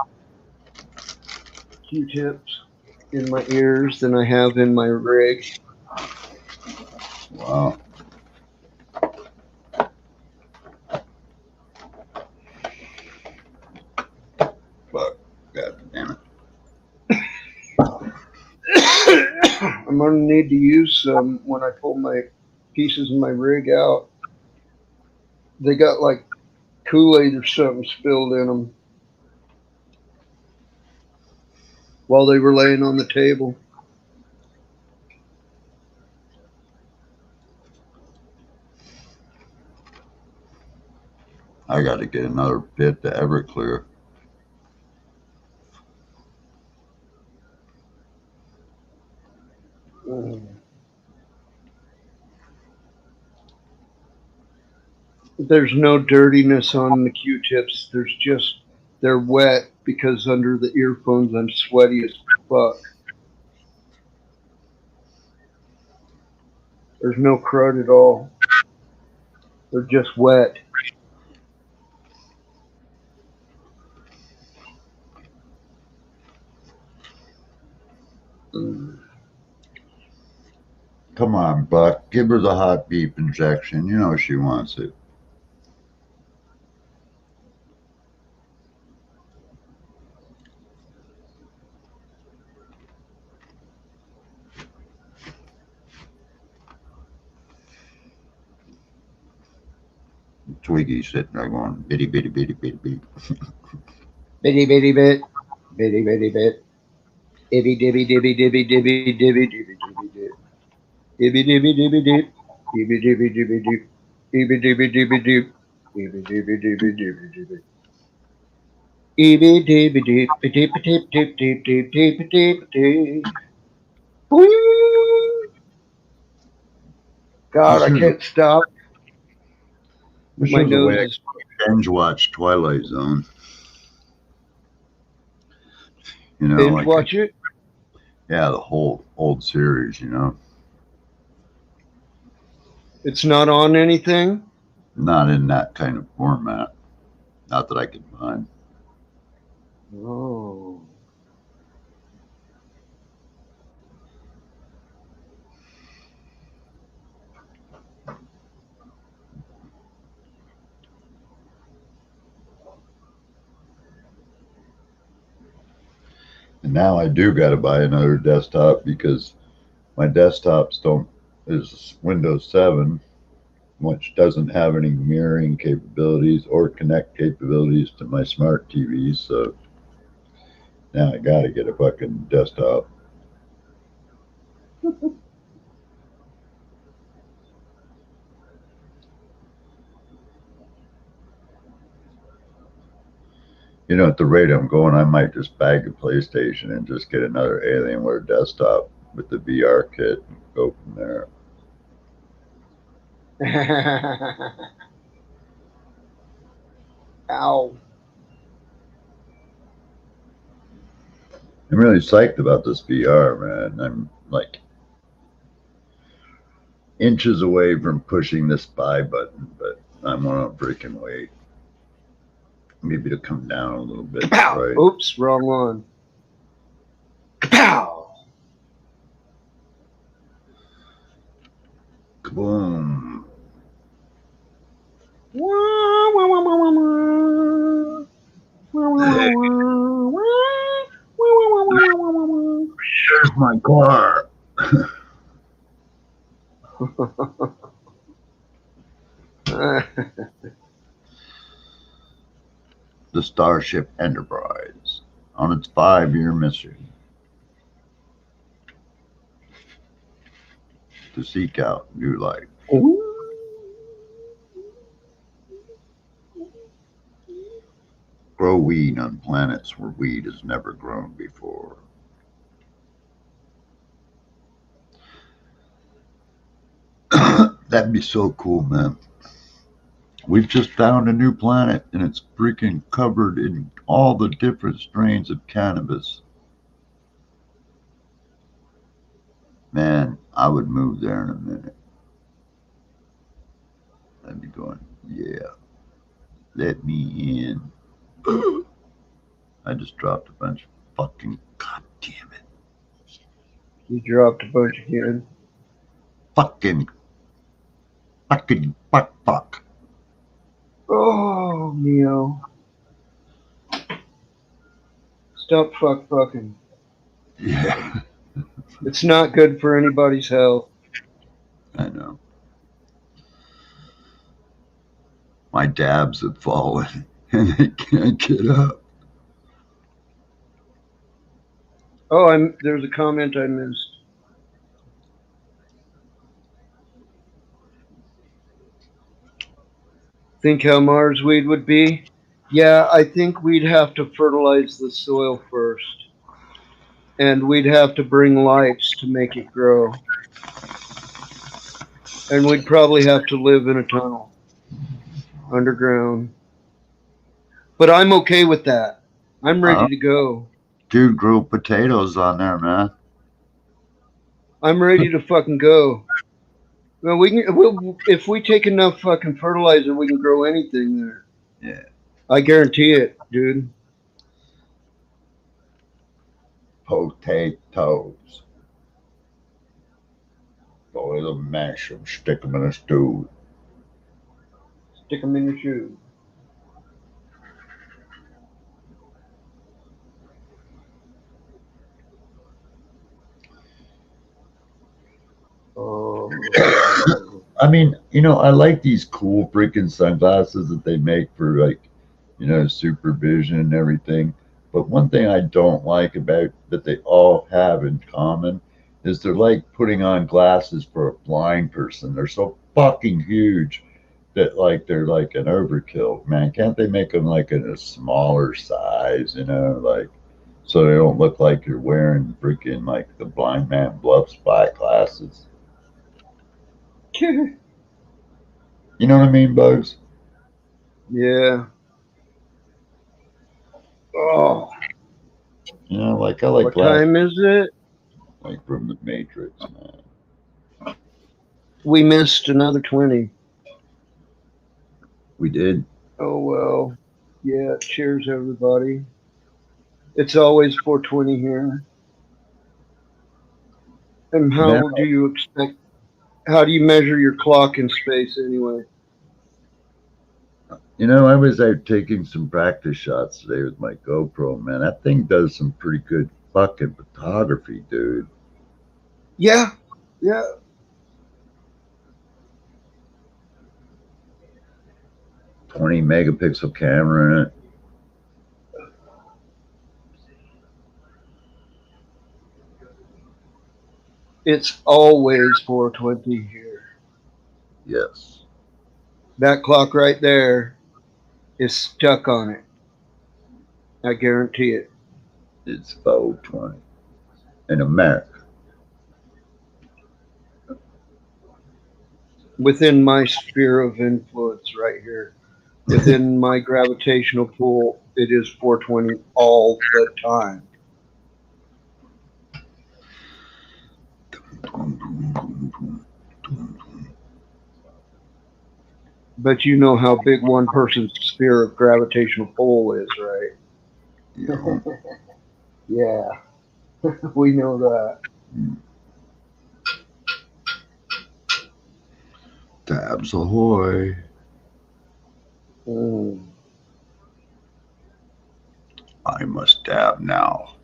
Speaker 4: Q-tips in my ears than I have in my rig.
Speaker 5: Wow. Fuck. God damn it.
Speaker 4: I'm gonna need to use some when I pull my pieces of my rig out. They got like Kool-Aid or something spilled in them while they were laying on the table.
Speaker 5: I got to get another bit to Everclear.
Speaker 4: There's no dirtiness on the Q-tips. There's just they're wet because under the earphones I'm sweaty as fuck. There's no crud at all. They're just wet.
Speaker 5: Come on, Buck. Give her the hot beef injection. You know she wants it. Twiggy sitting there going bitty bitty bitty bitty bitty.
Speaker 4: Bitty bitty bit. Bitty bitty bit. Ibby dibby dibby dibby dibby dibby dibby dibby dip. Ibby dibby dibby dip. Ibby dibby dibby dip. Ibby dibby dibby dip. Ibby dibby dibby dibby dibby. Ibby dibby dip. Dip dip dip dip dip dip dip dip. God, I can't stop.
Speaker 5: Wish
Speaker 4: My
Speaker 5: there was a way
Speaker 4: nose
Speaker 5: I
Speaker 4: is.
Speaker 5: could binge watch Twilight Zone. You know,
Speaker 4: Binge
Speaker 5: like
Speaker 4: watch it?
Speaker 5: yeah, the whole old series. You know,
Speaker 4: It's not on anything?
Speaker 5: not in that kind of format. Not that I could find.
Speaker 4: Oh.
Speaker 5: And now I do got to buy another desktop because my desktops don't is Windows 7, which doesn't have any mirroring capabilities or connect capabilities to my smart TVs. So now I got to get a fucking desktop. You know, at the rate I'm going, I might just bag a PlayStation and just get another Alienware desktop with the VR kit and go from there.
Speaker 4: Ow.
Speaker 5: I'm really psyched about this VR, man. I'm like inches away from pushing this buy button, but I'm gonna freaking wait. Maybe to come down a little bit,
Speaker 4: Kapow!
Speaker 5: right?
Speaker 4: Oops, wrong one. Kapow!
Speaker 5: Kaboom. There's my car. The Starship Enterprise on its 5-year mission to seek out new life. Grow weed on planets where weed has never grown before. That'd be so cool, man. We've just found a new planet and it's freaking covered in all the different strains of cannabis. Man, I would move there in a minute. That'd be going, yeah, let me in. I just dropped a bunch of fucking, god damn it.
Speaker 4: You dropped a bunch again.
Speaker 5: Fucking fuck.
Speaker 4: Oh, Neo. Stop fucking.
Speaker 5: Yeah,
Speaker 4: It's not good for anybody's health.
Speaker 5: I know. My dabs have fallen and they can't get up.
Speaker 4: Oh, there's a comment I missed. Think how Mars weed would be? Yeah, I think we'd have to fertilize the soil first. And we'd have to bring lights to make it grow. And we'd probably have to live in a tunnel underground. But I'm okay with that. I'm ready to go.
Speaker 5: Dude, grow potatoes on there, man.
Speaker 4: I'm ready to fucking go. Well, if we take enough fucking fertilizer, we can grow anything there.
Speaker 5: Yeah.
Speaker 4: I guarantee it, dude.
Speaker 5: Potatoes. Boil them, mash them, stick them in a stew.
Speaker 4: Stick them in your shoe. Oh.
Speaker 5: I mean, I like these cool freaking sunglasses that they make for like, supervision and everything. But one thing I don't like about that they all have in common is they're like putting on glasses for a blind person. They're so fucking huge that like they're like an overkill. Man, can't they make them like in a smaller size, like so they don't look like you're wearing freaking like the blind man bluff spy glasses. You know what I mean, Bugs?
Speaker 4: Yeah. Oh.
Speaker 5: Like I like
Speaker 4: what
Speaker 5: glasses
Speaker 4: time is it?
Speaker 5: like from the Matrix, man.
Speaker 4: We missed another 20.
Speaker 5: We did.
Speaker 4: Oh, well. Yeah, cheers, everybody. It's always 420 here. And
Speaker 5: Man,
Speaker 4: how do you measure your clock in space anyway?
Speaker 5: I was out taking some practice shots today with my GoPro, man. That thing does some pretty good fucking photography, dude.
Speaker 4: Yeah. Yeah.
Speaker 5: $20-megapixel camera in it.
Speaker 4: It's always 420 here.
Speaker 5: Yes.
Speaker 4: That clock right there is stuck on it. I guarantee it.
Speaker 5: It's 420 in America.
Speaker 4: Within my sphere of influence right here, within my gravitational pull, it is 420 all the time. But you know how big one person's sphere of gravitational pull is, right?
Speaker 5: Yeah.
Speaker 4: Yeah, we know that.
Speaker 5: Dabs ahoy. I must dab now.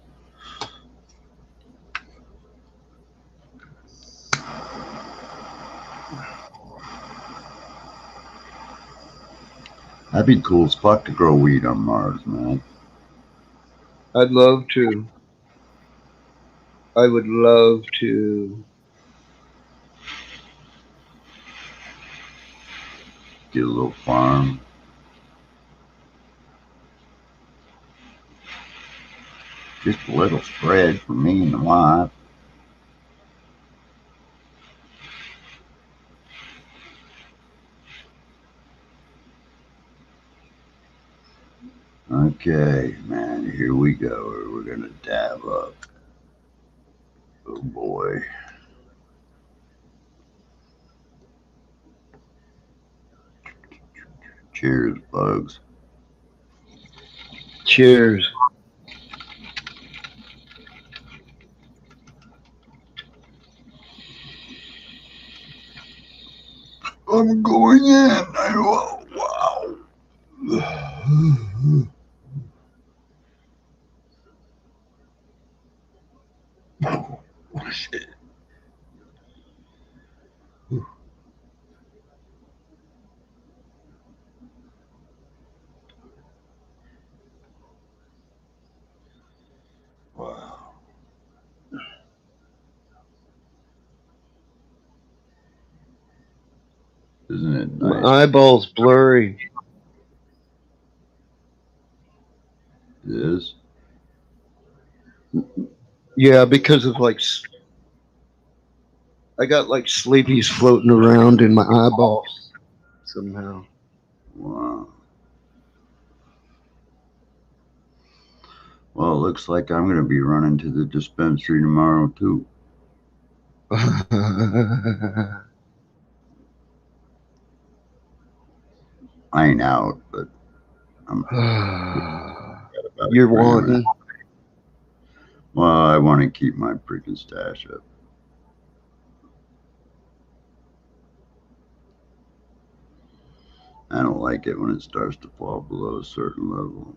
Speaker 5: That'd be cool as fuck to grow weed on Mars, man.
Speaker 4: I'd love to. I would love to.
Speaker 5: Get a little farm. Just a little spread for me and the wife. Okay, man, here we go. We're gonna dab up. Oh boy. Cheers, Bugs.
Speaker 4: Cheers.
Speaker 5: I'm going in. Wow. Oh, shit. Wow. Isn't it
Speaker 4: My
Speaker 5: nice?
Speaker 4: eyeball's blurry.
Speaker 5: It is.
Speaker 4: Yeah, because of I got like sleepies floating around in my eyeballs somehow.
Speaker 5: Wow. Well, it looks like I'm going to be running to the dispensary tomorrow, too. I ain't out, but I'm got about
Speaker 4: You're
Speaker 5: a grand.
Speaker 4: wanting.
Speaker 5: Well, I want to keep my freaking stash up. I don't like it when it starts to fall below a certain level.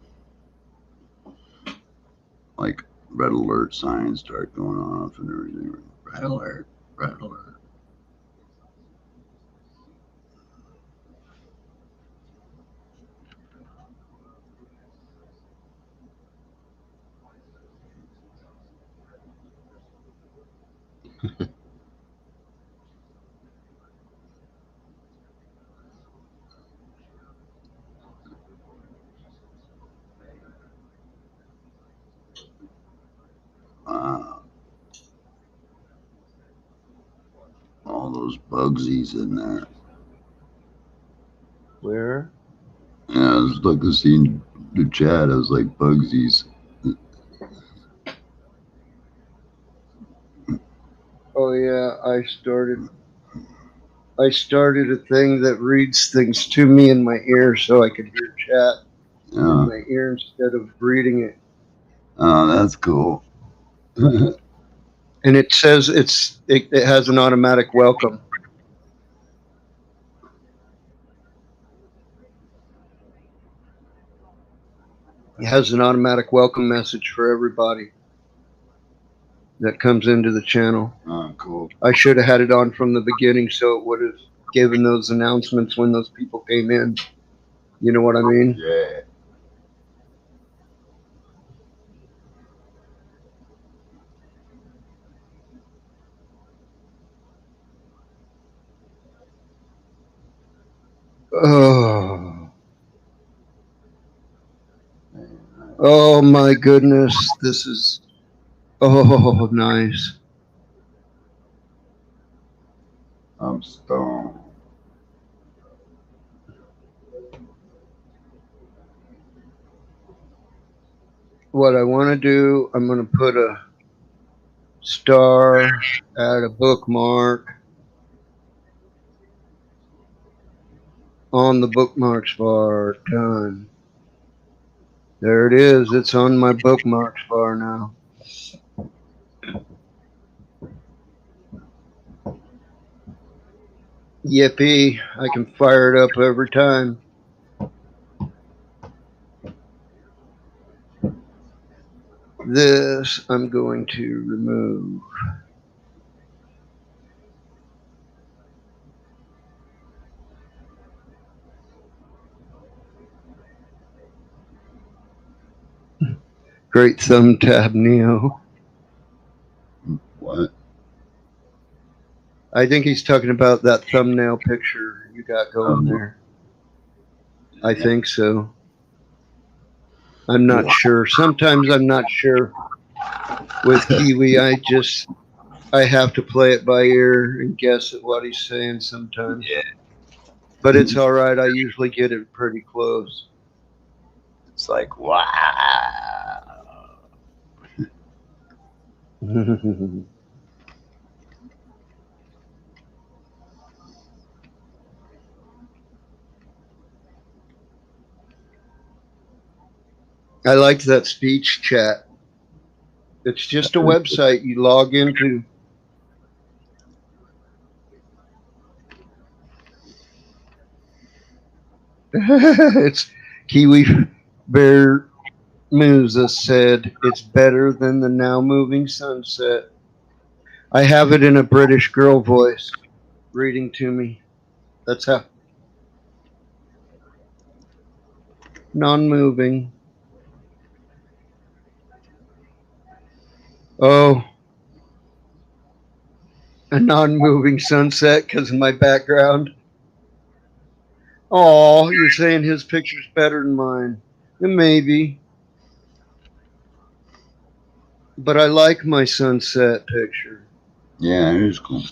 Speaker 5: Like red alert signs start going off and everything. Red alert, red alert. All those bugsies in there.
Speaker 4: Where?
Speaker 5: Yeah, I was looking, seeing the chat. I was like, bugsies.
Speaker 4: Oh yeah, I started a thing that reads things to me in my ear so I could hear chat in
Speaker 5: Yeah.
Speaker 4: my ear instead of reading it.
Speaker 5: Oh, that's cool.
Speaker 4: And it says it has an automatic welcome. It has an automatic welcome message for everybody that comes into the channel.
Speaker 5: Oh, cool.
Speaker 4: I should have had it on from the beginning so it would have given those announcements when those people came in. You know what I mean?
Speaker 5: Yeah.
Speaker 4: Oh. Oh my goodness. This is nice.
Speaker 5: I'm stoned.
Speaker 4: What I want to do, I'm going to put a star, add a bookmark on the bookmarks bar. Done. There it is. It's on my bookmarks bar now. Yippee. I can fire it up every time. This I'm going to remove. Great thumb tab, Neo.
Speaker 5: What?
Speaker 4: I think he's talking about that thumbnail picture you got going there. I think so. I'm not sure. Sometimes I'm not sure. With Kiwi, I have to play it by ear and guess at what he's saying sometimes.
Speaker 5: Yeah.
Speaker 4: But it's all right. I usually get it pretty close.
Speaker 5: It's like, wow.
Speaker 4: I liked that speech chat. It's just a website you log into. It's Kiwi Bear Musa said it's better than the now moving sunset. I have it in a British girl voice reading to me. That's how non moving. Oh, a non moving sunset because of my background. Oh, you're saying his picture's better than mine. Maybe. But I like my sunset picture.
Speaker 5: Yeah, it is cool.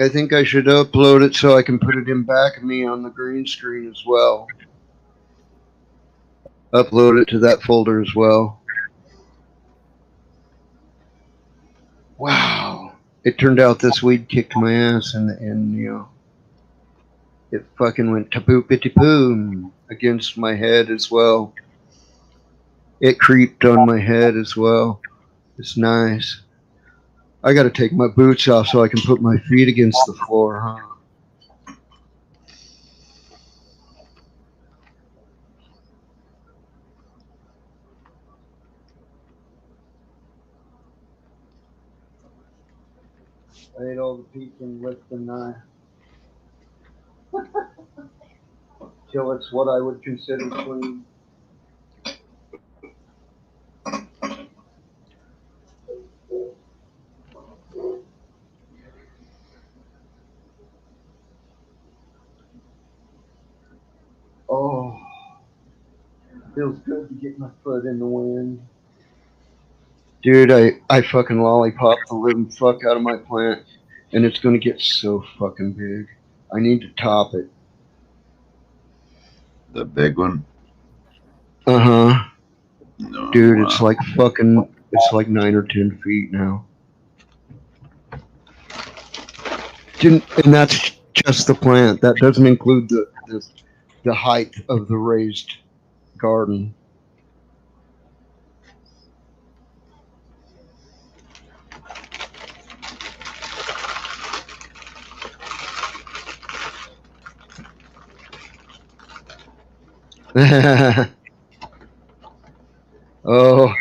Speaker 4: I think I should upload it so I can put it in back of me on the green screen as well. Upload it to that folder as well. Wow. It turned out this weed kicked my ass and you know, it fucking went tapoop-itty-poom against my head as well. It creeped on my head as well. It's nice. I gotta take my boots off so I can put my feet against the floor, huh? I ate all the pizza and licked the knife. Till it's what I would consider clean. Oh, feels good to get my foot in the wind. Dude, I fucking lollipop the living fuck out of my plant, and it's gonna get so fucking big. I need to top it.
Speaker 5: The big one?
Speaker 4: Uh huh.
Speaker 5: No,
Speaker 4: Dude,
Speaker 5: wow.
Speaker 4: it's like fucking, it's like 9 or 10 feet now. And that's just the plant. That doesn't include the height of the raised garden. Oh.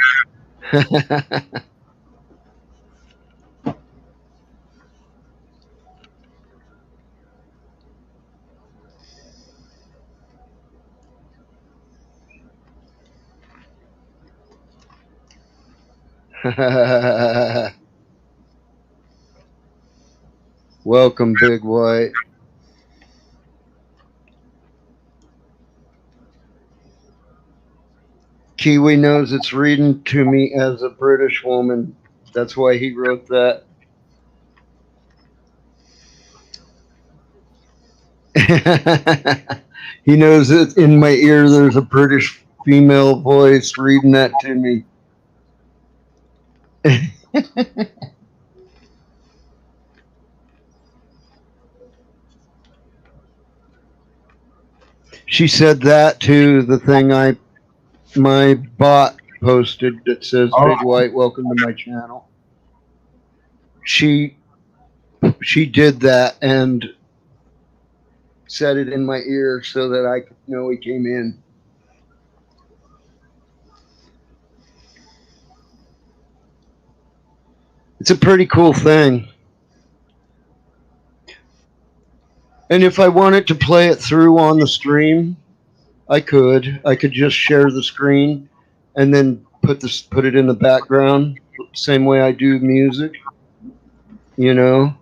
Speaker 4: Welcome, Big White. Kiwi knows it's reading to me as a British woman. That's why he wrote that. He knows that in my ear there's a British female voice reading that to me. She said that to the thing my bot posted that says Big White, welcome to my channel. She did that and said it in my ear so that I could know he came in. It's a pretty cool thing. And if I wanted to play it through on the stream, I could. I could just share the screen and then put it in the background, same way I do music. You know.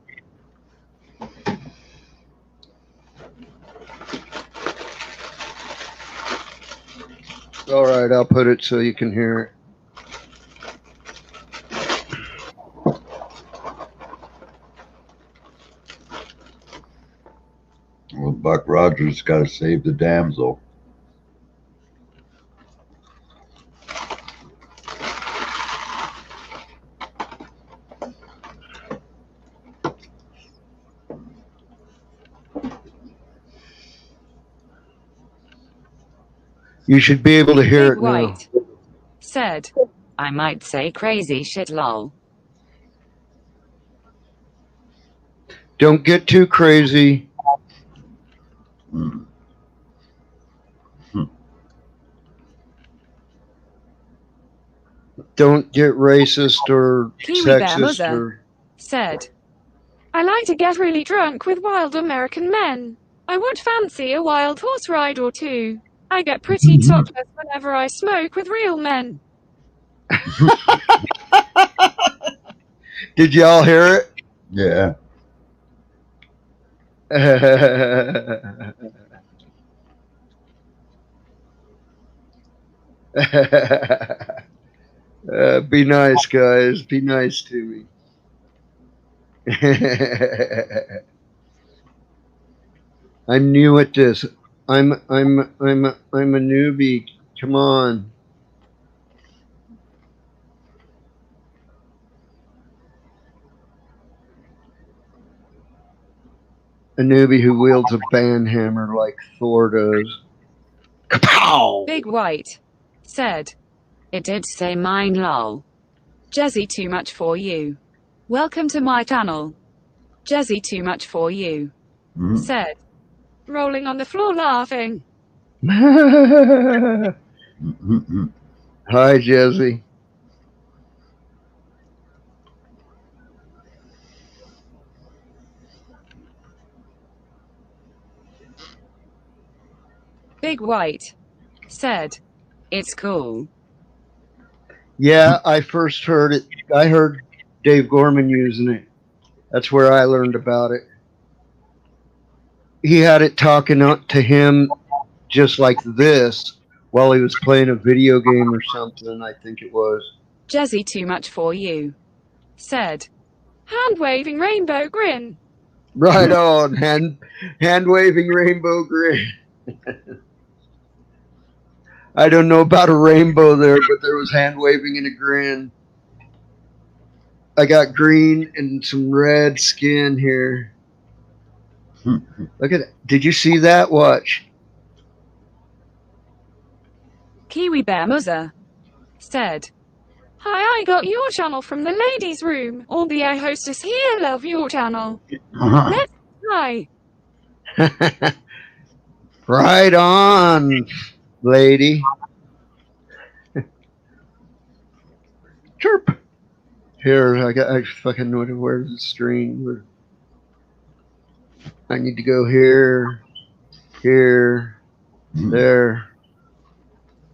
Speaker 4: All right, I'll put it so you can hear it.
Speaker 5: Well, Buck Rogers got to save the damsel.
Speaker 4: You should be able to hear
Speaker 12: Big
Speaker 4: it now.
Speaker 12: White said, I might say crazy shit lol.
Speaker 4: Don't get too crazy. Don't get racist or
Speaker 12: Kiwi Bear
Speaker 4: sexist
Speaker 12: Muzza
Speaker 4: or...
Speaker 12: said, I like to get really drunk with wild American men. I would fancy a wild horse ride or two. I get pretty topless whenever I smoke with real men.
Speaker 4: Did y'all hear it?
Speaker 5: Yeah.
Speaker 4: Be nice, guys. Be nice to me. I'm new at this. I'm a newbie. Come on. A newbie who wields a band hammer like Thor does. Kapow!
Speaker 12: Big White said, it did say mine lol. Jezzy too much for you. Welcome to my channel. Jezzy too much for you. Said, rolling on the floor laughing.
Speaker 4: Hi, Jesse.
Speaker 12: Big White said, it's cool.
Speaker 4: Yeah, I first heard it. I heard Dave Gorman using it. That's where I learned about it. He had it talking to him just like this while he was playing a video game or something, I think it was.
Speaker 12: Jezzy too much for you. Said, hand waving rainbow grin.
Speaker 4: Right on, hand waving rainbow grin. I don't know about a rainbow there, but there was hand waving and a grin. I got green and some red skin here. Look at it. Did you see that? Watch.
Speaker 12: Kiwi Bear Muzza said, hi, I got your channel from the ladies' room. All the air hostess here love your channel. Let's try.
Speaker 4: Right on, lady. Chirp. Here, I fucking know where's the screen. I need to go here, there.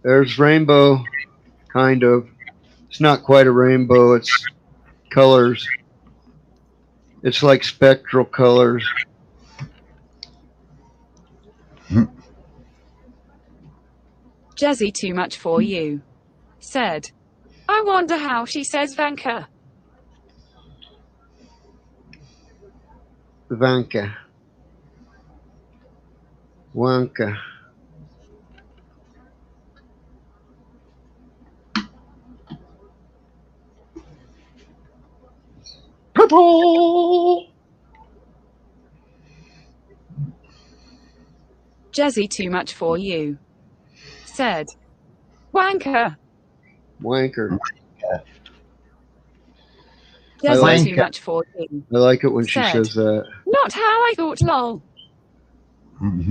Speaker 4: There's rainbow, kind of. It's not quite a rainbow, it's colors. It's like spectral colors.
Speaker 12: Jezzy too much for you. Said, I wonder how she says Vanka.
Speaker 4: Vanka. Wanka. Purple.
Speaker 12: Jezzy too much for you. Said, wanker.
Speaker 4: Wanker.
Speaker 12: Jezzy too much for you.
Speaker 4: I like it when she says that.
Speaker 12: Not how I thought, lol.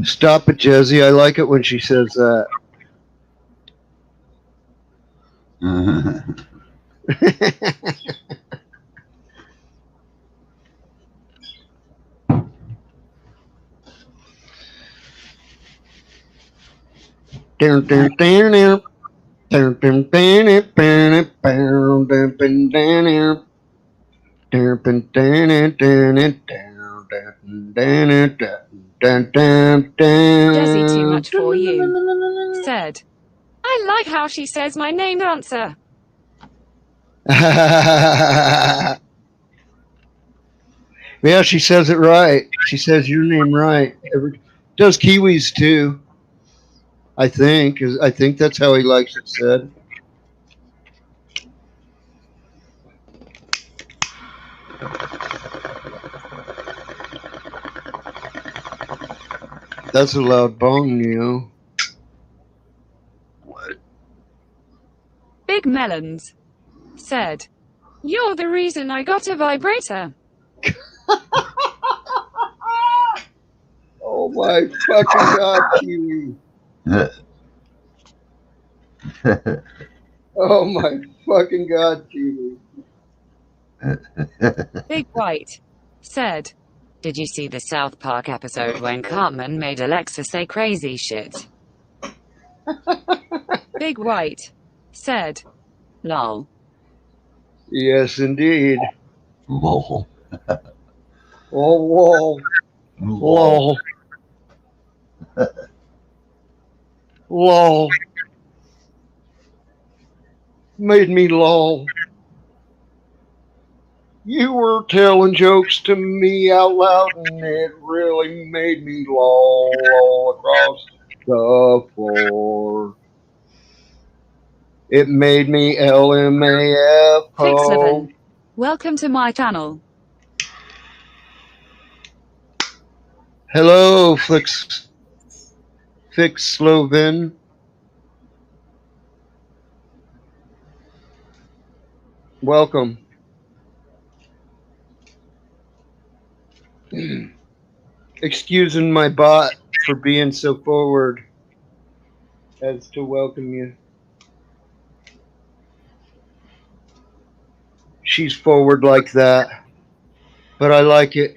Speaker 4: Stop it, Jezzy. I like it when she says that.
Speaker 12: Jezzy too much for you. Said, I like how she says my name dancer.
Speaker 4: Yeah, she says it right. She says your name right. Does Kiwis too. I think that's how he likes it said. That's a loud bong, you know.
Speaker 12: Big Melons said, "You're the reason I got a vibrator."
Speaker 4: Oh my fucking God, Kiwi. Oh my fucking God, Kiwi.
Speaker 12: Big White said, "Did you see the South Park episode when Cartman made Alexa say crazy shit?" Big White said, "Lol."
Speaker 4: Yes, indeed.
Speaker 5: Lol.
Speaker 4: Oh, lol. Lol. Lol. Made me lol. You were telling jokes to me out loud, and it really made me lol across the floor. It made me LMAFO.
Speaker 12: Fix7, welcome to my channel.
Speaker 4: Hello, Fix Sloven. Welcome. Excusing my bot for being so forward as to welcome you. She's forward like that, but I like it.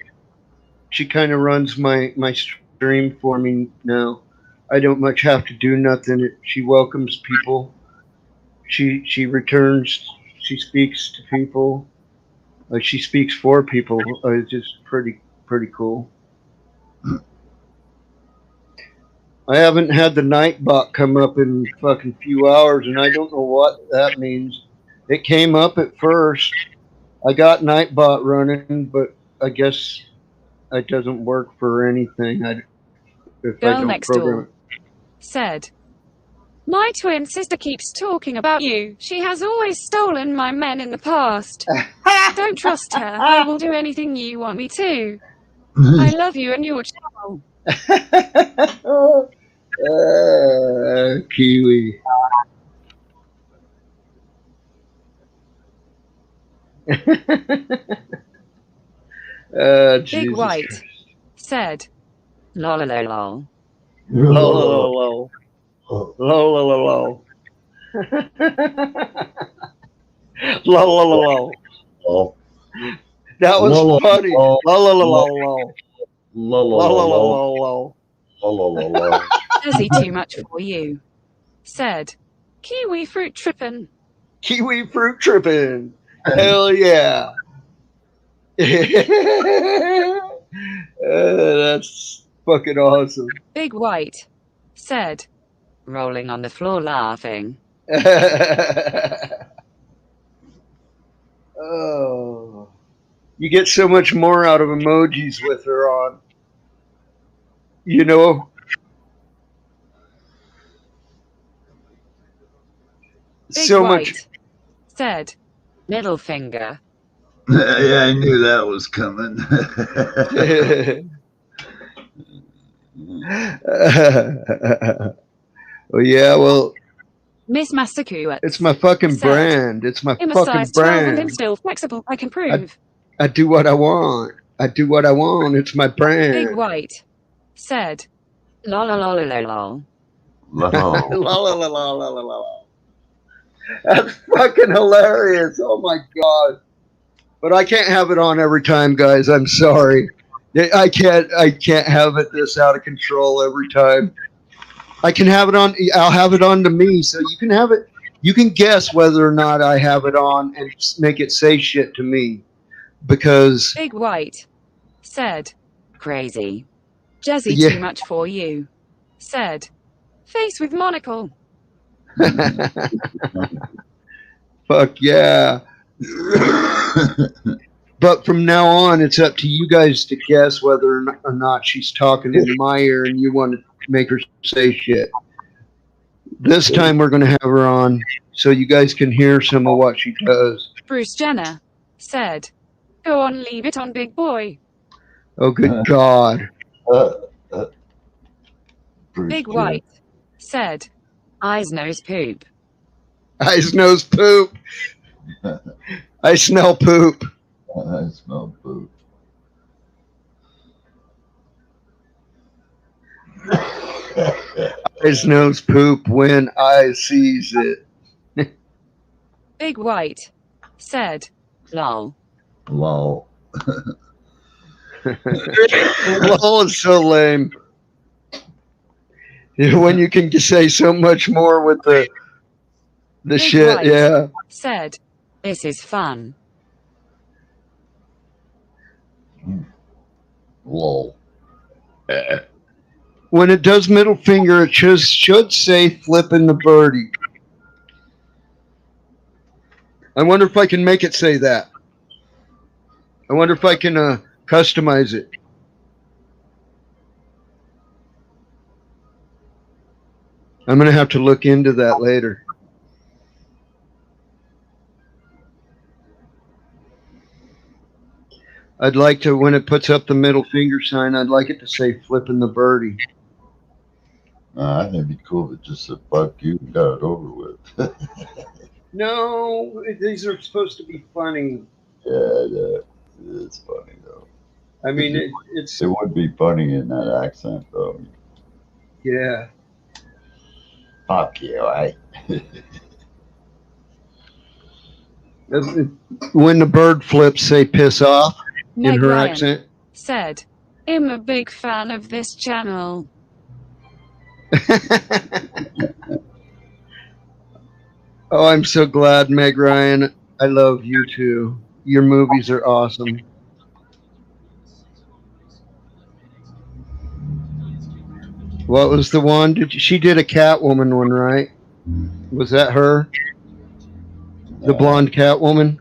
Speaker 4: She kind of runs my stream for me now. I don't much have to do nothing. She welcomes people. She returns. She speaks to people. She speaks for people. It's just pretty cool. I haven't had the Nightbot come up in fucking few hours, and I don't know what that means. It came up at first. I got Nightbot running, but I guess it doesn't work for anything. If I
Speaker 12: Girl
Speaker 4: don't
Speaker 12: next
Speaker 4: program
Speaker 12: door said, "My twin sister keeps talking about you. She has always stolen my men in the past. Don't trust her. I will do anything you want me to. I love you and your channel."
Speaker 4: Kiwi.
Speaker 12: Big
Speaker 4: Jesus
Speaker 12: White
Speaker 4: Christ.
Speaker 12: said, "Lolololol."
Speaker 4: Lol. Lol. Lol. That was funny. Lol.
Speaker 12: Desi too much for you said, "Kiwi fruit trippin'."
Speaker 4: Kiwi fruit tripping. Hell yeah. That's fucking awesome.
Speaker 12: Big White said, rolling on the floor laughing.
Speaker 4: Oh, you get so much more out of emojis with her on. You know?
Speaker 12: Big
Speaker 4: So
Speaker 12: White
Speaker 4: much.
Speaker 12: said, "Middle finger."
Speaker 5: Yeah, I knew that was coming.
Speaker 4: Well, yeah, well,
Speaker 12: Miss Massachusetts.
Speaker 4: it's my fucking
Speaker 12: said,
Speaker 4: brand. It's my
Speaker 12: "I'm a
Speaker 4: fucking
Speaker 12: size 12 and I'm
Speaker 4: brand.
Speaker 12: still flexible. I can prove."
Speaker 4: I do what I want. I do what I want. It's my brand.
Speaker 12: Big White said, "Lololololol."
Speaker 4: That's fucking hilarious. Oh my God. But I can't have it on every time, guys. I'm sorry. I can't have it this out of control every time. I can have it on. I'll have it on to me, so you can have it. You can guess whether or not I have it on and make it say shit to me, because
Speaker 12: Big White said, "Crazy. Jezzy
Speaker 4: yeah.
Speaker 12: too much for you." Said, "Face with monocle."
Speaker 4: Fuck yeah. But from now on, it's up to you guys to guess whether or not she's talking in my ear and you want to make her say shit. This time we're going to have her on so you guys can hear some of what she does.
Speaker 12: Bruce Jenner said, "Go on, leave it on, big boy."
Speaker 4: Oh, good God.
Speaker 12: Big White said, "Eyes, nose, poop."
Speaker 4: Eyes, nose, poop. I smell poop.
Speaker 5: I smell poop.
Speaker 4: Eyes, nose, poop when I sees it.
Speaker 12: Big White said, lol.
Speaker 5: Lol.
Speaker 4: Lol is so lame. When you can say so much more with the
Speaker 12: Big
Speaker 4: shit,
Speaker 12: White
Speaker 4: yeah.
Speaker 12: said, this is fun.
Speaker 5: Lol.
Speaker 4: When it does middle finger, it should say flipping the birdie. I wonder if I can make it say that. I wonder if I can customize it. I'm going to have to look into that later. I'd like to, when it puts up the middle finger sign, I'd like it to say flipping the birdie.
Speaker 5: I think it'd be cool if it just said fuck you and got it over with.
Speaker 4: No, these are supposed to be funny.
Speaker 5: Yeah, it's funny though.
Speaker 4: I mean, it's.
Speaker 5: It would be funny in that accent though.
Speaker 4: Yeah.
Speaker 5: Fuck you, eh?
Speaker 4: When the bird flips, say piss off
Speaker 12: Meg
Speaker 4: in her
Speaker 12: Ryan
Speaker 4: accent.
Speaker 12: said, I'm a big fan of this channel.
Speaker 4: Oh, I'm so glad, Meg Ryan. I love you too. Your movies are awesome. What was the one? She did a Catwoman one, right? Was that her? The blonde Catwoman?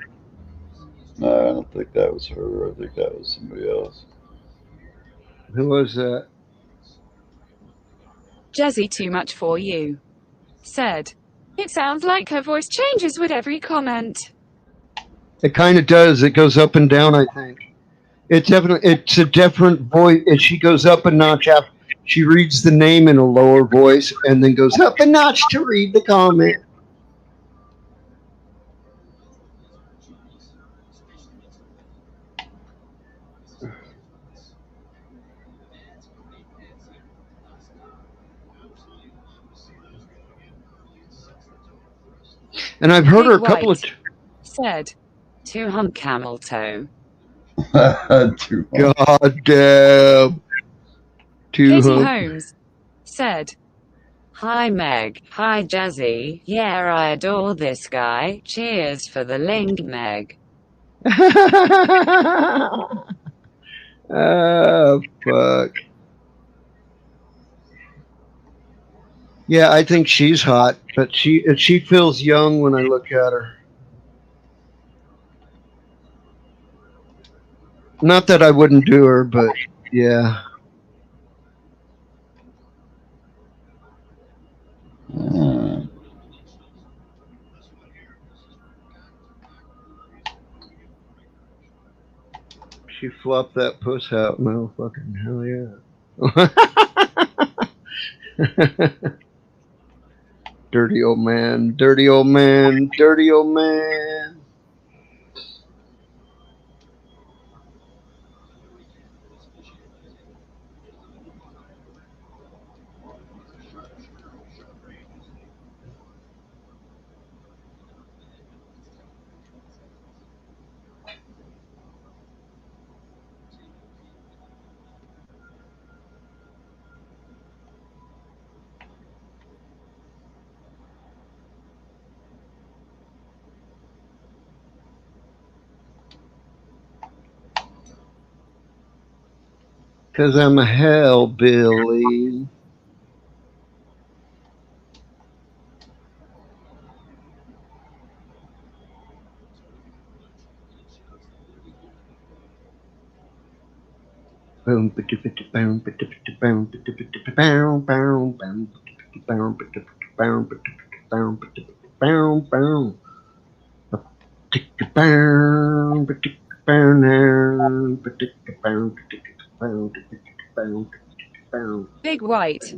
Speaker 5: No, I don't think that was her. I think that was somebody else.
Speaker 4: Who was that?
Speaker 12: Jezzy Too Much For You said, it sounds like her voice changes with every comment.
Speaker 4: It kind of does. It goes up and down, I think. It's a different voice. She goes up a notch after she reads the name in a lower voice and then goes up a notch to read the comment. And I've heard
Speaker 12: Big
Speaker 4: her a couple
Speaker 12: White
Speaker 4: of
Speaker 12: said, to hump camel toe.
Speaker 4: God damn.
Speaker 12: Katie Holmes said, hi Meg, hi Jazzy, yeah I adore this guy, cheers for the link Meg.
Speaker 4: Oh, fuck. Yeah, I think she's hot, but she feels young when I look at her. Not that I wouldn't do her, but yeah. She flopped that puss out, motherfucking hell yeah. Dirty old man, dirty old man, dirty old man. Cause I'm a hellbilly. Boom, boom,
Speaker 12: Big White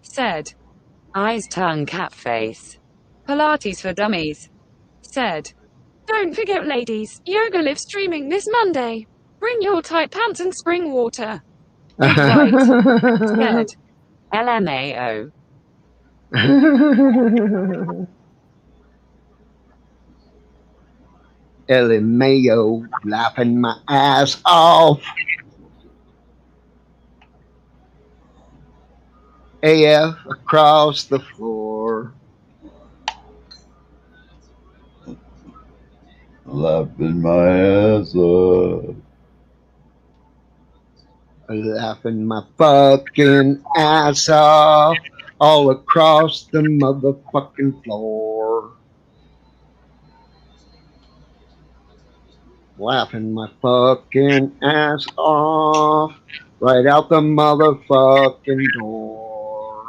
Speaker 12: said, eyes tongue cat face. Pilates for Dummies, said, "Don't forget, ladies, yoga live streaming this Monday. Bring your tight pants and spring water." Big White said, "LMAO."
Speaker 4: Ellie Mayo laughing my ass off. AF across the floor.
Speaker 5: Laughing my ass off.
Speaker 4: Laughing my fucking ass off all across the motherfucking floor. Laughing my fucking ass off right out the motherfucking door.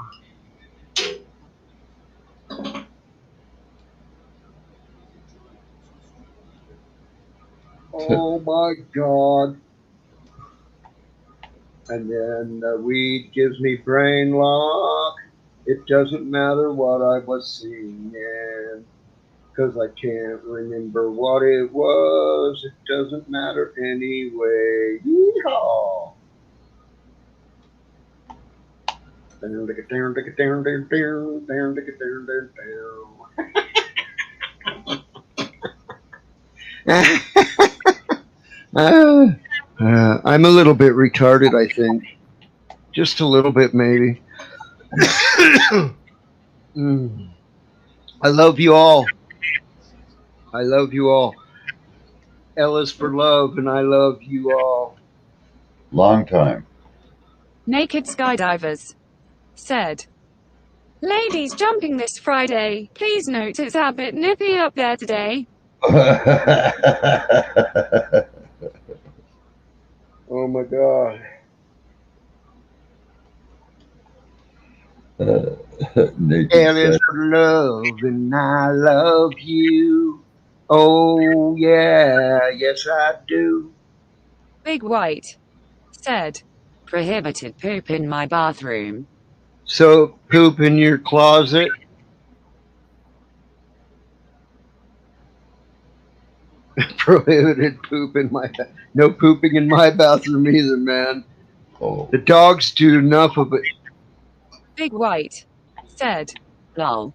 Speaker 4: Oh my God. And then the weed gives me brain lock. It doesn't matter what I was singing, 'cause I can't remember what it was. It doesn't matter anyway. Yeehaw! I'm a little bit retarded, I think. Just a little bit, maybe. I love you all. I love you all. L is for love, and I love you all.
Speaker 5: Long time.
Speaker 12: Naked Skydivers said, "Ladies jumping this Friday. Please note it's a bit nippy up there today."
Speaker 4: Oh my God. L is for love, and I love you. Oh yeah, yes I do.
Speaker 12: Big White said, "Prohibited poop in my bathroom."
Speaker 4: So poop in your closet. Prohibited poop in my no pooping in my bathroom either, man.
Speaker 5: Oh.
Speaker 4: The dogs do enough of it.
Speaker 12: Big White said, "Lol."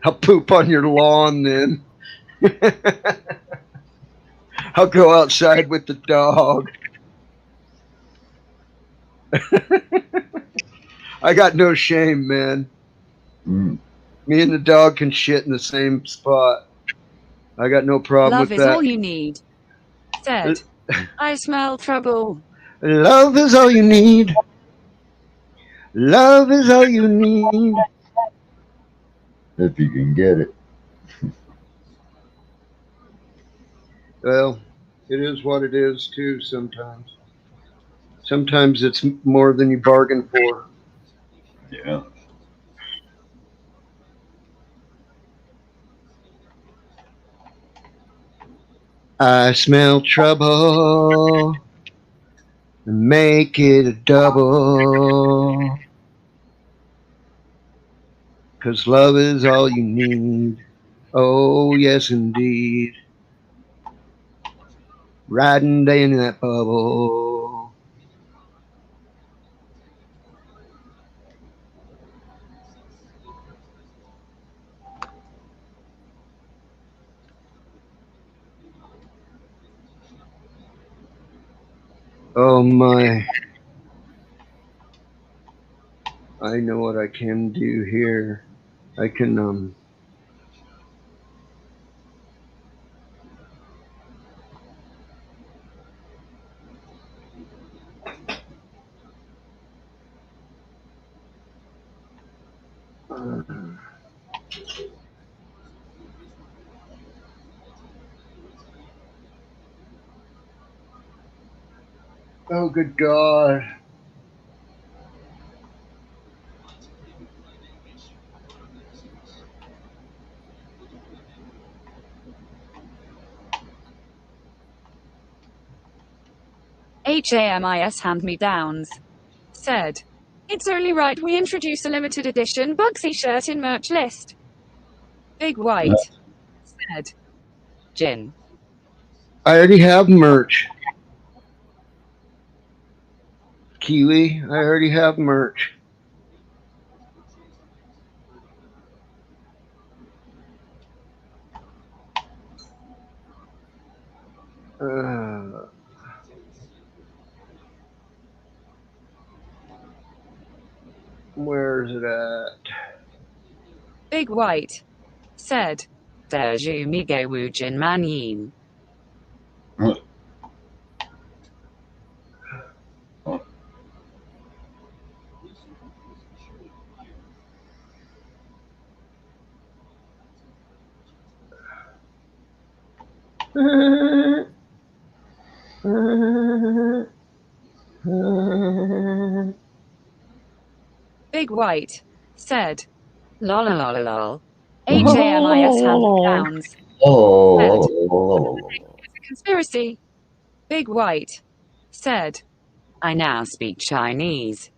Speaker 4: I'll poop on your lawn then. I'll go outside with the dog. I got no shame, man.
Speaker 5: Mm.
Speaker 4: Me and the dog can shit in the same spot. I got no problem
Speaker 12: Love
Speaker 4: with
Speaker 12: is
Speaker 4: that.
Speaker 12: all you need, said, "I smell trouble."
Speaker 4: Love is all you need. Love is all you need.
Speaker 5: If you can get it.
Speaker 4: Well, it is what it is too sometimes. Sometimes it's more than you bargain for.
Speaker 5: Yeah.
Speaker 4: I smell trouble. Make it a double. 'Cause love is all you need. Oh, yes, indeed. Riding in that bubble. Oh my. I know what I can do here. I can, oh, good God.
Speaker 12: HAMIS hand-me-downs said, it's only right we introduce a limited edition Bugsy shirt in merch list. Big White said, Gin.
Speaker 4: I already have merch. Kiwi, I already have merch. Where's it at?
Speaker 12: Big White said, Deju Migo Wujin Manyin. Big White said, lol lol lol. HAMIS hand-me-downs. Said, it's a conspiracy. Big White said, I now speak Chinese.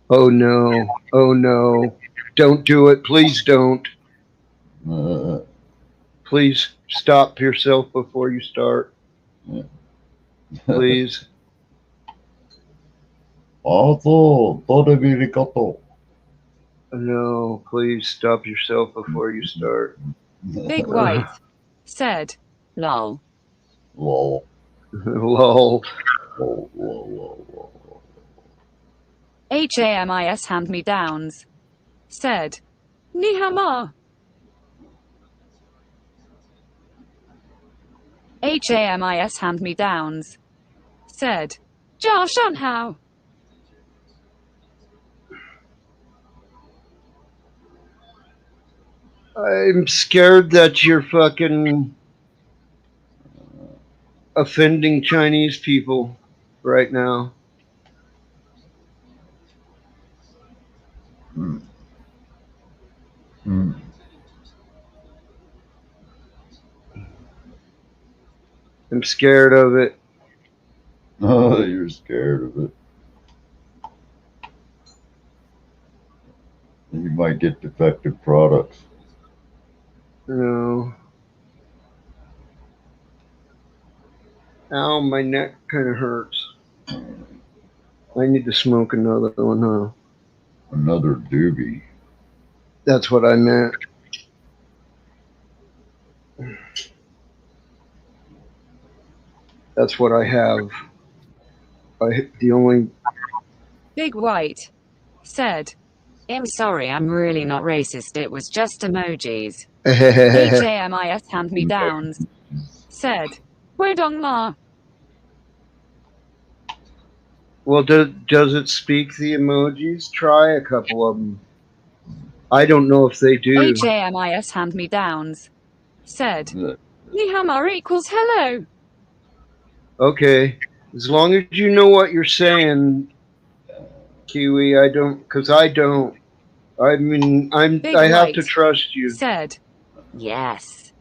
Speaker 4: Oh no. Oh no. Don't do it. Please don't. Please stop yourself before you start. Please. No, please stop yourself before you start.
Speaker 12: Big White said, lol.
Speaker 5: Lol.
Speaker 4: Lol.
Speaker 12: HAMIS hand-me-downs. Said, Ni hao ma. HAMIS hand-me-downs. Said, Jia shan hao.
Speaker 4: I'm scared that you're fucking offending Chinese people right now. I'm scared of it.
Speaker 5: Oh, you're scared of it. You might get defective products.
Speaker 4: No. Ow, my neck kind of hurts. I need to smoke another one, huh?
Speaker 5: Another doobie.
Speaker 4: That's what I meant. That's what I have. The only...
Speaker 12: Big White said, I'm sorry, I'm really not racist. It was just emojis. HAMIS hand-me-downs. Said, Wedong ma.
Speaker 4: Well, does it speak the emojis? Try a couple of them. I don't know if they do.
Speaker 12: HAMIS hand-me-downs. Said, Ni hao ma equals hello.
Speaker 4: Okay. As long as you know what you're saying, Kiwi, I don't, because I don't. I mean,
Speaker 12: Big
Speaker 4: I have
Speaker 12: White
Speaker 4: to trust you.
Speaker 12: Said, yes.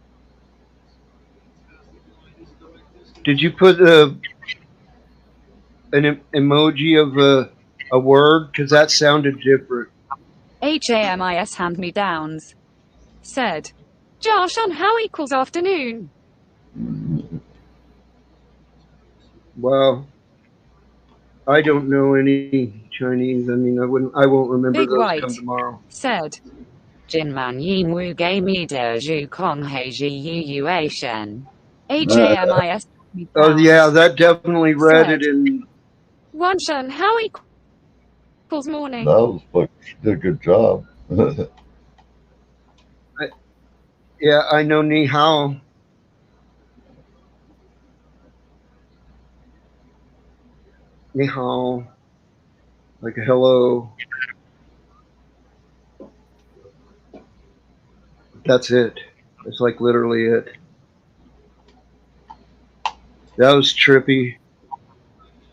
Speaker 4: Did you put an emoji of a word? Because that sounded different.
Speaker 12: HAMIS hand-me-downs. Said, Josh on how equals afternoon.
Speaker 4: Well, I don't know any Chinese. I mean, I won't remember
Speaker 12: Big
Speaker 4: those
Speaker 12: White
Speaker 4: come tomorrow.
Speaker 12: Said, Jin man yin wu gei mi de zhu kong hei ji yu yu shen. HAMIS.
Speaker 4: Oh yeah, that definitely read
Speaker 12: Said,
Speaker 4: it in.
Speaker 12: Wan shen how equals morning.
Speaker 5: That was fucking, she did a good job.
Speaker 4: Yeah, I know ni hao. Ni hao. Like a hello. That's it. That's like literally it. That was trippy.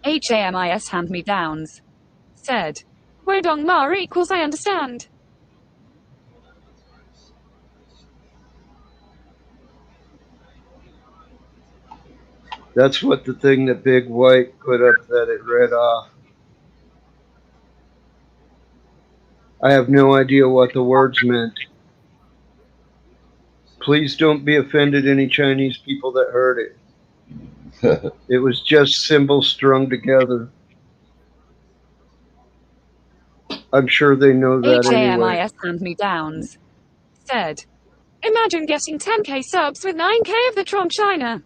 Speaker 12: HAMIS hand-me-downs. Said, Wedong ma equals I understand.
Speaker 4: That's what the thing that Big White put up that it read off. I have no idea what the words meant. Please don't be offended, any Chinese people that heard it. It was just symbols strung together. I'm sure they know that anyway.
Speaker 12: HAMIS hand-me-downs. Said, imagine getting 10k subs with 9k of the Tron China.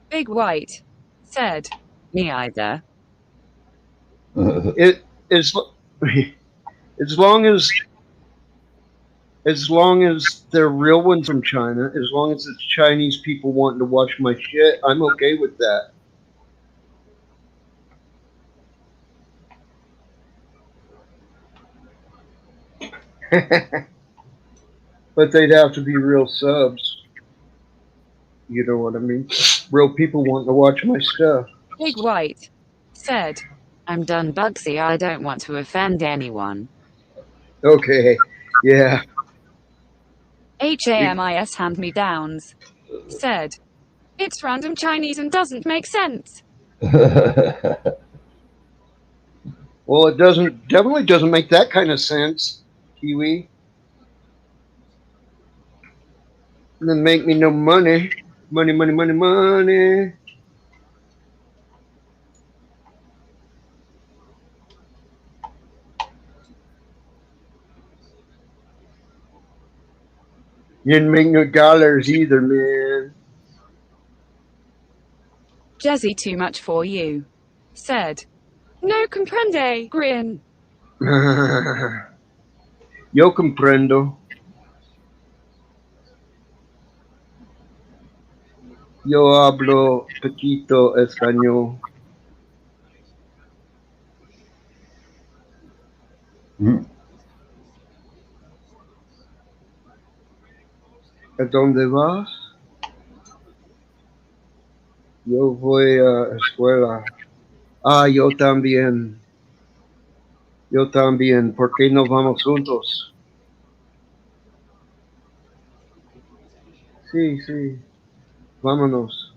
Speaker 12: Big White. Said, me either.
Speaker 4: It is as long as they're real ones from China, as long as it's Chinese people wanting to watch my shit, I'm okay with that. But they'd have to be real subs. You know what I mean? Real people wanting to watch my stuff.
Speaker 12: Big White. Said, I'm done, Bugsy. I don't want to offend anyone.
Speaker 4: Okay, yeah.
Speaker 12: HAMIS hand-me-downs. Said, it's random Chinese and doesn't make sense.
Speaker 4: Well, it definitely doesn't make that kind of sense, Kiwi. And then make me no money. Money, money, money, money. You didn't make no dollars either, man.
Speaker 12: Jezzy too much for you. Said, no comprende, grin.
Speaker 4: Yo comprendo. Yo hablo poquito español. ¿A dónde vas? Yo voy a escuela. Ah, yo también. Yo también. ¿Por qué no vamos juntos? Sí, sí. Vámonos.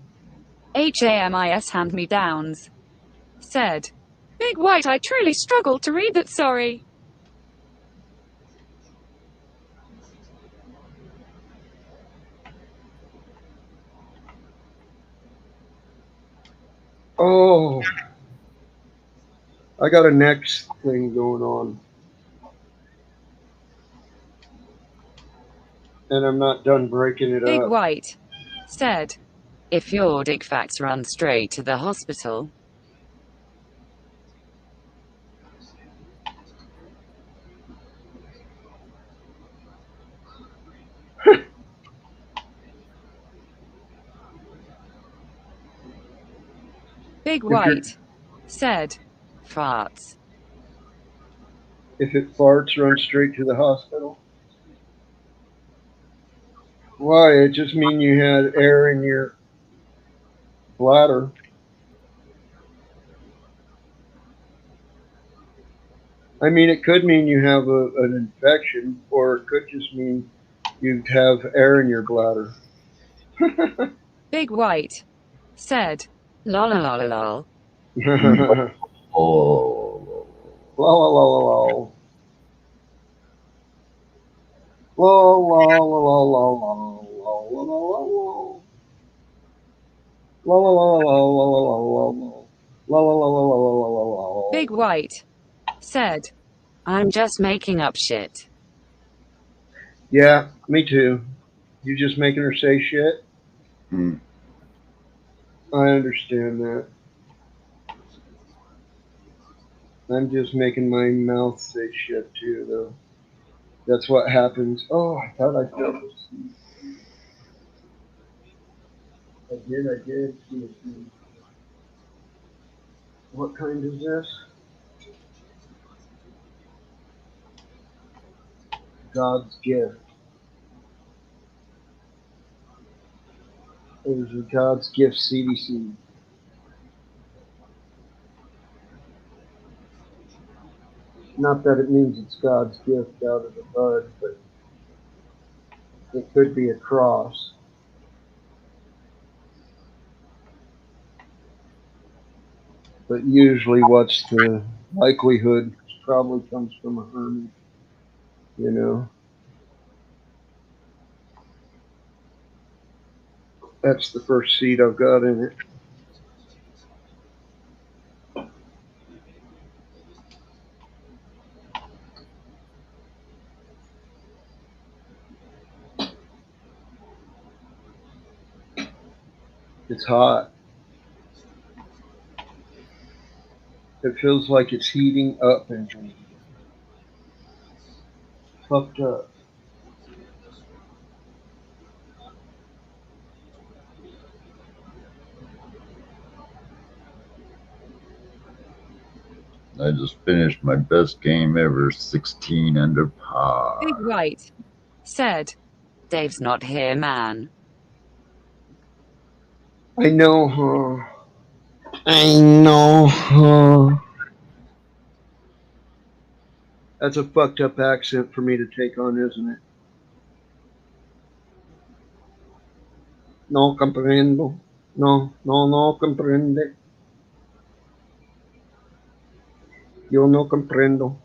Speaker 12: HAMIS hand-me-downs. Said, Big White, I truly struggled to read that, sorry.
Speaker 4: Oh, I got a next thing going on. And I'm not done breaking it
Speaker 12: Big
Speaker 4: up.
Speaker 12: White. Said, if your dick facts run straight to the hospital. Big White. Said, farts.
Speaker 4: If it farts, run straight to the hospital. Why? It just mean you had air in your bladder. I mean, it could mean you have an infection, or it could just mean you have air in your bladder.
Speaker 12: Big White. Said, lol lol lol.
Speaker 5: Oh.
Speaker 4: La la la la la. La la la la la la la la la la. La la la la la la la la. La la la la la la la la.
Speaker 12: Big White. Said, I'm just making up shit.
Speaker 4: Yeah, me too. You just making her say shit? I understand that. I'm just making my mouth say shit too, though. That's what happens. Oh, I thought I felt this. I did. See. What kind is this? God's gift. It was a God's gift CDC. Not that it means it's God's gift out of the bud, but it could be a cross. But usually, what's the likelihood? Probably comes from a hermit. you know. That's the first seed I've got in it. It's hot. It feels like it's heating up in here. Fucked up.
Speaker 5: I just finished my best game ever, 16 under par.
Speaker 12: Big White said, Dave's not here, man.
Speaker 4: I know, huh? I know, huh? That's a fucked up accent for me to take on, isn't it? No comprendo. No comprende. Yo no comprendo.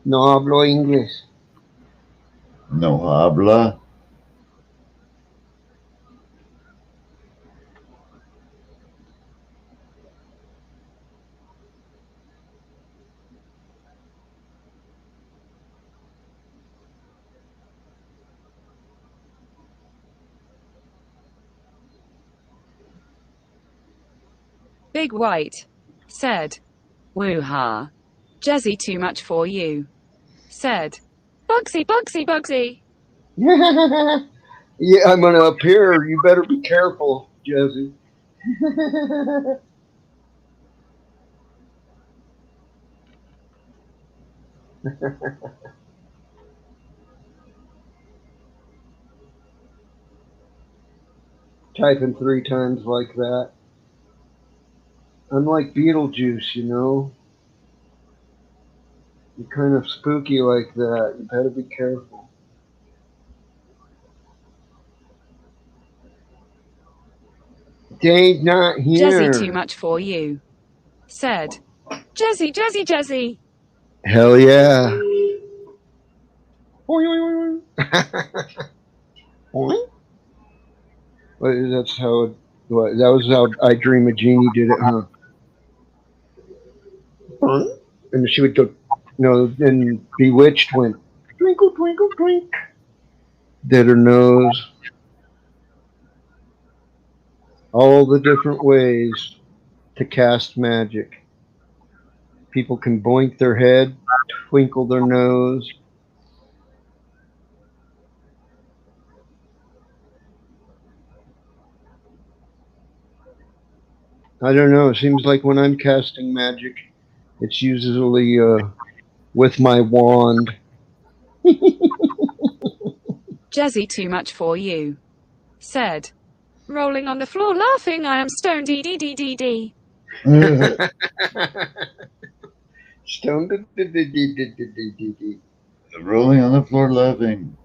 Speaker 4: No hablo inglés.
Speaker 5: No habla.
Speaker 12: Big White said, woo-ha. Jezzy too much for you. Said, Bugsy, Bugsy, Bugsy.
Speaker 4: Yeah, I'm gonna appear. You better be careful, Jesse. Typing 3 times like that. I'm like Beetlejuice, you know? You're kind of spooky like that. You better be careful. Dave's not
Speaker 12: Jezzy too
Speaker 4: here.
Speaker 12: much for you. Said, Jezzy, Jezzy, Jezzy.
Speaker 4: Hell yeah. Well, that's how it was. That was how I Dream a Genie did it, huh? And she would go, and Bewitched went, twinkle, twinkle, twink. Did her nose. All the different ways to cast magic. People can boink their head, twinkle their nose. I don't know. It seems like when I'm casting magic, it's usually with my wand.
Speaker 12: Jezzy too much for you. Said, rolling on the floor laughing, I am stoned, d-d-d-d-d.
Speaker 4: Stoned.
Speaker 5: Rolling on the floor laughing.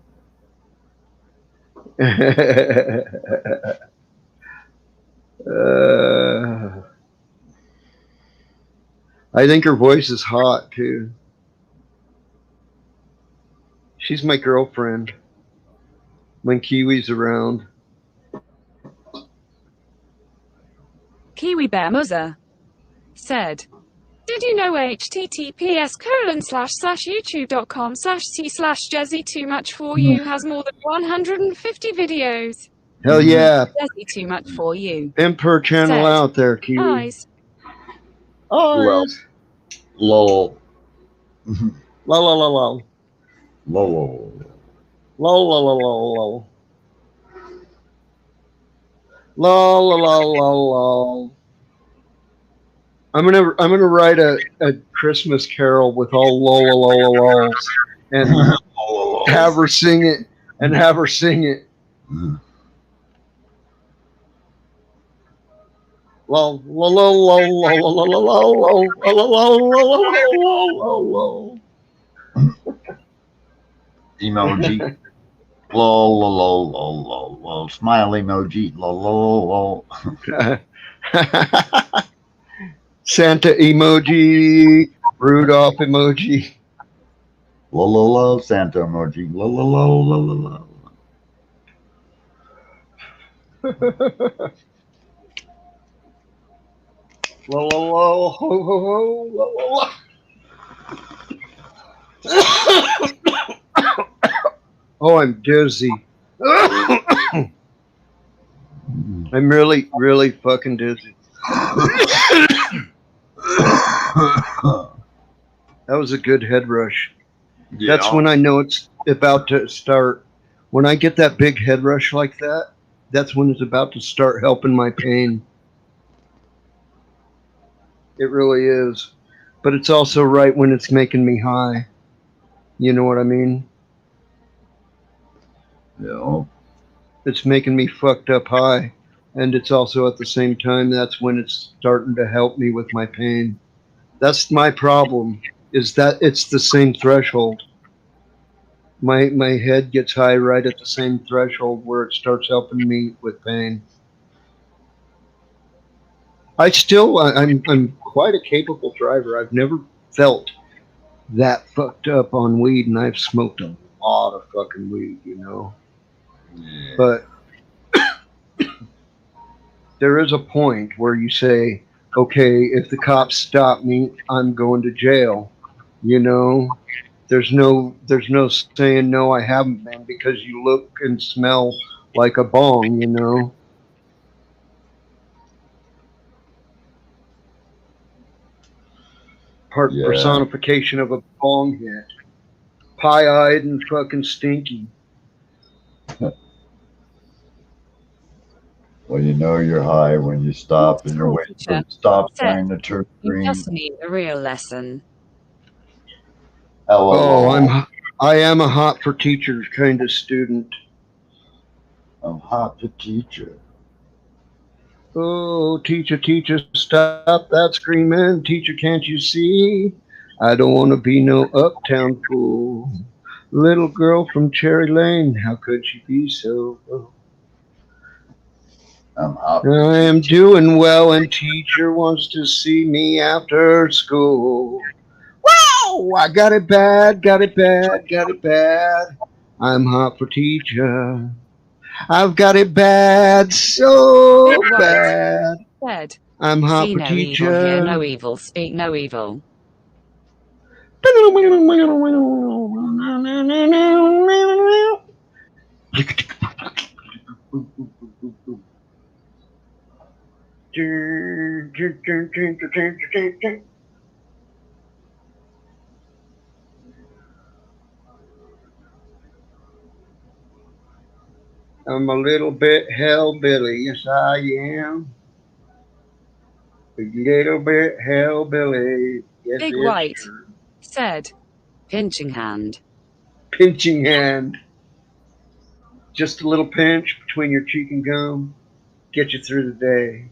Speaker 4: I think her voice is hot too. She's my girlfriend when Kiwi's around.
Speaker 12: Kiwi Bear Muzza said, did you know https://youtube.com/c/Jezzy too much for you has more than 150 videos?
Speaker 4: Hell yeah.
Speaker 12: Jezzy too much for you.
Speaker 4: Imp her channel
Speaker 12: Said,
Speaker 4: out there, Kiwi.
Speaker 12: eyes.
Speaker 5: Well, lol.
Speaker 4: La la la la.
Speaker 5: Lol.
Speaker 4: La la la la la. La la la la la. I'm gonna write a Christmas carol with all la la la la la's and have her sing it La la la la la la la la la la.
Speaker 5: Emoji. Lol, lol, lol, lol, lol, lol. Smile emoji. Lol, lol, lol.
Speaker 4: Santa emoji. Rudolph emoji.
Speaker 5: Lol, lol, lol. Santa emoji. Lol, lol, lol, lol, lol, lol.
Speaker 4: Lol, lol, lol, ho, ho, ho, lol, lol, lol. Oh, I'm dizzy. I'm really, really fucking dizzy. That was a good head rush.
Speaker 5: Yeah.
Speaker 4: That's when I know it's about to start. When I get that big head rush like that, that's when it's about to start helping my pain. It really is. But it's also right when it's making me high. You know what I mean?
Speaker 5: Yeah.
Speaker 4: It's making me fucked up high. And it's also at the same time, that's when it's starting to help me with my pain. That's my problem, is that it's the same threshold. My head gets high right at the same threshold where it starts helping me with pain. I'm quite a capable driver. I've never felt that fucked up on weed, and I've smoked a lot of fucking weed, you know.
Speaker 5: Yeah.
Speaker 4: But there is a point where you say, okay, if the cops stop me, I'm going to jail. You know, there's no saying no, I haven't been, because you look and smell like a bong. You know, part
Speaker 5: Yeah.
Speaker 4: personification of a bong hit, pie-eyed and fucking stinky.
Speaker 5: Well, you know you're high when you stop and you're
Speaker 12: School
Speaker 5: waiting for
Speaker 12: teacher
Speaker 5: the stop
Speaker 12: said,
Speaker 5: sign to turn
Speaker 12: "You
Speaker 5: green.
Speaker 12: just need a real lesson."
Speaker 4: Oh,
Speaker 5: LOL.
Speaker 4: I am a hot for teachers kind of student.
Speaker 5: I'm hot to teacher.
Speaker 4: Oh, teacher, teacher, stop that screaming. Teacher, can't you see? I don't want to be no uptown fool. Little girl from Cherry Lane, how could she be so?
Speaker 5: I'm hot for
Speaker 4: I am
Speaker 5: teacher.
Speaker 4: doing well, and teacher wants to see me after school. Wow, I got it bad, got it bad, got it bad. I'm hot for teacher. I've got it bad,
Speaker 12: Big
Speaker 4: so
Speaker 12: White
Speaker 4: bad.
Speaker 12: said,
Speaker 4: I'm hot
Speaker 12: "See
Speaker 4: for
Speaker 12: no evil, hear
Speaker 4: teacher.
Speaker 12: no evil, speak no evil."
Speaker 4: I'm a little bit hellbilly, yes I am. A little bit hellbilly, yes
Speaker 12: Big
Speaker 4: it's
Speaker 12: White
Speaker 4: true.
Speaker 12: said, "Pinching hand."
Speaker 4: Pinching hand, just a little pinch between your cheek and gum, get you through the day.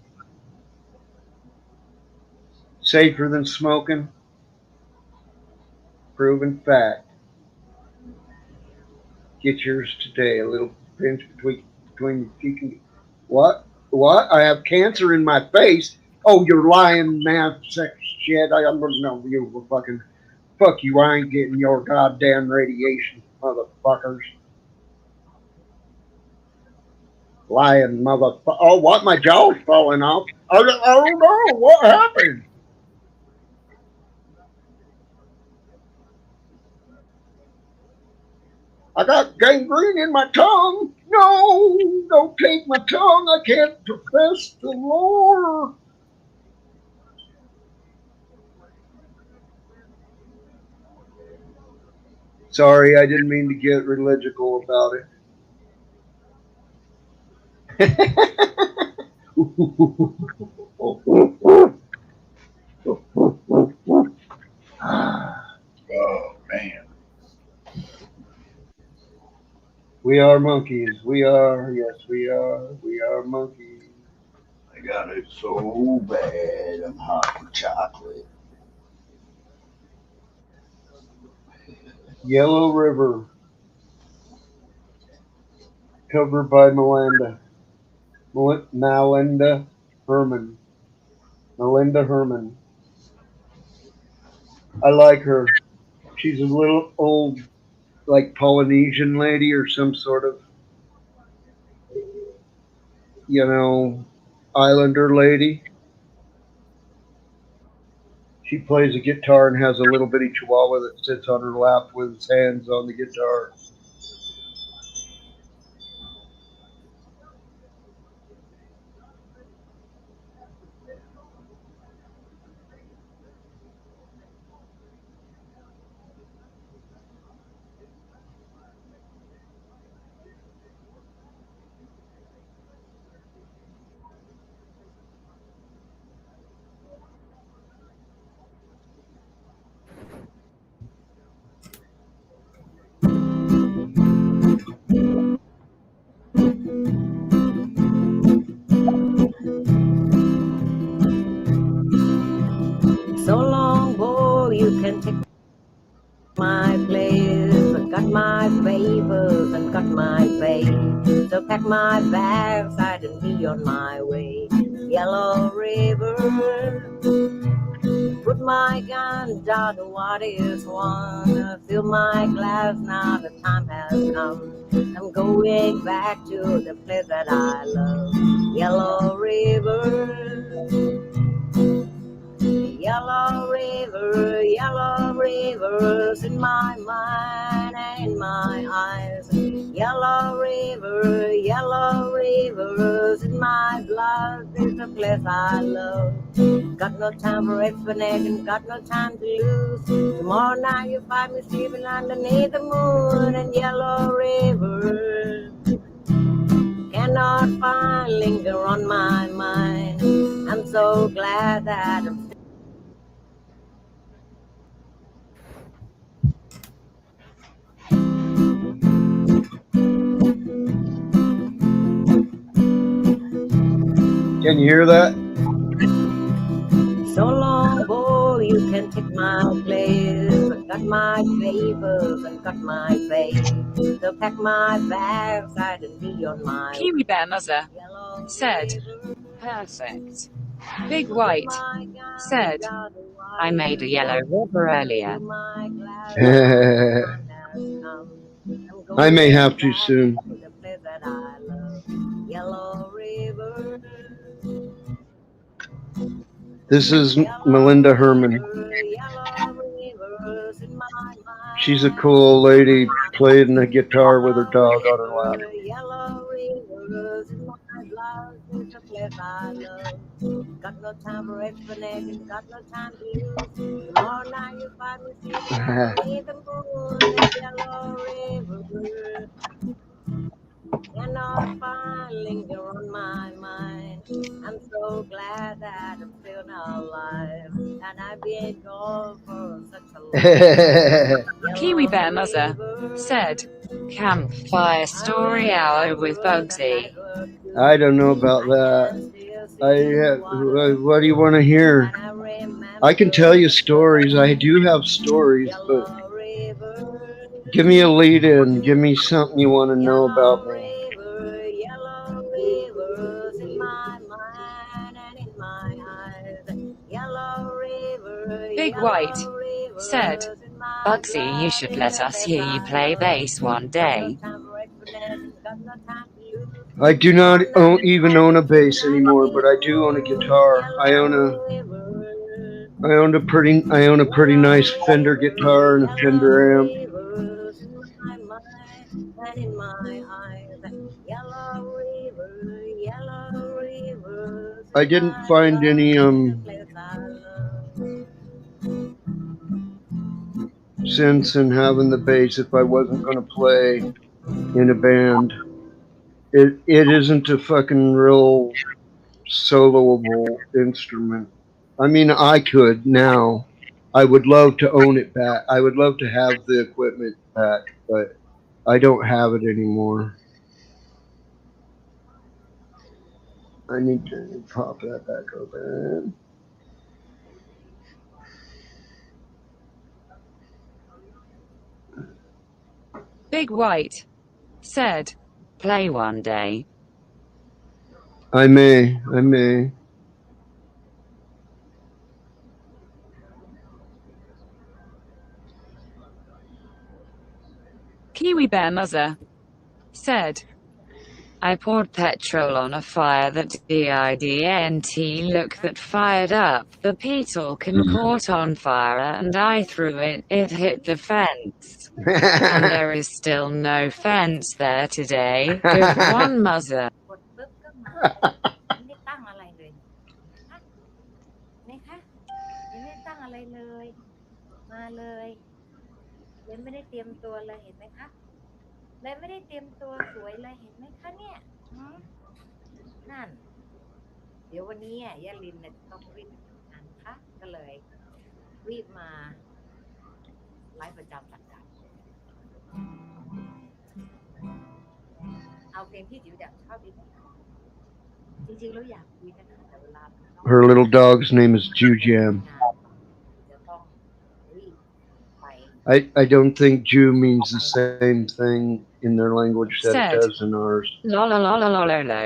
Speaker 4: Safer than smoking, proven fact. Get yours today. A little pinch between your cheek and what? What? I have cancer in my face. Oh, you're lying, man. Sex shit. I'm gonna know you were fucking. Fuck you. I ain't getting your goddamn radiation, motherfuckers. Lying motherfucker. Oh, what? My jaw's falling off. I don't know. What happened? I got gangrene in my tongue. No, don't take my tongue. I can't profess the Lord. Sorry, I didn't mean to get religical about it.
Speaker 5: Oh, man.
Speaker 4: We are monkeys. We are, yes, we are. We are monkeys.
Speaker 5: I got it so bad. I'm hot for chocolate.
Speaker 4: Yellow River. cover by Melinda. Melinda Herman. Melinda Herman. I like her. She's a little old, like Polynesian lady or some sort of, islander lady. She plays a guitar and has a little bitty chihuahua that sits on her lap with his hands on the guitar.
Speaker 13: So long, boy, you can take my place. I got my favors and got my pay. So pack my bags, I can be on my way. Yellow River, put my gun down, what is one? Fill my glass, now the time has come. I'm going back to the place that I love. Yellow River, yellow rivers in my mind and in my eyes. Yellow rivers in my blood. It's a place I love. Got no time for explanation, got no time to lose. Tomorrow night you find me sleeping underneath the moon and Yellow River. Cannot find linger on my mind. I'm so glad that I'm
Speaker 4: Can you hear that?
Speaker 13: so long, boy, you can take my place. I got my favors and got my faith. So pack my bags, I can be on my
Speaker 12: Kiwi Bear Muzzer said, perfect. Big White said, I made a yellow river earlier.
Speaker 4: I may have to soon.
Speaker 13: Yellow River.
Speaker 4: This is Melinda Herman. She's a cool old lady playing the guitar with her dog on her lap.
Speaker 13: Yellow rivers in my blood, it's a place I love. Got no time for explanation, got no time to lose. Tomorrow night you find me sleeping underneath the moon and Yellow River. Cannot find linger on my mind. I'm so glad that I'm still alive, and I've been gone for such a long time.
Speaker 12: Kiwi Bear Muzzer said, campfire story hour with Bugsy.
Speaker 4: I don't know about that. What do you want to hear? I can tell you stories. I do have stories, but give me a lead in. Give me something you want to know about me.
Speaker 13: Yellow rivers in my mind and in my eyes. Yellow river,
Speaker 12: Big White said, Bugsy, you should let us hear you play bass one day.
Speaker 4: I do not even own a bass anymore, but I do own a guitar. I own a pretty nice Fender guitar and a Fender amp. I didn't find any sense in having the bass if I wasn't going to play in a band. It isn't a fucking real soloable instrument. I mean, I could now. I would love to own it back. I would love to have the equipment back, but I don't have it anymore. I need to pop that back open.
Speaker 12: Big White said, play one day?
Speaker 4: I may.
Speaker 12: Kiwi Bear Muzzer said, I poured petrol on a fire that didn't look that fired up. The petal caught on fire and I threw it. It hit the fence. And there is still no fence there today. Good one, Muzzer.
Speaker 13: กดปุ๊บก็มาไม่ได้ตั้งอะไรเลยนะคะเห็นไหมคะยังไม่ได้ตั้งอะไรเลยมาเลยเลยไม่ได้เตรียมตัวเลยเห็นไหมคะเลยไม่ได้เตรียมตัวสวยเลยเห็นไหมคะเนี่ยนั่นเดี๋ยววันนี้ย่าลินเนี่ยต้องรีบทำงานนะคะก็เลยรีบมาไลฟ์ประจำสัปดาห์เอาเพลงที่จิ๋วอยากชอบดีไหมคะจริงๆแล้วอยากคุยนะคะแต่เวลา
Speaker 4: Her little dog's name is Jujam.
Speaker 13: จะต้องรีบไป
Speaker 4: I don't think Jew means the same thing in their language that
Speaker 12: Said.
Speaker 4: it does in ours.
Speaker 12: La la la la la la la.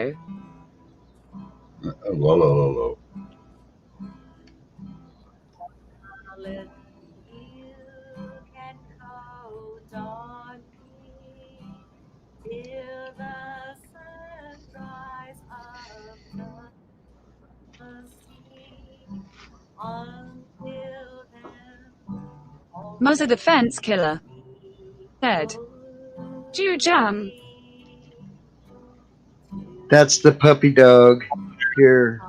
Speaker 3: La la la la.
Speaker 13: Darling, you can count on me till the sunrise of the sea. Until then,
Speaker 12: Muzzer the Fence Killer said, Jujam.
Speaker 4: That's the puppy dog here.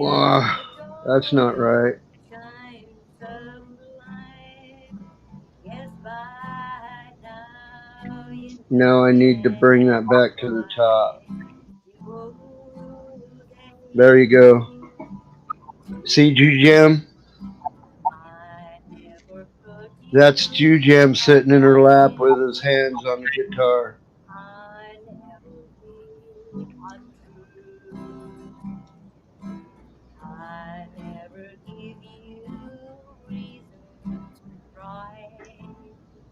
Speaker 4: Wow, that's not right. Now I need to bring that back to the top. There you go. See Jujam? That's Jujam sitting in her lap with his hands on the guitar.
Speaker 13: I never give you reason to cry.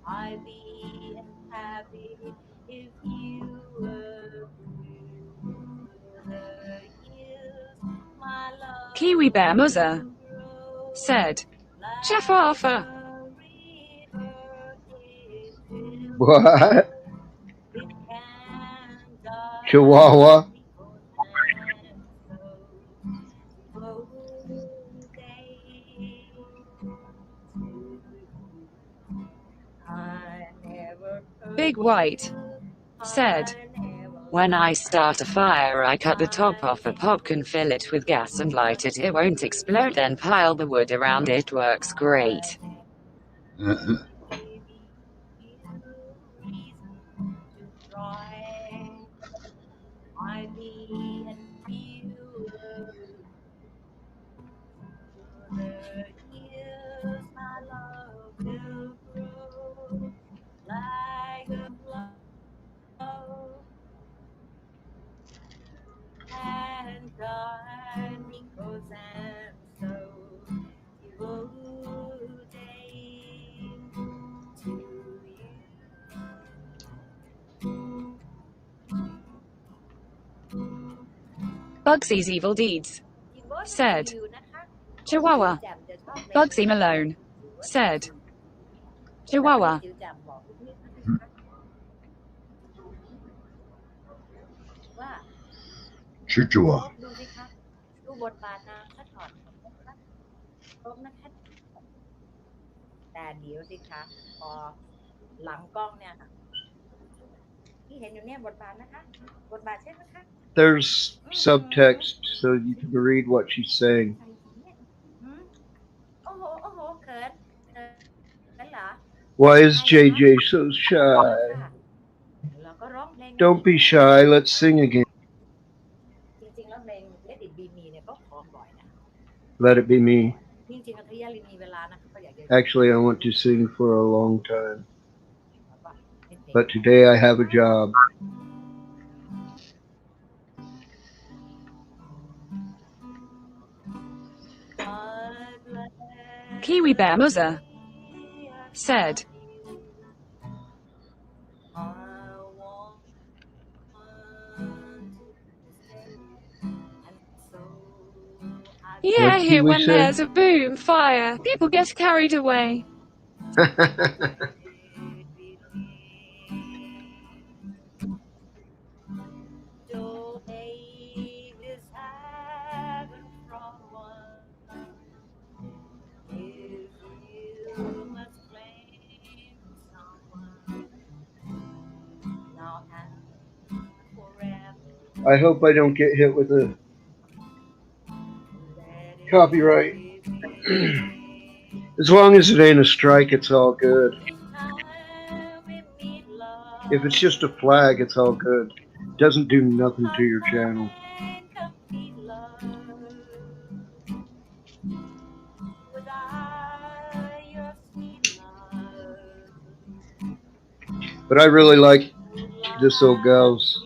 Speaker 13: I'd be happy if you were the years my love.
Speaker 12: Kiwi Bear Muzzer said, Jeff Arthur.
Speaker 4: What? Chihuahua?
Speaker 12: Big White said, when I start a fire, I cut the top off a pumpkin, fill it with gas and light it. It won't explode, then pile the wood around it. Works great.
Speaker 13: And God, because I'm so devoted to you.
Speaker 12: Bugsy's Evil Deeds said, Chihuahua. Bugsy Malone said, Chihuahua.
Speaker 3: Chihuahua.
Speaker 13: ดูสิคะดูบทบาทนางถ้าถอดนะคะครบนะคะแต่เดี๋ยวสิคะพอหลังกล้องเนี่ยค่ะที่เห็นอยู่เนี่ยบทบาทนะคะบทบาทใช่ไหมคะ
Speaker 4: There's subtext so you can read what she's saying.
Speaker 13: โอ้โหโอ้โหเขินเหรอ
Speaker 4: Why is JJ so shy?
Speaker 13: เราก็ร้องเพลง
Speaker 4: Don't be shy, let's sing again.
Speaker 13: จริงๆแล้วเพลง Let It Be Me เนี่ยก็ขอบ่อยนะ
Speaker 4: Let it be me.
Speaker 13: จริงๆแล้วถ้ายาลินมีเวลานะก็อยากจะ
Speaker 4: Actually, I want to sing for a long time. But today I have a job.
Speaker 12: Kiwi Bear Muzzer said, yeah,
Speaker 4: What did
Speaker 12: here
Speaker 4: we
Speaker 12: when
Speaker 4: say?
Speaker 12: there's a boom, fire, people get carried away.
Speaker 4: I hope I don't get hit with a copyright. As long as it ain't a strike, it's all good. If it's just a flag, it's all good. It doesn't do nothing to your channel. But I really like this old gal's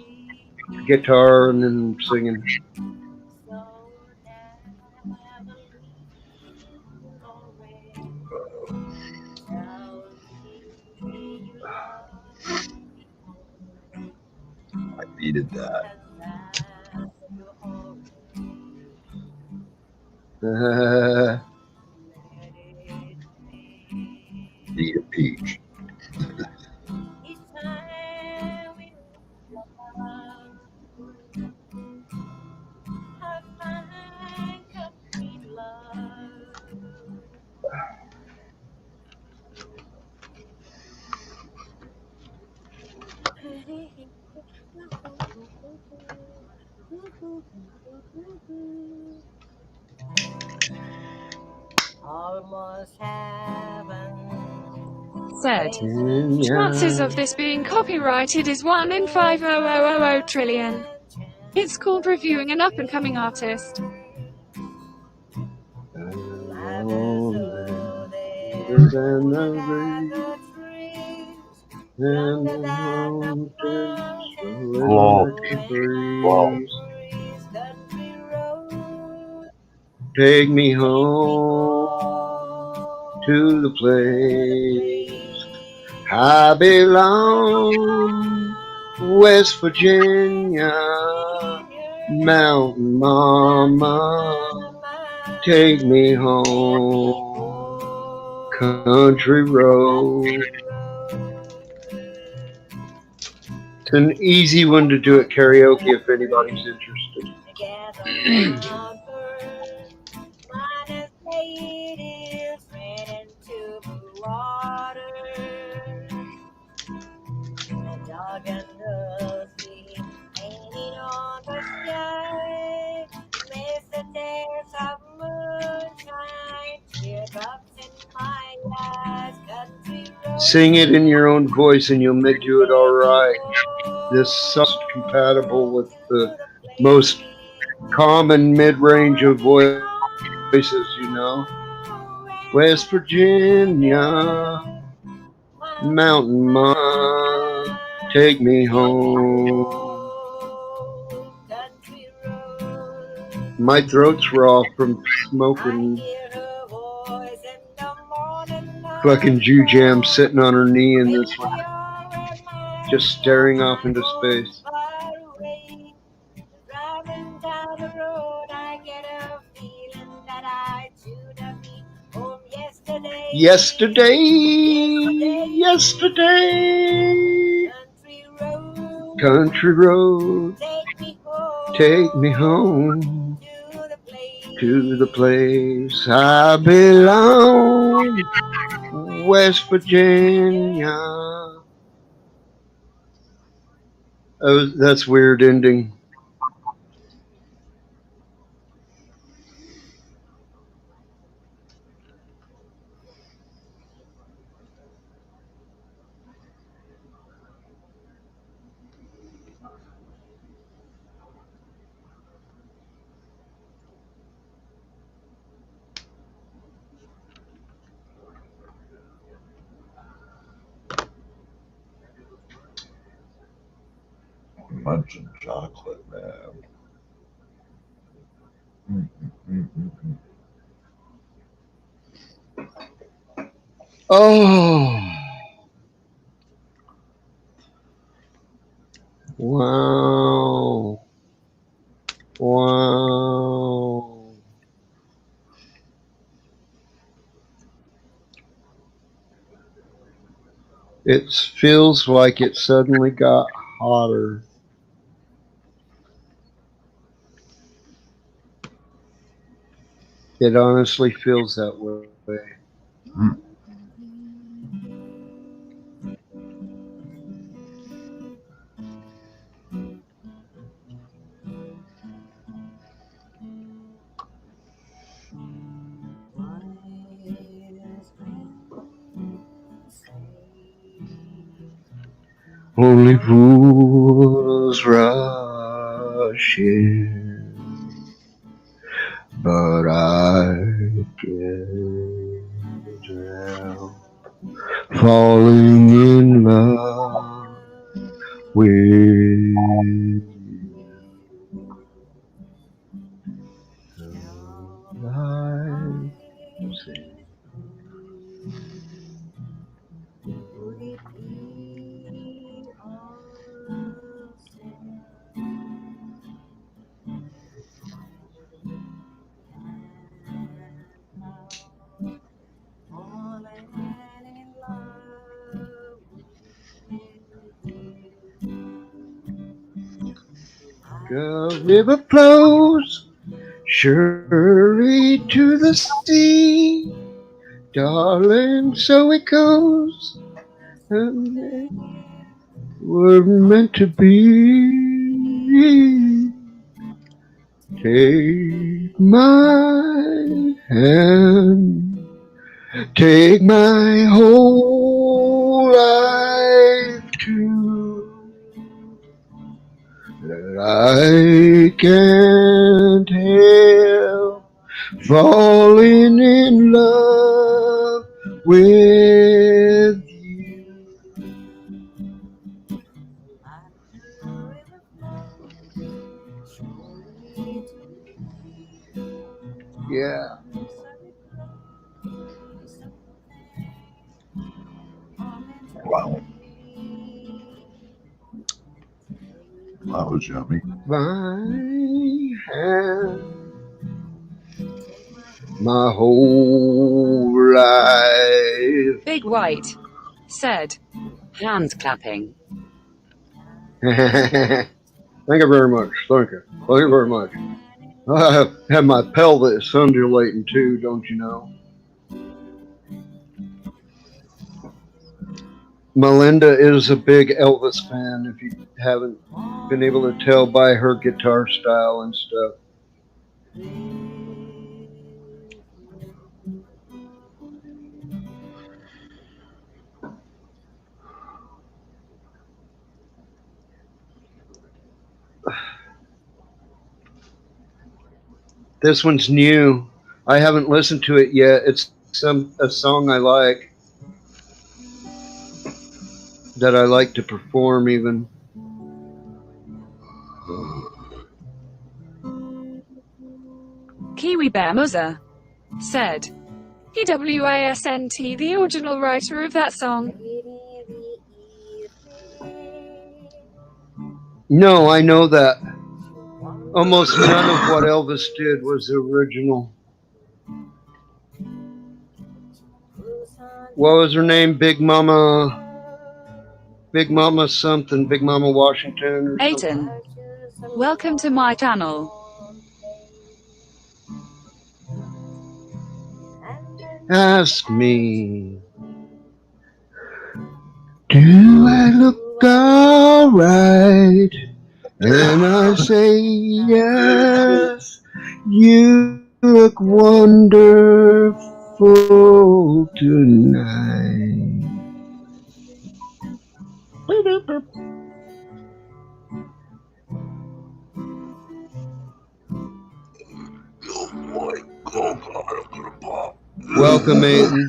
Speaker 4: guitar and then singing.
Speaker 5: I needed that. Need a peach.
Speaker 12: Said, chances of this being copyrighted is 1 in 5,000 trillion. It's called reviewing an up-and-coming artist.
Speaker 4: Than the breeze and the mountains
Speaker 5: Hello.
Speaker 4: let me
Speaker 5: Wow.
Speaker 4: breeze. Take me home to the place I belong, West Virginia, Mountain Mama. Take me home, country road. It's an easy one to do at karaoke if anybody's interested. Sing it in your own voice and you'll do it all right. This song's compatible with the most common mid-range of voices, you know. West Virginia, Mountain Mama, take me home. My throat's raw from smoking fucking Jew Jam sitting on her knee in this one, just staring off into space. Yesterday, country road, take me home to the place I belong, West Virginia. Oh, that's weird ending.
Speaker 5: Munching chocolate, man.
Speaker 4: Oh, wow. Wow. It feels like it suddenly got hotter. It honestly feels that way.
Speaker 5: Mm.
Speaker 4: Only fools rush in, but I can't help falling in love with you. I say,
Speaker 13: Would it be all falling in love with you?
Speaker 4: the river flows surely to the sea, darling, so it goes, and we're meant to be. Take my hand, take my whole life too. I can't help falling in love with you.
Speaker 13: Like the river flows surely to the sea,
Speaker 4: Yeah.
Speaker 13: darling, so it goes, are meant to
Speaker 3: Wow.
Speaker 13: be.
Speaker 3: That was yummy.
Speaker 4: My hand,
Speaker 13: Take my
Speaker 4: my
Speaker 13: whole
Speaker 4: whole life.
Speaker 12: Big White said, hands clapping.
Speaker 4: Thank you very much. Thank you. Thank you very much. I have my pelvis undulating too, don't you know? Melinda is a big Elvis fan, if you haven't been able to tell by her guitar style and stuff. This one's new. I haven't listened to it yet. It's a song I like that I like to perform even.
Speaker 12: Kiwi Bear Muzza said, EWASNT, the original writer of that song.
Speaker 4: No, I know that. Almost none of what Elvis did was original. What was her name? Big Mama something, Big Mama Washington or something.
Speaker 12: Aiton, welcome to my channel.
Speaker 4: Ask me, do I look alright? And I say yes, you look wonderful tonight. Welcome, Aiden.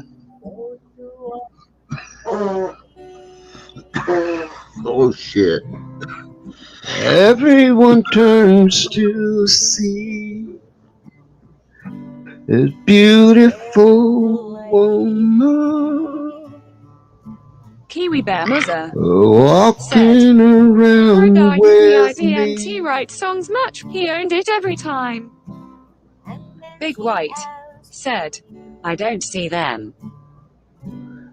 Speaker 5: Oh shit.
Speaker 4: Everyone turns to see this beautiful woman.
Speaker 12: Kiwi Bear Muzzer
Speaker 4: Walking around with
Speaker 12: PIDNT
Speaker 4: me.
Speaker 12: writes songs much. He owned it every time. Big White said, I don't see them.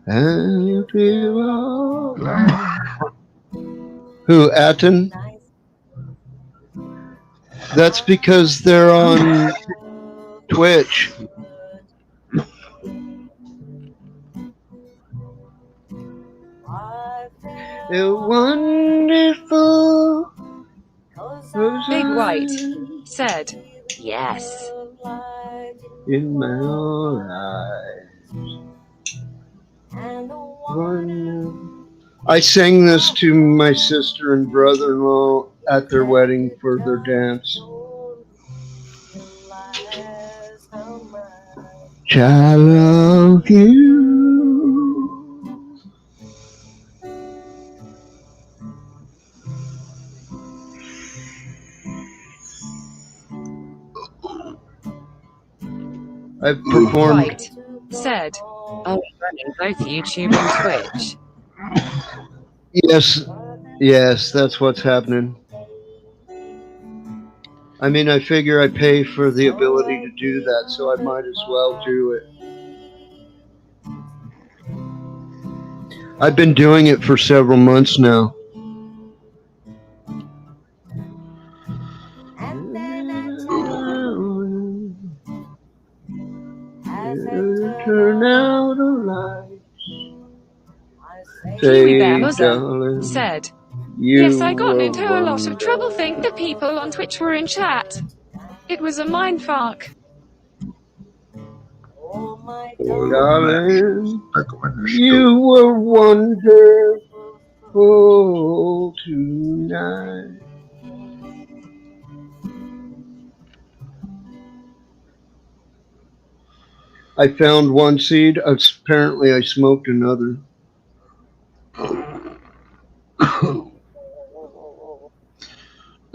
Speaker 4: And feel alright. Who, Atten? That's because they're on Twitch. A wonderful
Speaker 12: Big White said, yes.
Speaker 4: in my own eyes. I sang this to my sister and brother-in-law at their wedding for their dance. I love you. I've performed.
Speaker 12: White said, are we running both YouTube and Twitch?
Speaker 4: Yes, that's what's happening. I mean, I figure I pay for the ability to do that, so I might as well do it. I've been doing it for several months now. Turn out the lights.
Speaker 12: Kiwi Bear Muzzer said, yes, I got into a lot of trouble thinking the people on Twitch were in chat. It was a mindfuck.
Speaker 4: Darling, you were wonderful tonight. I found one seed. Apparently, I smoked another.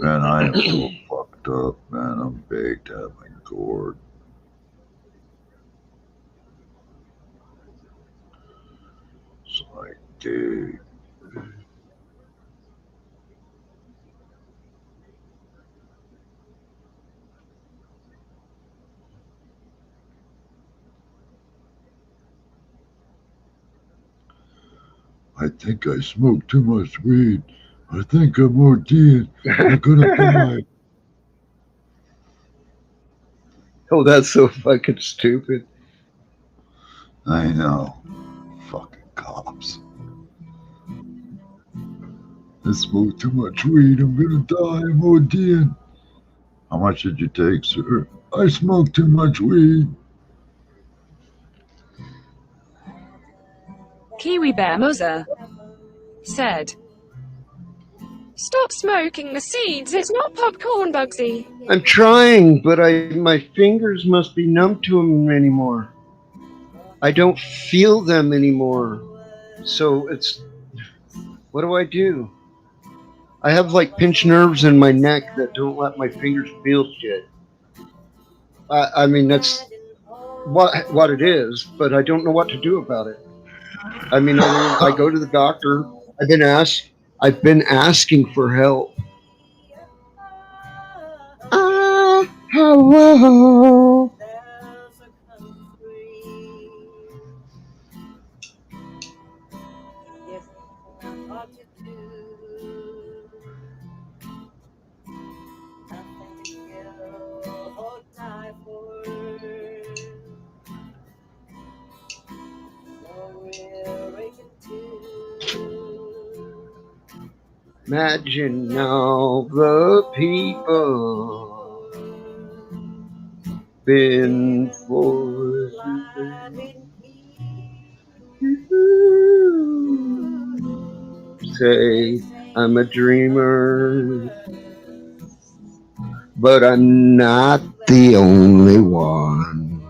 Speaker 3: Man, I am so fucked up, man. I'm baked out of my gourd. It's like, dude. I think I smoked too much weed. I think I'm OD'ing. I'm gonna die.
Speaker 4: Oh, that's so fucking stupid.
Speaker 3: I know. Fucking cops. I smoked too much weed. I'm gonna die. I'm OD'ing. How much did you take, sir? I smoked too much weed.
Speaker 12: Kiwi Bear Muzzer said, stop smoking the seeds. It's not popcorn, Bugsy.
Speaker 4: I'm trying, but my fingers must be numb to them anymore. I don't feel them anymore. So what do I do? I have like pinched nerves in my neck that don't let my fingers feel shit. I mean, that's what it is, but I don't know what to do about it. I mean, I go to the doctor. I've been asking for help. Hello. Imagine all the people been for say I'm a dreamer, but I'm not the only one.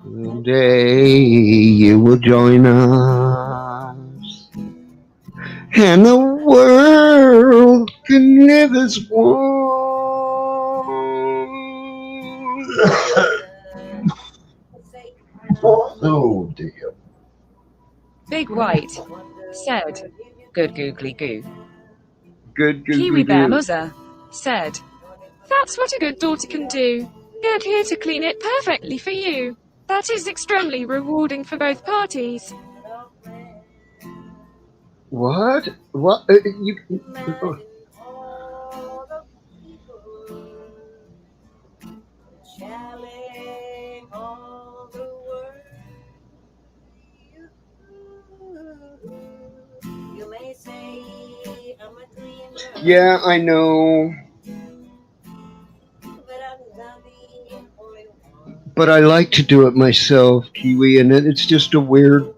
Speaker 4: One day you will join us, and the world can live as one.
Speaker 3: Oh, damn.
Speaker 12: Big White said, good googly goo.
Speaker 4: Good, good,
Speaker 12: Kiwi
Speaker 4: good,
Speaker 12: Bear
Speaker 4: good.
Speaker 12: Muzzer said, that's what a good daughter can do. Get here to clean it perfectly for you. That is extremely rewarding for both parties.
Speaker 4: What? What? You? Yeah, I know. But I like to do it myself, Kiwi, and it's just a weird.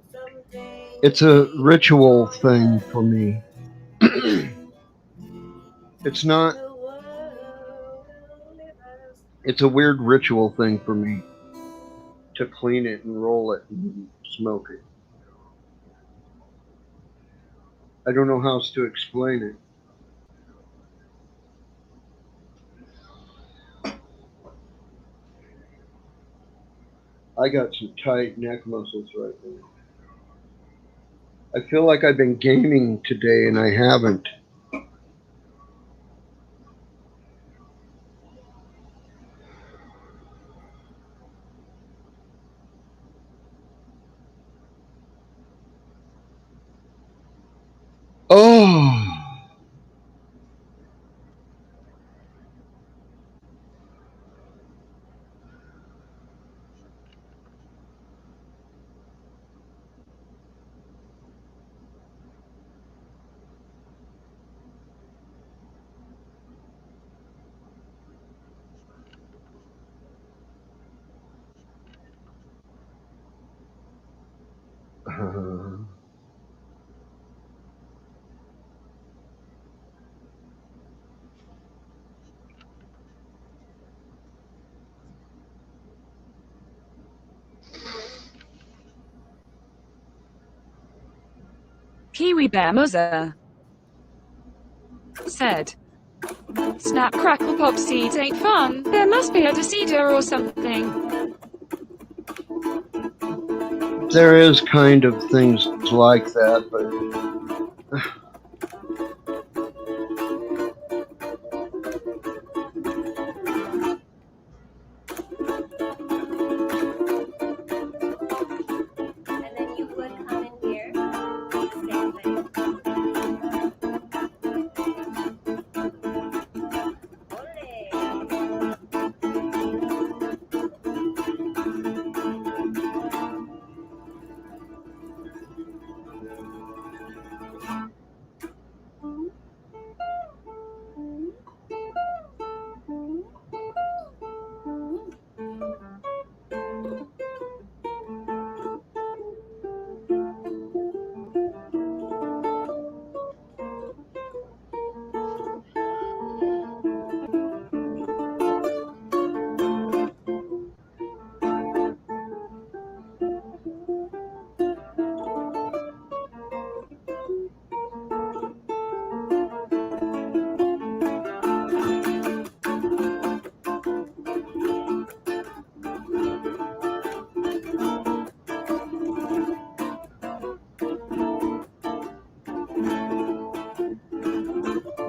Speaker 4: It's a ritual thing for me. It's not. It's a weird ritual thing for me to clean it and roll it and smoke it. I don't know how else to explain it. I got some tight neck muscles right now. I feel like I've been gaming today and I haven't. Oh.
Speaker 12: Kiwi Bear Muzzer said, snap crackle pop seeds ain't fun. There must be a deceiver or something.
Speaker 4: There is kind of things like that, but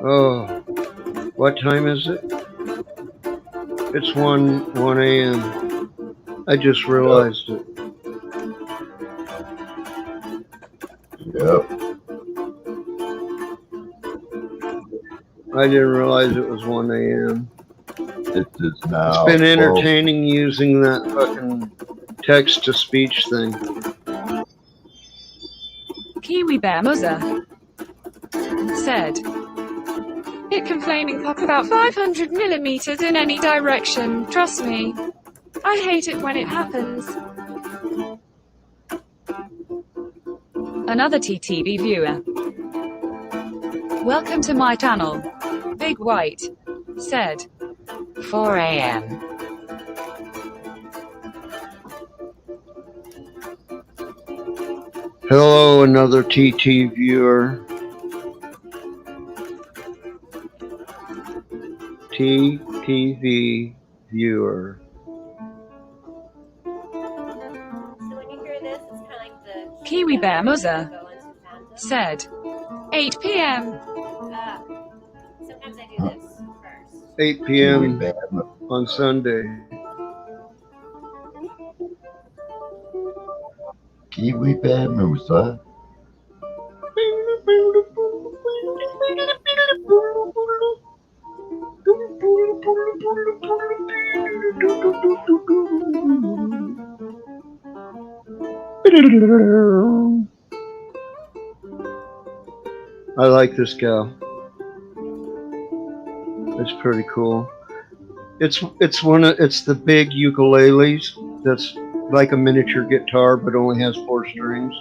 Speaker 4: oh, what time is it? It's 1 a.m. I just realized it.
Speaker 5: Yep.
Speaker 4: I didn't realize it was 1 a.m.
Speaker 5: It is now.
Speaker 4: It's been entertaining using that fucking text to speech thing.
Speaker 12: Kiwi Bear Muzzer said, it can flaming pop about 500 millimeters in any direction, trust me. I hate it when it happens. Another TTV viewer. Welcome to my channel. Big White said, 4 a.m.
Speaker 4: Hello, another TT viewer. TTV viewer.
Speaker 14: So when you hear this, it's kind of like the
Speaker 12: Kiwi Bear Muzzer said 8 p.m.
Speaker 13: Sometimes I do this first.
Speaker 4: 8 p.m. on Sunday.
Speaker 5: Kiwi Bear Musa.
Speaker 4: I like this gal. It's pretty cool. It's the big ukuleles that's like a miniature guitar but only has 4 strings.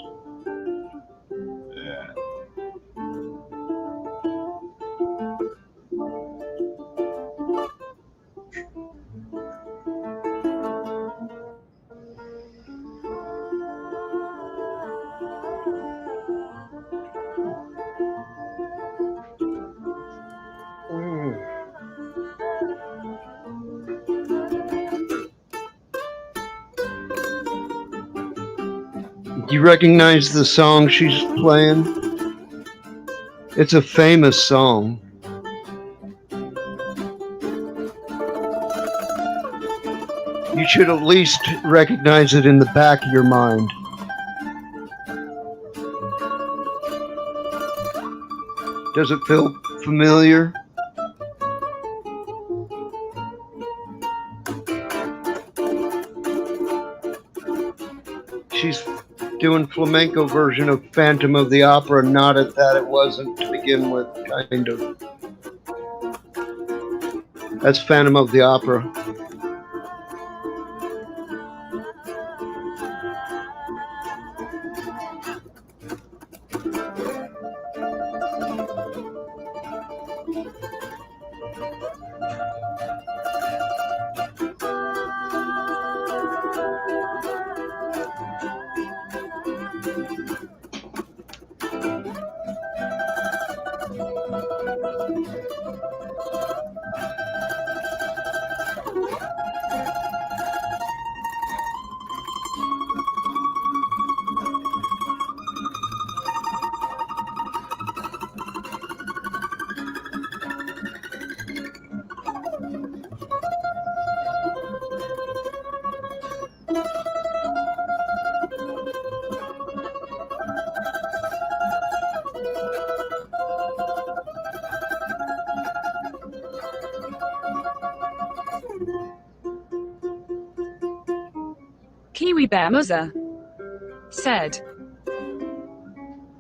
Speaker 5: Yeah.
Speaker 4: Do you recognize the song she's playing? It's a famous song. You should at least recognize it in the back of your mind. Does it feel familiar? She's doing flamenco version of Phantom of the Opera, not at that it wasn't to begin with, kind of. That's Phantom of the Opera.
Speaker 12: Kiwi Bear Muzzer said,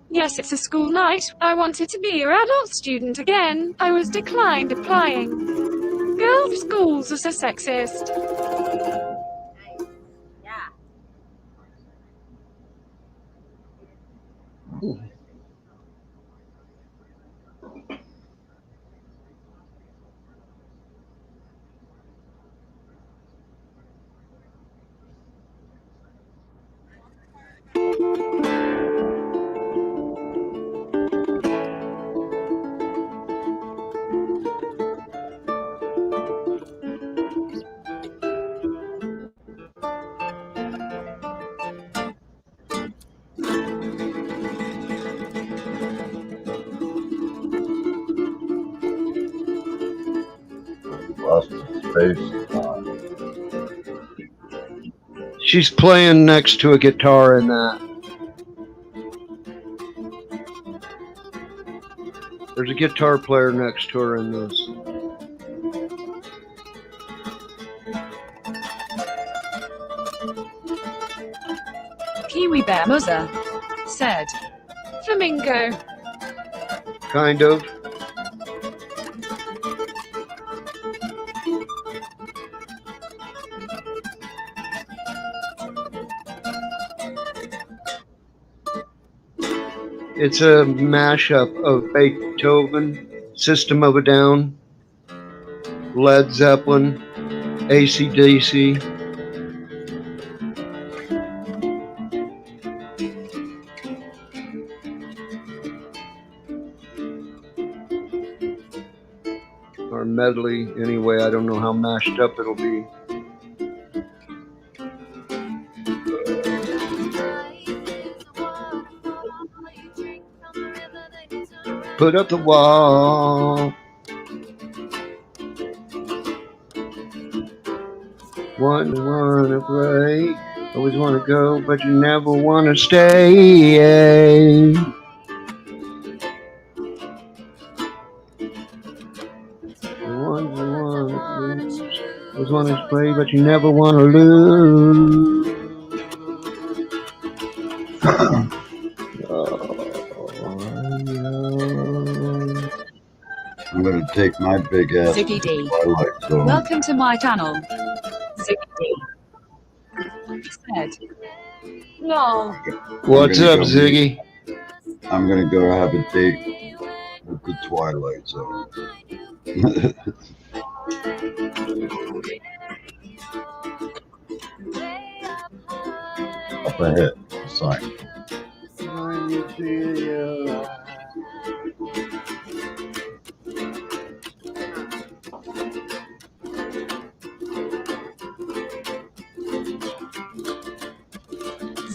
Speaker 12: "Yes, it's a school night. I wanted to be your adult student again. I was declined applying. Girls' schools are so sexist."
Speaker 13: Yeah.
Speaker 5: Lost his face.
Speaker 4: She's playing next to a guitar in that. There's a guitar player next to her in this.
Speaker 12: Kiwi Bear Muzzer said, "Flamingo."
Speaker 4: Kind of. It's a mashup of Beethoven, System of a Down, Led Zeppelin, AC/DC. Or medley, anyway. I don't know how mashed up it'll be. put up the wall. Wanna play, always wanna go, but you never wanna stay. Always wanna play, but you never wanna lose.
Speaker 5: I'm gonna take my big ass
Speaker 12: Ziggy
Speaker 5: to
Speaker 12: D.
Speaker 5: the Twilight Zone.
Speaker 12: Welcome to my channel. Ziggy D. Said. Lol.
Speaker 4: What's up, Ziggy?
Speaker 5: I'm gonna go have a date with the Twilight Zone. Up ahead, sign.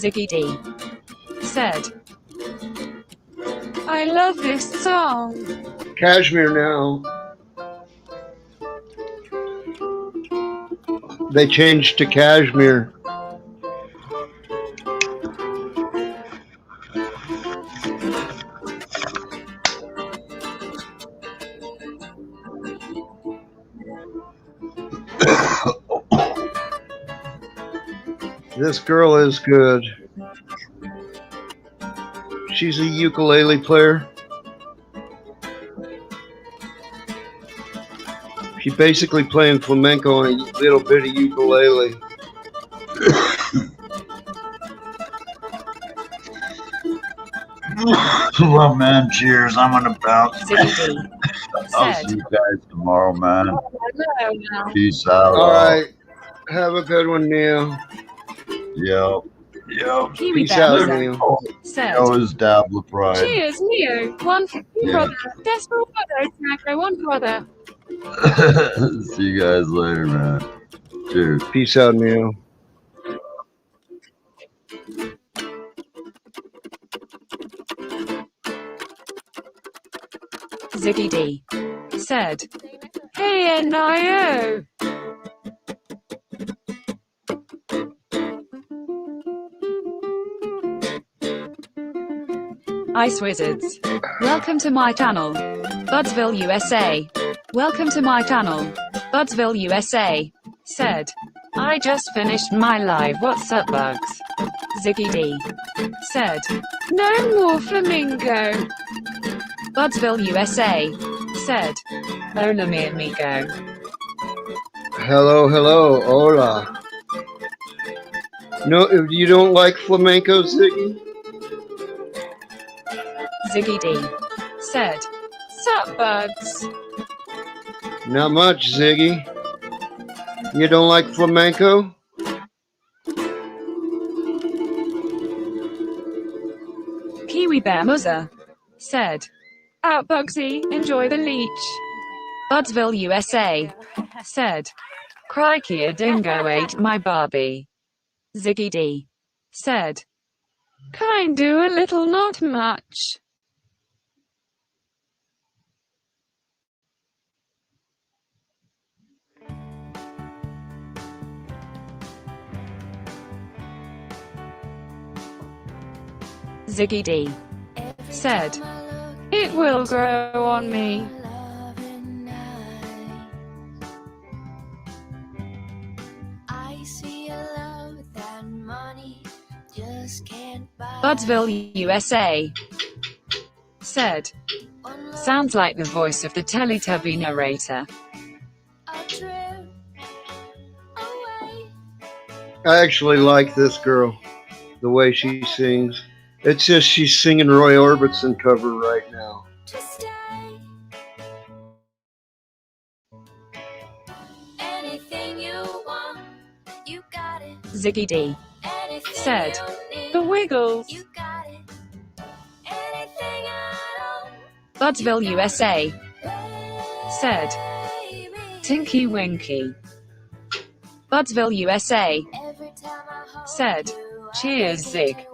Speaker 12: Ziggy D. Said. I love this song.
Speaker 4: Cashmere now. They changed to Cashmere. This girl is good. She's a ukulele player. She's basically playing flamenco on a little bit of ukulele.
Speaker 5: Well, man, cheers. I'm gonna bounce.
Speaker 12: Ziggy D.
Speaker 5: I'll see you guys tomorrow, man. Peace out.
Speaker 4: All right. Have a good one, Neil.
Speaker 5: Yep.
Speaker 4: Peace out, Neil.
Speaker 12: Said.
Speaker 5: That was Dabla Pride.
Speaker 12: Cheers, Leo. One for you, brother. Desperate brother, Taco. One brother.
Speaker 5: See you guys later, man. Cheers.
Speaker 4: Peace out, Neil.
Speaker 12: Ziggy D. Said. Hey, NIO. Ice Wizards. Welcome to my channel. Budsville, USA. Welcome to my channel. Budsville, USA. Said. I just finished my live. What's up, Bugs? Ziggy D. Said. No more flamingo. Budsville, USA. Said. Hola, mi amigo.
Speaker 4: Hello, hello, hola. No, you don't like flamenco, Ziggy?
Speaker 12: Ziggy D. Said. Sup, Bugs?
Speaker 4: Not much, Ziggy. You don't like flamenco?
Speaker 12: Kiwi Bear Muzza. Said. Out, Bugsy. Enjoy the leech. Budsville, USA. Said. Crikey, a dingo ate my Barbie. Ziggy D. Said. Kind do a little, not much. Ziggy D. Said. It will grow on me. Budsville, USA. Said. Sounds like the voice of the Teletubby narrator.
Speaker 4: I actually like this girl, the way she sings. It's just she's singing Roy Orbison cover right now.
Speaker 12: Ziggy D. Said. The Wiggles. Budsville, USA. Said. Tinky Winky. Budsville, USA. Said. Cheers, Zig.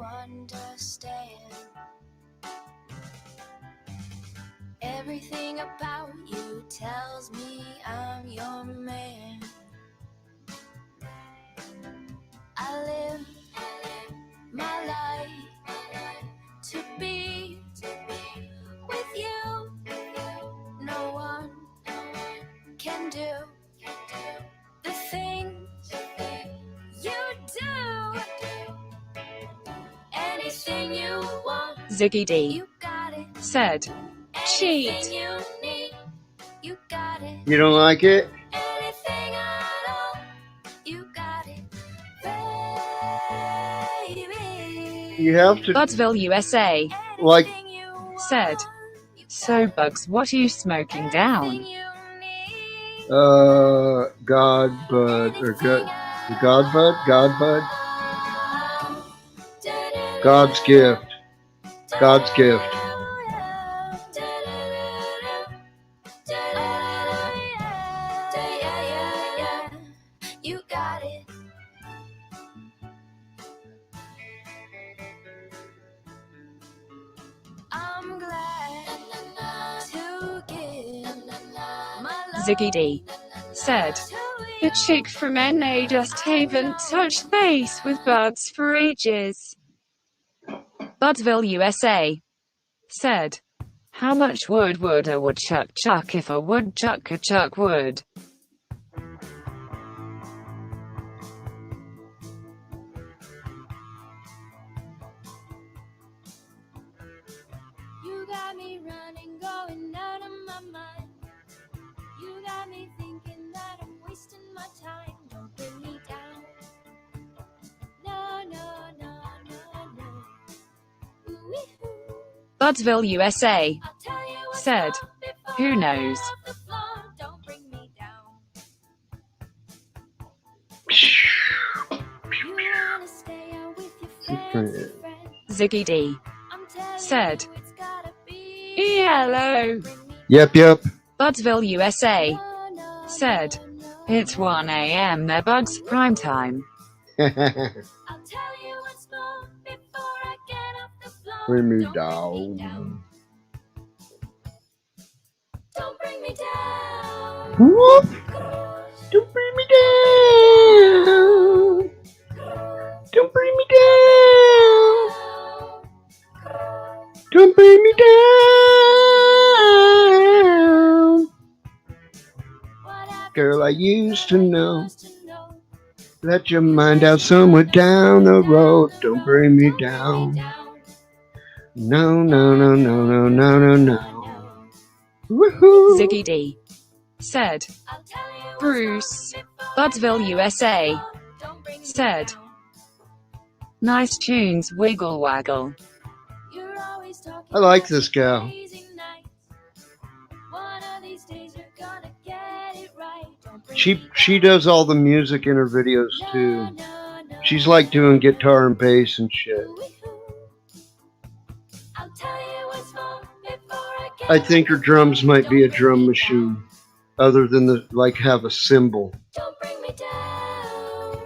Speaker 12: Ziggy D said, cheat.
Speaker 4: You don't like it? You have to.
Speaker 12: Budsville, USA
Speaker 4: Like,
Speaker 12: said, so Bugs, what are you smoking down?
Speaker 4: God Bud, or God Bud? God's gift. God's gift.
Speaker 14: You got it. I'm glad to give my love.
Speaker 12: Ziggy D said, the chick from NA just haven't touched base with Buds for ages. Budsville, USA said, how much wood would a woodchuck chuck if a woodchuck could chuck wood?
Speaker 14: You got me running, going out of my mind. You got me thinking that I'm wasting my time. Don't bring me down. No, no, no, no, no. Ooh-wee-hoo.
Speaker 12: Budsville, USA said, who knows?
Speaker 14: Don't bring me down. You wanna stay out with your friends.
Speaker 12: Ziggy D said, hello.
Speaker 4: Yep.
Speaker 12: Budsville, USA said, it's 1 a.m. there, Buds, prime time.
Speaker 14: I'll tell you once more before I get off the floor.
Speaker 4: Bring me
Speaker 14: Don't
Speaker 4: down.
Speaker 14: Don't bring me down.
Speaker 4: Whoop. Don't bring me down. Don't bring me down. Don't bring me down. Girl, I used to know. Let your mind out somewhere down the road. Don't bring me down. No, no, no, no, no, no, no, no. Woohoo!
Speaker 12: Ziggy D said, Bruce, Budsville, USA said, nice tunes, wiggle waggle.
Speaker 4: I like this gal. She does all the music in her videos too. She's like doing guitar and bass and shit. I think her drums might be a drum machine, other than the like have a cymbal.
Speaker 14: Don't bring me down.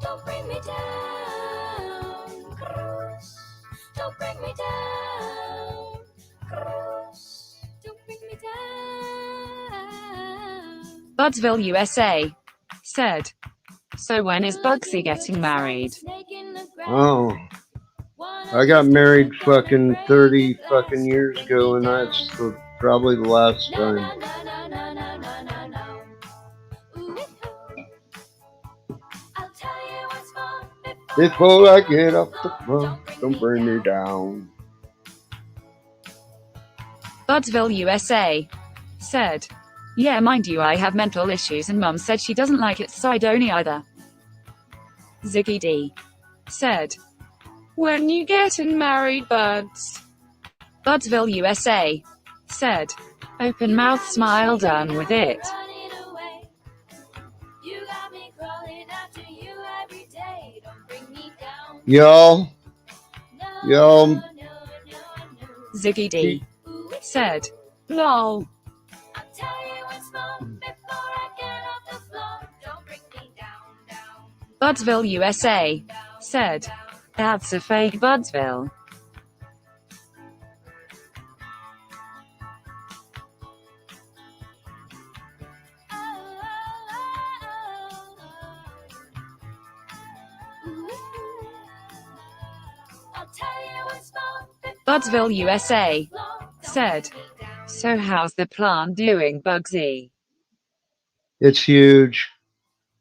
Speaker 14: Don't bring me down. Don't bring me down. Don't bring me down.
Speaker 12: Budsville, USA said, so when is Bugsy getting married?
Speaker 4: Oh, I got married fucking 30 fucking years ago, and that's probably the last time. Before I get off the floor, don't bring me down.
Speaker 12: Budsville, USA said, yeah, mind you, I have mental issues and Mum said she doesn't like it, so I don't either. Ziggy D said, when you getting married, Buds? Budsville, USA said, open mouth smile, done with it.
Speaker 4: Y'all.
Speaker 12: Ziggy D said, lol. Budsville, USA said, that's a fake Budsville. Budsville, USA said, so how's the plant doing, Bugsy?
Speaker 4: It's huge.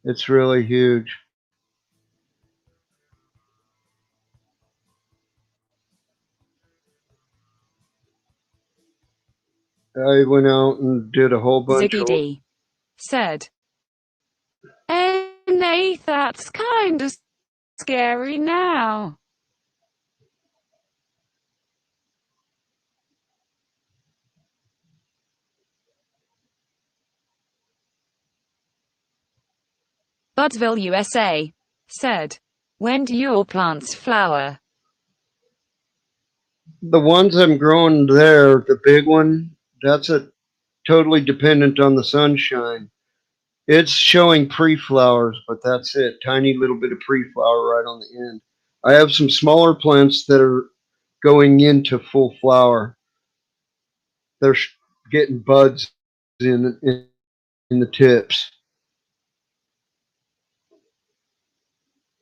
Speaker 4: It's really huge. I went out and did a whole bunch
Speaker 12: Ziggy
Speaker 4: of.
Speaker 12: D said, "Hey, Nate, that's kind of scary now." Budsville, USA said, "When do your plants flower?"
Speaker 4: The ones I'm growing there, the big one, that's a totally dependent on the sunshine. It's showing pre-flowers, but that's it. Tiny little bit of pre-flower right on the end. I have some smaller plants that are going into full flower. They're getting buds in the tips.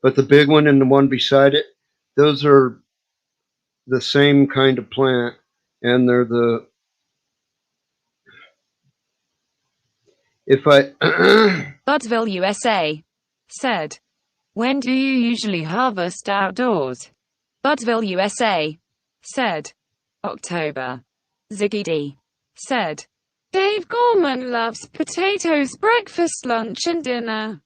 Speaker 4: But the big one and the one beside it, those are the same kind of plant, and they're the if I
Speaker 12: Budsville, USA said, "When do you usually harvest outdoors?" Budsville, USA said, "October." Ziggy D said, "Dave Gorman loves potatoes breakfast, lunch, and dinner."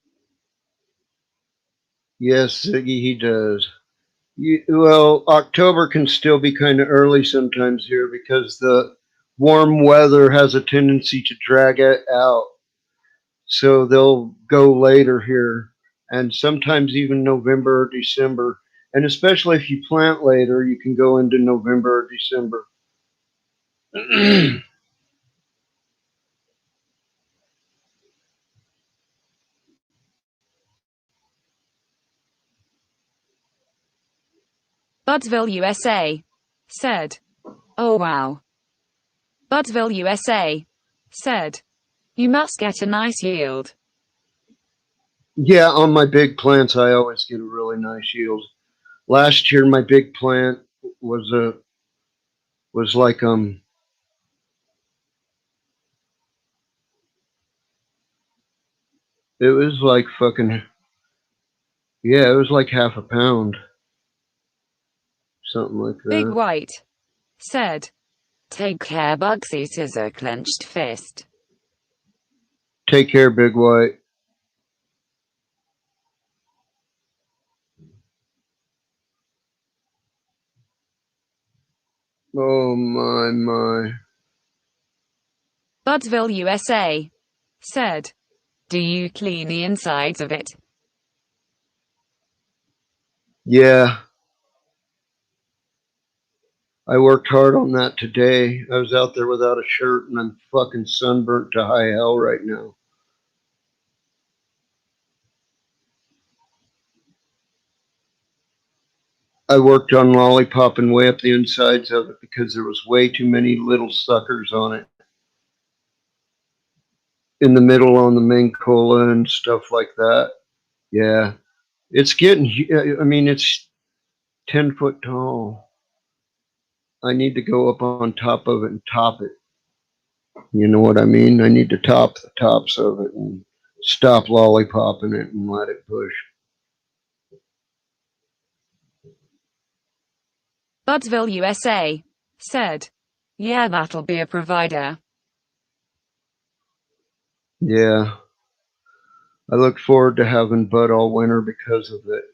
Speaker 4: yes, Ziggy, he does. Well, October can still be kind of early sometimes here because the warm weather has a tendency to drag it out. So they'll go later here, and sometimes even November or December. And especially if you plant later, you can go into November or December.
Speaker 12: Budsville, USA said, "Oh wow." Budsville, USA said, "You must get a nice yield."
Speaker 4: Yeah, on my big plants, I always get a really nice yield. Last year, my big plant was like it was like fucking yeah, it was like half a pound, something like
Speaker 12: Big
Speaker 4: that.
Speaker 12: White said, "Take care, Bugsy scissor clenched fist."
Speaker 4: Take care, Big White. Oh my.
Speaker 12: Budsville, USA said, "Do you clean the insides of it?"
Speaker 4: Yeah, I worked hard on that today. I was out there without a shirt and I'm fucking sunburnt to high hell right now. I worked on lollipopping way up the insides of it because there was way too many little suckers on it. In the middle on the main cola and stuff like that. Yeah. It's getting, I mean, it's 10 foot tall. I need to go up on top of it and top it. You know what I mean? I need to top the tops of it and stop lollipopping it and let it push.
Speaker 12: Budsville, USA said, "Yeah, that'll be a provider."
Speaker 4: Yeah. I look forward to having bud all winter because of it.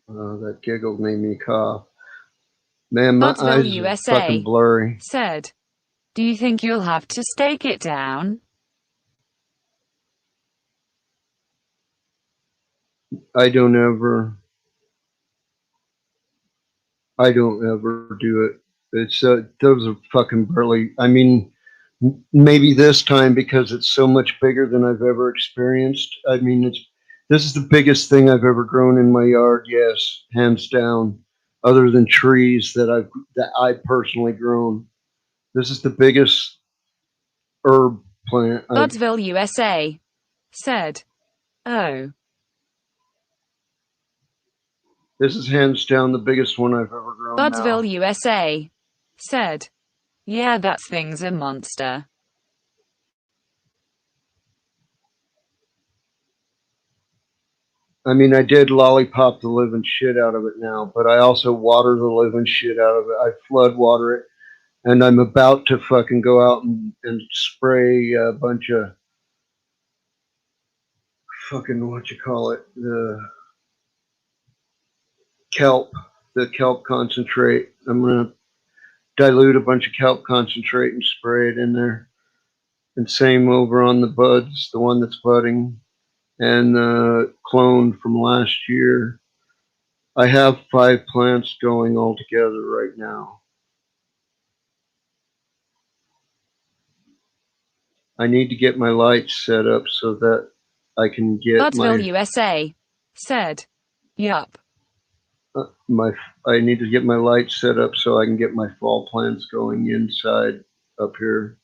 Speaker 4: That giggle made me cough. Man, my
Speaker 12: Budsville,
Speaker 4: eyes are fucking
Speaker 12: USA
Speaker 4: blurry.
Speaker 12: said, "Do you think you'll have to stake it down?"
Speaker 4: I don't ever I don't ever do it. It's those are fucking burly. I mean, maybe this time because it's so much bigger than I've ever experienced. I mean, this is the biggest thing I've ever grown in my yard. Yes, hands down. Other than trees that I personally grown, this is the biggest herb plant I've.
Speaker 12: Budsville, USA said, "Oh."
Speaker 4: This is hands down the biggest one I've ever grown now.
Speaker 12: Budsville, USA said, "Yeah, that thing's a monster."
Speaker 4: I mean, I did lollipop the living shit out of it now, but I also water the living shit out of it. I flood water it, and I'm about to fucking go out and spray a bunch of fucking, the kelp concentrate. I'm gonna dilute a bunch of kelp concentrate and spray it in there. And same over on the buds, the one that's budding, and the clone from last year. I have 5 plants going all together right now. I need to get my lights set up so that I can get
Speaker 12: Budsville, USA. Said. Yup.
Speaker 4: I need to get my lights set up so I can get my fall plants going inside up here,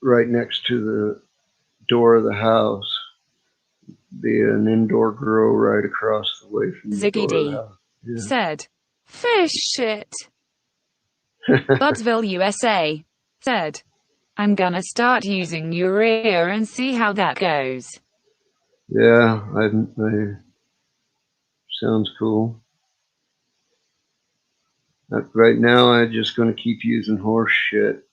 Speaker 4: right next to the door of the house. Be an indoor grow right across the way from the
Speaker 12: Ziggy
Speaker 4: door of the
Speaker 12: D.
Speaker 4: house. Yeah.
Speaker 12: Said. Fish shit. Budsville, USA. Said. I'm gonna start using urea and see how that goes.
Speaker 4: Yeah, I sounds cool. Right now, I'm just going to keep using horse shit.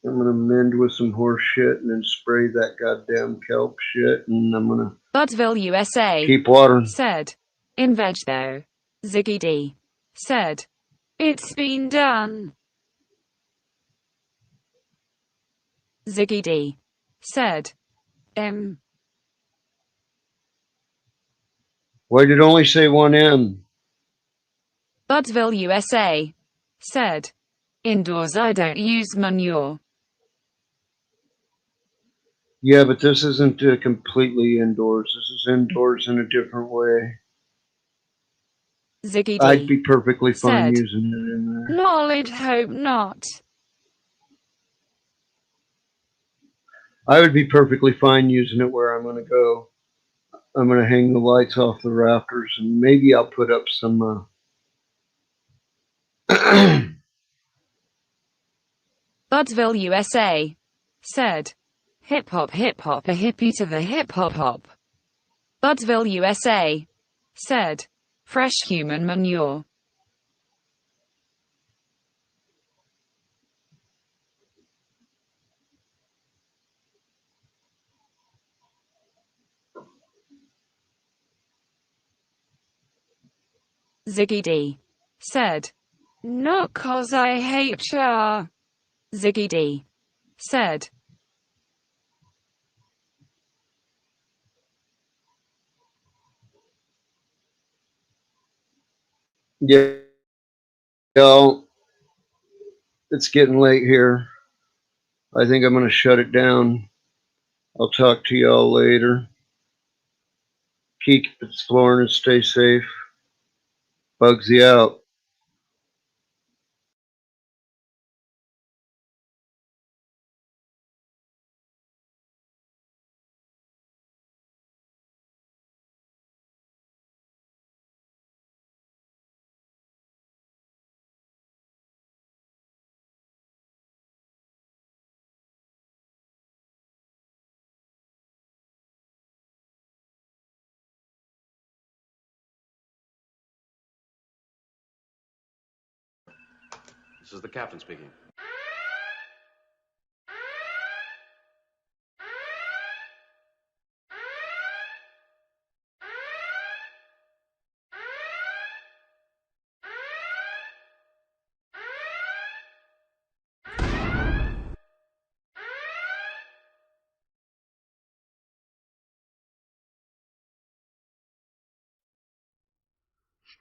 Speaker 4: I'm going to mend with some horse shit and then spray that goddamn kelp shit, and I'm going to
Speaker 12: Budsville, USA.
Speaker 4: keep watering.
Speaker 12: Said. In veg though. Ziggy D. Said. It's been done. Ziggy D. Said.
Speaker 4: Why did it only say one M?
Speaker 12: Budsville, USA. Said. Indoors I don't use manure.
Speaker 4: Yeah, but this isn't completely indoors. This is indoors in a different way.
Speaker 12: Ziggy D.
Speaker 4: I'd be perfectly fine
Speaker 12: said,
Speaker 4: using it in there.
Speaker 12: Knowledge hope not.
Speaker 4: I would be perfectly fine using it where I'm going to go. I'm going to hang the lights off the rafters, and maybe I'll put up some
Speaker 12: Budsville, USA. Said. Hip hop, a hippie to the hip hop hop. Budsville, USA. Said. Fresh human manure. Ziggy D. Said. Not 'cause I hate ya. Ziggy D. Said.
Speaker 4: Yeah, y'all, it's getting late here. I think I'm going to shut it down. I'll talk to y'all later. Keep exploring and stay safe. Bugsy out.
Speaker 15: This is the captain speaking.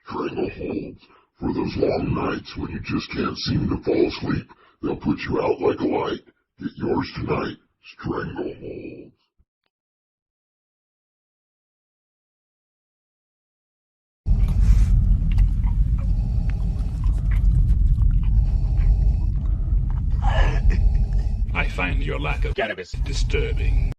Speaker 3: Strangleholds. For those long nights when you just can't seem to fall asleep, they'll put you out like a light. Get yours tonight. Strangleholds.
Speaker 2: I find your lack of cannabis disturbing.